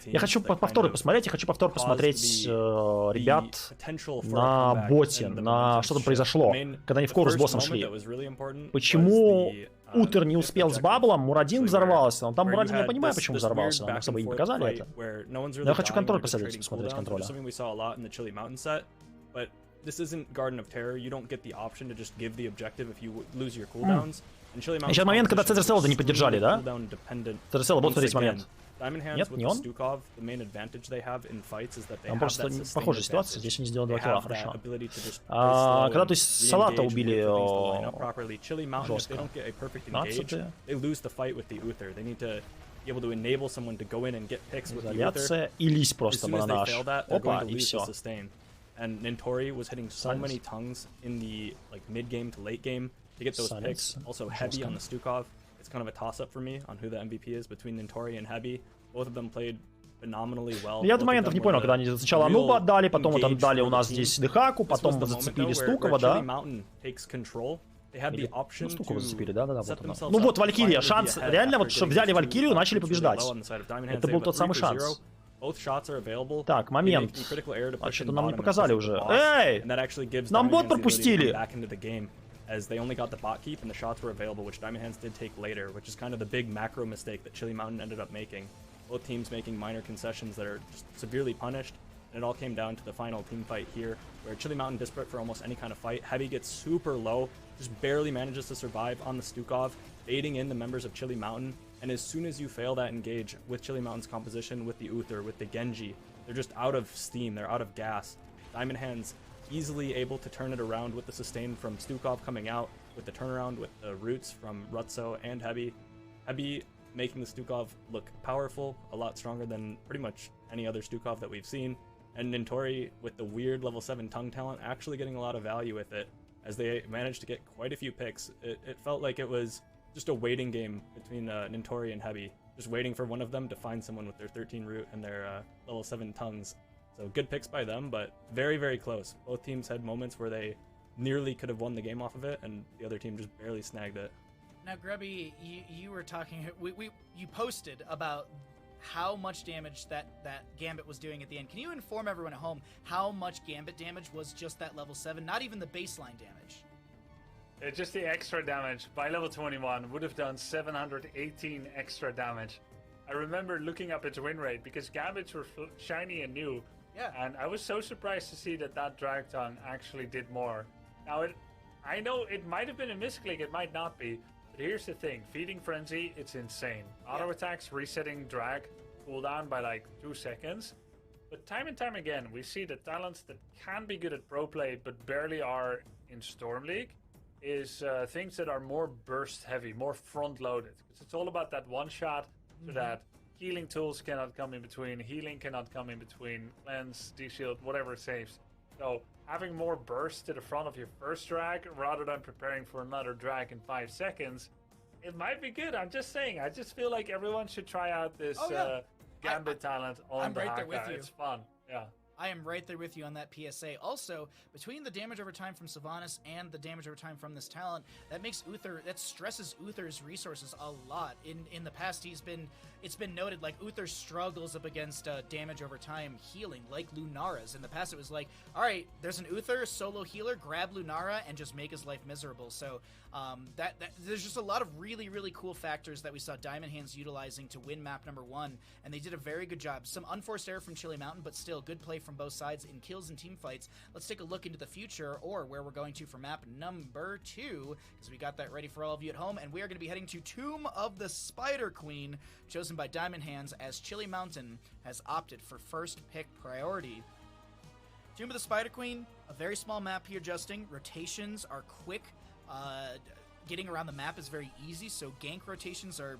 Я хочу повторы посмотреть, ребят на боте, на что там произошло, когда они в кору с боссом шли. Почему Утер не успел с баблом, Мурадин взорвался. Но там Мурадин, я понимаю, почему взорвался, нам особо и не показали это. Но я хочу контроль посмотреть контроля. This isn't Garden of Terror. You don't get the option to just give the objective if you lose your cooldowns. Сейчас момент, когда CCL не поддержали, да? CCL, вот смотрите момент. Нет, не он. Там просто похожая ситуация, здесь они сделали 2 килла, хорошо. Когда, то есть, Салата убили жестко. 15-е. Изоляция и лись просто бананаж. Опа, и все. And Nintori was hitting so many tongues in the mid game to late game to get those picks. Also Heavy on the Stukov. It's kind of a toss-up for me on who the MVP is between Nintori and Heavy. Both of them played phenomenally well. Я до моментов не понял, когда они сначала Ануба отдали, потом вот отдали у нас здесь Дыхаку, потом зацепили Стукова, да? Ну, Стукова зацепили, да, вот она. Ну вот, Валькирия, шанс, реально, вот, что взяли Валькирию, начали побеждать. Это был тот самый шанс. Так, момент. А что-то нам не показали уже. Эй! Нам бот пропустили! As they only got the bot keep and the shots were available, which Diamond Hands did take later, which is kind of the big macro mistake that Chili Mountain ended up making. Both teams making minor concessions that are just severely punished, and it all came down to the final team fight here, where Chili Mountain desperate for almost any kind of fight. Heavy gets super low, just barely manages to survive on the Stukov, baiting in the members of Chili Mountain. And as soon as you fail that engage with Chili Mountain's composition, with the Uther, with the Genji, they're just out of steam, they're out of gas. Diamond Hands easily able to turn it around with the sustain from Stukov coming out, with the turnaround with the roots from Rutso and Heavy. Heavy making the Stukov look powerful, a lot stronger than pretty much any other Stukov that we've seen. And Nintori, with the weird level 7 tongue talent, actually getting a lot of value with it, as they managed to get quite a few picks. It felt like it was just a waiting game between Nintori and Heavy, just waiting for one of them to find someone with their 13 root and their level 7 tongues. So good picks by them, but very, very close. Both teams had moments where they nearly could have won the game off of it, and the other team just barely snagged it. Now, Grubby, you were talking, you posted about how much damage that Gambit was doing at the end. Can you inform everyone at home how much Gambit damage was just that level 7, not even the baseline damage? Just the extra damage by level 21 would have done 718 extra damage. I remember looking up its win rate because Gambits were shiny and new. Yeah. And I was so surprised to see that Drag Tongue actually did more. Now, I know it might have been a misclick, it might not be. But here's the thing. Feeding Frenzy, it's insane. Auto attacks resetting drag cooldown by like 2 seconds. But time and time again, we see the talents that can be good at pro play but barely are in Storm League is things that are more burst heavy, more front loaded. Because it's all about that one shot so that healing tools cannot come in between, healing cannot come in between, cleanse, de-shield, whatever saves. So having more burst to the front of your first drag rather than preparing for another drag in 5 seconds, it might be good. I'm just saying, I just feel like everyone should try out this Gambit talent on the Haka. It's fun. Yeah. I am right there with you on that PSA. Also, between the damage over time from Sylvanas and the damage over time from this talent, that makes Uther, that stresses Uther's resources a lot. In the past, it's been noted like Uther struggles up against damage over time healing, like Lunara's. In the past, it was like, all right, there's an Uther solo healer, grab Lunara and just make his life miserable. So there's just a lot of really, really cool factors that we saw Diamond Hands utilizing to win map number 1, and they did a very good job. Some unforced error from Chili Mountain, but still good play from both sides in kills and team fights. Let's take a look into the future, or where we're going to for map number 2, because we got that ready for all of you at home, and we are going to be heading to Tomb of the Spider Queen, chosen by Diamond Hands, as Chili Mountain has opted for first pick priority. Tomb of the Spider Queen, a very small map here, Justin. Rotations are quick. Getting around the map is very easy, so gank rotations are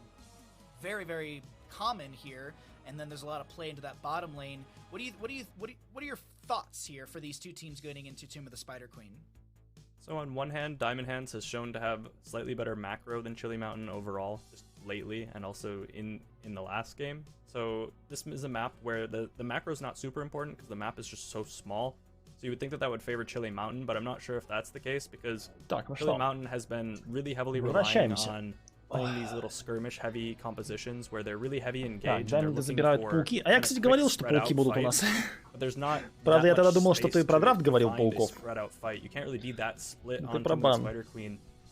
very, very common here. And then there's a lot of play into that bottom lane. What are your thoughts here for these two teams going into Tomb of the Spider Queen? So on one hand, Diamond Hands has shown to have slightly better macro than Chili Mountain overall, just lately, and also in the last game. So this is a map where the macro is not super important because the map is just so small. So you would think that that would favor Chili Mountain, but I'm not sure if that's the case because Chili Mountain has been really heavily relying on playing these little skirmish-heavy compositions where they're really heavy engaged. Да, Даймонды забирают пауки. А я, кстати, говорил, что пауки будут у нас. Правда, я тогда думал, что ты про драфт говорил пауков. Ты про бан.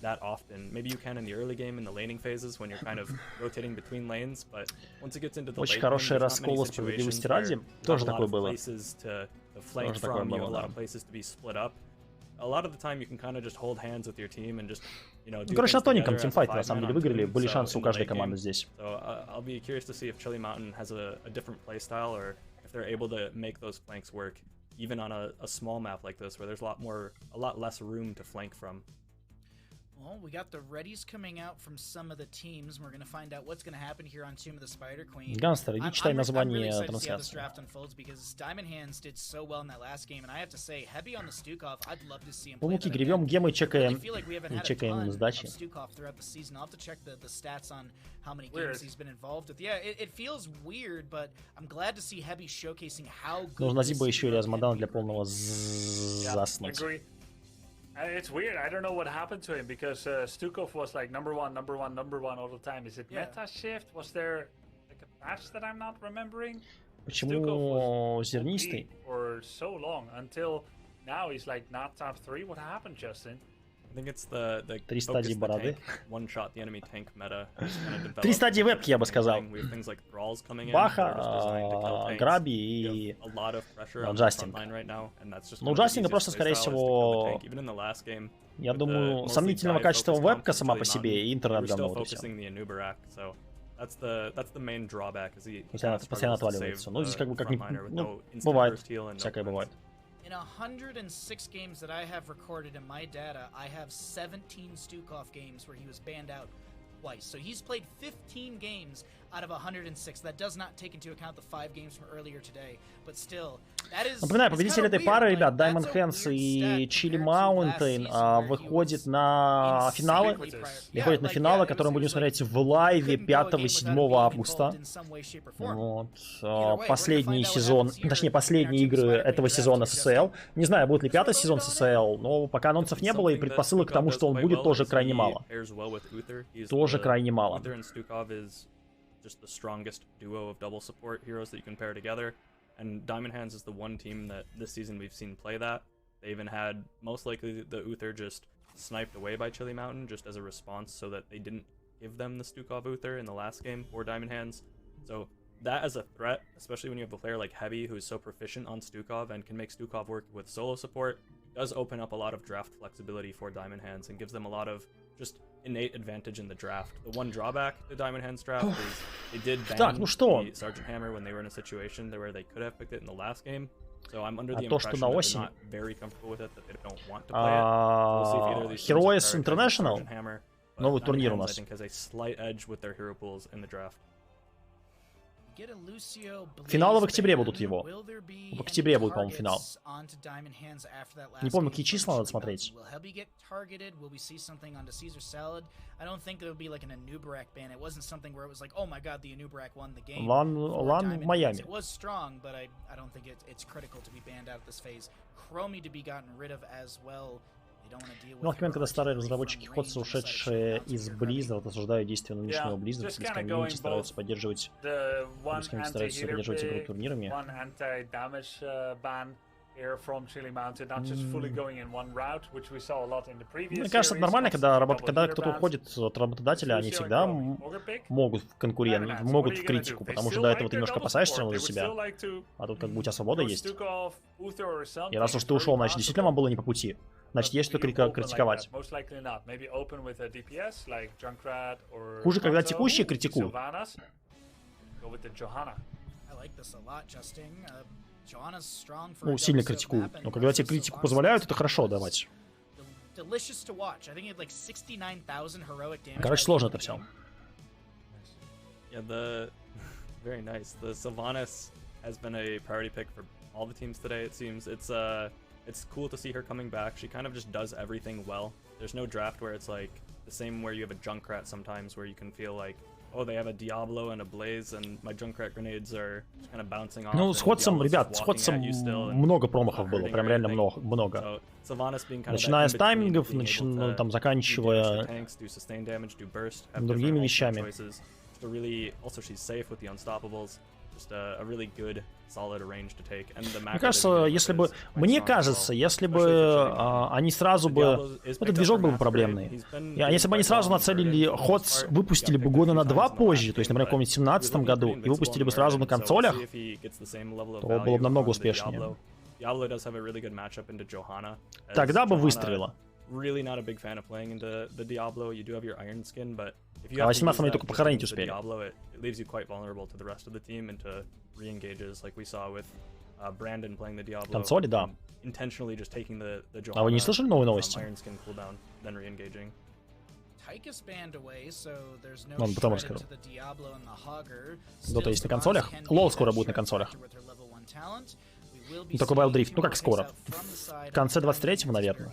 That often. Maybe you can in the early game in the laning phases when you're kind of rotating between lanes, but once it gets into the Очень late game, хороший there's not раскол many справедливости situations ради. where Тоже there's a lot такое of было. places to flank Тоже такое from you, a было, lot да. of places to be split up. A lot of the time you can kind of just hold hands with your team and just, you know, do Короче, на things тоненьком together as a тимфайте на самом деле five-man on выиграли. team. Были So шансы у in the каждой late команды game, здесь. So I'll be curious to see if Chili Mountain has a different playstyle or if they're able to make those flanks work, even on a small map like this where there's a lot less room to flank from. Well, we got the readies coming out from some of the teams, and we're going to find out what's going to happen here on Tomb of the Spider Queen. Гангстер, иди читай I'm really название excited to see how this трансляции. draft unfolds because Diamond Hands did so well in that last game, and I have to say, heavy on the Stukov. I'd love to see him play Пауки that гребем, again. гемы I чекаем. feel like we haven't И had a чекаем ton сдачи. of Stukov throughout the season. I'll have to check the stats on how many Weird. games he's been involved with. Yeah, it feels weird, but I'm glad to see Heavy showcasing how good Нужно this Зиба еще и hero Азмодана can для be. полного Yeah, заснуть. agree. It's weird. I don't know what happened to him because Stukov was like number one all the time. Is it Yeah. meta shift? Was there like a patch that I'm not remembering? Почему зернистый? For so long until now he's like not top 3. What happened, Justin? I think it's the Три focus стадии the бороды. tank, one shot the enemy tank meta. has kind of developed. Три стадии вебки, я бы сказал. We have things like thralls coming in, Баха, that are just designed to kill tanks. Граби We и have a lot of pressure on the Джастинг. front line right now, and that's just Ну, one of the Джастинга easiest просто, скорее playstyle is to kill всего, the tank. Even in the last game, я with думаю, the mostly сомнительного dive качества focused вебка comp сама from по Chili себе, и Mountain, интернет we're still говно, вот и всё. focusing the Anubarak, so that's the main drawback is he Постоянно struggles to отваливается. save Ну, здесь как бы как не... frontliner with Ну, no instant бывает. burst heal and no Всякое cleanse. бывает. In 106 games that I have recorded in my data, I have 17 Stukov games where he was banned out twice. So he's played 15 games out of 106. That does not take into account the 5 games from earlier today. But still, that is... Напоминаю, победитель этой пары, ребят, Diamond Hands и Chili Mountain выходит на финалы. Выходит на финалы, которые мы будем смотреть в лайве 5-7 августа. Вот. Последний сезон, точнее, последние игры этого сезона CCL. Не знаю, будет ли 5-й сезон CCL, но пока анонсов не было, и предпосылок к тому, что он будет, тоже крайне мало. Тоже крайне мало. Just the strongest duo of double support heroes that you can pair together, and Diamond Hands is the one team that this season we've seen play that. They even had most likely the Uther just sniped away by Chili Mountain just as a response so that they didn't give them the Stukov Uther in the last game for Diamond Hands. So that as a threat, especially when you have a player like Heavy who is so proficient on Stukov and can make Stukov work with solo support, does open up a lot of draft flexibility for Diamond Hands and gives them a lot of just innate advantage in the draft. The one drawback to Diamond Hands draft is they did ban the Sergeant Hammer when they were in a situation where they could have picked it in the last game. So I'm under the impression that they're not very comfortable with it, that they don't want to play it. We'll see if either of these teams HeroesCCL are International. Sergeant Hammer, but Новый Diamond турнир у Hands, нас. I think has a slight edge with their hero pools in the draft. Финалы в октябре будут его. В октябре будет, по-моему, финал. Не помню, какие числа надо смотреть. Лан в Майами. Ну, в момент, когда старые разработчики HotS, ушедшие из Blizzard, осуждают действия нынешнего Blizzard, без комьюнити стараются поддерживать игру турнирами. Мне кажется, это нормально, когда кто-то уходит от работодателя, они всегда могут в критику, потому что до этого ты немножко опасаешься за себя, а тут как бы у тебя свобода есть. И раз уж ты ушел, значит, действительно вам было не по пути. Значит, есть что критиковать. Хуже, когда текущие критикуют. Ну, сильно критикуют. Но когда тебе критику позволяют, это хорошо давать. Короче, сложно это все. Yeah, very nice. The Sylvanas has been a priority pick for all the teams today. It seems it's cool to see her coming back. She kind of just does everything well. There's no draft where it's like the same where you have a Junkrat sometimes where you can feel like, oh, they have a Diablo and a Blaze, and my Junkrat grenades are just kind of bouncing off. Ну, с HotS'ом, ребят, с HotS'ом много промахов было, прям реально много. Начиная с таймингов, там, заканчивая другими вещами. Мне кажется, если бы они сразу бы... Этот движок был бы проблемный. Если бы они сразу нацелили HotS, выпустили бы года на 2 позже, то есть, например, в каком-нибудь 2017 году, и выпустили бы сразу на консолях, то было бы намного успешнее. Тогда бы выстрелило. А 18 они только похоронить успели. Консоли, да. А вы не слышали новые новости? Он потом расскажу. Дота есть на консолях. LoL скоро будет на консолях. Такой Wild Rift. Ну как скоро? В конце 23-го, наверное.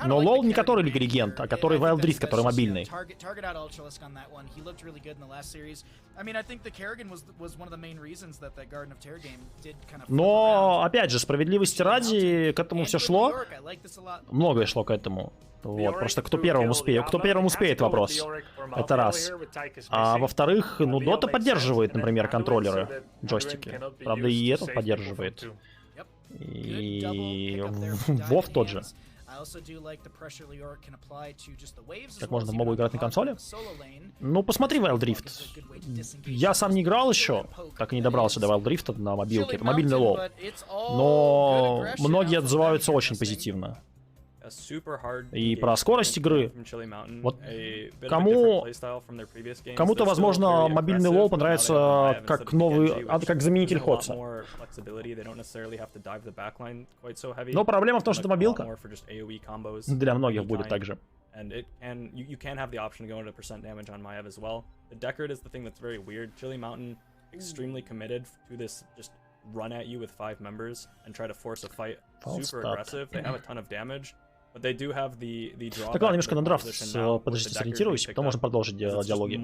Но LoL не который Лига Легенд, а который Wild Rift, который мобильный. Но, опять же, справедливости ради, к этому все шло. Многое шло к этому. Вот, просто кто первым успеет вопрос. Это раз. А во-вторых, ну, Dota поддерживает, например, контроллеры, джойстики. Правда, и этот поддерживает. И WoW тот же. Как можно в мобу играть на консоли? Ну, посмотри Wild Rift. Я сам не играл еще, так и не добрался до Wild Rift на мобилке. Это мобильный лол. Но многие отзываются очень позитивно. И про скорость игры. Вот кому-то, возможно, мобильный лол понравится как новый, как заменитель HotS. Но проблема в том, что мобилка для многих будет так же. Так, ладно, немножко на драфт, подождите, сориентируюсь, потом можно продолжить диалоги.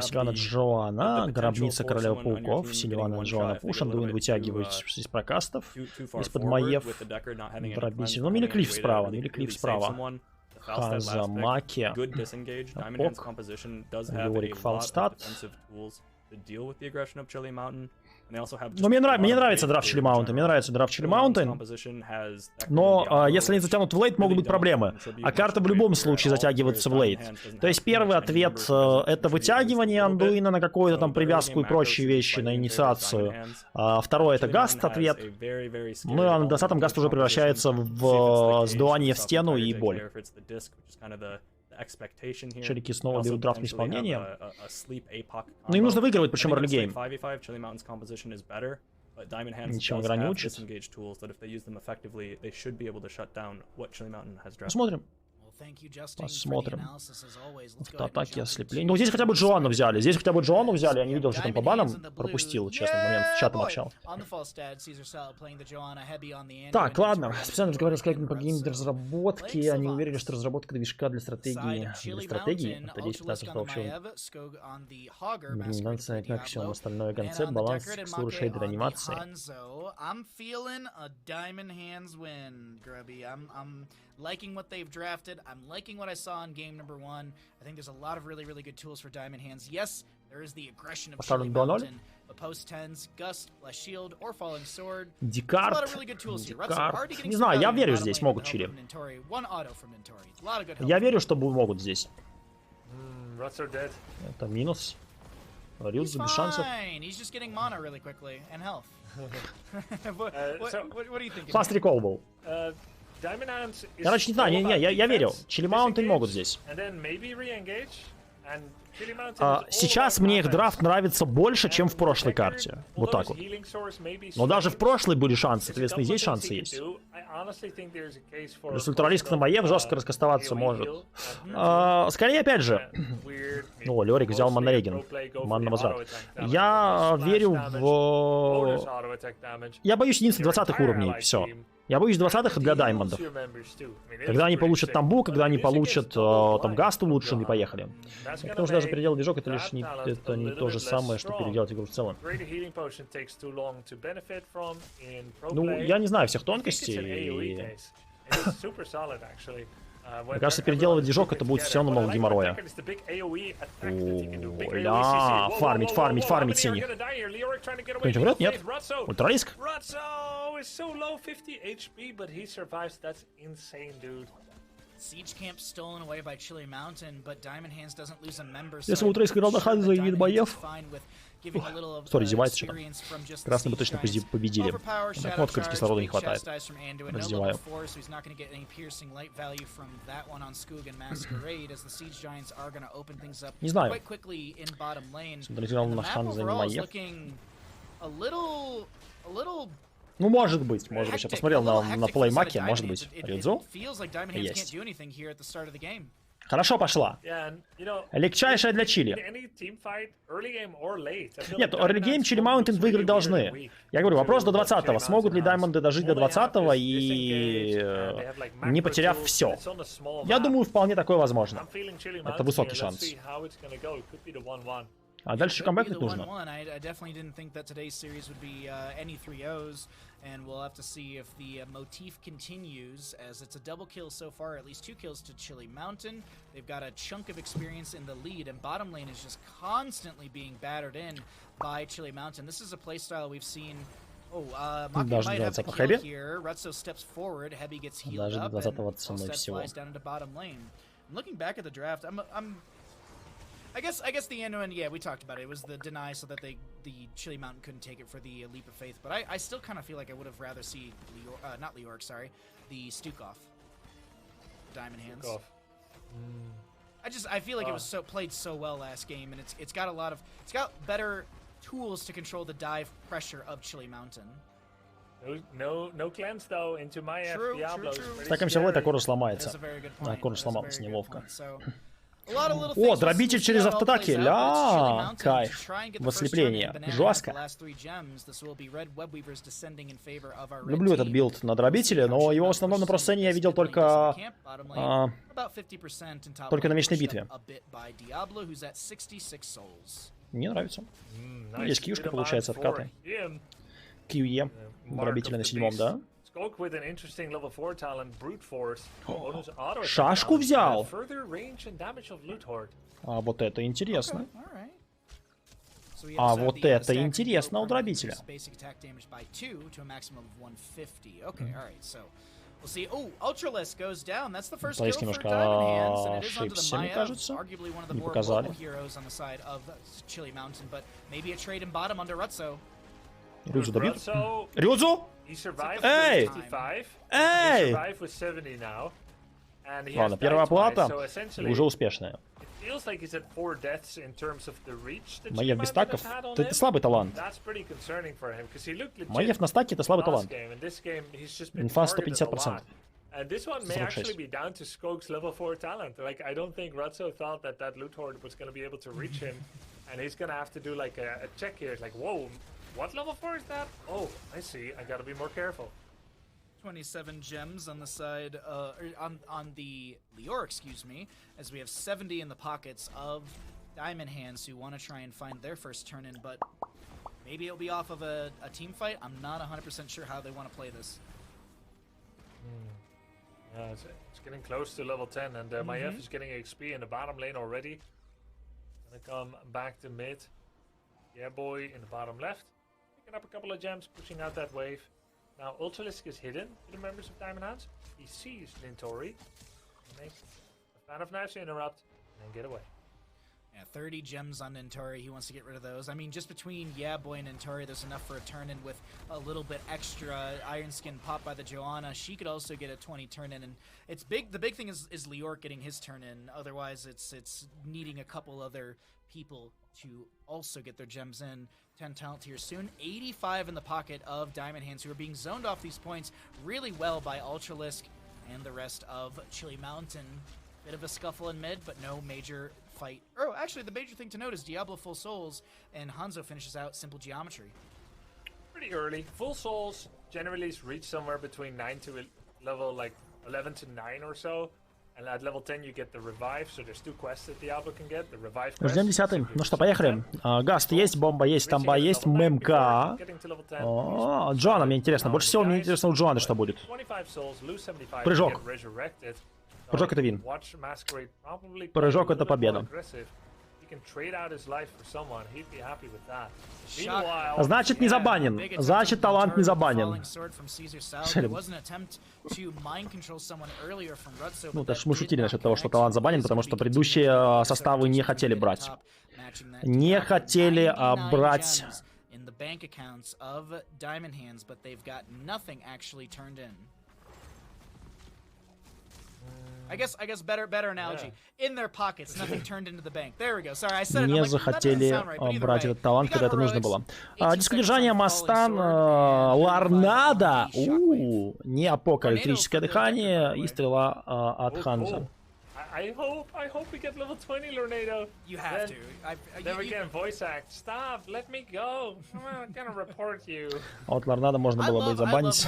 Сильвана Джоанна, гробница королевы пауков, Сильвана Джоанна Пушан, Дуин вытягивает из прокастов, из-под маев, дробись. Ну, Миликлифф справа, Хазамаки, Пок, Лорик Фалстад. Но мне нравится драфт Чили Маунтин, но если они затянут в лейт, могут быть проблемы. А карты в любом случае затягиваются в лейт. То есть первый ответ это вытягивание Андуина на какую-то там привязку и прочие вещи, на инициацию. А второй это гаст ответ. Ну а на 20-м гаст уже превращается в сдувание в стену и боль. Челики снова берут драфт исполнением. Но им нужно выигрывать, причем early game. Ничего игра не учит. Посмотрим. Посмотрим. Автоатаки, ослепление. Ну, здесь хотя бы Джоанну взяли. Я не видел, что там по банам пропустил, честно, в момент с чатом общал. Так, ладно. Специально разговаривал с коллегами по гейм-разработке. Они уверили, что разработка движка для стратегии. Это 10-15 общего. Доминация, как все остальное, концепт, баланс, текстуры, шейдер, анимации. Liking what they've drafted. I'm liking what I saw in game number 1. I think there's a lot of really good tools for Diamond Hands. Yes, there is the aggression of Chili Mountain, but post 10s, Gust, Blast Shield, or Falling Sword. Дикард. Не знаю, я верю, здесь могут Чили. Я верю, что могут здесь. Это минус. Рилз без шансов. Fast recall был. Короче, не знаю, я верю. Чили Маунтин могут здесь. And Chili Mountain is all Сейчас about мне их offense. драфт нравится больше, чем в And прошлой Deckard, карте. Вот although так his вот. healing source may be Но даже в strange, прошлой были шансы, there's a соответственно, и couple здесь things шансы he can есть. do. I honestly think there's a case for Плюс ультралиск на моей жестко раскастоваться AoE может. heal at Скорее, опять же, weird, о, Лёрик взял mostly маннереген. pro play go for Манна the возврат. auto-attack damage. Я Splash верю damage, в... bonus auto-attack damage. Я боюсь единственных Your 20-х entire уровней, allied все. team Я боюсь 20-х для heals даймондов. your members too. I mean, it Когда is они pretty получат sick. тамбу, когда But они it is получат against double там blind гасту from улучшенный, John. поехали. That's Потому gonna что даже make передел движок это that лишь не, talent это a не little то же bit less самое, что strong. переделать игру в целом. Greater healing potion takes too long to benefit from in pro Ну, play. я не знаю всех I think it's an AoE тонкостей. case. It is super solid, actually. Мне кажется, переделывать движок это будет все равно много геморроя. Ля, фармить синих. Кто-нибудь умрет? Нет? Ультралиск? Siege camp stolen away by Chili Mountain, but Diamond Hands doesn't lose a member. Если бы Ультралиск играл на Ханза и боев, сори, зевает что-то. Красные бы точно победили. Так вот, как кислорода не хватает. Раздеваю. Не знаю. Смотрел на Ханза и боев. Ну, может быть. Я посмотрел на плеймаке, может быть. Ридзу? Есть. Хорошо пошла. Легчайшая для Чили. Нет, early game Chili Mountain выиграть должны. Я говорю, вопрос до 20-го. Смогут ли даймонды дожить до 20-го и не потеряв все? Я думаю, вполне такое возможно. Это высокий шанс. А дальше камбэкнуть нужно. And we'll have to see if the motif continues, as it's a double kill so far, at least 2 kills to Chili Mountain. They've got a chunk of experience in the lead, and bottom lane is just constantly being battered in by Chili Mountain. This is a playstyle we've seen. Oh, Maki might have the kill here. Retso steps forward, Hebi gets healed up, and Step flies down into bottom lane. I'm looking back at the draft, I guess the end one, yeah, we talked about it. It was the deny so that the Chili Mountain couldn't take it for the leap of faith. But I still kind of feel like I would have rather see not Leoric, sorry, the Stukov, Diamond Hands. I feel like it was played so well last game, and it's got better tools to control the dive pressure of Chili Mountain. No cleanse though into my Diablo. Так им все такой сломается. Такой сломался неловко. О, дробитель через автотаки. Ля, кайф. В ослепление. Жестко. Люблю этот билд на дробителе, но его в основном на просцене я видел только на вечной битве. Мне нравится. Есть кьюшка, получается, откаты. QE. Дробителя на 7-м, да? Шашку взял? А вот это интересно. А вот это интересно у дробителя. Есть немножко ошибся, мне кажется. Не показали. Рюдзу добил? Рюдзу? Эй! Эй! Ладно, первая оплата уже успешная. Маев без стаков? Это слабый талант. Маев на стаке — это слабый талант. Инфа 150%. And this one may actually be down to Skog's level 4 talent. Like, I don't think Ratso thought that loot horde was going to be able to reach him. And he's going to have to do like a check here. It's like, whoa, what level 4 is that? Oh, I see. I got to be more careful. 27 gems on the side, on the Leor, excuse me, as we have 70 in the pockets of Diamond Hands who want to try and find their first turn in, but maybe it'll be off of a team fight. I'm not 100% sure how they want to play this. Yeah, it's getting close to level 10, and Maiev is getting XP in the bottom lane already. Gonna come back to mid. Yeah, boy, in the bottom left. Picking up a couple of gems, pushing out that wave. Now, Ultralisk is hidden to the members of Diamond Hands. He sees Nintori. He makes a fan of knives to interrupt and get away. Yeah, 30 gems on Nintori. He wants to get rid of those. I mean, just between Yeah Boy and Nintori, there's enough for a turn in with a little bit extra. Iron Skin pop by the Joanna. She could also get a 20 turn in, and it's big. The big thing is Leoric getting his turn in. Otherwise, it's needing a couple other people to also get their gems in. 10 talent here soon. 85 in the pocket of Diamond Hands, who are being zoned off these points really well by Ultralisk and the rest of Chili Mountain. Bit of a scuffle in mid, but no major fight. Oh, actually, the major thing to note is Diablo Full Souls, and Hanzo finishes out Simple Geometry. Pretty early. Full Souls generally reach somewhere between 9 to level like 11 to 9 or so. And at level 10 you get the revive, so there's two quests that Diablo can get. The revive quest. Ждем 10-й. Ну что, поехали. Гаст есть, бомба есть, тамба есть, ММК. О, Джоанна, мне интересно. Больше всего мне интересно у Джоанны, что будет. Прыжок. Прыжок — это вин. Прыжок — это победа. Значит, не забанен. Значит, талант не забанен. Ну, даже мы шутили насчет того, что талант забанен, потому что предыдущие составы не хотели брать. Не хотели брать... I guess better analogy. In their pockets, nothing turned into the bank. There we go. Sorry, I said it. Не захотели брать этот талант, когда это нужно было. Дискодержание Мастан, Ларнада, не апокалиптическое дыхание и стрела от Ханза. I hope we get level 20, Lornado. You have to. Never again, voice act. Stop, let me go. I'm gonna report you. От Ларнада можно было бы забанить.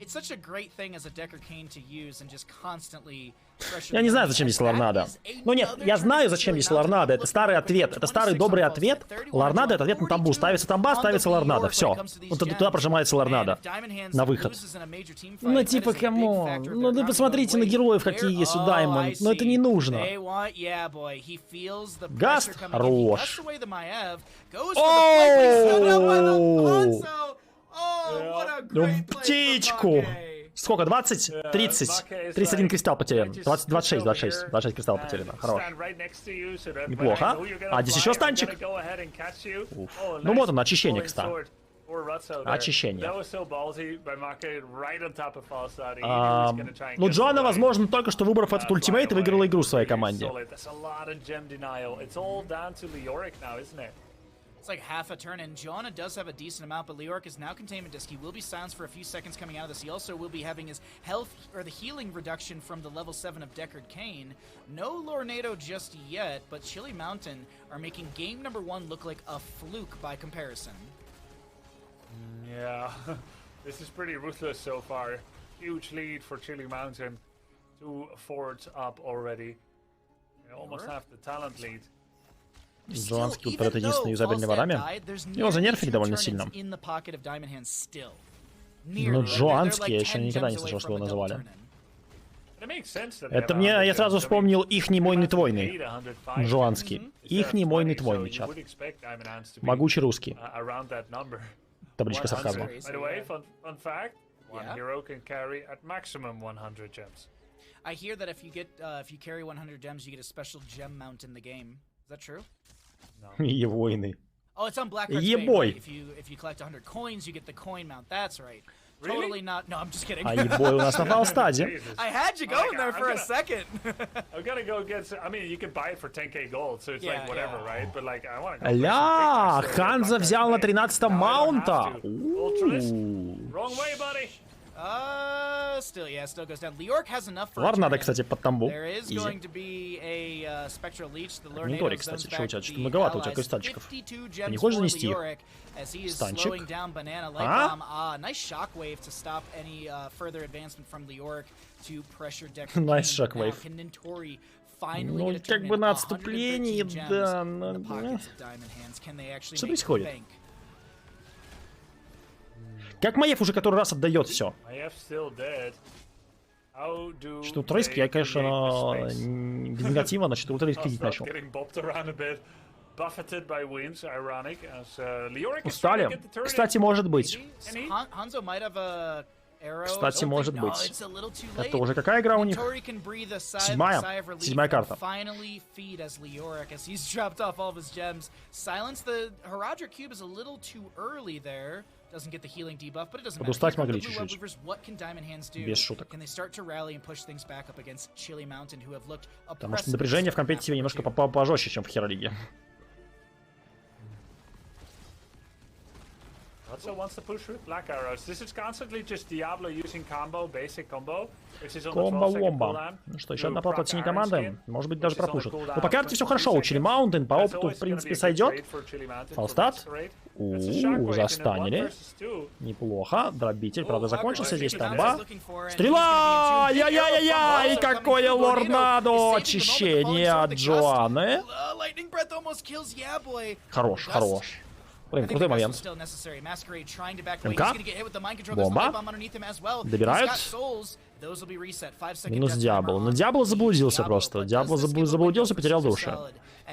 It's such a great thing as a Decker Cane to use and just constantly pressure. Я не знаю, зачем здесь Ларнада. Ну нет, я знаю, зачем здесь Ларнада. Это старый ответ. Это старый добрый ответ. Ларнада — это ответ на тамбу. Ставится тамба, ставится Ларнада. Все. Вот туда прожимается Ларнада. На выход. Ну типа, камон. Ну вы посмотрите на героев, какие есть у Даймонд. Но это не нужно. Гаст? Хорош. Ну, птичку! Сколько? 20? 30? 31 кристалл потерян. 26 кристалл потеряно. Хорош. Неплохо. А здесь еще станчик. Уф. Ну вот он, очищение, кстати. Очищение. Ну, Джоанна, возможно, только что выбрав этот ультимейт, выиграла игру в своей команде. It's like half a turn, and Joanna does have a decent amount, but Leoric is now Containment Disc. He will be silenced for a few seconds coming out of this. He also will be having his health, or the healing reduction from the level 7 of Deckard Cain. No Lornado just yet, but Chili Mountain are making game number 1 look like a fluke by comparison. Yeah, this is pretty ruthless so far. Huge lead for Chili Mountain. 2 forwards up already. They almost have the talent lead. Джоанский ультра — это единственный юзабельный ворами. Его занерфили довольно сильно. Но Джоанский я еще никогда не слышал, что его называли. Это мне... Я сразу вспомнил ихний мойный твойный. Джоанский. Ихний мойный твойный чат. Могучий русский. Табличка сарказма. I hear that if you carry 100 gems, you get a special gem mount in the game. Is that true? Ебойный. Oh, it's on Black Card's Ебой. If you collect 100 coins, you get the coin mount. That's right. Totally not. No, I'm just kidding. А ебой у нас на фалстаде. I had you going there for a second. I'm gonna go get. I mean, you can buy it for 10k gold, so it's like whatever, right? But like, I want to. Ля, Ханза взял на 13-м маунта. Wrong way, buddy. Still goes down. Leoric has enough for Ларнада, кстати, под тамбу. There is going to be a spectral leech. The Lornado Нидори, кстати, что у тебя? Что-то многовато у тебя кристальчиков. Ты не хочешь занести их? Станчик. А? Nice shockwave to stop any further advancement from Leoric to pressure deck. Nice shockwave. Ну, как бы на отступлении, да. Что происходит? Как Маев уже который раз отдает все. Что Трейск, я, конечно, без негатива, значит, Трейск видеть начал. Устали? Кстати, может быть. Кстати, может быть. Это уже какая игра у них? Седьмая. Седьмая карта. Подустать могли чуть-чуть. Без шуток. Потому что напряжение в компетитиве немножко пожестче, чем в Херо-лиге. Also wants to push with black arrows. This is constantly just Diablo using combo, basic combo, which is on the 12-second cooldown. Ну что, еще одна плата от синей команды. Может быть, даже пропушит. Но по карте все хорошо. У Chili Mountain по опыту, в принципе, сойдет. Фалстат. Застанили. Неплохо. Дробитель, правда, закончился. Здесь тамба. Стрела! Яй-яй-яй! Какое лорнадо! Очищение от Джоанны. Хорош, хорош. Блин, крутой момент. МК. Бомба. Добирают. Минус Диабло. Но Диабло заблудился просто. Диабло заблудился, потерял души.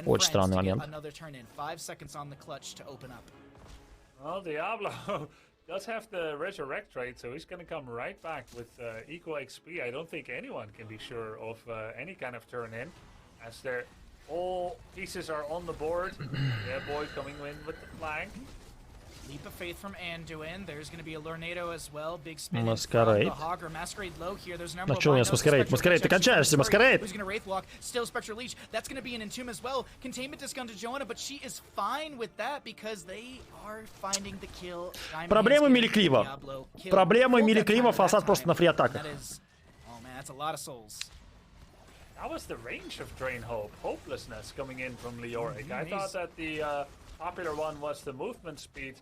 Очень странный момент. Well, Diablo does have the resurrect trait, so he's going to come right back with equal XP. I don't think anyone can be sure of any kind of turn in, as they're all pieces are on the board. Yeah, boy coming in with the flank. Leap of faith from Anduin. There's going to be a Lornado as well. Big spin. Masquerade. Masquerade low here. There's Ну что у нас Masquerade? Masquerade, ты кончаешься, Masquerade! Who's going to Wraith Walk? Still Spectral Leech. That's going to be an Entomb as well. Containment discount to Joanna, but she is fine with that because they are finding the kill. Проблема Миликрива. Проблема Миликрива, фасад просто на фри-атаках. Oh man, that's a lot of souls. That was the range of Drain Hope. Hopelessness coming in from Leoric. I thought that the popular one was the movement speed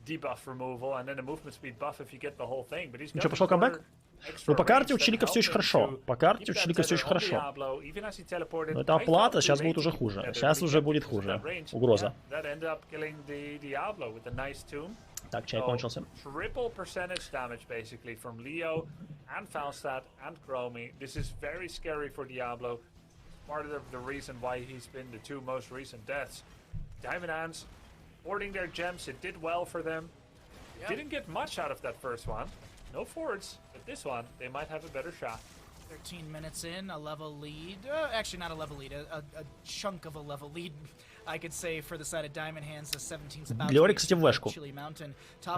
debuff removal, and then the movement speed buff if you get the whole thing. But he's got пошел камбэк? Ну, по карте у Чилика все очень хорошо. По карте у Чилика все очень хорошо. Но это оплата, сейчас будет уже хуже. Сейчас уже будет хуже. Угроза. Так, чай кончился. Triple percentage damage basically from Leo and Falstad and Chromie. This is very scary for Diablo. Part of the reason why he's been the two most recent deaths. Diamond Hands hoarding their gems, it did well for them. Didn't get much out of that first one. No forwards, but this one, they might have a better shot. 13 minutes in, a level lead. Actually, not a level lead, a chunk of a level lead, I could say, for the side of Diamond Hands. The 17's about Леорик, кстати, в вэшку.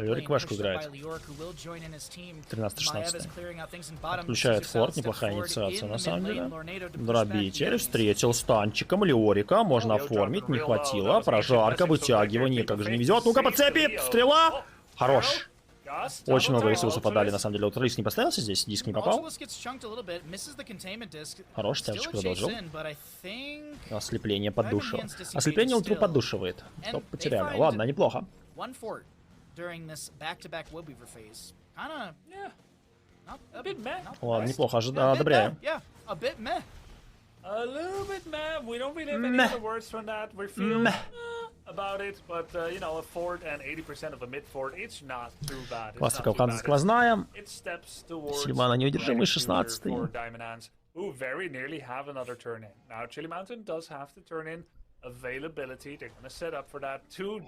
Леорик вэшку играет. 13-16. Включает форт, неплохая инициация, на самом деле. Дробитель встретил станчиком Леорика, можно оформить, не хватило. Прожарка, вытягивание, как же не везет. Ну-ка, по цепи, стрела! Хорош. Очень много ресурсов отдали, на самом деле. Вот рейс не поставился здесь, диск не попал. Хорош, тяжечку продолжил. Ослепление поддушивало. Ослепление утру поддушивает. Стоп, потеряли. Ладно, неплохо. Ладно, неплохо, одобряю. A little bit meh. We don't really have any other words from that. We feel about it, but you know, a fort and 80% of a mid fort, it's not too bad. Классика Кавказа сквозная. It steps towards Сильвана неудержимый 16-й. Who very nearly have another turn in. Now, Chili Mountain does have to turn in availability. They're going to set up for that. Two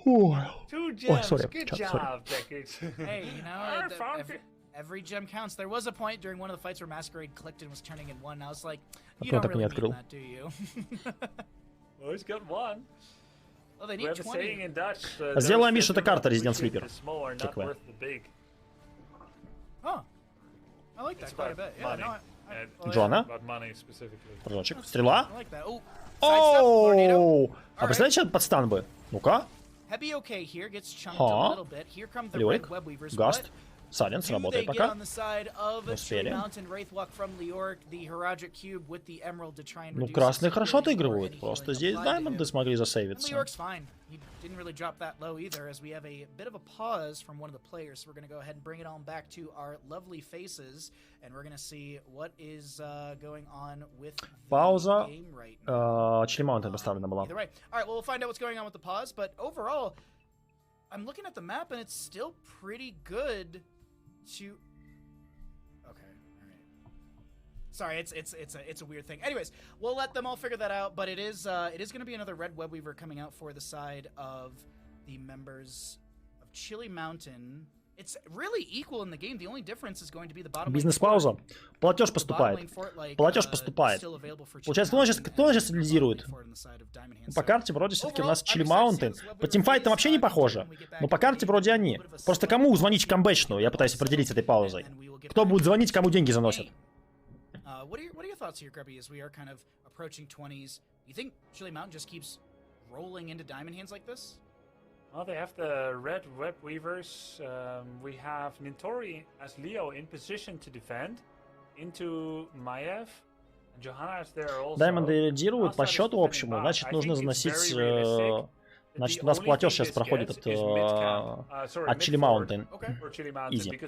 gems. Good job, Decades. Hey, you know, every gem counts. There was a point during one of the fights where Masquerade clicked and was turning in one. And I was like, you don't really mean that, do you? Well, he's got one. Well, they need 20. Сделаем вид, что это карта Resident Sleeper. Какая? Oh, I like that quite a bit. Yeah, no, Джона. Прыжочек. Стрела. I like that. Oh, Оу! А представляете, под стан бы? Ну-ка. Леорик. Гаст. Сайленс работает пока. Успели. Ну, красные хорошо отыгрывают. Просто здесь даймонды смогли засейвиться. Didn't really drop that low either, as we have a bit of a pause from one of the players. So we're going to go ahead and bring it on back to our lovely faces, and we're going to see what is going on with the game right now. Chili Mountain поставлена была. Either way. All right, well, we'll find out what's going on with the pause, but overall, I'm looking at the map, and it's still pretty good to... Sorry, it's a weird thing. Anyways, we'll let them all figure that out. But it is going to be another red web weaver coming out for the side of the members of Chili Mountain. Бизнес-пауза. Платеж поступает. Платеж поступает. Получается, кто сейчас лидирует? По карте вроде все-таки у нас Chili Mountain. По тимфайтам вообще не похоже. Но по карте вроде они. Просто кому звонить камбэчную? Я пытаюсь определить с этой паузой. Кто будет звонить, кому деньги заносят? Well, they have the red web weavers. We have Nintori as Leo in position to defend into Maiev. And Johanna is there also. Даймонды лидируют по счету общему, значит нужно заносить... Значит, у нас платеж сейчас проходит от Chili Mountain. Easy.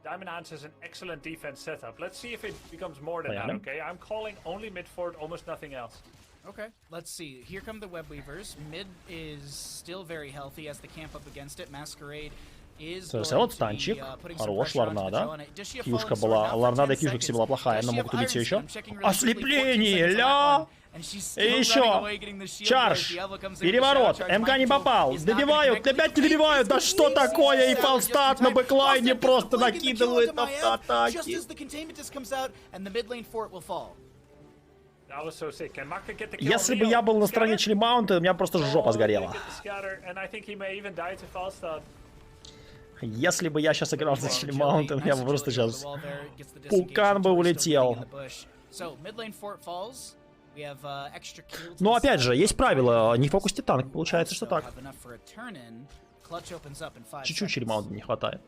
Diamond Hands has an excellent defense setup. Let's see if it becomes more than that, okay? I'm calling only mid fort, almost nothing else. Okay, let's see. Here come the Web Weavers. Mid is still very healthy as the camp up against it. Masquerade is CCL танчик. Хорош, Ларнада. Кьюшка была... Ларнада и Кьюшка была плохая, но могут убить ее еще. Ослепление! Ля! И еще! Чарж! Переворот! МК не попал! Добивают! Опять не добивают! Да что такое? И фалстат на бэклайне просто накидывает автоатаки! Если бы я был на стороне Chili Mountain, у меня просто жопа сгорела. Если бы я сейчас играл за Chili Mountain, я бы просто сейчас... Пукан бы улетел. Но опять же, есть правило, не фокусьте танк, получается, что так. Чуть-чуть Chili Mountain не хватает.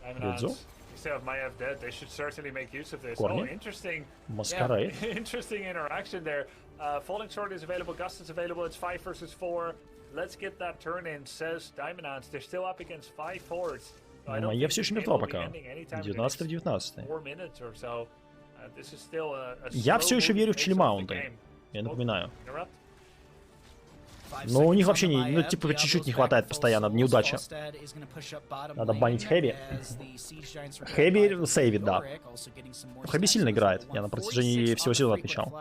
Видео. Instead of Maiev dead, they should certainly make use of this. Corny. Oh, interesting. Masquerade. Yeah, interesting interaction there. Falling Sword is available, Gust is available, it's 5 versus 4. Let's get that turn in, says Diamond Hands. They're still up against 5 forwards. So Я все еще мертва пока. 19 в 19. Я все еще верю в Chili Mountain. Я напоминаю. Но у них вообще не, ну типа чуть-чуть не хватает постоянно, неудача. Надо банить Хэби. Хэби сейвит, да. Хэби сильно играет, я на протяжении всего сезона отмечал.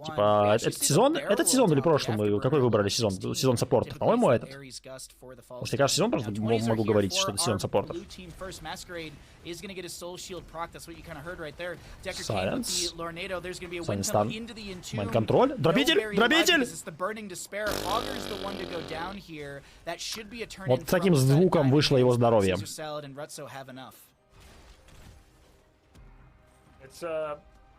Типа, этот сезон или прошлый мы, какой выбрали сезон? Сезон саппортов, по-моему, этот. Потому что я каждый сезон просто могу говорить, что это сезон саппортов. Сайленс. Сайленстан. Майнд-контроль. Дробитель! Дробитель! Вот таким звуком вышло его здоровье. It's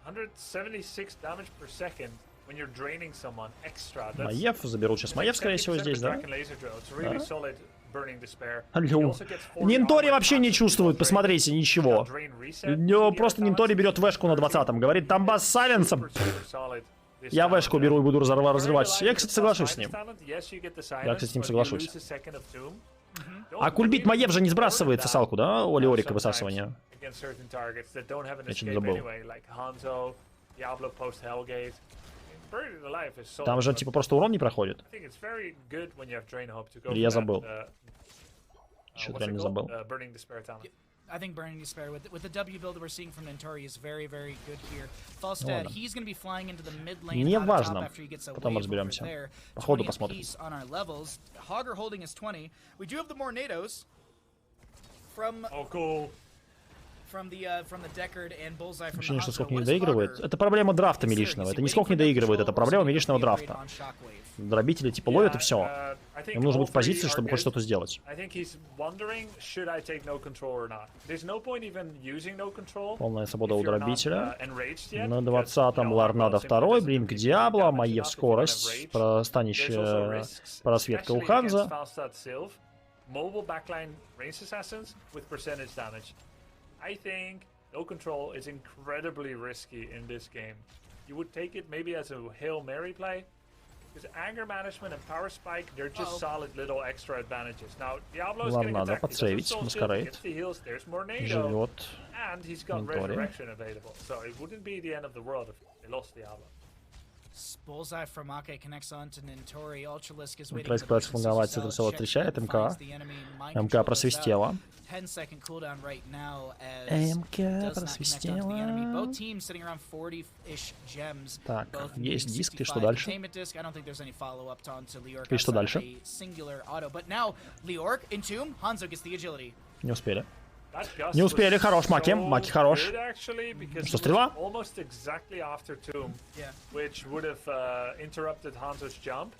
176 damage per second when you're draining someone extra. Маев, заберут сейчас Маев, скорее всего, здесь, да? Нинтори вообще не чувствует, посмотрите, ничего. Просто Нинтори берет вешку на 20-м. Говорит, там бас с сайленсом. Я вешку беру и буду разрывать. Я, кстати, соглашусь с ним. Я, кстати, с ним соглашусь. А кульбит Маев же не сбрасывает сосалку, да? Оли-орика высасывания. Я чуть не забыл. Там же типа просто урон не проходит. Или я забыл. Что-то я не забыл. I think Burning Despair with the W build we're seeing from Nintori is very, very good here. Falstad, he's going to be flying into the mid lane. Не важно. Потом разберемся. По ходу посмотрим. Hogger holding his 20. We do have the more NATOs from the Deckard and Bullseye from Ощущение, что сколько не доигрывает. Это проблема драфта милишного. Это не сколько не доигрывает, это проблема милишного драфта. Дробители типа ловят и все. Им нужно быть в позиции, чтобы хоть что-то сделать. Полная свобода у дробителя. На 20-м Ларнада 2, Блинк Диабло, Маев скорость, простанищая просветка у Ханза. I think no control is incredibly risky in this game. You would take it maybe as a Hail Mary play, because anger management and power spike, they're just solid little extra advantages. Now, Diablo is getting attacked, gets the heals, there's more NATO, and he's got resurrection available. So it wouldn't be the end of the world if they lost Diablo. Bullseye from Ake connects on to Nintori. Ultralisk is waiting. Происходит фунговать, CCL встречает МК. МК просвистела. 10-second cooldown right now as does not connect onto the enemy. Both teams sitting around 40-ish gems. Так, Both есть needing диск, и что 65 дальше? containment disc. I don't think there's any follow-up onto Leork И что outside of дальше? a singular auto. But now Leork in tomb, Hanzo gets the agility. Не успели. That gust Не успели, was хорош, Маки. so Маки хорош. good, actually, because Что, it was стрела? almost exactly after tomb, Yeah. which would have interrupted Hanzo's jump.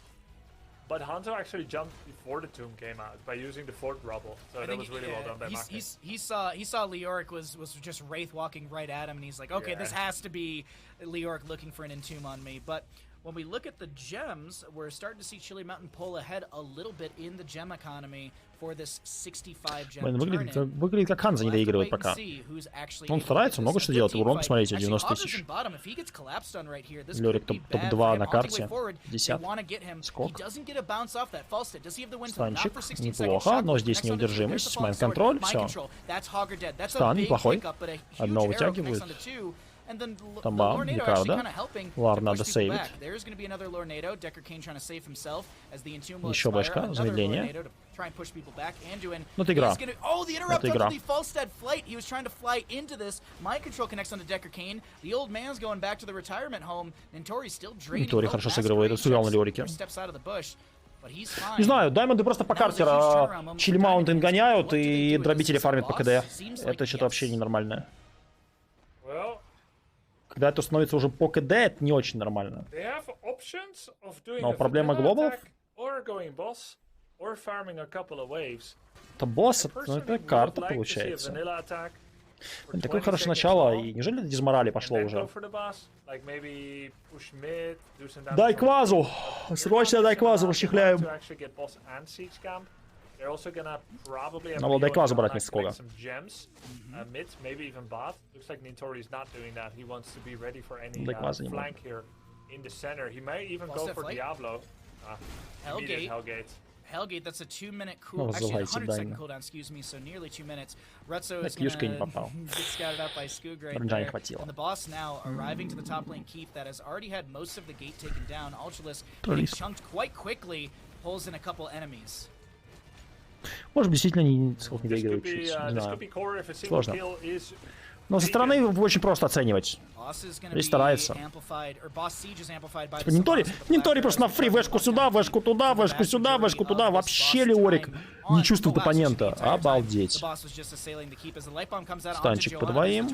But Hanzo actually jumped before the tomb came out by using the fort rubble. So that was really well done by Maki. He saw Leoric was just Wraith walking right at him, and he's like, okay, Yeah. this has to be Leoric looking for an entomb on me. But when we look at the gems, we're starting to see Chili Mountain pull ahead a little bit in the gem economy for this 65 gem Блин, выглядит turn-in. как Ханза не We'll have to доигрывает wait and пока. see who's actually Он able to старается, get много this. что Good делает. team Урон, fight. посмотрите, Actually, 90 Augur's тысяч. in bottom. If he gets collapsed on right here, this Лёрик could be топ bad 2 for him. на On the way карте. forward, they 10. wanna get him. He Скок. doesn't get a bounce off that false hit. Does he have the win for him? Not Станчик, for 16 seconds. неплохо, но Shockwave здесь connects on the two. There's the неудержимость, falling sword. майнд-контроль, Mind все. control. That's Hogger dead. That's a Стан big неплохой. pickup, but a huge Одного arrow вытягивает. connects on the two. And then Тамба, the Lornado actually Рикардо. kind of helping Лар to надо push people сейвить. back. There's going to be another Lornado. Decker Kane trying to save himself as the Entomb will Еще expire. бэшка, Another замедление. Lornado to try and push people back. Anduin Ну, это игра. is gonna... Oh, the interrupt Это onto игра. the Falstad flight. He was trying to fly into this. Mind control connects onto Decker Kane. The old man's going back to the retirement home. Nintori's still draining. Нинтори хорошо сыгрывает, сыграл на Лёрике. Steps out of the bush. But he's fine. Не знаю, даймонды просто по карте Чили Маунтин гоняют и дробители фармят по КД. Это что-то вообще ненормальное. Well, Когда это становится уже по КД, это не очень нормально. they have options of doing Но a проблема vanilla глобалов? attack, or going boss, or farming a couple of waves. Это босс, I ну personally это would карта like to see a получается. vanilla attack for Такое 20 хорошее seconds начало, long, и неужели это дизморали and пошло then уже? go for the boss, like maybe push mid, do some damage Дай from- квазу! Срочно дай квазу, расчехляем. To actually get boss and siege camp. They're also gonna probably have Надо было дай Leon квазу брать like вместо collect Скога. some gems, mid, maybe even bot. Looks like Nintori's not doing that. He wants to be ready for any Дай квазу не могу. flank here in the center. He may even Lost go that for flight? Diablo. He needed Hellgate. Hellgate. Hellgate, that's a 2-minute Ну, cool. Actually, вызывайте 100-second дайно. cooldown, excuse me, so nearly 2 minutes. Rutso Так is юшка не gonna попал. get scouted out by Skoog right Ренджа не there. хватило. And the boss now arriving to the top lane keep that has already had most of the gate taken down. Ultralisk getting Троллист. chunked quite quickly, pulls in a couple enemies. Может, действительно не сколько не This could доигрывают be, чуть, не this знаю. could be core if a single Сложно. kill is. Но со стороны очень просто оценивать. Boss is gonna Здесь be старается. amplified, or boss siege is amplified by Типа the Нинтори, Savants with the Нинтори Black просто на Arrows. фри, вешку сюда, вешку туда, вешку сюда, вешку туда. Вообще Леорик не чувствует оппонента. Обалдеть. Станчик по двоим.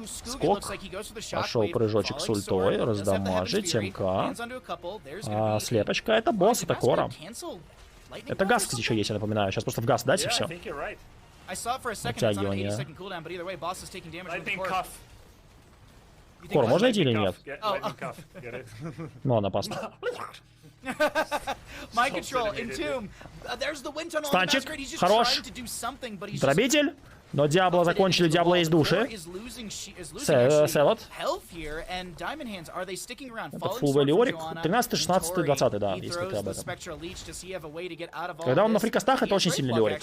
Скок. Пошел прыжочек с ультой, раздамажить, МК. Слепочка, это босс, это Кора. Это газ, кстати, еще есть, я напоминаю. Сейчас просто в газ дать и Yeah, I все. think you're right. I saw it for a second, it's on an Вытягивание. 80-second cooldown, but either way, boss is taking damage from the Lightning core. cuff. You think Кора, boss- можно идти или Cuff. нет? Get Oh, lightning oh. cuff. Get it? Ну, она опасна. Mind control, immediately. Entomb. There's the wind tunnel on the Станчик, Masquerade. He's just хорош. trying to do something, but he's just Дробитель. Но Диабло закончили, Диабло есть души. Селот. Это фулл Леорик. 13, 16, 20, да, если ты об этом. Когда он на фрикостах, это очень сильный Леорик.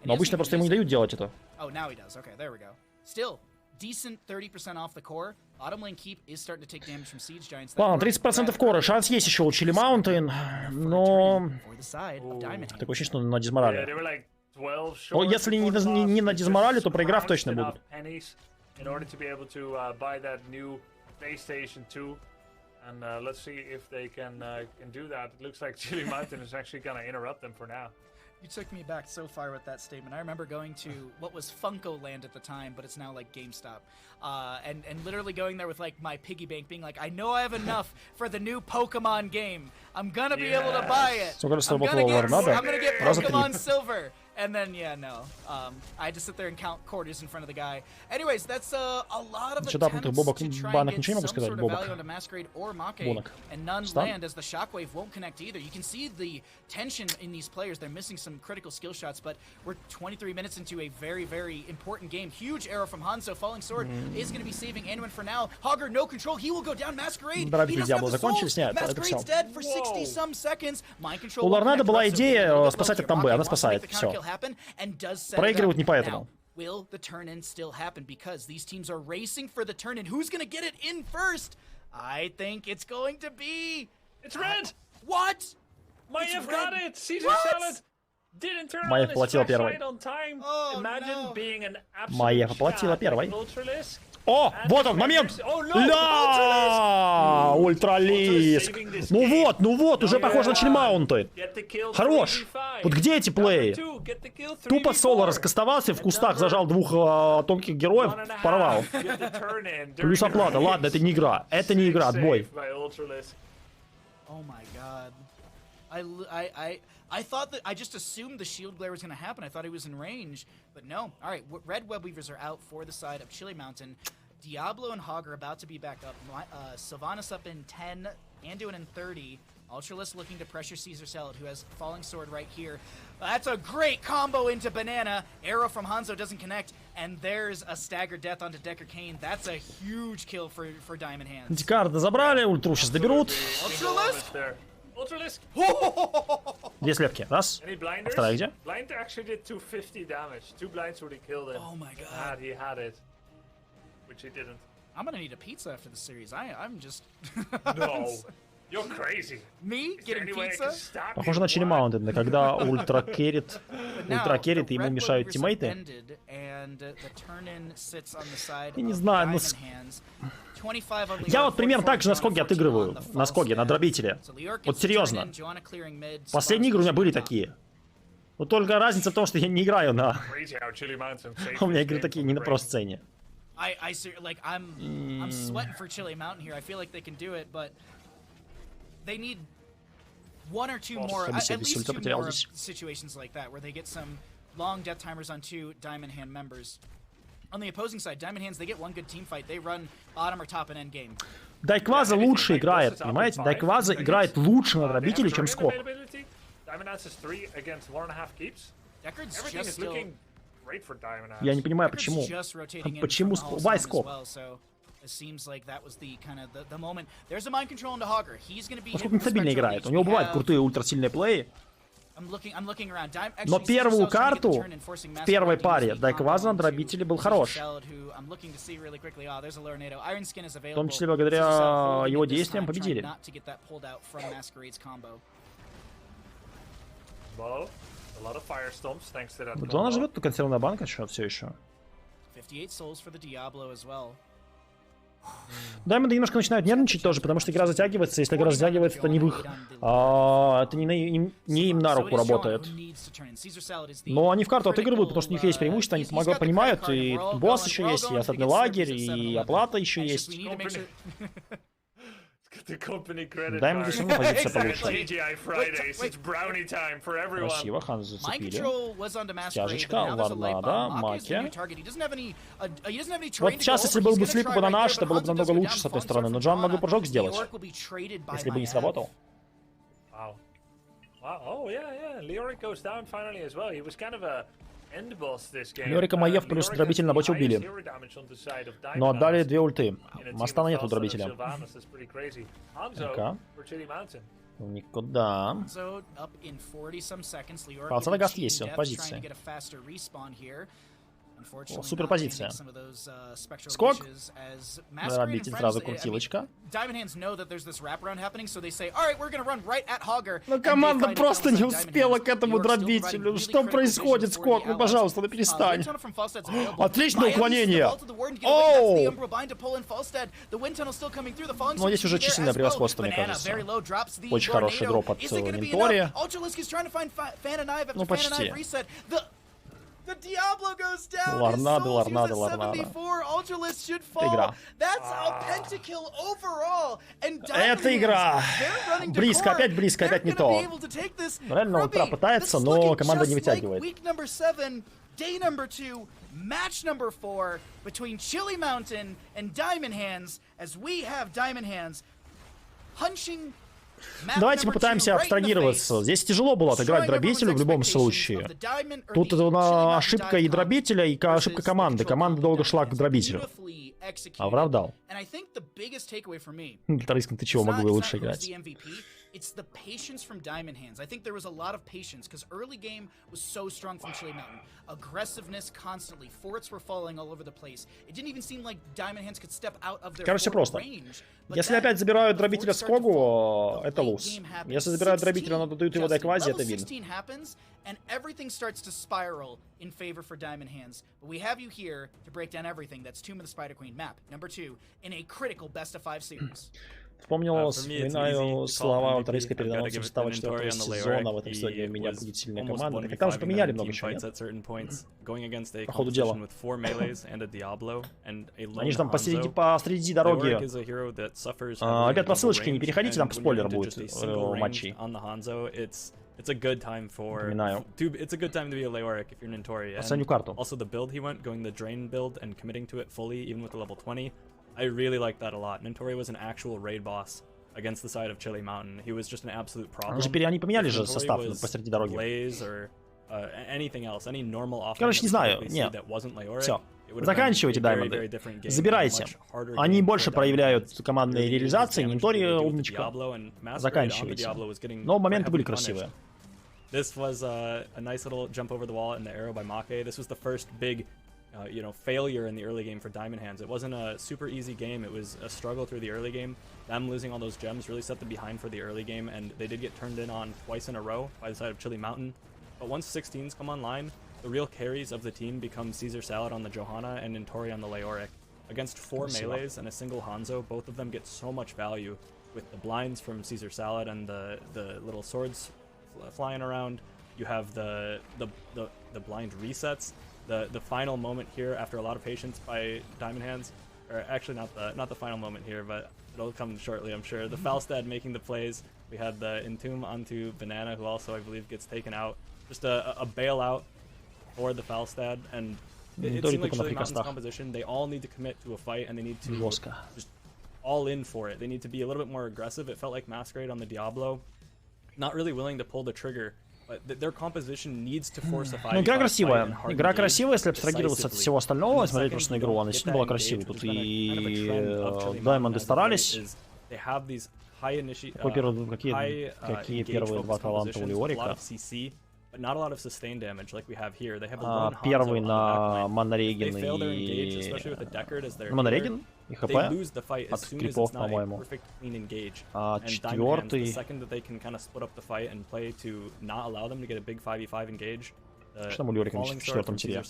Но обычно просто ему не дают делать это. Oh, now he does. Okay, there we go. Still, decent 30% off the core. Bottom lane keep is starting to take damage from siege giants. Ладно, 30% коры. Шанс есть еще у Чили Маунтин. Но... For the side of Diamond Hand. Такое ощущение, что на Yeah, дизморале. they were like 12 Ну, short если не before the не boss, на just дизморале, то проиграв scrounged точно enough будут. pennies in order to be able to buy that new PlayStation 2. And let's see if they can do that. It looks like Chili Mountain is actually gonna interrupt them for now. You took me back so far with that statement. I remember going to what was Funko Land at the time, but it's now like GameStop. And literally going there with like my piggy bank being like, I know I have enough for the new Pokemon game. I'm gonna be able to buy it. Сколько раз I'm сработало Ларнадо? gonna get Раза три. Pokemon Silver. And then, yeah, no. I had to sit there and count quarters in front of the guy. Anyways, that's a lot of Насчет апнутых бобок, attempts to try банок and ничего не get могу some сказать, sort of бобок. value onto Masquerade or Make, Бонок. and none Стан? land as the Shockwave won't connect either. You can see the tension in these players. They're missing some critical skill shots, but we're 23 minutes into a very, very important game. Huge arrow from Hanzo. Falling Sword is going to be saving Anduin for now. Hogger, no control. He will go down. Masquerade. Дробители He doesn't have Диабло the закончились? souls. Нет, это Masquerade's всё. dead for 60-some seconds. Mind control У won't Ларнадо connect. была Rutso идея, will go спасать here. от тамбы, Make она wants to спасает, make the всё. counterkill happen and does set it Проигрывать up. не поэтому. Now, will the turn-in still happen? Because these teams are racing for the turn-in. Who's going to get it in first? I think it's going to be... It's red! What? Might It's have red. got it! Caesar What? salad! Didn't turn Майя on his поплатила первой. flashlight on time. Oh, Imagine no. being an absolute Майя поплатила chat первой. like Ultralisk. О, вот он, момент! Oh, no, Ля! Ультралиск! Ну вот, уже похоже на чилимаунты. Get the kill, Хорош! 3v5. Вот где эти плеи? Number 2, get the kill, Тупо 3v4. соло раскастовался, в кустах зажал двух тонких героев, One and a half. порвал. Get the turn in during Плюс оплата. the Ладно, это не игра. Это не игра, отбой. Saved by Ultralisk. Oh my god. I thought that I just assumed the shield glare was going to happen. I thought he was in range, but no. All right, red web weavers are out for the side of Chili Mountain. Diablo and Hog are about to be back up. Sylvanas up in 10, Anduin in 30. Ultralisk looking to pressure Caesar Salad, who has Falling Sword right here. That's a great combo into Banana. Arrow from Hanzo doesn't connect, and there's a staggered death onto Decker Kane. That's a huge kill for Diamond Hands. Дикарда забрали, ультру сейчас доберут. Ultralisk. Две слепки. Раз. Any blinders? Вторая где? Blind actually did 250 damage. 2 blinds would have killed him. Oh my god. He had it. Which he didn't. I'm gonna need a pizza after the series. I'm just... No. You're crazy. Me? Is there Getting any way I pizza? can stop Похоже you? на чилимаунты, когда ультра керрит и ему мешают тиммейты. Я не знаю, ну... Я вот примерно так же на скоге отыгрываю. На скоге, на дробителе. Вот серьезно. Последние игры у меня были такие. Вот только разница в том, что я не играю на... Crazy how Chili Mountain saved У меня this игры game такие from не на break. про-сцене. I'm sweating for Chili Mountain here. I feel like they can do it, but they need one or two more, at least two more situations like that, where they get some long death timers on two Diamond Hand members. On the opposing side, Diamond Hands, they get one good team fight. They run bottom or top and end game. Дайкваза лучше играет, понимаете? Дайкваза играет лучше на дробителе, чем скок. Diamond Hands is 3 against 1.5 keeps. Deckard's Everything just is still... looking great for Diamond Hands. Я не понимаю, почему. Почему why скок? It seems like that was the kind of the moment. There's a mind control into Hogger. He's going to be... Скок нестабильно играет. У него бывают крутые ультрасильные плеи. Но первую карту в первой паре Дайкваза на дробителе был хорош. В том числе благодаря его действиям победили. Вот она живет, то консервная банка, что все еще. Даймонды немножко начинают нервничать тоже, потому что игра затягивается. Если игра затягивается, это не в их... это не им на руку работает. Но они в карту отыгрывают, потому что у них есть преимущество, они понимают, и босс еще есть, и осадный лагерь, и оплата еще есть. Даймонды все равно позиция получше. Красиво, Ханзу зацепили. Стяжечка, Ларнада, Маки. Вот сейчас, если был бы слип бы на наш, это было бы намного лучше с этой стороны. Но Джон мог бы прыжок сделать, если бы не сработал. Лерика Маев плюс дробитель на боте убили. Но отдали две ульты. Мастана нету дробителя. Никуда. Пацанагаст есть, он в позиции. О, супер позиция. Скок. Дробитель сразу крутилочка. Но команда просто не успела к этому дробителю. Что происходит, Скок? Ну, пожалуйста, ну перестань. Отличное уклонение. Оу! Но здесь уже численное превосходство, мне кажется. Очень хороший дроп от Нинтори. Ну, почти. Ларнада. Это игра. Близко, опять не то. Реально утра пытается, но команда не вытягивает. Day number 2, match number 4 between Chili Mountain and Diamond Hands, as we have Diamond Hands punching. Давайте попытаемся абстрагироваться. Здесь тяжело было отыграть дробителю в любом случае. Тут это ошибка и дробителя, и ошибка команды. Команда долго шла к дробителю. А оправдал. Гитаристом, ты чего, могу бы лучше играть? It's the patience from Diamond Hands. I think there was a lot of patience because early game was so strong from Chili Mountain. Aggressiveness constantly. Forts were falling all over the place. It didn't even seem like Diamond Hands could step out of their Короче, просто. range. Если опять забирают дробителя с Когу, это луз. Если забирают дробителя, но додают его до квази, это вин. And everything starts to spiral in favor for Diamond Hands. But we have you here to break down everything. That's Tomb of the Spider Queen map, number 2, in a critical best of 5 series. Вспомнил, вспоминаю слова авторской передавался состава 4-го сезона. В этом сезоне у меня будет сильная команда. Так там же поменяли много чего, нет? По ходу дела. Они же там посреди дороги. Опять по ссылочке не переходите, там спойлер будет матчей. It's a good time for. It's a good time to be a Leoric if you're an Nintori. Последнюю карту. Also the build he went, going the drain build and committing to it fully, even with the level 20. I really like that a lot. Nintori was an actual raid boss against the side of Chili Mountain. He was just an absolute problem. Они поменяли же состав посреди дороги. Blaze or anything else, any normal offense. Короче, не знаю, нет. Все. Заканчивайте даймонды. Забирайте. Они больше проявляют командные реализации, Нинтори умничка. Заканчивайте. Но моменты были красивые. This was a nice little jump over the wall in the arrow by Make. This was the first big, failure in the early game for Diamond Hands. It wasn't a super easy game. It was a struggle through the early game. Them losing all those gems really set them behind for the early game, and they did get turned in on twice in a row by the side of Chili Mountain. But once 16s come online, the real carries of the team become Caesar Salad on the Johanna and Nintori on the Leoric. Against 4 melees and a single Hanzo, both of them get so much value with the blinds from Caesar Salad and the little swords flying around. You have the blind resets. The final moment here after a lot of patience by Diamond Hands, or actually not the final moment here, but it'll come shortly, I'm sure. The Falstad making the plays. We had the Entomb onto Banana, who also I believe gets taken out. Just a bailout for the Falstad, and it seemed like Chili Mountain's composition, they all need to commit to a fight, and they need to just all in for it. They need to be a little bit more aggressive. It felt like Masquerade on the Diablo, not really willing to pull the trigger, but their composition needs to force a fight. Ну, игра красивая. Игра красивая, если абстрагироваться от всего остального, смотреть просто на игру, она действительно была красивой. Тут и Даймонды старались. Какие первые два таланта у Леорика? Первый на Манореген и... Манореген? И ХП от крипов, по-моему. А четвертый... Что там у Леорика в четвертом тире?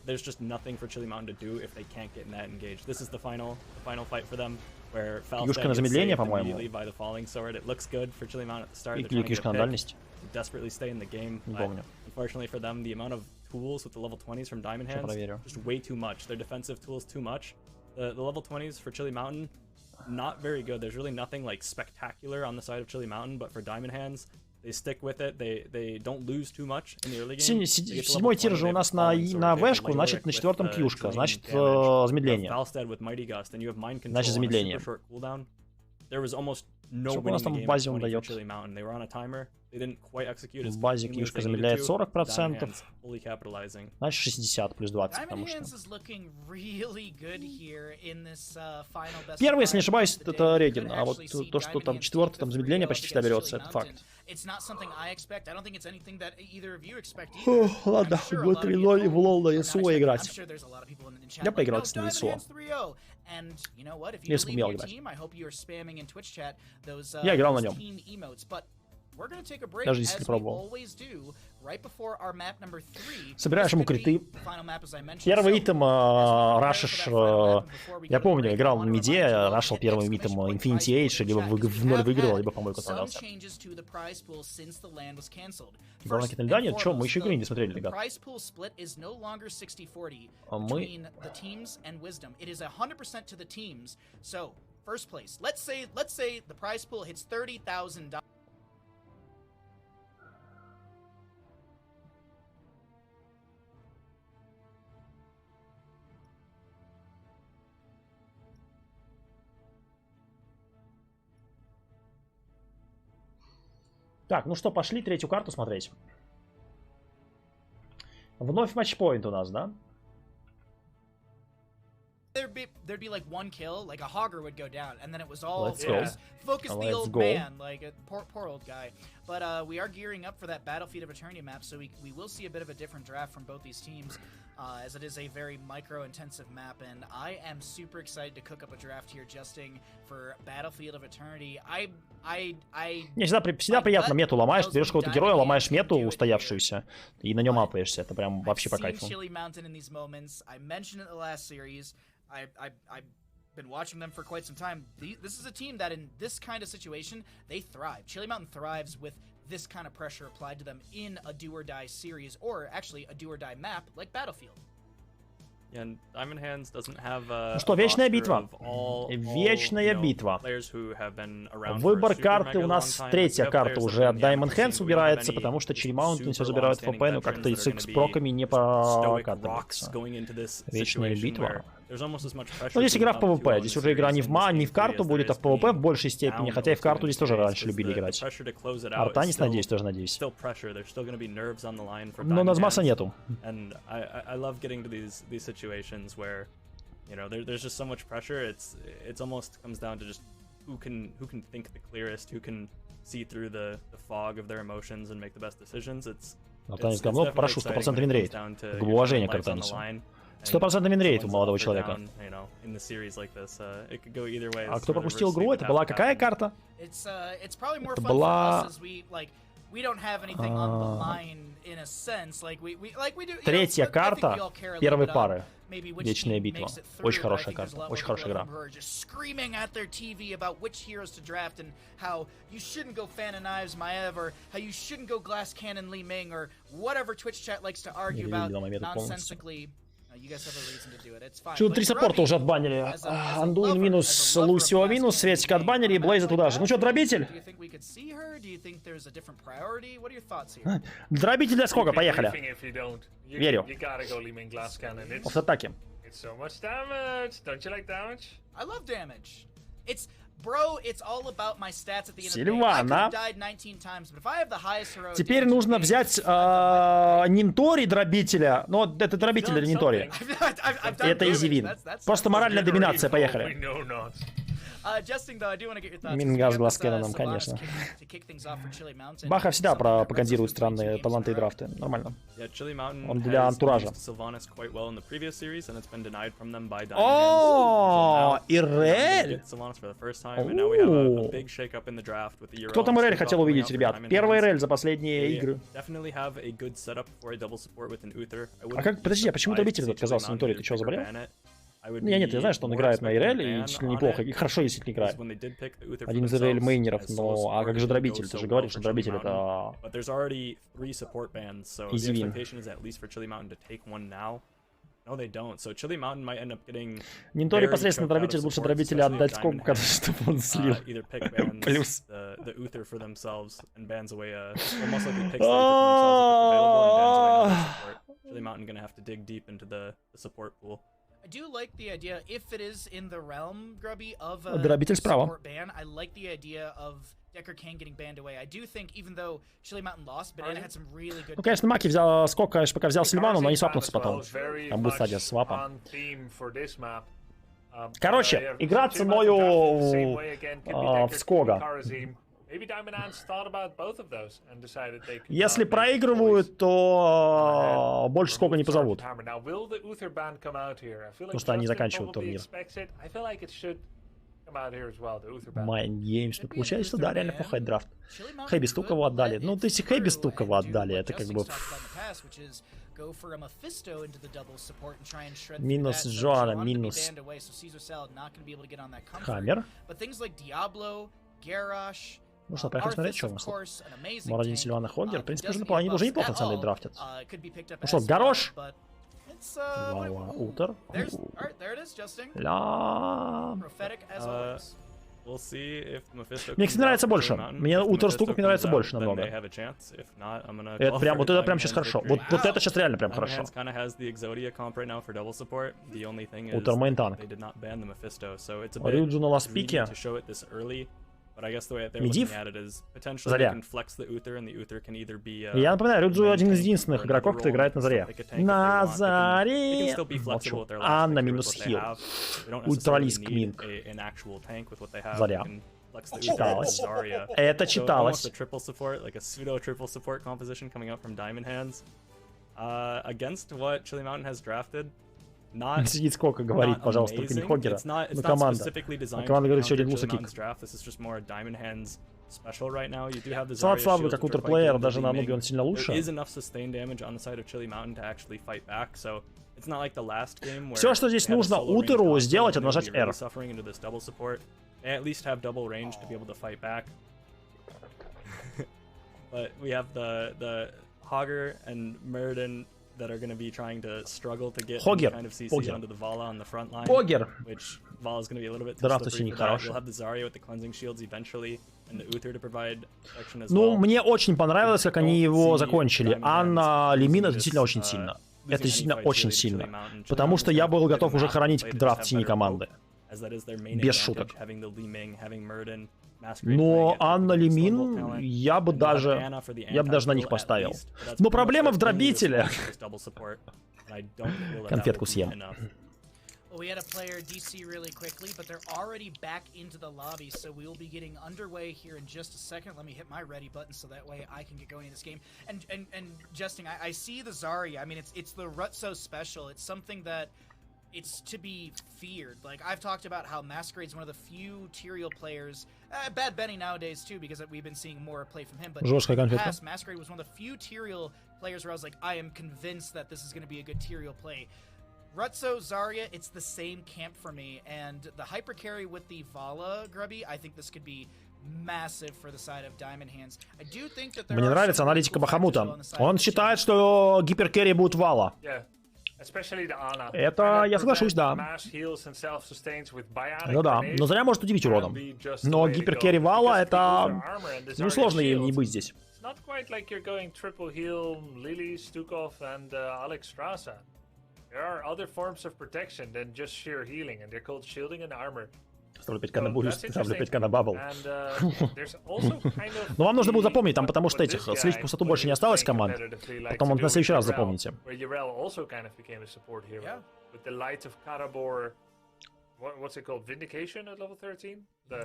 There's just nothing for Chili Mountain to do if they can't get in that engage. This is the final fight for them, where Кьюшка на замедление, по-моему. by the falling sword. It looks good for Chili Mountain at the start. Или кьюшка на дальность. Desperately stay in the game. Не помню. Unfortunately for them, the amount of tools with the level 20s from Diamond Hands just way too much. Their defensive tools too much. The level 20s for Chili Mountain, not very good. There's really nothing like spectacular on the side of Chili Mountain, but for Diamond Hands, they stick with it. They don't lose too much in the early game. Седьмой тир же у нас на вэшку, значит на четвертом кьюшка, значит замедление. Значит замедление. Сколько у нас там в базе он дает? В базе кьюшка замедляет 40%. Значит 60 плюс 20, потому что... Первый, если не ошибаюсь, это Реген, а вот то, что там четвертый, там замедление почти всегда берется, это факт. Ладно, будет 3-0 в лол на ИСО играть. Я поиграл, кстати, на ИСО. Если бы умел играть. Я играл на нем. Даже если пробовал. Собираешь ему криты. Первый итем рашишь... Я помню, играл на миде, рашил первым итем Infinity Age, либо в ноль выиграл, либо помойку отправлялся. Играл на какие-то льда? Нет, чё, мы еще игры не смотрели, ребят. Мы... First place. Let's say the prize pool hits $30,000. Так, ну что, пошли третью карту смотреть. Вновь матчпоинт у нас, да? there'd be like one kill, like a hogger would go down, and then it was all Let's go. focus the Let's old go. man, like a poor old guy. But we are gearing up for that Battlefield of Eternity map, so we will see a bit of a different draft from both these teams, as it is a very micro-intensive map, and I am super excited to cook up a draft here, Justing, for Battlefield of Eternity. Не, всегда приятно мету ломаешь, берешь какого-то героя, ломаешь мету устоявшуюся, и на нем апаешься. Это прям вообще по кайфу. I've been watching them for quite some time. This is a team that in this kind of situation, they thrive. Chili Mountain thrives with this kind of pressure applied to them in a do-or-die series, or actually a do-or-die map like Battlefield. Yeah, and Diamond Hands doesn't have Ну что, вечная битва. Вечная битва. Выбор карты у нас, третья карта уже от Diamond Hands убирается, потому что Chili Mountain все забирают ФП, но как-то с X-проками не покатывается. Вечная битва. Ну, здесь игра в PvP, здесь уже игра не в карту будет, а в PvP в большей степени, хотя и в карту здесь тоже раньше любили играть. Артанис, надеюсь, тоже надеюсь. Но Назмаса нету. Situations where, you know, there's just so much pressure. It's almost comes down to just who can think the clearest, who can see through the fog of their emotions and make the best decisions. Артанис говно, прошу, 100% винрейт. Уважение к Артанису. 100% винрейт у молодого человека. А кто пропустил игру? Это была какая карта? Это была... Третья карта первой пары. Вечная битва. Очень хорошая карта. Очень хорошая игра. Не видел моменты полностью. Чудо 3 саппорта уже отбанили. Андуин минус, Лусио минус, Светика отбанили и Блейза туда же. Ну что, дробитель? Дробитель для сколько? Поехали. Верю. В атаке. Сильвана. Теперь нужно взять Нинтори дробителя. Ну, это дробитель для Нинтори. Это изивин. Просто моральная доминация, поехали. Мингаз глаз Кэнноном, конечно. Баха всегда пропагандирует странные таланты и драфты. Нормально. Он для антуража. О, Ирель! Кто там Ирель хотел увидеть, ребят? Первый Ирель за последние игры. А как, подожди, а почему дробитель отказался? Нинтори, ты что, заболел? Нет, я знаю, что он играет на Ирель, и действительно неплохо, и хорошо, если не играет. Один из Ирель мейнеров, но... А как же дробитель? Ты же говоришь, что дробитель это... Изивин. Нинтори посредственно дробитель, лучше дробителя отдать сколько, чтобы он слил. Плюс. Дробитель справа. Ну, конечно, Маки взял сколько, пока взял Сильвану, но они свапнутся потом. Там будет стадия свапа. Короче, игра ценою в Скога. Если проигрывают, то больше Скога не позовут. Потому что они заканчивают турнир. Mind Games. Ну, получается, что да, реально плохой драфт. Хэби Стукова отдали. Ну, то есть Хэби Стукова отдали, это как бы... Минус Джоана, минус Хаммер. Ну что, поехали смотреть, что у нас тут. Мородин, Сильвана, Хоггер. В принципе, уже они уже неплохо на самом деле драфтят. Ну что, Горош. Вау, Утер. Ля. Мне, кстати, нравится больше. Мне Утер Стуков не нравится больше намного. Это прям, вот это прям сейчас хорошо. Вот это сейчас реально прям хорошо. Утер мейн танк. Рюджу на ласт пике. But I guess the way they're Медив? looking at it is potentially Заря. they can flex the Uther, and the Uther can either be. Я напоминаю, Рюдзу main один из tank единственных or игроков, another кто role играет на and Заре. stuff. They could tank if they На want. They can Заре. still be flexible with their last Анна pick here with минус what they хил. have. They don't Ультралиск necessarily need Минк. an actual tank with what they have. Заря. They can flex the Uther Читалось. and Zarya. Это So читалось. almost a triple support, like a pseudo triple support composition coming out from Diamond Hands. Against what Chili Mountain has drafted. Not Сидит сколько говорит, not пожалуйста, только не amazing. Хоггера. It's not Ну, команда. specifically designed Команда to говорит, еще counter один Chili лусакик. Mountain's draft. This is just more a Diamond Hands special right now. You do have the Салат Zarya слабый, shields, как which are quite утерплеер, good in даже the на leaning. нубе он сильно лучше. There is enough sustained damage on the side of Chili Mountain to actually fight back, so it's not like the last game where Всё, что здесь they had a нужно solo range Утеру console сделать, and это they would нажать be really R. suffering into this double support. They at least have double range to be able to fight back. But we have the Hogger and Muradin that are going to be trying to struggle to get any kind of CC onto the Vala on the front line. Погер. Which Vala is going to be a little bit too slippery for that. You'll have the Zarya with the cleansing shields eventually, and the Uther to provide protection as well. Ну, мне очень понравилось, как они его закончили. Анна Лимин это действительно очень сильно. Это действительно очень сильно. Потому что я был готов уже хоронить драфт синей команды. Без шуток. Но Анна Лимин, я бы даже на них поставил. Но проблема в дробителе. Конфетку съем. Well, we had a player DC really quickly, but they're already back into the lobby, so we will be getting underway here in just a second. Let me hit my ready button so that way I can get going in this game. And Justin, I see the Zarya. I mean, it's the Rutso special. It's something that it's to be feared. Like, I've talked about how Masquerade's one of the few Tyrael players, Bad Benny nowadays too, because we've been seeing more play from him, but in the past, Masquerade was one of the few Tyrael players where I was like, I am convinced that this is going to be a good Tyrael play. Rutso, Zarya, it's the same camp for me, and the hyper carry with the Vala Grubby, I think this could be massive for the side of Diamond Hands. I do think that Мне нравится аналитика Бахамута. Он считает, что гиперкерри будет Вала. Это я соглашусь, да. Ну да, но Заря может удивить уродом. Но гиперкерри Вала это... Ну сложно ей не быть здесь. There are other forms of protection than just sheer healing, and they're called shielding and armor. Ставлю 5к на буст, ставлю 5к на бабл. Но вам нужно будет запомнить там, потому что этих слить в пустоту больше не осталось команд. Потом на следующий раз запомните. What's it called? Vindication at level 13? The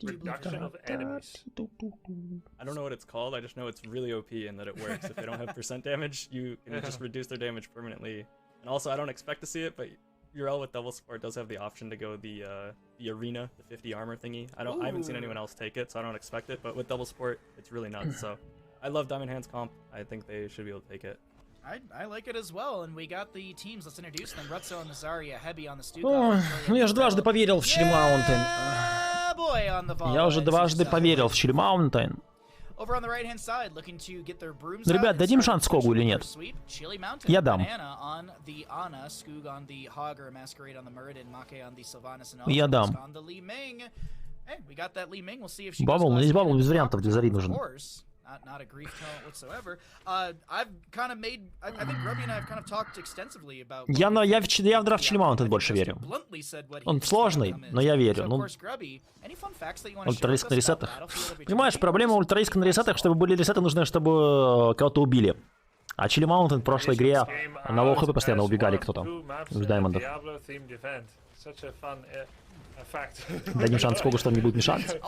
reduction of enemies. I don't know what it's called, I just know it's really OP and that it works. If they don't have percent damage, you can just reduce their damage permanently. And also, I don't expect to see it, but Urel with double support does have the option to go the arena, the 50 armor thingy. I haven't seen anyone else take it, so I don't expect it, but with double support, it's really nuts. So I love Diamond Hands comp. I think they should be able to take it. I like it as well, and we got the teams. Let's introduce them. Rutso on the Zarya, Hebi on the Stuka. Ну я же дважды поверил в Chili Mountain. Я уже дважды поверил в Chili Mountain. Ну, ребят, дадим шанс Когу или нет? Я дам. Я дам. Бабл, ну здесь бабл без вариантов для Зари нужен. Not a grief tone whatsoever. I've kind of made. I think Grubby and I have kind of talked extensively about. Я в драфт Chili Mountain больше верю. Он сложный, но я верю. Ну, ультрариск на ресетах. Понимаешь, проблема ультрариска на ресетах, чтобы были ресеты, нужно, чтобы кого-то убили. А Chili Mountain в прошлой игре на лоу хп постоянно убегали кто-то из даймондов. Дадим шанс Когу, что он не будет мешать.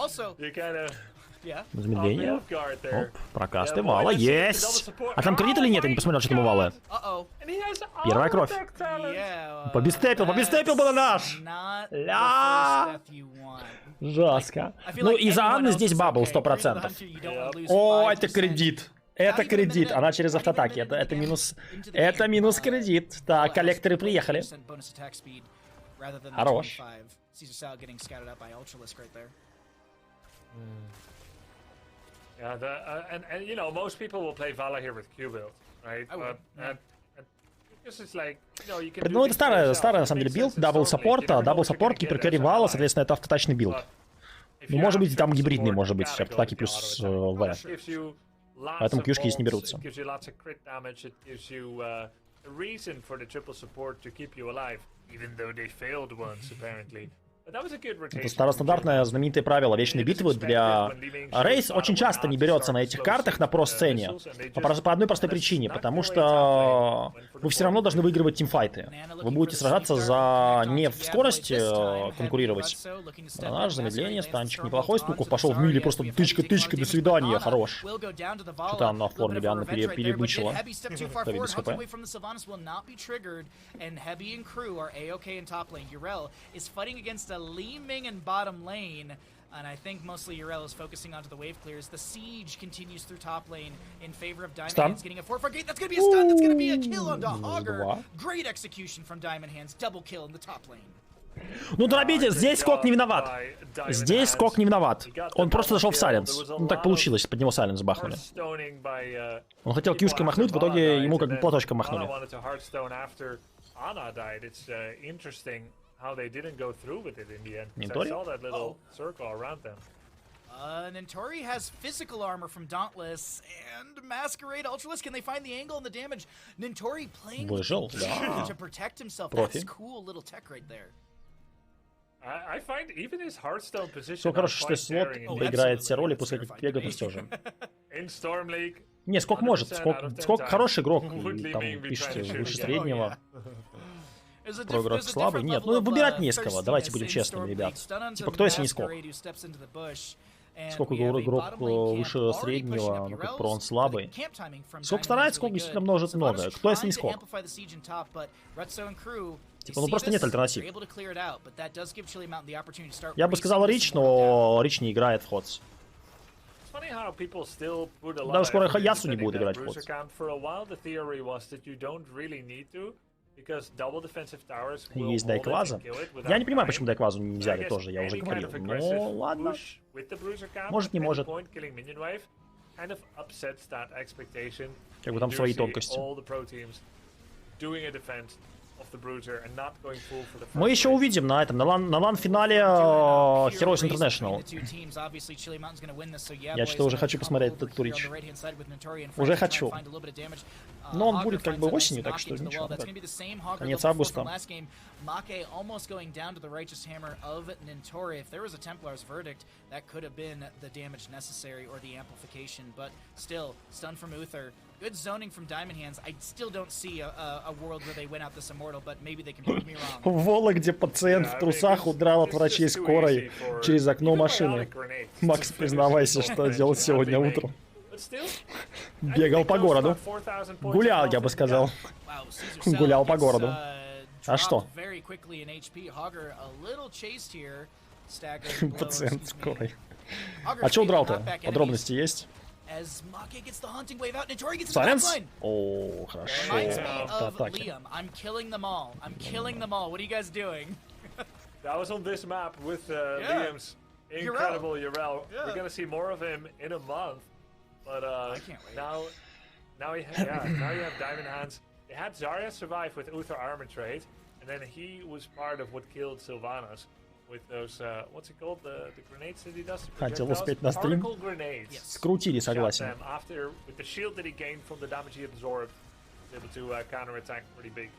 Замедление. Оп, прокасты Вала. Есть! А там кредит или нет? Я не посмотрел, что там у Вала. Первая кровь. Побестепил было наш! Ля! Жестко. Ну, из-за Анны здесь бабл 100%. О, это кредит. Это кредит. Она через автоатаки. Это минус... Это минус кредит. Так, коллекторы приехали. Хорош. Yeah, and you know, most people will play Vala here with Q build, right? And because it's like, you know, you can. Ну, это старый на самом деле билд, дабл саппорт, гиперкерри Вала, соответственно, это автотачный билд. Ну, может быть, там гибридный, может быть, автотаки плюс В. Поэтому кьюшки здесь не берутся. Это стандартное знаменитое правило вечной битвы для... Рейс очень часто не берется на этих картах на про-сцене. По одной простой причине. Потому что вы все равно должны выигрывать тимфайты. Вы будете сражаться за... не в скорости конкурировать. Наш замедление, станчик неплохой. Стуков пошел в мили, просто тычка-тычка, до свидания, хорош. Что-то она оформили, Анна перебычила. Кто видит ХП? Leeming in bottom lane, and I think mostly Urel is focusing onto the wave clears. The siege continues through top lane in favor of Diamond Hands getting a 4-4 gate. That's gonna be a stun. That's gonna be a kill onto Hogger. Great execution from Diamond Hands. Double kill in the top lane. Ну, дробите, здесь скок не виноват. Здесь скок не виноват. Он просто зашел в сайленс. Ну, так получилось, под него сайленс бахнули. Он хотел кьюшкой махнуть, в итоге ему как бы платочком махнули. How they didn't go through with it in the end. I saw that little circle around them. Nintori has physical armor from Dauntless and Masquerade Ultralisk. Can they find the angle and the damage? Nintori playing to protect himself. That's cool little tech right there. I find even his Hearthstone position. Все хорошо, что слот играет все роли, пускай как Пега, то все же. In Storm League. Не, скок может. Скок хороший игрок. Там пишите выше среднего. Про игрок слабый? Нет, ну выбирать не с кого, давайте будем честными, ребят. Типа, кто если не скок? Сколько игрок выше среднего, ну как про он слабый. Скок старается, скок действительно множит много. Кто если не скок? Типа, ну просто нет альтернатив. Я бы сказал Рич, но Рич не играет в HotS. Даже скоро Ясу не будет играть в HotS. Есть Дайкваза. Я не понимаю, почему Дайквазу не взяли тоже, я уже говорил. Но ладно. Может, не может. Как бы там свои тонкости. Мы еще увидим на этом, на лан-финале Heroes International. Я что-то уже хочу посмотреть этот турич. Уже хочу. Но он будет как бы осенью, так что ничего. Так. Конец августа. Good zoning from Diamond Hands. I still don't see a world where they win out this Immortal, but maybe they can prove me wrong. В Вологде пациент в трусах удрал от врачей скорой через окно машины. Макс, признавайся, что делал сегодня утром. Бегал по городу. Гулял, я бы сказал. Гулял по городу. А что? Пациент скорой. А что удрал-то? Подробности есть? Сайленс? О, хорошо. I'm killing them all. I'm killing them all. What are you guys doing? That was on this map with Liam's incredible Urel. We're gonna see more of him in a month. But now you have Diamond Hands. They had Zarya survive with Uther armor trade, and then he was part of what killed Sylvanas. With those, what's it called? The grenades that he does? Хотел успеть на стрим. Скрутили, согласен. After, with the shield that he gained from the damage he absorbed, he was able to counterattack pretty big.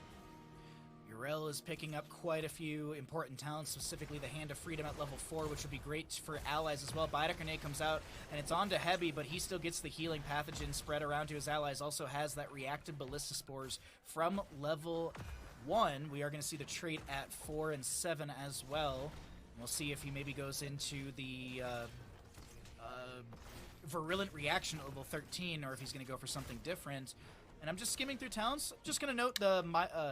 Urel is picking up quite a few important talents, specifically the Hand of Freedom at level 4, which would be great for allies as well. Biotic Grenade comes out, and it's on to Heavy, but he still gets the healing pathogen spread around to his allies. Also has that reactive Ballista Spores from level 1. We are going to see the trait at 4 and 7 as well. We'll see if he maybe goes into the Virulent Reaction at level 13, or if he's going to go for something different. And I'm just skimming through talents. Just going to note the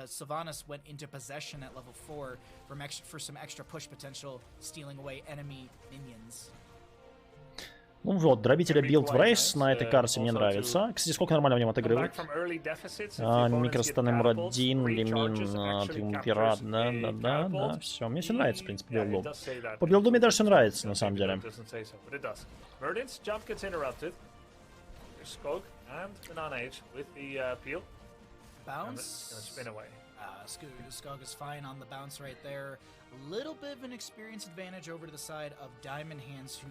Sylvanas went into Possession at level 4 for some extra push potential, stealing away enemy minions. Ну вот, дробителя билд в рейс на этой карте мне нравится. Кстати, сколько нормально в нем отыгрывает? Микростан М1, Лемин, Триумвират, да, все. Мне все нравится, в принципе, билду. По билду мне даже все нравится, на самом деле. Skog is fine on the bounce right there. A little bit of an experience advantage over to the side of Diamond Hands, who,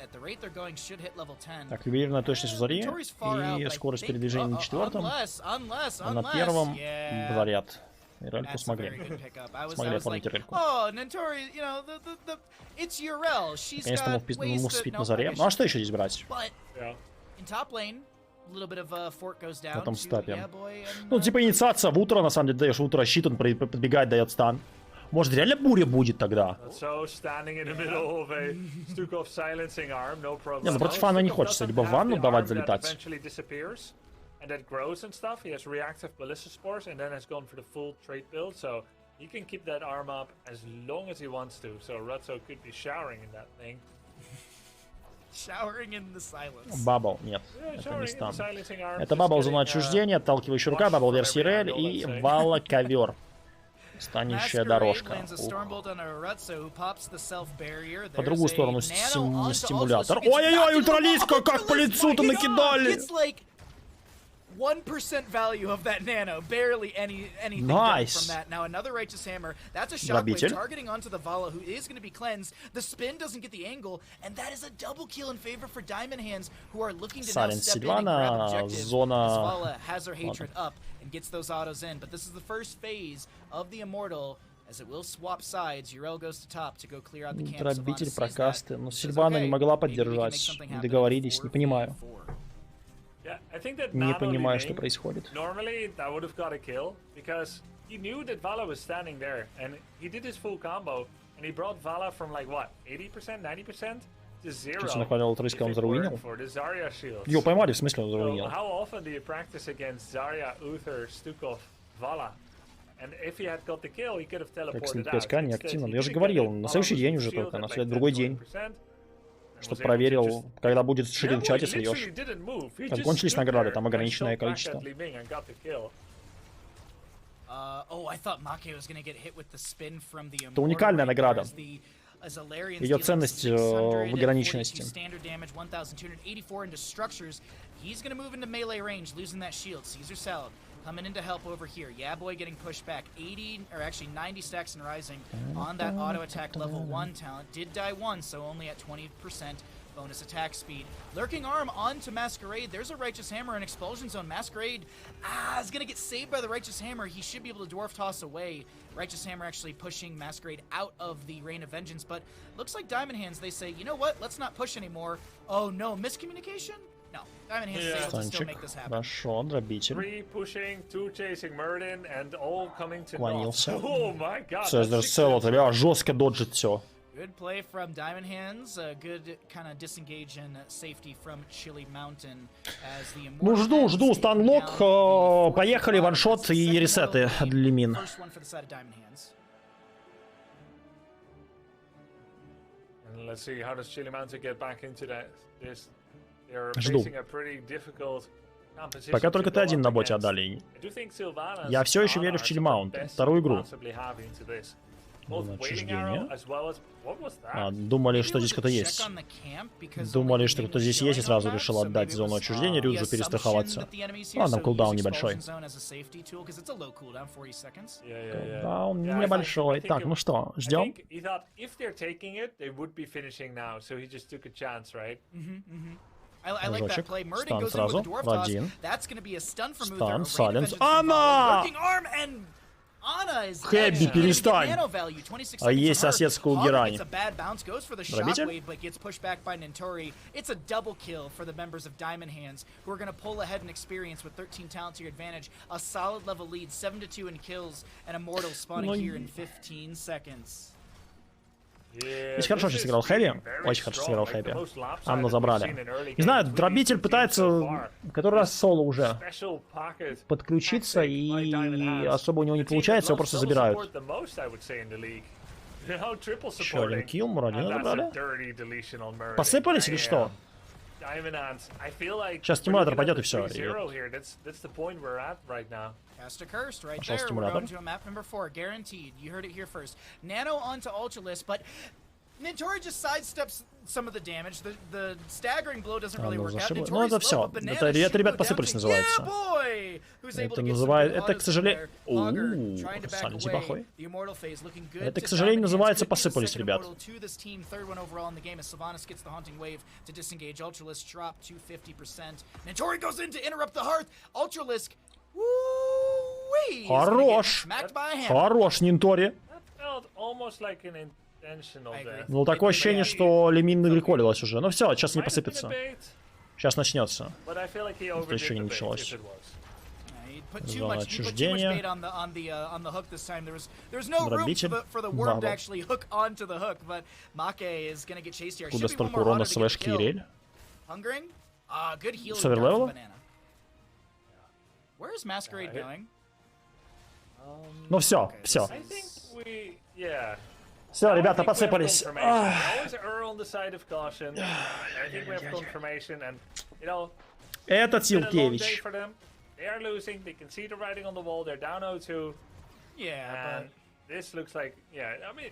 at the rate they're going, should hit level 10. Так, ювелирная точность в заре и скорость передвижения на четвертом, а на первом заряд. Ирельку That's a very смогли. good pickup. I was Смогли like, оформить Ирельку. oh, Nentori, you know, it's Urel. She's Конечно, got ways ему to... спит No, на I заре. guess Ну а she- что еще здесь брать? But Yeah. in top lane, a little bit of a fort goes down Потом to стапе. Yeah Boy and, Ну, типа инициация в утро, на самом деле, даешь в утро щит, он подбегает, дает стан. Может, реально буря будет тогда? So standing in the middle of a Stukov silencing arm, no problem. Не, ну против Фана не хочется. Либо в ванну давать залетать. And that grows and stuff. He has reactive ballista spores and then has gone for the full trait build, so he can keep that arm up as long as he wants to. So Rutso could be showering in that thing. showering in the silence. Бабл, нет, Yeah, это showering не in the стан. silencing arm. Это just бабл зона getting, отчуждения, отталкивающая рука, бабл версии РЛ и вала ковер. Станущая Masquerade дорожка. lands a Stormbolt on a Rutso, who pops the self-barrier. По There's другую a сторону nano onto стимулятор. Ultra, so he gets Ой-ой-ой, knocked into the ультралистка, wall. как по лицу-то Ultralisk накидали! gets like 1% value of that nano, barely anything Nice. done from that. Now another Righteous Hammer, that's a shockwave Грабитель. targeting onto the Vala, who is going to be cleansed. The spin doesn't get the angle, and that is a double kill in favor for Diamond Hands, who are looking to now Silence step in and grab Сильвана, objective. зона- As Vala has her hatred up and gets those autos in, but this is the first phase of the Immortal. As it will swap sides, Urel goes to top to go clear out the camp. Грабитель, Sylvanas sees прокасты. that. Но Says, Сильвана не "Okay, могла maybe we can make поддержать. something Не happen договорились, не 4v4." понимаю. Yeah, I think that Не nano понимаю, leading, что происходит. Normally that would have got a kill because he knew that Vala was standing there and he did his full combo and he brought Vala from like what 80%, 90% to zero. Сейчас он нахвалял ультраиска, он if it заруинил. weren't for the Zarya shields. Его поймали, в смысле он So заруинил? how often do you practice against Zarya, Uther, Stukov, Vala? And if he had got the kill, he could have Как teleported слить out. 5К не Instead, активно. he Я же didn't говорил, get it. на Vala следующий was день уже shielded только, на at, like, следующий другой день. 10%, and Чтоб was able to проверил, just- когда будет ширин в Yeah, чате, boy, сльешь. literally didn't move. He Как just кончились stood награды, there там and ограниченное shot back количество. at Li Ming and got the kill. Oh, I thought Make was going to get hit with the spin from the Это уникальная награда. Ее Её ценность в ограниченности. Standard damage 1284 into structures. He's going to move into melee range, losing that shield. Caesar Salad coming in to help over here. Yeah Boy getting pushed back 80 or actually 90 stacks and rising on that auto attack level 1 talent. Did die once, so only at 20% bonus attack speed. Lurking arm onto Masquerade. There's a Righteous Hammer in Expulsion Zone. Masquerade is going to get saved by the Righteous Hammer. He should be able to Dwarf Toss away. Righteous Hammer actually pushing Masquerade out of the Rain of Vengeance, but looks like Diamond Hands, they say, you know what, let's not push anymore. Oh no, miscommunication? No, Diamond Hands is able to still Станчик. make this happen. Хорошо, дробитель. 3 pushing, 2 chasing Murden, and all coming to naught. Уклонился. Oh my god. Все, that's Цело, 6 kills. жестко доджит все. Good play from Diamond Hands, good kind of disengage and safety from Chili Mountain as the Ну, жду, станлок, поехали, ваншот и ресеты для мин. First one for the side of Diamond Hands. And let's see, how does Chili Mountain get back into this? They're Жду. facing a pretty difficult competition Пока to только go Т1 up на боте against. отдали. I do think Sylvanas Я все еще and верю в Anna are Chili some of Mount, the best вторую you игру. possibly have into this. Both Зона Wailing Arrow отчуждения. as well as... What was that? Думали, что здесь кто-то есть. Думали, что кто-то здесь есть, и сразу решил отдать зону отчуждения, Рюджу перестраховаться. Ладно, кулдаун небольшой. Кулдаун небольшой. Так, ну что, ждем? He thought if they're taking it, they would be finishing now, so he just took a chance, right? I like that Прыжочек. play. Murden Стан goes in сразу. with the dwarf В toss. один. That's going to be a stun from Uther. Стан, A Rain of Silence. Vengeance from Анна! Lurking Arm and Anna is Хэби, dead. перестань. Nano value, 26 А есть seconds on her. соседская у Hog Герани. gets a bad bounce, goes for the Грабитель? shockwave, but gets pushed back by Nentori. It's a double kill for the members of Diamond Hands, who are going to pull ahead in experience with 13 talent to your advantage. A solid level lead, 7-2 in kills, and Immortal spawning here in 15 seconds. Здесь хорошо сейчас сыграл Хэви. Очень хорошо сыграл Хэви. Анну забрали. Не знаю, дробитель пытается который раз соло уже подключиться, и особо у него не получается, его просто забирают. Еще один килл, Мурадина забрали. Посыпались или что? Сейчас стимулятор пойдет и все. Caster cursed right Пошел there. We're стимулятор. going to a map number 4, guaranteed. You heard it here first. Nano onto Ultralisk, but Nentori just sidesteps some of the damage. The staggering blow doesn't really work out. Ну это все. Это ребят посыпались называется. Это называется, это, к сожалению... Сами плохой. Это, к сожалению, называется посыпались, ребят. Nentori goes in to interrupt the hearth. Ultralisk. Woo-wee! he's gonna get Хорош. smacked by a hammer. Хорош, Нинтори. That felt almost like an intentional I agree. death. Ну, такое ощущение, что Лемин реколилась уже. Ну все, сейчас не Might have been a посыпется. bait, Сейчас начнется. but I feel like he Это еще overdid не the bait началось. if it was. He put too Зона much bait отчуждения. on the hook this time. There was no room Дробитель. for the worm to Браво. actually hook onto the hook, but Make is gonna get chased here. Куда Should be one столько more урона auto с to get the вешки и kill. рель? Hungering? Good healing Север down from левела? Banana. Where is Masquerade hit- going? Ну все, Okay, все. this I is- think we, yeah. Все, I ребята, think we have посыпались. confirmation. Ах. We always err on the side of caution. I think we have confirmation, and you know, Это it's been a long day Тилкевич. for them. They are losing. They can see the writing on the wall. They're down 0-2, Yeah, and this looks like, yeah. I mean,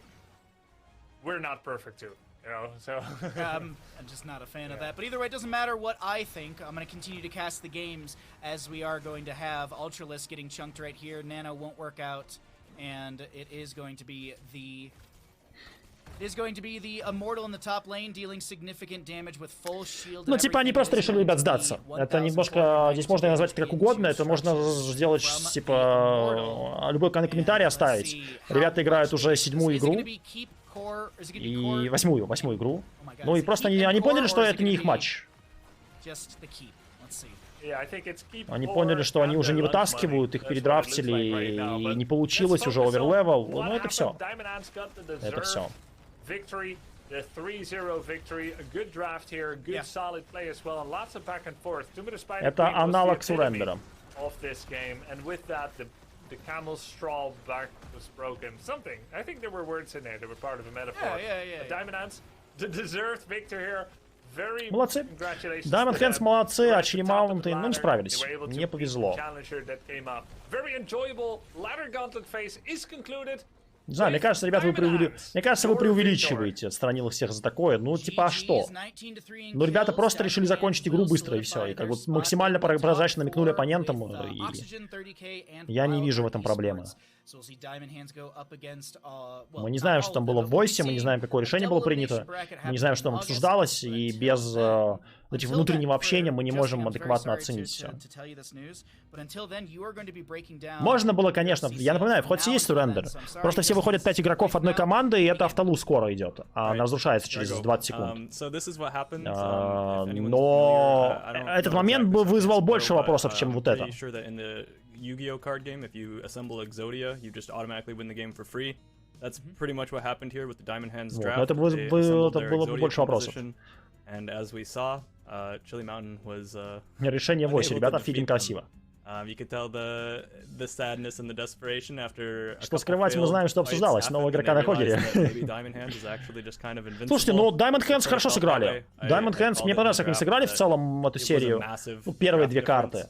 we're not perfect too, you know. So but I'm just not a fan of that. But either way, it doesn't matter what I think. I'm going to continue to cast the games as we are going to have Ultralisk getting chunked right here. Nano won't work out, and it is going to be the Immortal in the top lane, dealing significant damage with full shield. Ну, and типа, они everything. просто It is решили, going ребят, to be сдаться. Это 1400 немножко... Здесь можно назвать это как угодно. Это можно сделать, типа, любой комментарий оставить. Ребята играют уже седьмую игру. И восьмую игру. Ну и просто они поняли, что это не их матч. yeah, I think it's keep Они or поняли, что они have уже their не lunch вытаскивают, money. их That's what it looks передрафтили, like right now, и but не let's получилось уже focus on оверлевел. what Ну это все. happened. Diamond Ants got the Это deserved все. victory, the 3-0 victory, a good draft here, good Yeah. solid play as well, and lots of back and forth. Tumor Spider Это Queen was the аналог epitome суррендера. of this game, and with that, the camel's straw back was broken. Something. I think there were words in there that were part of a metaphor. Yeah. But Diamond Ants, the deserved victor here. Very Молодцы. congratulations Diamond to them. Hands молодцы, We're а at the Chili top of the Mountain, ну, не ladder. справились. They were able to Не beat the повезло. challenger that came up. Very enjoyable. Ladder Gauntlet phase is concluded. Не знаю, мне кажется, ребята, мне кажется, вы преувеличиваете, отстранил их всех за такое. Ну, типа, а что? Ну, ребята просто решили закончить игру быстро, и все. И как бы максимально прозрачно намекнули оппонентам, и я не вижу в этом проблемы. Мы не знаем, что там было в войсе, мы не знаем, какое решение было принято, мы не знаем, что там обсуждалось, и без этих внутреннего общения мы не можем адекватно оценить все. Можно было, конечно, я напоминаю, в HotS есть суррендер. Просто все выходят 5 игроков одной команды, и это автолу скоро идет. Она разрушается через 20 секунд. Но этот момент бы вызвал больше вопросов, чем вот это. Yu-Gi-Oh card game, if you assemble Exodia, you just automatically win the game for free. That's pretty much what happened here with the Diamond Hands draft. Это было бы больше вопросов. And as we saw, Chili Mountain was решение 8, ребята, офигенно красиво. You could tell the sadness and the desperation after. Что скрывать, мы знаем, что обсуждалось. Нового игрока на Хогере. Слушайте, ну Diamond Hands хорошо сыграли. Diamond Hands, мне понравилось, как они сыграли в целом эту серию. Ну, первые две карты.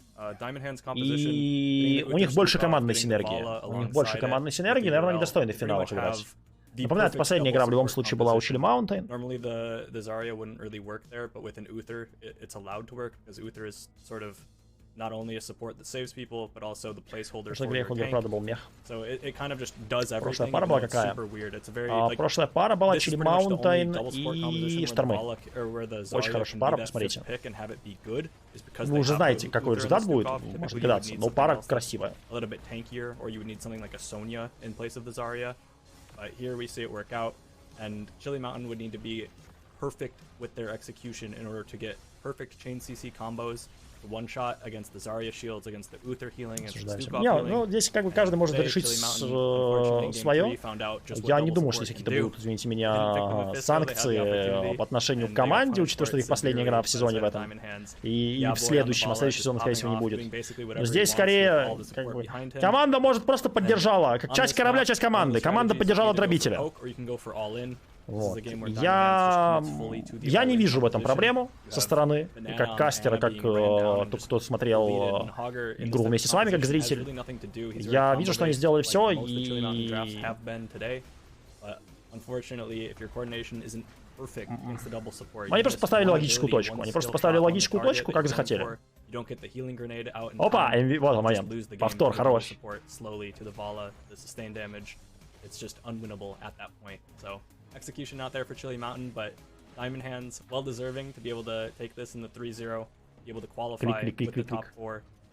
И у них больше командной синергии. У них больше командной синергии, наверное, они достойны финала играть. Напоминаю, это последняя игра в любом случае была у Chili Mountain. Normally the Zarya wouldn't really work there, but with an Uther, it's allowed to work because Uther is sort of not only a support that saves people, but also the placeholder for your tank. Правда, был мех. So it kind of just does everything. Прошлая пара была какая? Прошлая пара была Chili Mountain и Штормы. Очень хорошая пара, посмотрите. Вы уже знаете, какой результат будет, можно догадаться, но пара красивая. A little bit tankier, or you would need something like a Sonya in place of the Zarya. But here we see it work out, and Chili Mountain would need to be perfect with their execution in order to get perfect chain CC combos. One shot against the Zarya shields, against the Uther healing, against the Snoop healing. Ну, здесь как бы каждый может решить свое. Я не думаю, что здесь какие-то будут, извините меня, санкции по отношению к команде, учитывая, что это их последняя игра в сезоне в этом. И в следующем, а следующий сезон, скорее всего, не будет. Но здесь скорее, как бы, команда, может, просто поддержала, как часть корабля, часть команды. Команда поддержала дробителя. Вот. Я не вижу в этом проблему со стороны, как кастера, как тот, кто смотрел игру вместе с вами, как зритель. Я вижу, что они сделали все, и... Они просто поставили логическую точку. Они просто поставили логическую точку, как захотели. Опа! Вот он момент. Повтор, хорош. Execution out there for Chili Mountain, but Diamond Hands well deserving to be able to take this in the 3-0, be able to qualify with the top 4.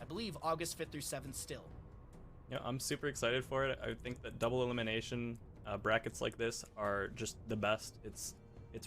I believe, August 5th through 7th still. Yeah, I'm super excited for it. I think that double elimination brackets like this are just the best. It's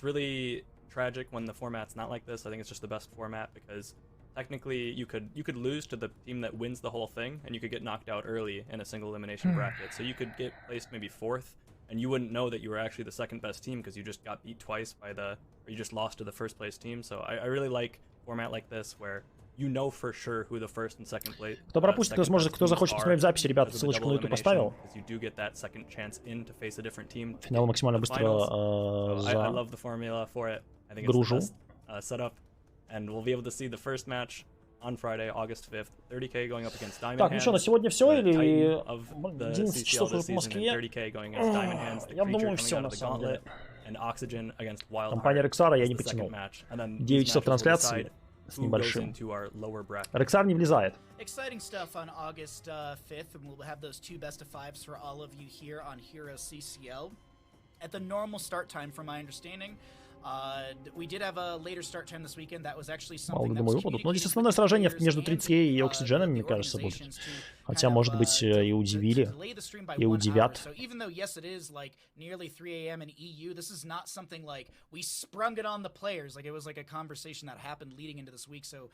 really tragic when the format's not like this. I think it's just the best format because technically you could lose to the team that wins the whole thing, and you could get knocked out early in a single elimination bracket. So you could get placed maybe 4th, and you wouldn't know that you were actually the second best team because you just got beat twice by or you just lost to the first place team. So I really like format like this where you know for sure who the first and second place. Кто пропустит, возможно, кто захочет посмотреть в записи, ребята, ссылочку на YouTube поставил. You do get that second chance in to face a different team. Финал максимально быстро I love the formula for it. I think it's the best setup, and we'll be able to see the first match on Friday, August 5th. 30k going up against Diamond Hands. Так, ну что, на сегодня все или 11 часов по Москве? 30k going against Diamond Hands. Я думаю, все на самом деле. And Oxygen against Wild Компания Рексара я не потянул. 9 часов трансляции с небольшим. Рексар не влезает. Exciting stuff on August 5th, and we'll have those 2 best of 5s for all of you here on HeroesCCL. At the normal start time, from my understanding. We did have a later start time this weekend. That was actually something that was communicated. Но здесь основное сражение между 30 и Oxygen, мне кажется, будет. Хотя, может быть, и удивили, и удивят. So even though, yes, it is like nearly 3 a.m. in EU, this is not something like we sprung it on the players. Like it was like a conversation that happened leading into this week. So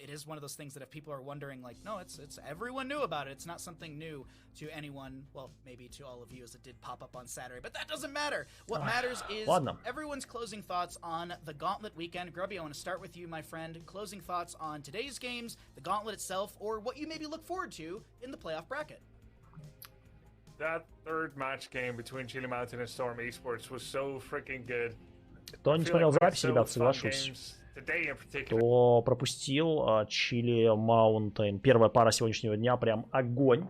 it is one of those things that if people are wondering, like, no, it's everyone knew about it. It's not something new to anyone. Well, maybe to all of you, as it did pop up on Saturday, but that doesn't matter. What matters is everyone's closing thoughts on the Gauntlet weekend. Grubby, I want to start with you, my friend. Closing thoughts on today's games, the Gauntlet itself, or what you maybe look forward to in the playoff bracket. That third match game between Chile Mountain and Storm Esports was so freaking good. Кто не смотрел записи, ребят, соглашусь. Кто пропустил Chile Mountain, первая пара сегодняшнего дня, прям огонь.